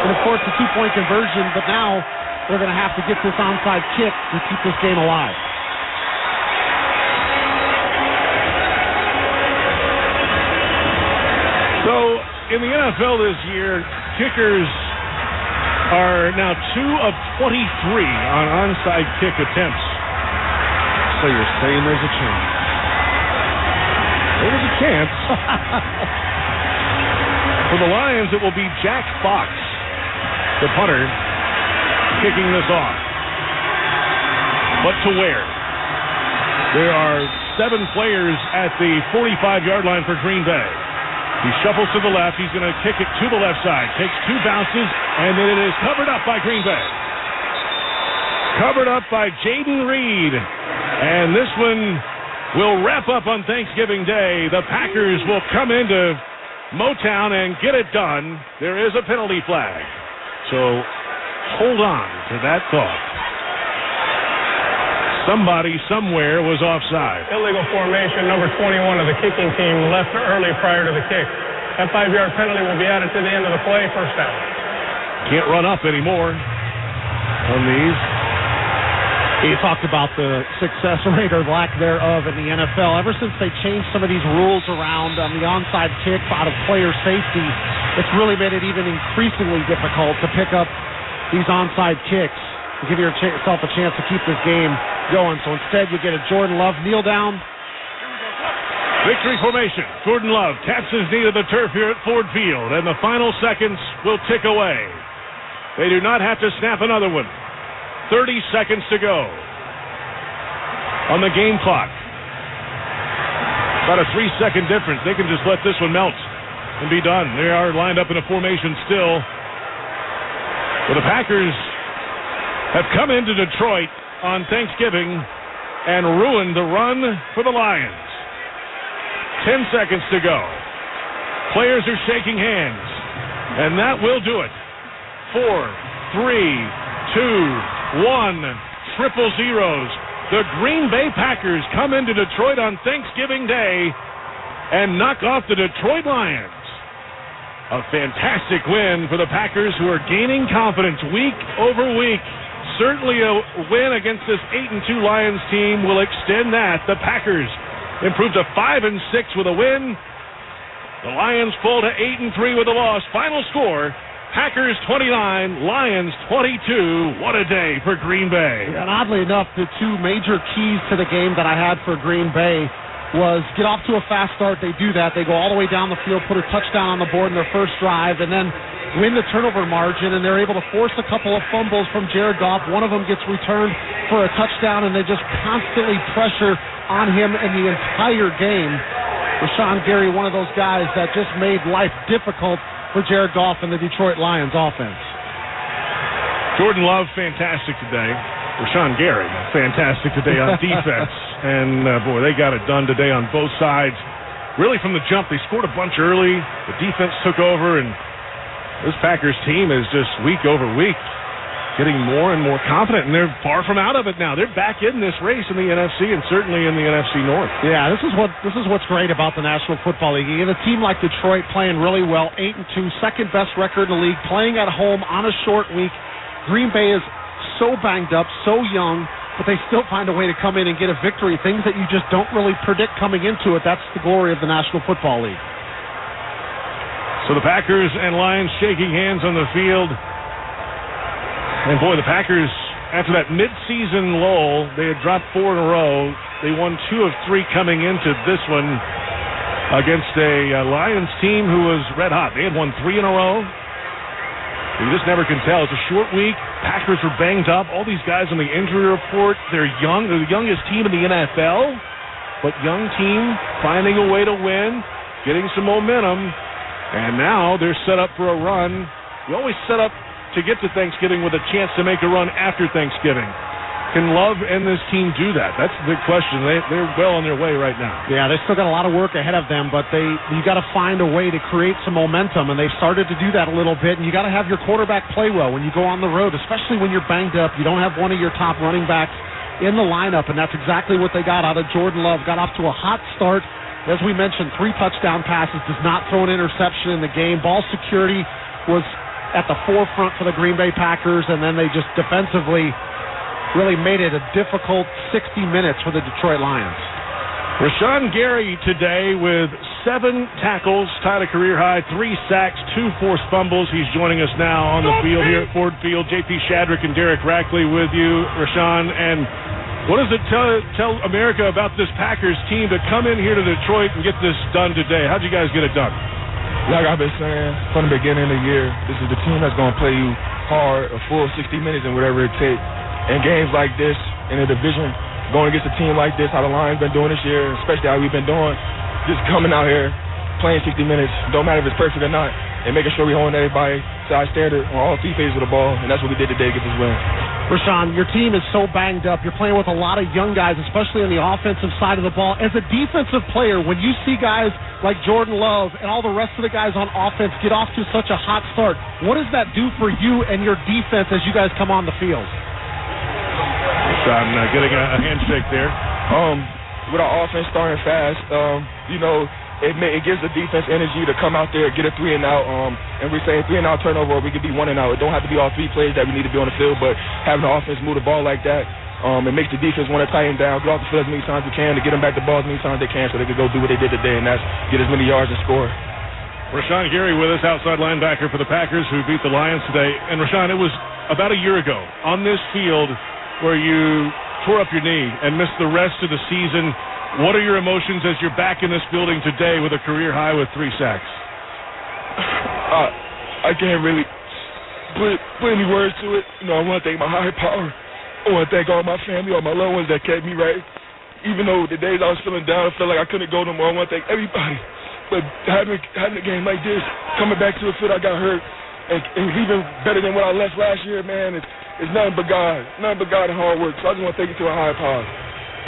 and of course the 2-point conversion. But now they're going to have to get this onside kick to keep this game alive. So, in the NFL this year, kickers are now 2 of 23 on onside kick attempts. So you're saying there's a chance? There was a chance. For the Lions, it will be Jack Fox, the punter, kicking this off. But to where? There are 7 players at the 45-yard line for Green Bay. He shuffles to the left. He's going to kick it to the left side. Takes 2 bounces, and then it is covered up by Green Bay. Covered up by Jaden Reed. And this one will wrap up on Thanksgiving Day. The Packers will come into Motown and get it done. There is a penalty flag. So hold on to that thought. Somebody somewhere was offside. Illegal formation, number 21 of the kicking team left early prior to the kick. That 5-yard penalty will be added to the end of the play, first down. Can't run up anymore on these. He talked about the success rate or lack thereof in the NFL. Ever since they changed some of these rules around on the onside kick out of player safety, it's really made it even increasingly difficult to pick up these onside kicks and give yourself a chance to keep this game going. So instead, you get a Jordan Love kneel down. Victory formation. Jordan Love taps his knee to the turf here at Ford Field, and the final seconds will tick away. They do not have to snap another one. 30 seconds to go on the game clock. About a 3-second difference. They can just let this one melt and be done. They are lined up in a formation still. But the Packers have come into Detroit on Thanksgiving and ruined the run for the Lions. 10 seconds to go. Players are shaking hands, and that will do it. 4, 3, 2, 1. Triple zeros. The Green Bay Packers come into Detroit on Thanksgiving Day and knock off the Detroit Lions. A fantastic win for the Packers, who are gaining confidence week over week. Certainly a win against this 8-2 Lions team will extend that. The Packers improved to 5-6 with a win. The Lions fall to 8-3 with a loss. Final score, Packers 29, Lions 22. What a day for Green Bay. And oddly enough, the two major keys to the game that I had for Green Bay was get off to a fast start. They do that. They go all the way down the field, put a touchdown on the board in their first drive, and then win the turnover margin, and they're able to force a couple of fumbles from Jared Goff. One of them gets returned for a touchdown, and they just constantly pressure on him in the entire game. Rashawn Gary, one of those guys that just made life difficult for Jared Goff and the Detroit Lions offense. Jordan Love, fantastic today. Rashawn Gary, fantastic today on defense. And, boy, they got it done today on both sides. Really from the jump, they scored a bunch early. The defense took over, and this Packers team is just week over week getting more and more confident, and they're far from out of it now. They're back in this race in the NFC and certainly in the NFC North. Yeah, this is what's great about the National Football League. You get a team like Detroit playing really well, 8-2, second best record in the league, playing at home on a short week. Green Bay is so banged up, so young, but they still find a way to come in and get a victory, things that you just don't really predict coming into it. That's the glory of the National Football League. So the Packers and Lions shaking hands on the field. And, boy, the Packers, after that midseason lull, they had dropped 4 in a row. They won 2 of 3 coming into this one against a Lions team who was red hot. They had won 3 in a row. You just never can tell. It's a short week. Packers were banged up. All these guys on the injury report, they're young. They're the youngest team in the NFL, but young team finding a way to win, getting some momentum, and now they're set up for a run. You always set up to get to Thanksgiving with a chance to make a run after Thanksgiving. Can Love and this team do that? That's the big question. They're well on their way right now. Yeah, they still got a lot of work ahead of them, but you got to find a way to create some momentum, and they've started to do that a little bit, and you got to have your quarterback play well when you go on the road, especially when you're banged up. You don't have one of your top running backs in the lineup, and that's exactly what they got out of Jordan Love. Got off to a hot start. As we mentioned, 3 touchdown passes, does not throw an interception in the game. Ball security was at the forefront for the Green Bay Packers, and then they just defensively really made it a difficult 60 minutes for the Detroit Lions. Rashawn Gary today with 7 tackles, tied a career high, 3 sacks, 2 forced fumbles. He's joining us now on the field here at Ford Field. J.P. Shadrick and Derek Rackley with you, Rashawn. And what does it tell America about this Packers team to come in here to Detroit and get this done today? How'd you guys get it done? Like I've been saying from the beginning of the year, this is the team that's going to play you hard, a full 60 minutes and whatever it takes. In games like this, in a division, going against a team like this, how the Lions been doing this year, especially how we've been doing, just coming out here, playing 60 minutes, don't matter if it's perfect or not, and making sure we holding everybody to our standard on all 3 phases of the ball, and that's what we did today to get this win. Rashawn, your team is so banged up. You're playing with a lot of young guys, especially on the offensive side of the ball. As a defensive player, when you see guys like Jordan Love and all the rest of the guys on offense get off to such a hot start, what does that do for you and your defense as you guys come on the field? Rashawn getting a handshake there. With our offense starting fast, it gives the defense energy to come out there, get a 3 and out, and we're saying 3 and out turnover, or we could be 1 and out. It don't have to be all 3 plays that we need to be on the field, but having the offense move the ball like that, it makes the defense want to tighten down, get off the field as many times as we can, to get them back the ball as many times as they can, so they can go do what they did today, and that's get as many yards and score. Rashawn Gary with us, outside linebacker for the Packers, who beat the Lions today. And Rashawn, it was about a year ago on this field where you tore up your knee and missed the rest of the season. What are your emotions as you're back in this building today with a career high with 3 sacks? I can't really put any words to it. You know, I want to thank my higher power. I want to thank all my family, all my loved ones that kept me right. Even though the days I was feeling down, I felt like I couldn't go no more. I want to thank everybody. But having a game like this, coming back to the field, I got hurt, and even better than what I left last year, man, it's nothing but God. Nothing but God and hard work. So I just want to thank you to a higher power.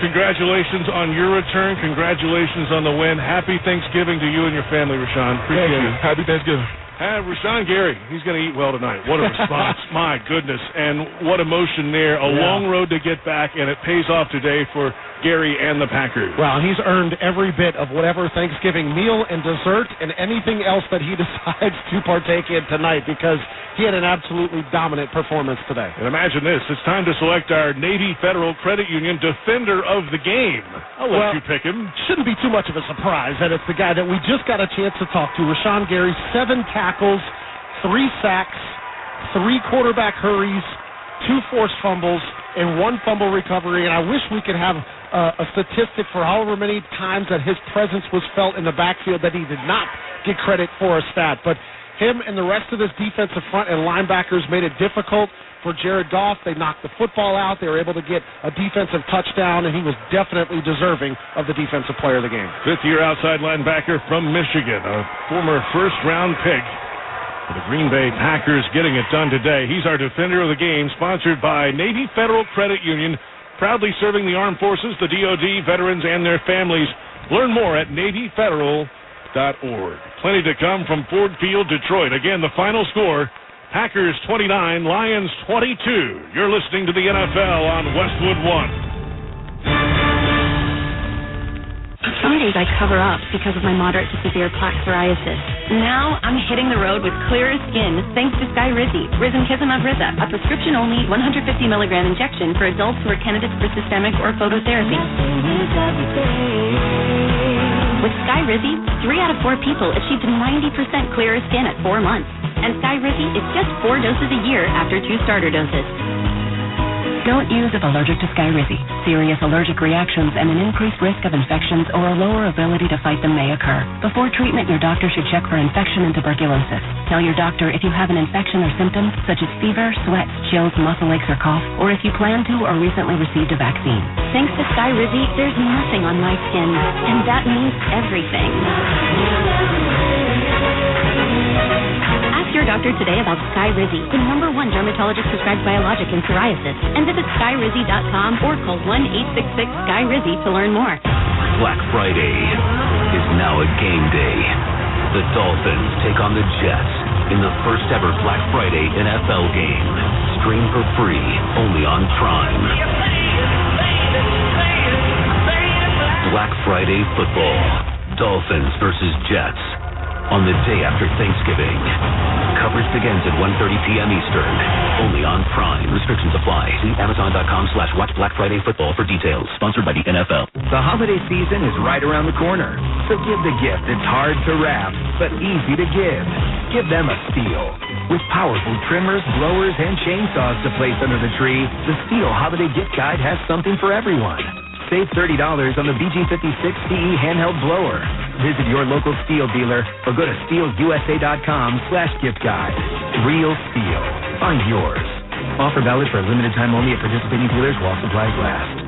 Congratulations on your return. Congratulations on the win. Happy Thanksgiving to you and your family, Rashawn. Appreciate it. Happy Thanksgiving. Rashawn Gary, he's going to eat well tonight. What a response. My goodness. And what emotion there. A long road to get back, and it pays off today for Gary and the Packers. Well, he's earned every bit of whatever Thanksgiving meal and dessert and anything else that he decides to partake in tonight, because he had an absolutely dominant performance today. And imagine this. It's time to select our Navy Federal Credit Union Defender of the Game. I'll let you pick him. Shouldn't be too much of a surprise that it's the guy that we just got a chance to talk to. Rashawn Gary, 7 tackles, 3 sacks, 3 quarterback hurries, 2 forced fumbles, and 1 fumble recovery. And I wish we could have a statistic for however many times that his presence was felt in the backfield that he did not get credit for a stat. But him and the rest of this defensive front and linebackers made it difficult for Jared Goff. They knocked the football out. They were able to get a defensive touchdown, and he was definitely deserving of the defensive player of the game. 5th-year outside linebacker from Michigan, a former first-round pick for the Green Bay Packers, getting it done today. He's our Defender of the Game, sponsored by Navy Federal Credit Union, proudly serving the armed forces, the DoD, veterans, and their families. Learn more at NavyFederal.org. Plenty to come from Ford Field, Detroit. Again, the final score, Packers 29, Lions 22. You're listening to the NFL on Westwood One. Some days I cover up because of my moderate to severe plaque psoriasis. Now I'm hitting the road with clearer skin thanks to Skyrizi, Risankizumab Riza, a prescription-only 150 milligram injection for adults who are candidates for systemic or phototherapy. With Skyrizi, 3 out of 4 people achieved 90% clearer skin at 4 months. And Skyrizi is just 4 doses a year after 2 starter doses. Don't use if allergic to Skyrizi. Serious allergic reactions and an increased risk of infections or a lower ability to fight them may occur. Before treatment, your doctor should check for infection and tuberculosis. Tell your doctor if you have an infection or symptoms such as fever, sweats, chills, muscle aches, or cough, or if you plan to or recently received a vaccine. Thanks to Skyrizi, there's nothing on my skin, and that means everything. Your doctor today about Skyrizi, the #1 dermatologist-prescribed biologic in psoriasis, and visit Skyrizi.com or call 1-866-SKY-RIZI to learn more. Black Friday is now a game day. The Dolphins take on the Jets in the first ever Black Friday NFL game. Stream for free only on Prime. Black Friday football. Dolphins versus Jets. On the day after Thanksgiving. Coverage begins at 1:30 p.m. Eastern. Only on Prime. Restrictions apply. See Amazon.com/Watch Black Friday Football for details. Sponsored by the NFL. The holiday season is right around the corner. So give the gift that's hard to wrap, but easy to give. Give them a Stihl. With powerful trimmers, blowers, and chainsaws to place under the tree, the Stihl Holiday Gift Guide has something for everyone. Save $30 on the BG56 CE handheld blower. Visit your local Stihl dealer or go to StihlUSA.com/gift guide. Real Stihl. Find yours. Offer valid for a limited time only at participating dealers while supplies last.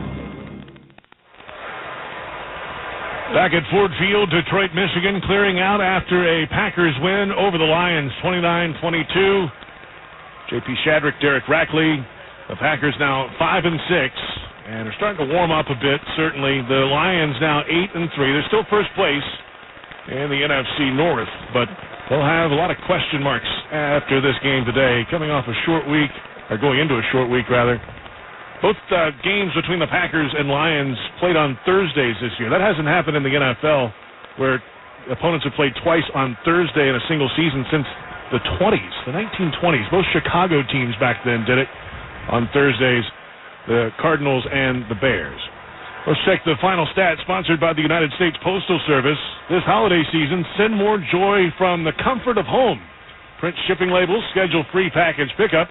Back at Ford Field, Detroit, Michigan, clearing out after a Packers win over the Lions, 29-22. J.P. Shadrick, Derek Rackley. The Packers now 5-6. And are starting to warm up a bit, certainly. The Lions now 8-3. They're still first place in the NFC North, but they'll have a lot of question marks after this game today. Coming off a short week, or going into a short week, rather. Both games between the Packers and Lions played on Thursdays this year. That hasn't happened in the NFL, where opponents have played twice on Thursday in a single season since the 20s, the 1920s. Both Chicago teams back then did it on Thursdays. The Cardinals and the Bears. Let's check the final stat sponsored by the United States Postal Service. This holiday season, send more joy from the comfort of home. Print shipping labels, schedule free package pickup,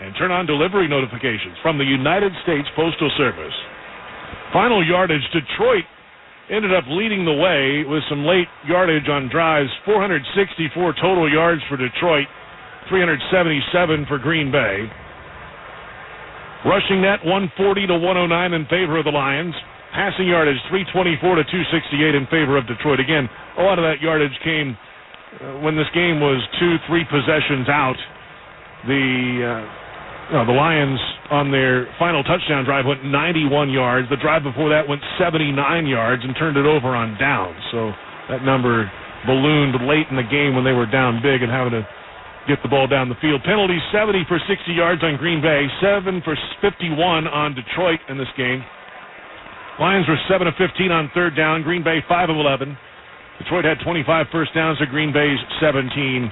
and turn on delivery notifications from the United States Postal Service. Final yardage, Detroit ended up leading the way with some late yardage on drives, 464 total yards for Detroit. 377 for Green Bay. Rushing net 140 to 109 in favor of the Lions. Passing yardage 324 to 268 in favor of Detroit. Again, a lot of that yardage came when this game was 2-3 possessions out. The Lions on their final touchdown drive went 91 yards. The drive before that went 79 yards and turned it over on downs. So that number ballooned late in the game when they were down big and having to get the ball down the field. Penalties 70 for 60 yards on Green Bay, 7 for 51 on Detroit in this game. Lions were 7 of 15 on third down. Green Bay 5 of 11. Detroit had 25 first downs to Green Bay's 17.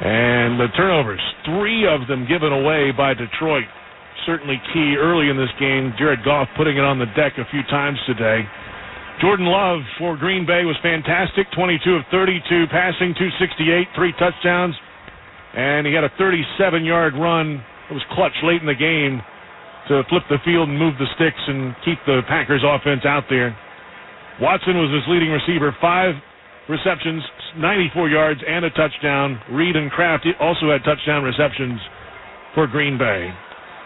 And the turnovers, 3 of them given away by Detroit. Certainly key early in this game. Jared Goff putting it on the deck a few times today. Jordan Love for Green Bay was fantastic. 22 of 32 passing, 268, 3 touchdowns. And he had a 37-yard run. It was clutch late in the game to flip the field and move the sticks and keep the Packers offense out there. Watson was his leading receiver, 5 receptions, 94 yards, and a touchdown. Reed and Kraft also had touchdown receptions for Green Bay.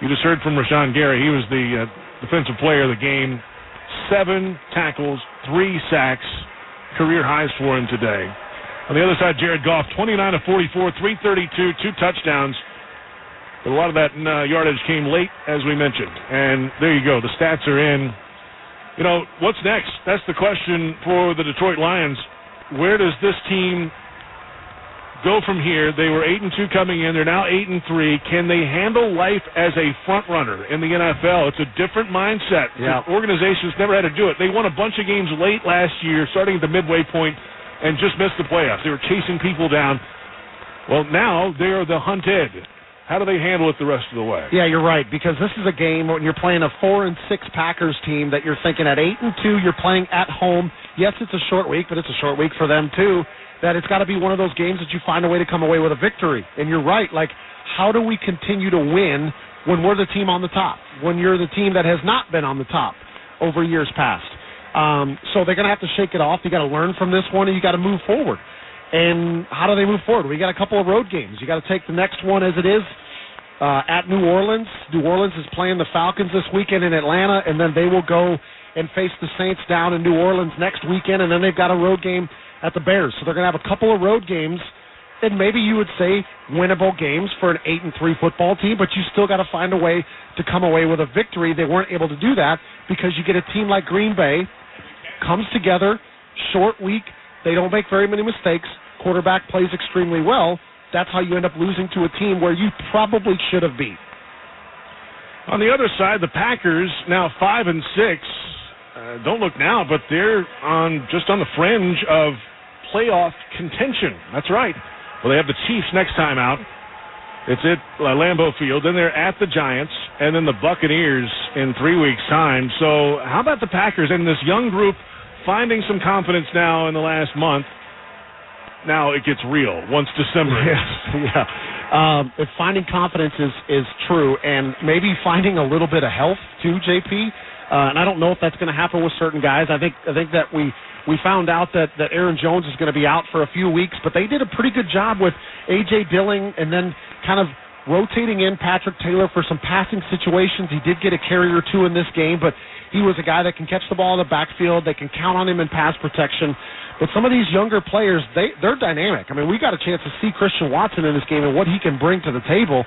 You just heard from Rashawn Gary. He was the defensive player of the game. 7 tackles, 3 sacks, career highs for him today. On the other side, Jared Goff, 29 of 44, 332, 2 touchdowns. But a lot of that yardage came late, as we mentioned. And there you go. The stats are in. You know, what's next? That's the question for the Detroit Lions. Where does this team go from here? They were 8-2 coming in. They're now 8-3. Can they handle life as a front runner in the NFL? It's a different mindset. Yeah. The organization's never had to do it. They won a bunch of games late last year, starting at the midway point, and just missed the playoffs. They were chasing people down. Well, now they are the hunted. How do they handle it the rest of the way? Yeah, you're right, because this is a game when you're playing a 4-6 Packers team that you're thinking at 8-2, you're playing at home. Yes, it's a short week, but it's a short week for them too, that it's got to be one of those games that you find a way to come away with a victory. And you're right, like, how do we continue to win when we're the team on the top, when you're the team that has not been on the top over years past? So they're going to have to shake it off. You got to learn from this one, and you got to move forward. And how do they move forward? We got a couple of road games. You got to take the next one as it is at New Orleans. New Orleans is playing the Falcons this weekend in Atlanta, and then they will go and face the Saints down in New Orleans next weekend, and then they've got a road game at the Bears. So they're going to have a couple of road games, and maybe you would say winnable games for an 8-3 football team, but you still got to find a way to come away with a victory. They weren't able to do that because you get a team like Green Bay, comes together, short week, they don't make very many mistakes, quarterback plays extremely well. That's how you end up losing to a team where you probably should have beat. On the other side, the Packers, now 5-6, don't look now, but they're just on the fringe of playoff contention. That's right. Well, they have the Chiefs next time out. It's at Lambeau Field. Then they're at the Giants, and then the Buccaneers in 3 weeks' time. So how about the Packers and this young group finding some confidence now in the last month? Now it gets real once December hits. Yeah. If finding confidence is true, and maybe finding a little bit of health too, JP. And I don't know if that's going to happen with certain guys. I think that we found out that Aaron Jones is going to be out for a few weeks, but they did a pretty good job with A.J. Dillon and then kind of rotating in Patrick Taylor for some passing situations. He did get a carry or two in this game, but he was a guy that can catch the ball in the backfield. They can count on him in pass protection. But some of these younger players, they're dynamic. I mean, we got a chance to see Christian Watson in this game and what he can bring to the table,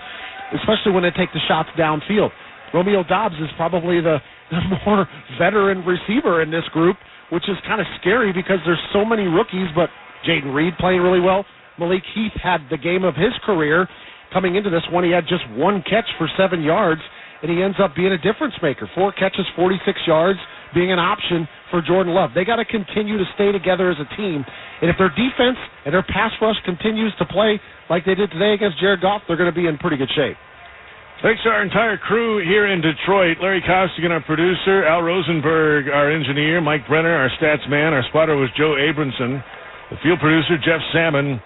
especially when they take the shots downfield. Romeo Doubs is probably the more veteran receiver in this group, which is kind of scary because there's so many rookies, but Jaden Reed playing really well. Malik Heath had the game of his career. Coming into this one, he had just 1 catch for 7 yards, and he ends up being a difference maker. 4 catches, 46 yards, being an option for Jordan Love. They got to continue to stay together as a team, and if their defense and their pass rush continues to play like they did today against Jared Goff, they're going to be in pretty good shape. Thanks to our entire crew here in Detroit. Larry Costigan, our producer. Al Rosenberg, our engineer. Mike Brenner, our stats man. Our spotter was Joe Abramson. The field producer, Jeff Salmon.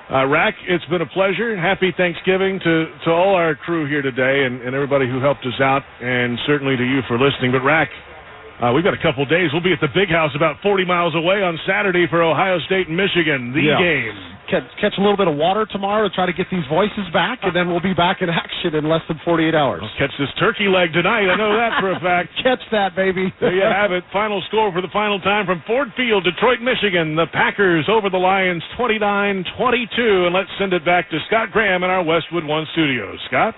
Rack, it's been a pleasure. Happy Thanksgiving to all our crew here today and everybody who helped us out, and certainly to you for listening. But Rack, we've got a couple days. We'll be at the Big House about 40 miles away on Saturday for Ohio State and Michigan, the game. catch a little bit of water tomorrow to try to get these voices back, and then we'll be back in action in less than 48 hours. I'll catch this turkey leg tonight. I know that for a fact. Catch that, baby. There you have it. Final score for the final time from Ford Field, Detroit, Michigan. The Packers over the Lions 29-22. And let's send it back to Scott Graham in our Westwood One studios. Scott?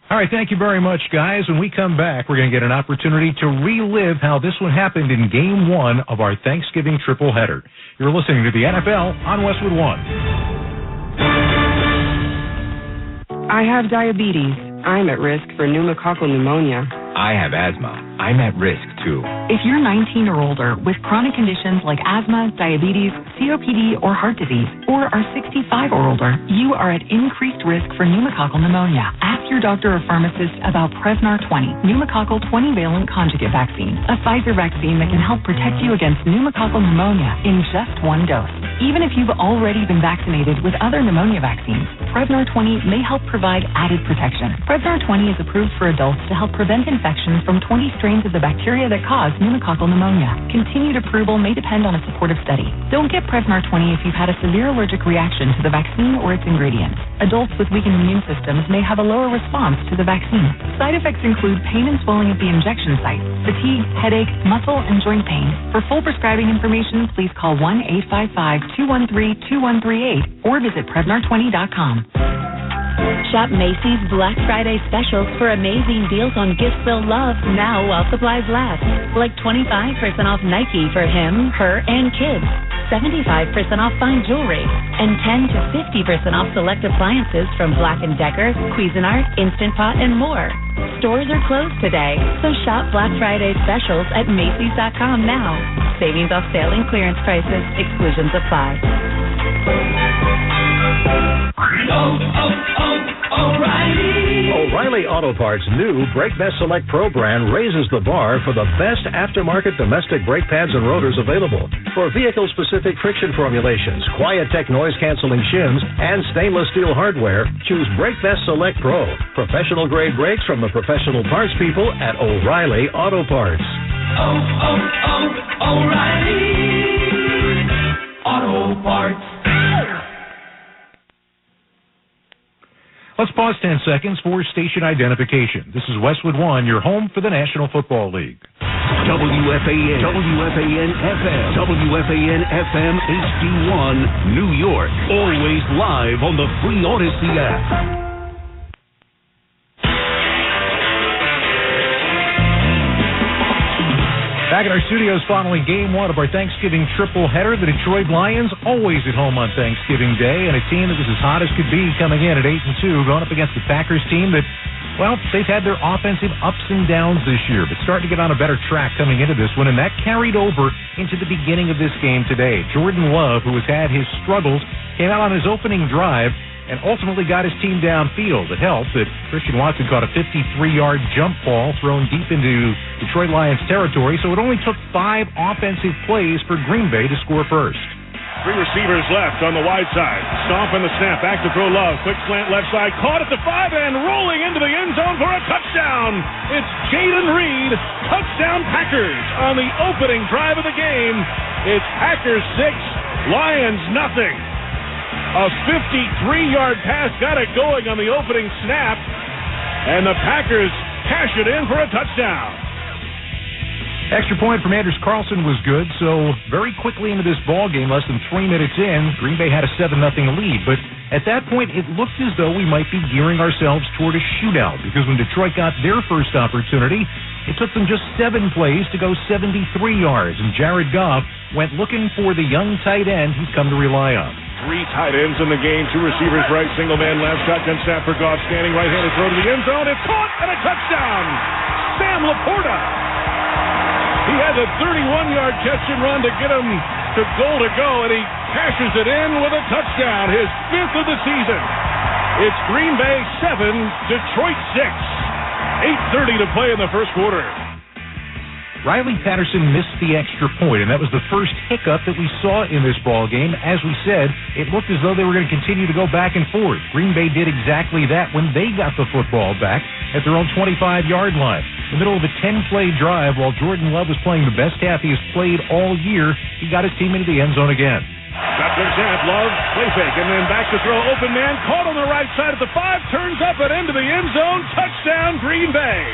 All right, thank you very much, guys. When we come back, we're going to get an opportunity to relive how this one happened in Game 1 of our Thanksgiving triple header. You're listening to the NFL on Westwood One. I have diabetes. I'm at risk for pneumococcal pneumonia. I have asthma. I'm at risk, too. If you're 19 or older with chronic conditions like asthma, diabetes, COPD, or heart disease, or are 65 or older, you are at increased risk for pneumococcal pneumonia. Ask your doctor or pharmacist about Prevnar 20, pneumococcal 20-valent conjugate vaccine, a Pfizer vaccine that can help protect you against pneumococcal pneumonia in just one dose. Even if you've already been vaccinated with other pneumonia vaccines, Prevnar 20 may help provide added protection. Prevnar 20 is approved for adults to help prevent infections from 20 strains of the bacteria that cause pneumococcal pneumonia. Continued approval may depend on a supportive study. Don't get Prevnar 20 if you've had a severe allergic reaction to the vaccine or its ingredients. Adults with weakened immune systems may have a lower response to the vaccine. Side effects include pain and swelling at the injection site, fatigue, headache, muscle, and joint pain. For full prescribing information, please call 1-855-213-2138 or visit Prevnar20.com. Shop Macy's Black Friday specials for amazing deals on gifts they'll love now while supplies last. Like 25% off Nike for him, her, and kids. 75% off fine jewelry. And 10 to 50% off select appliances from Black & Decker, Cuisinart, Instant Pot, and more. Stores are closed today, so shop Black Friday specials at Macy's.com now. Savings off sale and clearance prices. Exclusions apply. O'Reilly Auto Parts' new Brake Best Select Pro brand raises the bar for the best aftermarket domestic brake pads and rotors available. For vehicle-specific friction formulations, Quiet-Tech noise-canceling shims, and stainless steel hardware, choose Brake Best Select Pro. Professional-grade brakes from the professional parts people at O'Reilly Auto Parts. O'Reilly Auto Parts. Let's pause 10 seconds for station identification. This is Westwood One, your home for the National Football League. WFAN, WFAN FM, WFAN FM HD1, New York. Always live on the free Odyssey app. Back in our studios following Game 1 of our Thanksgiving triple header, the Detroit Lions always at home on Thanksgiving Day, and a team that was as hot as could be coming in at 8-2, going up against the Packers team that, well, they've had their offensive ups and downs this year, but starting to get on a better track coming into this one, and that carried over into the beginning of this game today. Jordan Love, who has had his struggles, came out on his opening drive and ultimately got his team downfield. It helped that Christian Watson caught a 53-yard jump ball thrown deep into Detroit Lions territory, so it only took 5 offensive plays for Green Bay to score first. 3 receivers left on the wide side. Stomp in the snap. Back to throw Love. Quick slant left side. Caught at the 5 and rolling into the end zone for a touchdown. It's Jaden Reed. Touchdown Packers on the opening drive of the game. It's Packers 6, Lions nothing. A 53-yard pass got it going on the opening snap, and the Packers cash it in for a touchdown. Extra point from Anders Carlson was good, so very quickly into this ball game, less than 3 minutes in, Green Bay had a 7-0 lead. But at that point, it looked as though we might be gearing ourselves toward a shootout, because when Detroit got their first opportunity, it took them just 7 plays to go 73 yards, and Jared Goff went looking for the young tight end he's come to rely on. 3 tight ends in the game, 2 receivers right, single man left, shotgun snap for Goff, standing right-handed throw to the end zone. It's caught and a touchdown! Sam Laporta! He had a 31-yard catch and run to get him to goal to go, and he cashes it in with a touchdown, his 5th of the season. It's Green Bay 7, Detroit 6. 8:30 to play in the first quarter. Riley Patterson missed the extra point, and that was the first hiccup that we saw in this ball game. As we said, it looked as though they were going to continue to go back and forth. Green Bay did exactly that when they got the football back at their own 25-yard line. In the middle of a 10-play drive, while Jordan Love was playing the best half he has played all year, he got his team into the end zone again. Shotgun snap, Love, play fake, and then back to throw. Open man, caught on the right side at the 5, turns up and into the end zone. Touchdown, Green Bay.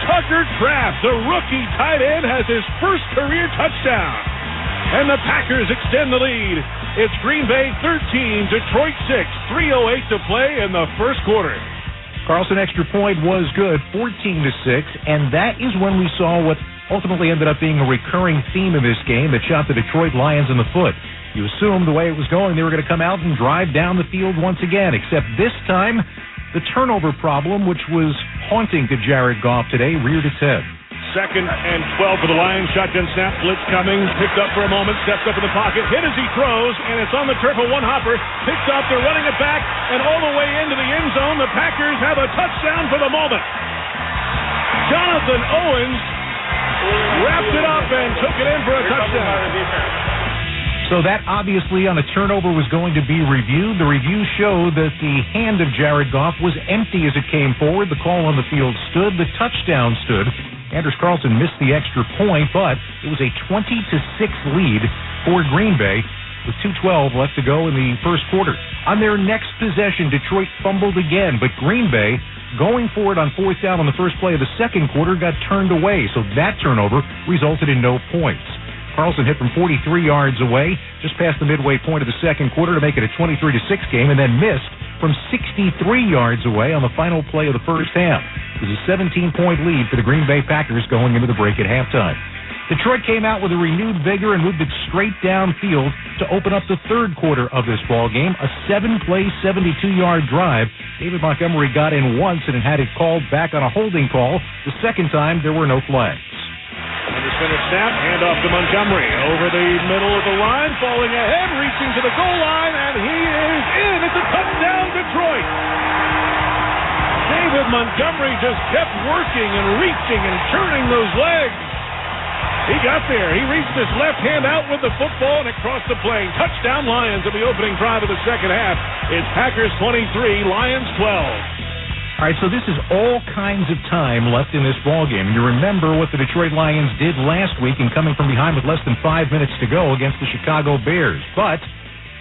Tucker Kraft, the rookie tight end, has his first career touchdown. And the Packers extend the lead. It's Green Bay 13, Detroit 6, 3:08 to play in the first quarter. Carlson extra point was good, 14-6, and that is when we saw what ultimately ended up being a recurring theme in this game that shot the Detroit Lions in the foot. You assumed the way it was going, they were going to come out and drive down the field once again, except this time, the turnover problem, which was haunting to Jared Goff today, reared its head. 2nd and 12 for the Lions. Shotgun snap, blitz coming, picked up for a moment, steps up in the pocket, hit as he throws, and it's on the turf. A one-hopper, picked up, they're running it back, and all the way into the end zone. The Packers have a touchdown for the moment. Jonathan Owens wrapped it up and took it in for a touchdown. So that obviously on a turnover was going to be reviewed. The review showed that the hand of Jared Goff was empty as it came forward. The call on the field stood. The touchdown stood. Anders Carlson missed the extra point, but it was a 20-6 lead for Green Bay with 2:12 left to go in the first quarter. On their next possession, Detroit fumbled again, but Green Bay, going for it on 4th down on the first play of the second quarter, got turned away. So that turnover resulted in no points. Carlson hit from 43 yards away, just past the midway point of the second quarter to make it a 23-6 game, and then missed from 63 yards away on the final play of the first half. It was a 17-point lead for the Green Bay Packers going into the break at halftime. Detroit came out with a renewed vigor and moved it straight downfield to open up the third quarter of this ball game. A 7-play, 72-yard drive. David Montgomery got in once and had it called back on a holding call. The second time, there were no flags. Under center snap, handoff to Montgomery. Over the middle of the line, falling ahead, reaching to the goal line, and he is in. It's a touchdown, Detroit. David Montgomery just kept working and reaching and turning those legs. He got there. He reached his left hand out with the football, and it crossed the plane. Touchdown, Lions in the opening drive of the second half. It's Packers 23, Lions 12. All right, so this is all kinds of time left in this ballgame. You remember what the Detroit Lions did last week in coming from behind with less than 5 minutes to go against the Chicago Bears. But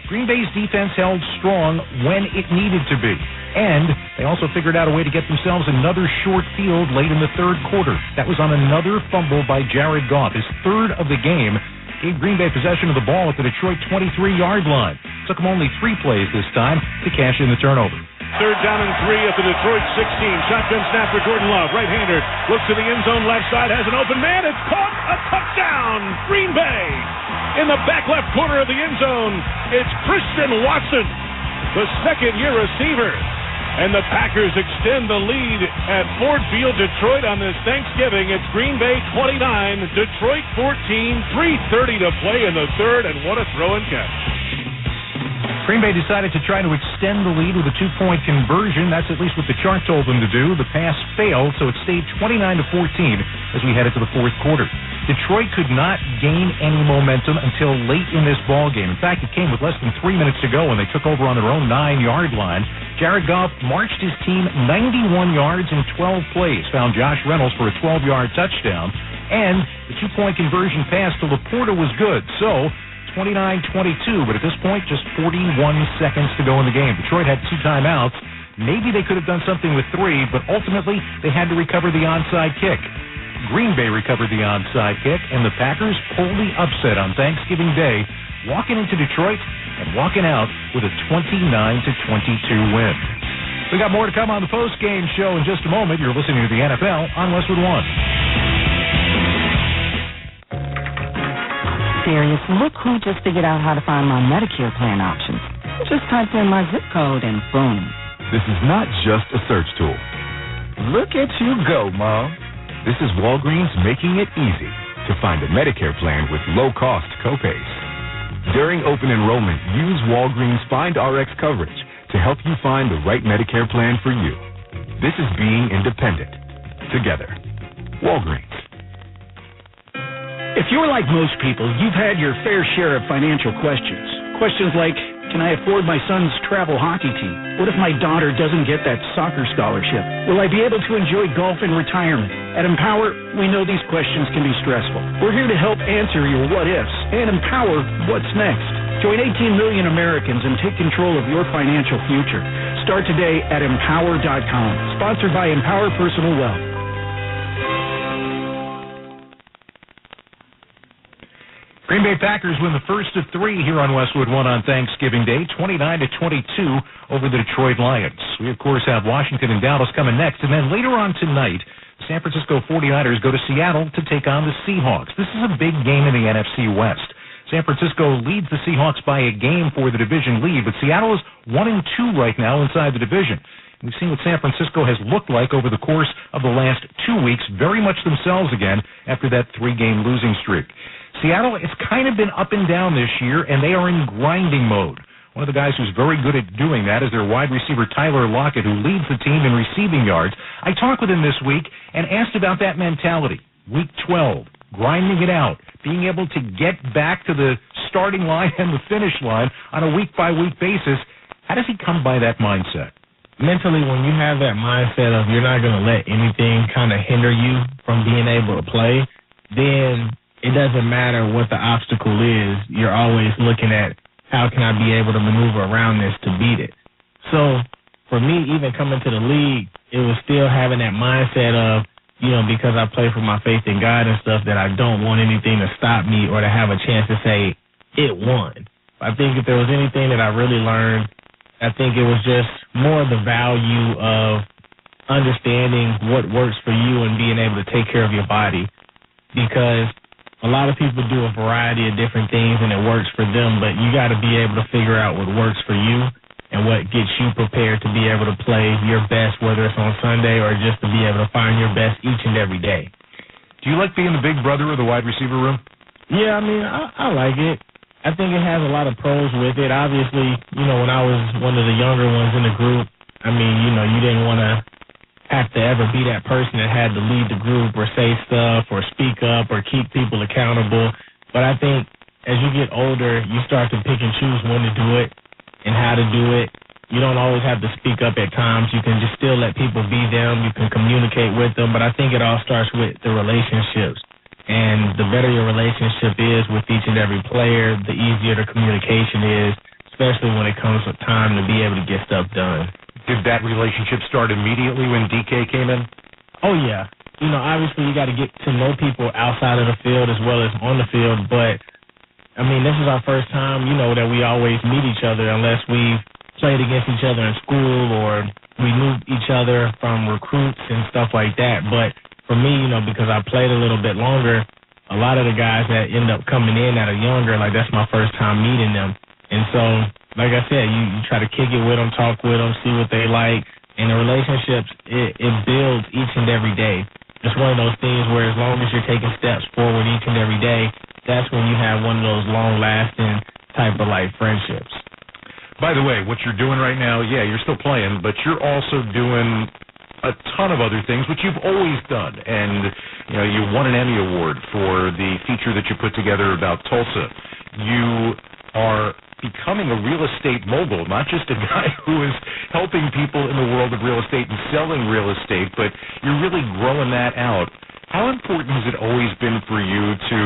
Green Bay's defense held strong when it needed to be. And they also figured out a way to get themselves another short field late in the third quarter. That was on another fumble by Jared Goff, his third of the game. Gave Green Bay possession of the ball at the Detroit 23-yard line. Took them only 3 plays this time to cash in the turnover. 3rd down and 3 at the Detroit 16. Shotgun snap for Jordan Love. Right-hander looks to the end zone left side. Has an open man. It's caught. A touchdown. Green Bay. In the back left corner of the end zone, it's Christian Watson, the second-year receiver. And the Packers extend the lead at Ford Field, Detroit on this Thanksgiving. It's Green Bay 29, Detroit 14, 3:30 to play in the third, and what a throw and catch. Green Bay decided to try to extend the lead with a 2-point conversion. That's at least what the chart told them to do. The pass failed, so it stayed 29-14 as we headed to the fourth quarter. Detroit could not gain any momentum until late in this ballgame. In fact, it came with less than 3 minutes to go when they took over on their own 9-yard line. Jared Goff marched his team 91 yards in 12 plays, found Josh Reynolds for a 12-yard touchdown, and the 2-point conversion pass to Laporta was good. So 29-22, but at this point, just 41 seconds to go in the game. Detroit had 2 timeouts. Maybe they could have done something with 3, but ultimately they had to recover the onside kick. Green Bay recovered the onside kick, and the Packers pulled the upset on Thanksgiving Day, walking into Detroit and walking out with a 29-22 win. We got more to come on the post-game show in just a moment. You're listening to the NFL on Westwood One. Serious, look who just figured out how to find my Medicare plan options. Just typed in my zip code and boom. This is not just a search tool. Look at you go, Mom. This is Walgreens making it easy to find a Medicare plan with low-cost copays. During open enrollment, use Walgreens Find RX coverage to help you find the right Medicare plan for you. This is being independent. Together. Walgreens. If you're like most people, you've had your fair share of financial questions. Questions like, can I afford my son's travel hockey team? What if my daughter doesn't get that soccer scholarship? Will I be able to enjoy golf in retirement? At Empower, we know these questions can be stressful. We're here to help answer your what-ifs and empower what's next. Join 18 million Americans and take control of your financial future. Start today at Empower.com. Sponsored by Empower Personal Wealth. Green Bay Packers win the first of three here on Westwood One on Thanksgiving Day, 29-22 over the Detroit Lions. We, of course, have Washington and Dallas coming next, and then later on tonight, San Francisco 49ers go to Seattle to take on the Seahawks. This is a big game in the NFC West. San Francisco leads the Seahawks by a game for the division lead, but Seattle is 1-2 right now inside the division. We've seen what San Francisco has looked like over the course of the last 2 weeks, very much themselves again after that 3-game losing streak. Seattle has kind of been up and down this year, and they are in grinding mode. One of the guys who's very good at doing that is their wide receiver Tyler Lockett, who leads the team in receiving yards. I talked with him this week and asked about that mentality. Week 12, grinding it out, being able to get back to the starting line and the finish line on a week-by-week basis. How does he come by that mindset? Mentally, when you have that mindset of you're not going to let anything kind of hinder you from being able to play, then it doesn't matter what the obstacle is. You're always looking at how can I be able to maneuver around this to beat it. So for me, even coming to the league, it was still having that mindset of, you know, because I play for my faith in God and stuff, that I don't want anything to stop me or to have a chance to say it won. I think if there was anything that I really learned, I think it was just more the value of understanding what works for you and being able to take care of your body. Because a lot of people do a variety of different things and it works for them, but you got to be able to figure out what works for you and what gets you prepared to be able to play your best, whether it's on Sunday or just to be able to find your best each and every day. Do you like being the big brother of the wide receiver room? Yeah, I mean, I like it. I think it has a lot of pros with it. Obviously, you know, when I was one of the younger ones in the group, I mean, you know, you didn't want to have to ever be that person that had to lead the group or say stuff or speak up or keep people accountable. But I think as you get older, you start to pick and choose when to do it and how to do it. You don't always have to speak up at times. You can just still let people be them. You can communicate with them. But I think it all starts with the relationships. And the better your relationship is with each and every player, the easier the communication is, especially when it comes with time to be able to get stuff done. Did that relationship start immediately when DK came in? Oh, yeah. You know, obviously you got to get to know people outside of the field as well as on the field. But, I mean, this is our first time, you know, that we always meet each other unless we've played against each other in school or we knew each other from recruits and stuff like that. But for me, you know, because I played a little bit longer, a lot of the guys that end up coming in that are younger, like that's my first time meeting them. And so, like I said, you try to kick it with them, talk with them, see what they like. And the relationships, it builds each and every day. It's one of those things where as long as you're taking steps forward each and every day, that's when you have one of those long-lasting type of like friendships. By the way, what you're doing right now, yeah, you're still playing, but you're also doing a ton of other things, which you've always done. And, you know, you won an Emmy Award for the feature that you put together about Tulsa. You are becoming a real estate mogul, not just a guy who is helping people in the world of real estate and selling real estate, but you're really growing that out. How important has it always been for you to,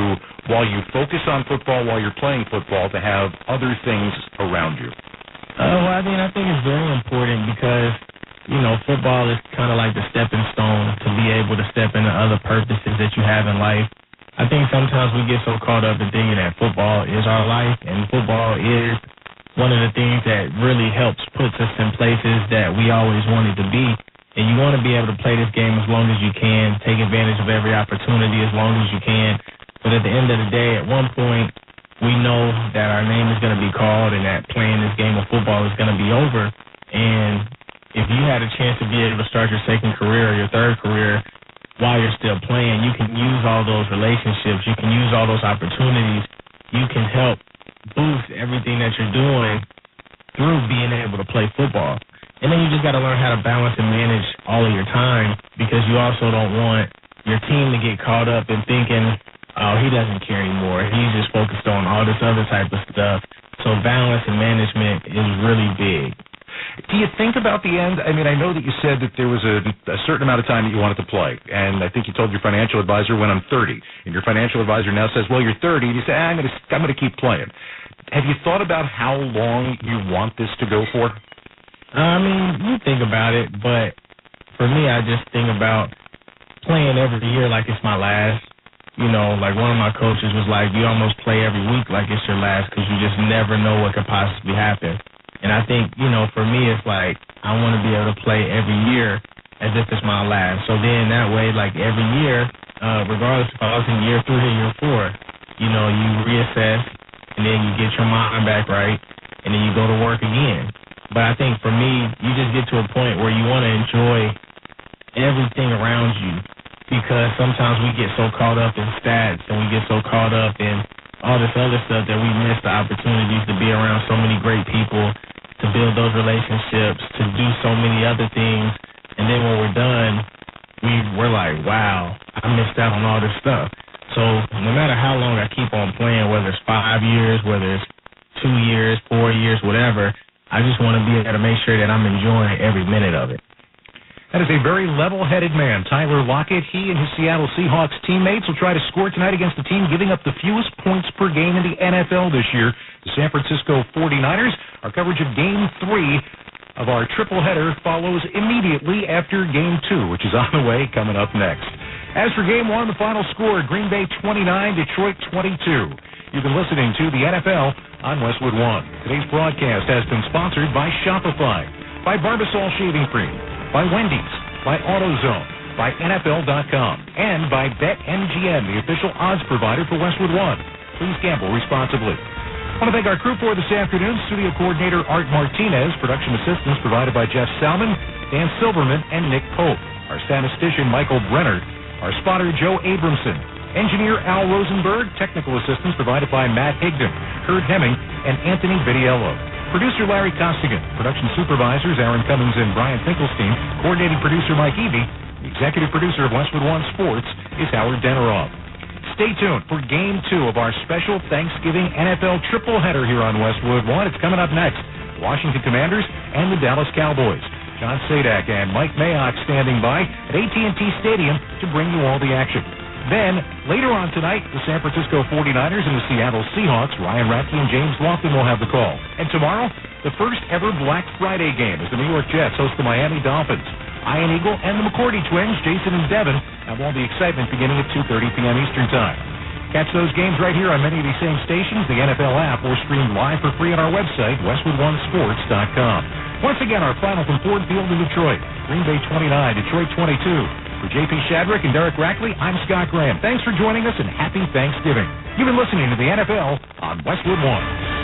while you focus on football, while you're playing football, to have other things around you? Well, I mean, I think it's very important because, you know, football is kind of like the stepping stone to be able to step into other purposes that you have in life. I think sometimes we get so caught up in thinking that football is our life, and football is one of the things that really helps puts us in places that we always wanted to be. And you want to be able to play this game as long as you can, take advantage of every opportunity as long as you can. But at the end of the day, at one point, we know that our name is going to be called and that playing this game of football is going to be over. And if you had a chance to be able to start your second career or your third career while you're still playing, you can use all those relationships. You can use all those opportunities. You can help boost everything that you're doing through being able to play football. And then you just got to learn how to balance and manage all of your time, because you also don't want your team to get caught up in thinking, oh, he doesn't care anymore. He's just focused on all this other type of stuff. So balance and management is really big. Do you think about the end? I mean, I know that you said that there was a certain amount of time that you wanted to play, and I think you told your financial advisor when I'm 30, and your financial advisor now says, well, you're 30, and you say, I'm going to keep playing. Have you thought about how long you want this to go for? I mean, you think about it, but for me, I just think about playing every year like it's my last. You know, like one of my coaches was like, you almost play every week like it's your last because you just never know what could possibly happen. And I think, you know, for me, it's like I want to be able to play every year as if it's my last. So then that way, like every year, regardless if I was in year 3 or year 4, you know, you reassess and then you get your mind back right and then you go to work again. But I think for me, you just get to a point where you want to enjoy everything around you because sometimes we get so caught up in stats and we get so caught up in all this other stuff that we miss the opportunities to be around so many great people, to build those relationships, to do so many other things. And then when we're done, we're like, wow, I missed out on all this stuff. So no matter how long I keep on playing, whether it's 5 years, whether it's 2 years, 4 years, whatever, I just want to be able to make sure that I'm enjoying every minute of it. That is a very level-headed man, Tyler Lockett. He and his Seattle Seahawks teammates will try to score tonight against the team giving up the fewest points per game in the NFL this year, the San Francisco 49ers. Our coverage of Game 3 of our triple header follows immediately after Game 2, which is on the way, coming up next. As for Game 1, the final score, Green Bay 29, Detroit 22. You've been listening to the NFL on Westwood One. Today's broadcast has been sponsored by Shopify, by Barbasol Shaving Cream, by Wendy's, by AutoZone, by NFL.com, and by BetMGM, the official odds provider for Westwood One. Please gamble responsibly. I want to thank our crew for this afternoon. Studio coordinator Art Martinez, production assistance provided by Jeff Salmon, Dan Silverman, and Nick Pope. Our statistician Michael Brenner, our spotter Joe Abramson, engineer Al Rosenberg, technical assistance provided by Matt Higdon, Kurt Hemming, and Anthony Vidiello. Producer Larry Costigan, production supervisors Aaron Cummings and Brian Finkelstein, coordinating producer Mike Evie, the executive producer of Westwood One Sports is Howard Deneroff. Stay tuned for Game 2 of our special Thanksgiving NFL triple header here on Westwood One. It's coming up next. Washington Commanders and the Dallas Cowboys. John Sadak and Mike Mayock standing by at AT&T Stadium to bring you all the action. Then, later on tonight, the San Francisco 49ers and the Seattle Seahawks, Ryan Ratke and James Lofton will have the call. And tomorrow, the first ever Black Friday game as the New York Jets host the Miami Dolphins. Ian Eagle and the McCourty twins, Jason and Devin, have all the excitement beginning at 2:30 p.m. Eastern Time. Catch those games right here on many of these same stations, the NFL app, or stream live for free on our website, westwoodonesports.com. Once again, our final from Ford Field in Detroit. Green Bay 29, Detroit 22. For J.P. Shadrick and Derek Rackley, I'm Scott Graham. Thanks for joining us and happy Thanksgiving. You've been listening to the NFL on Westwood One.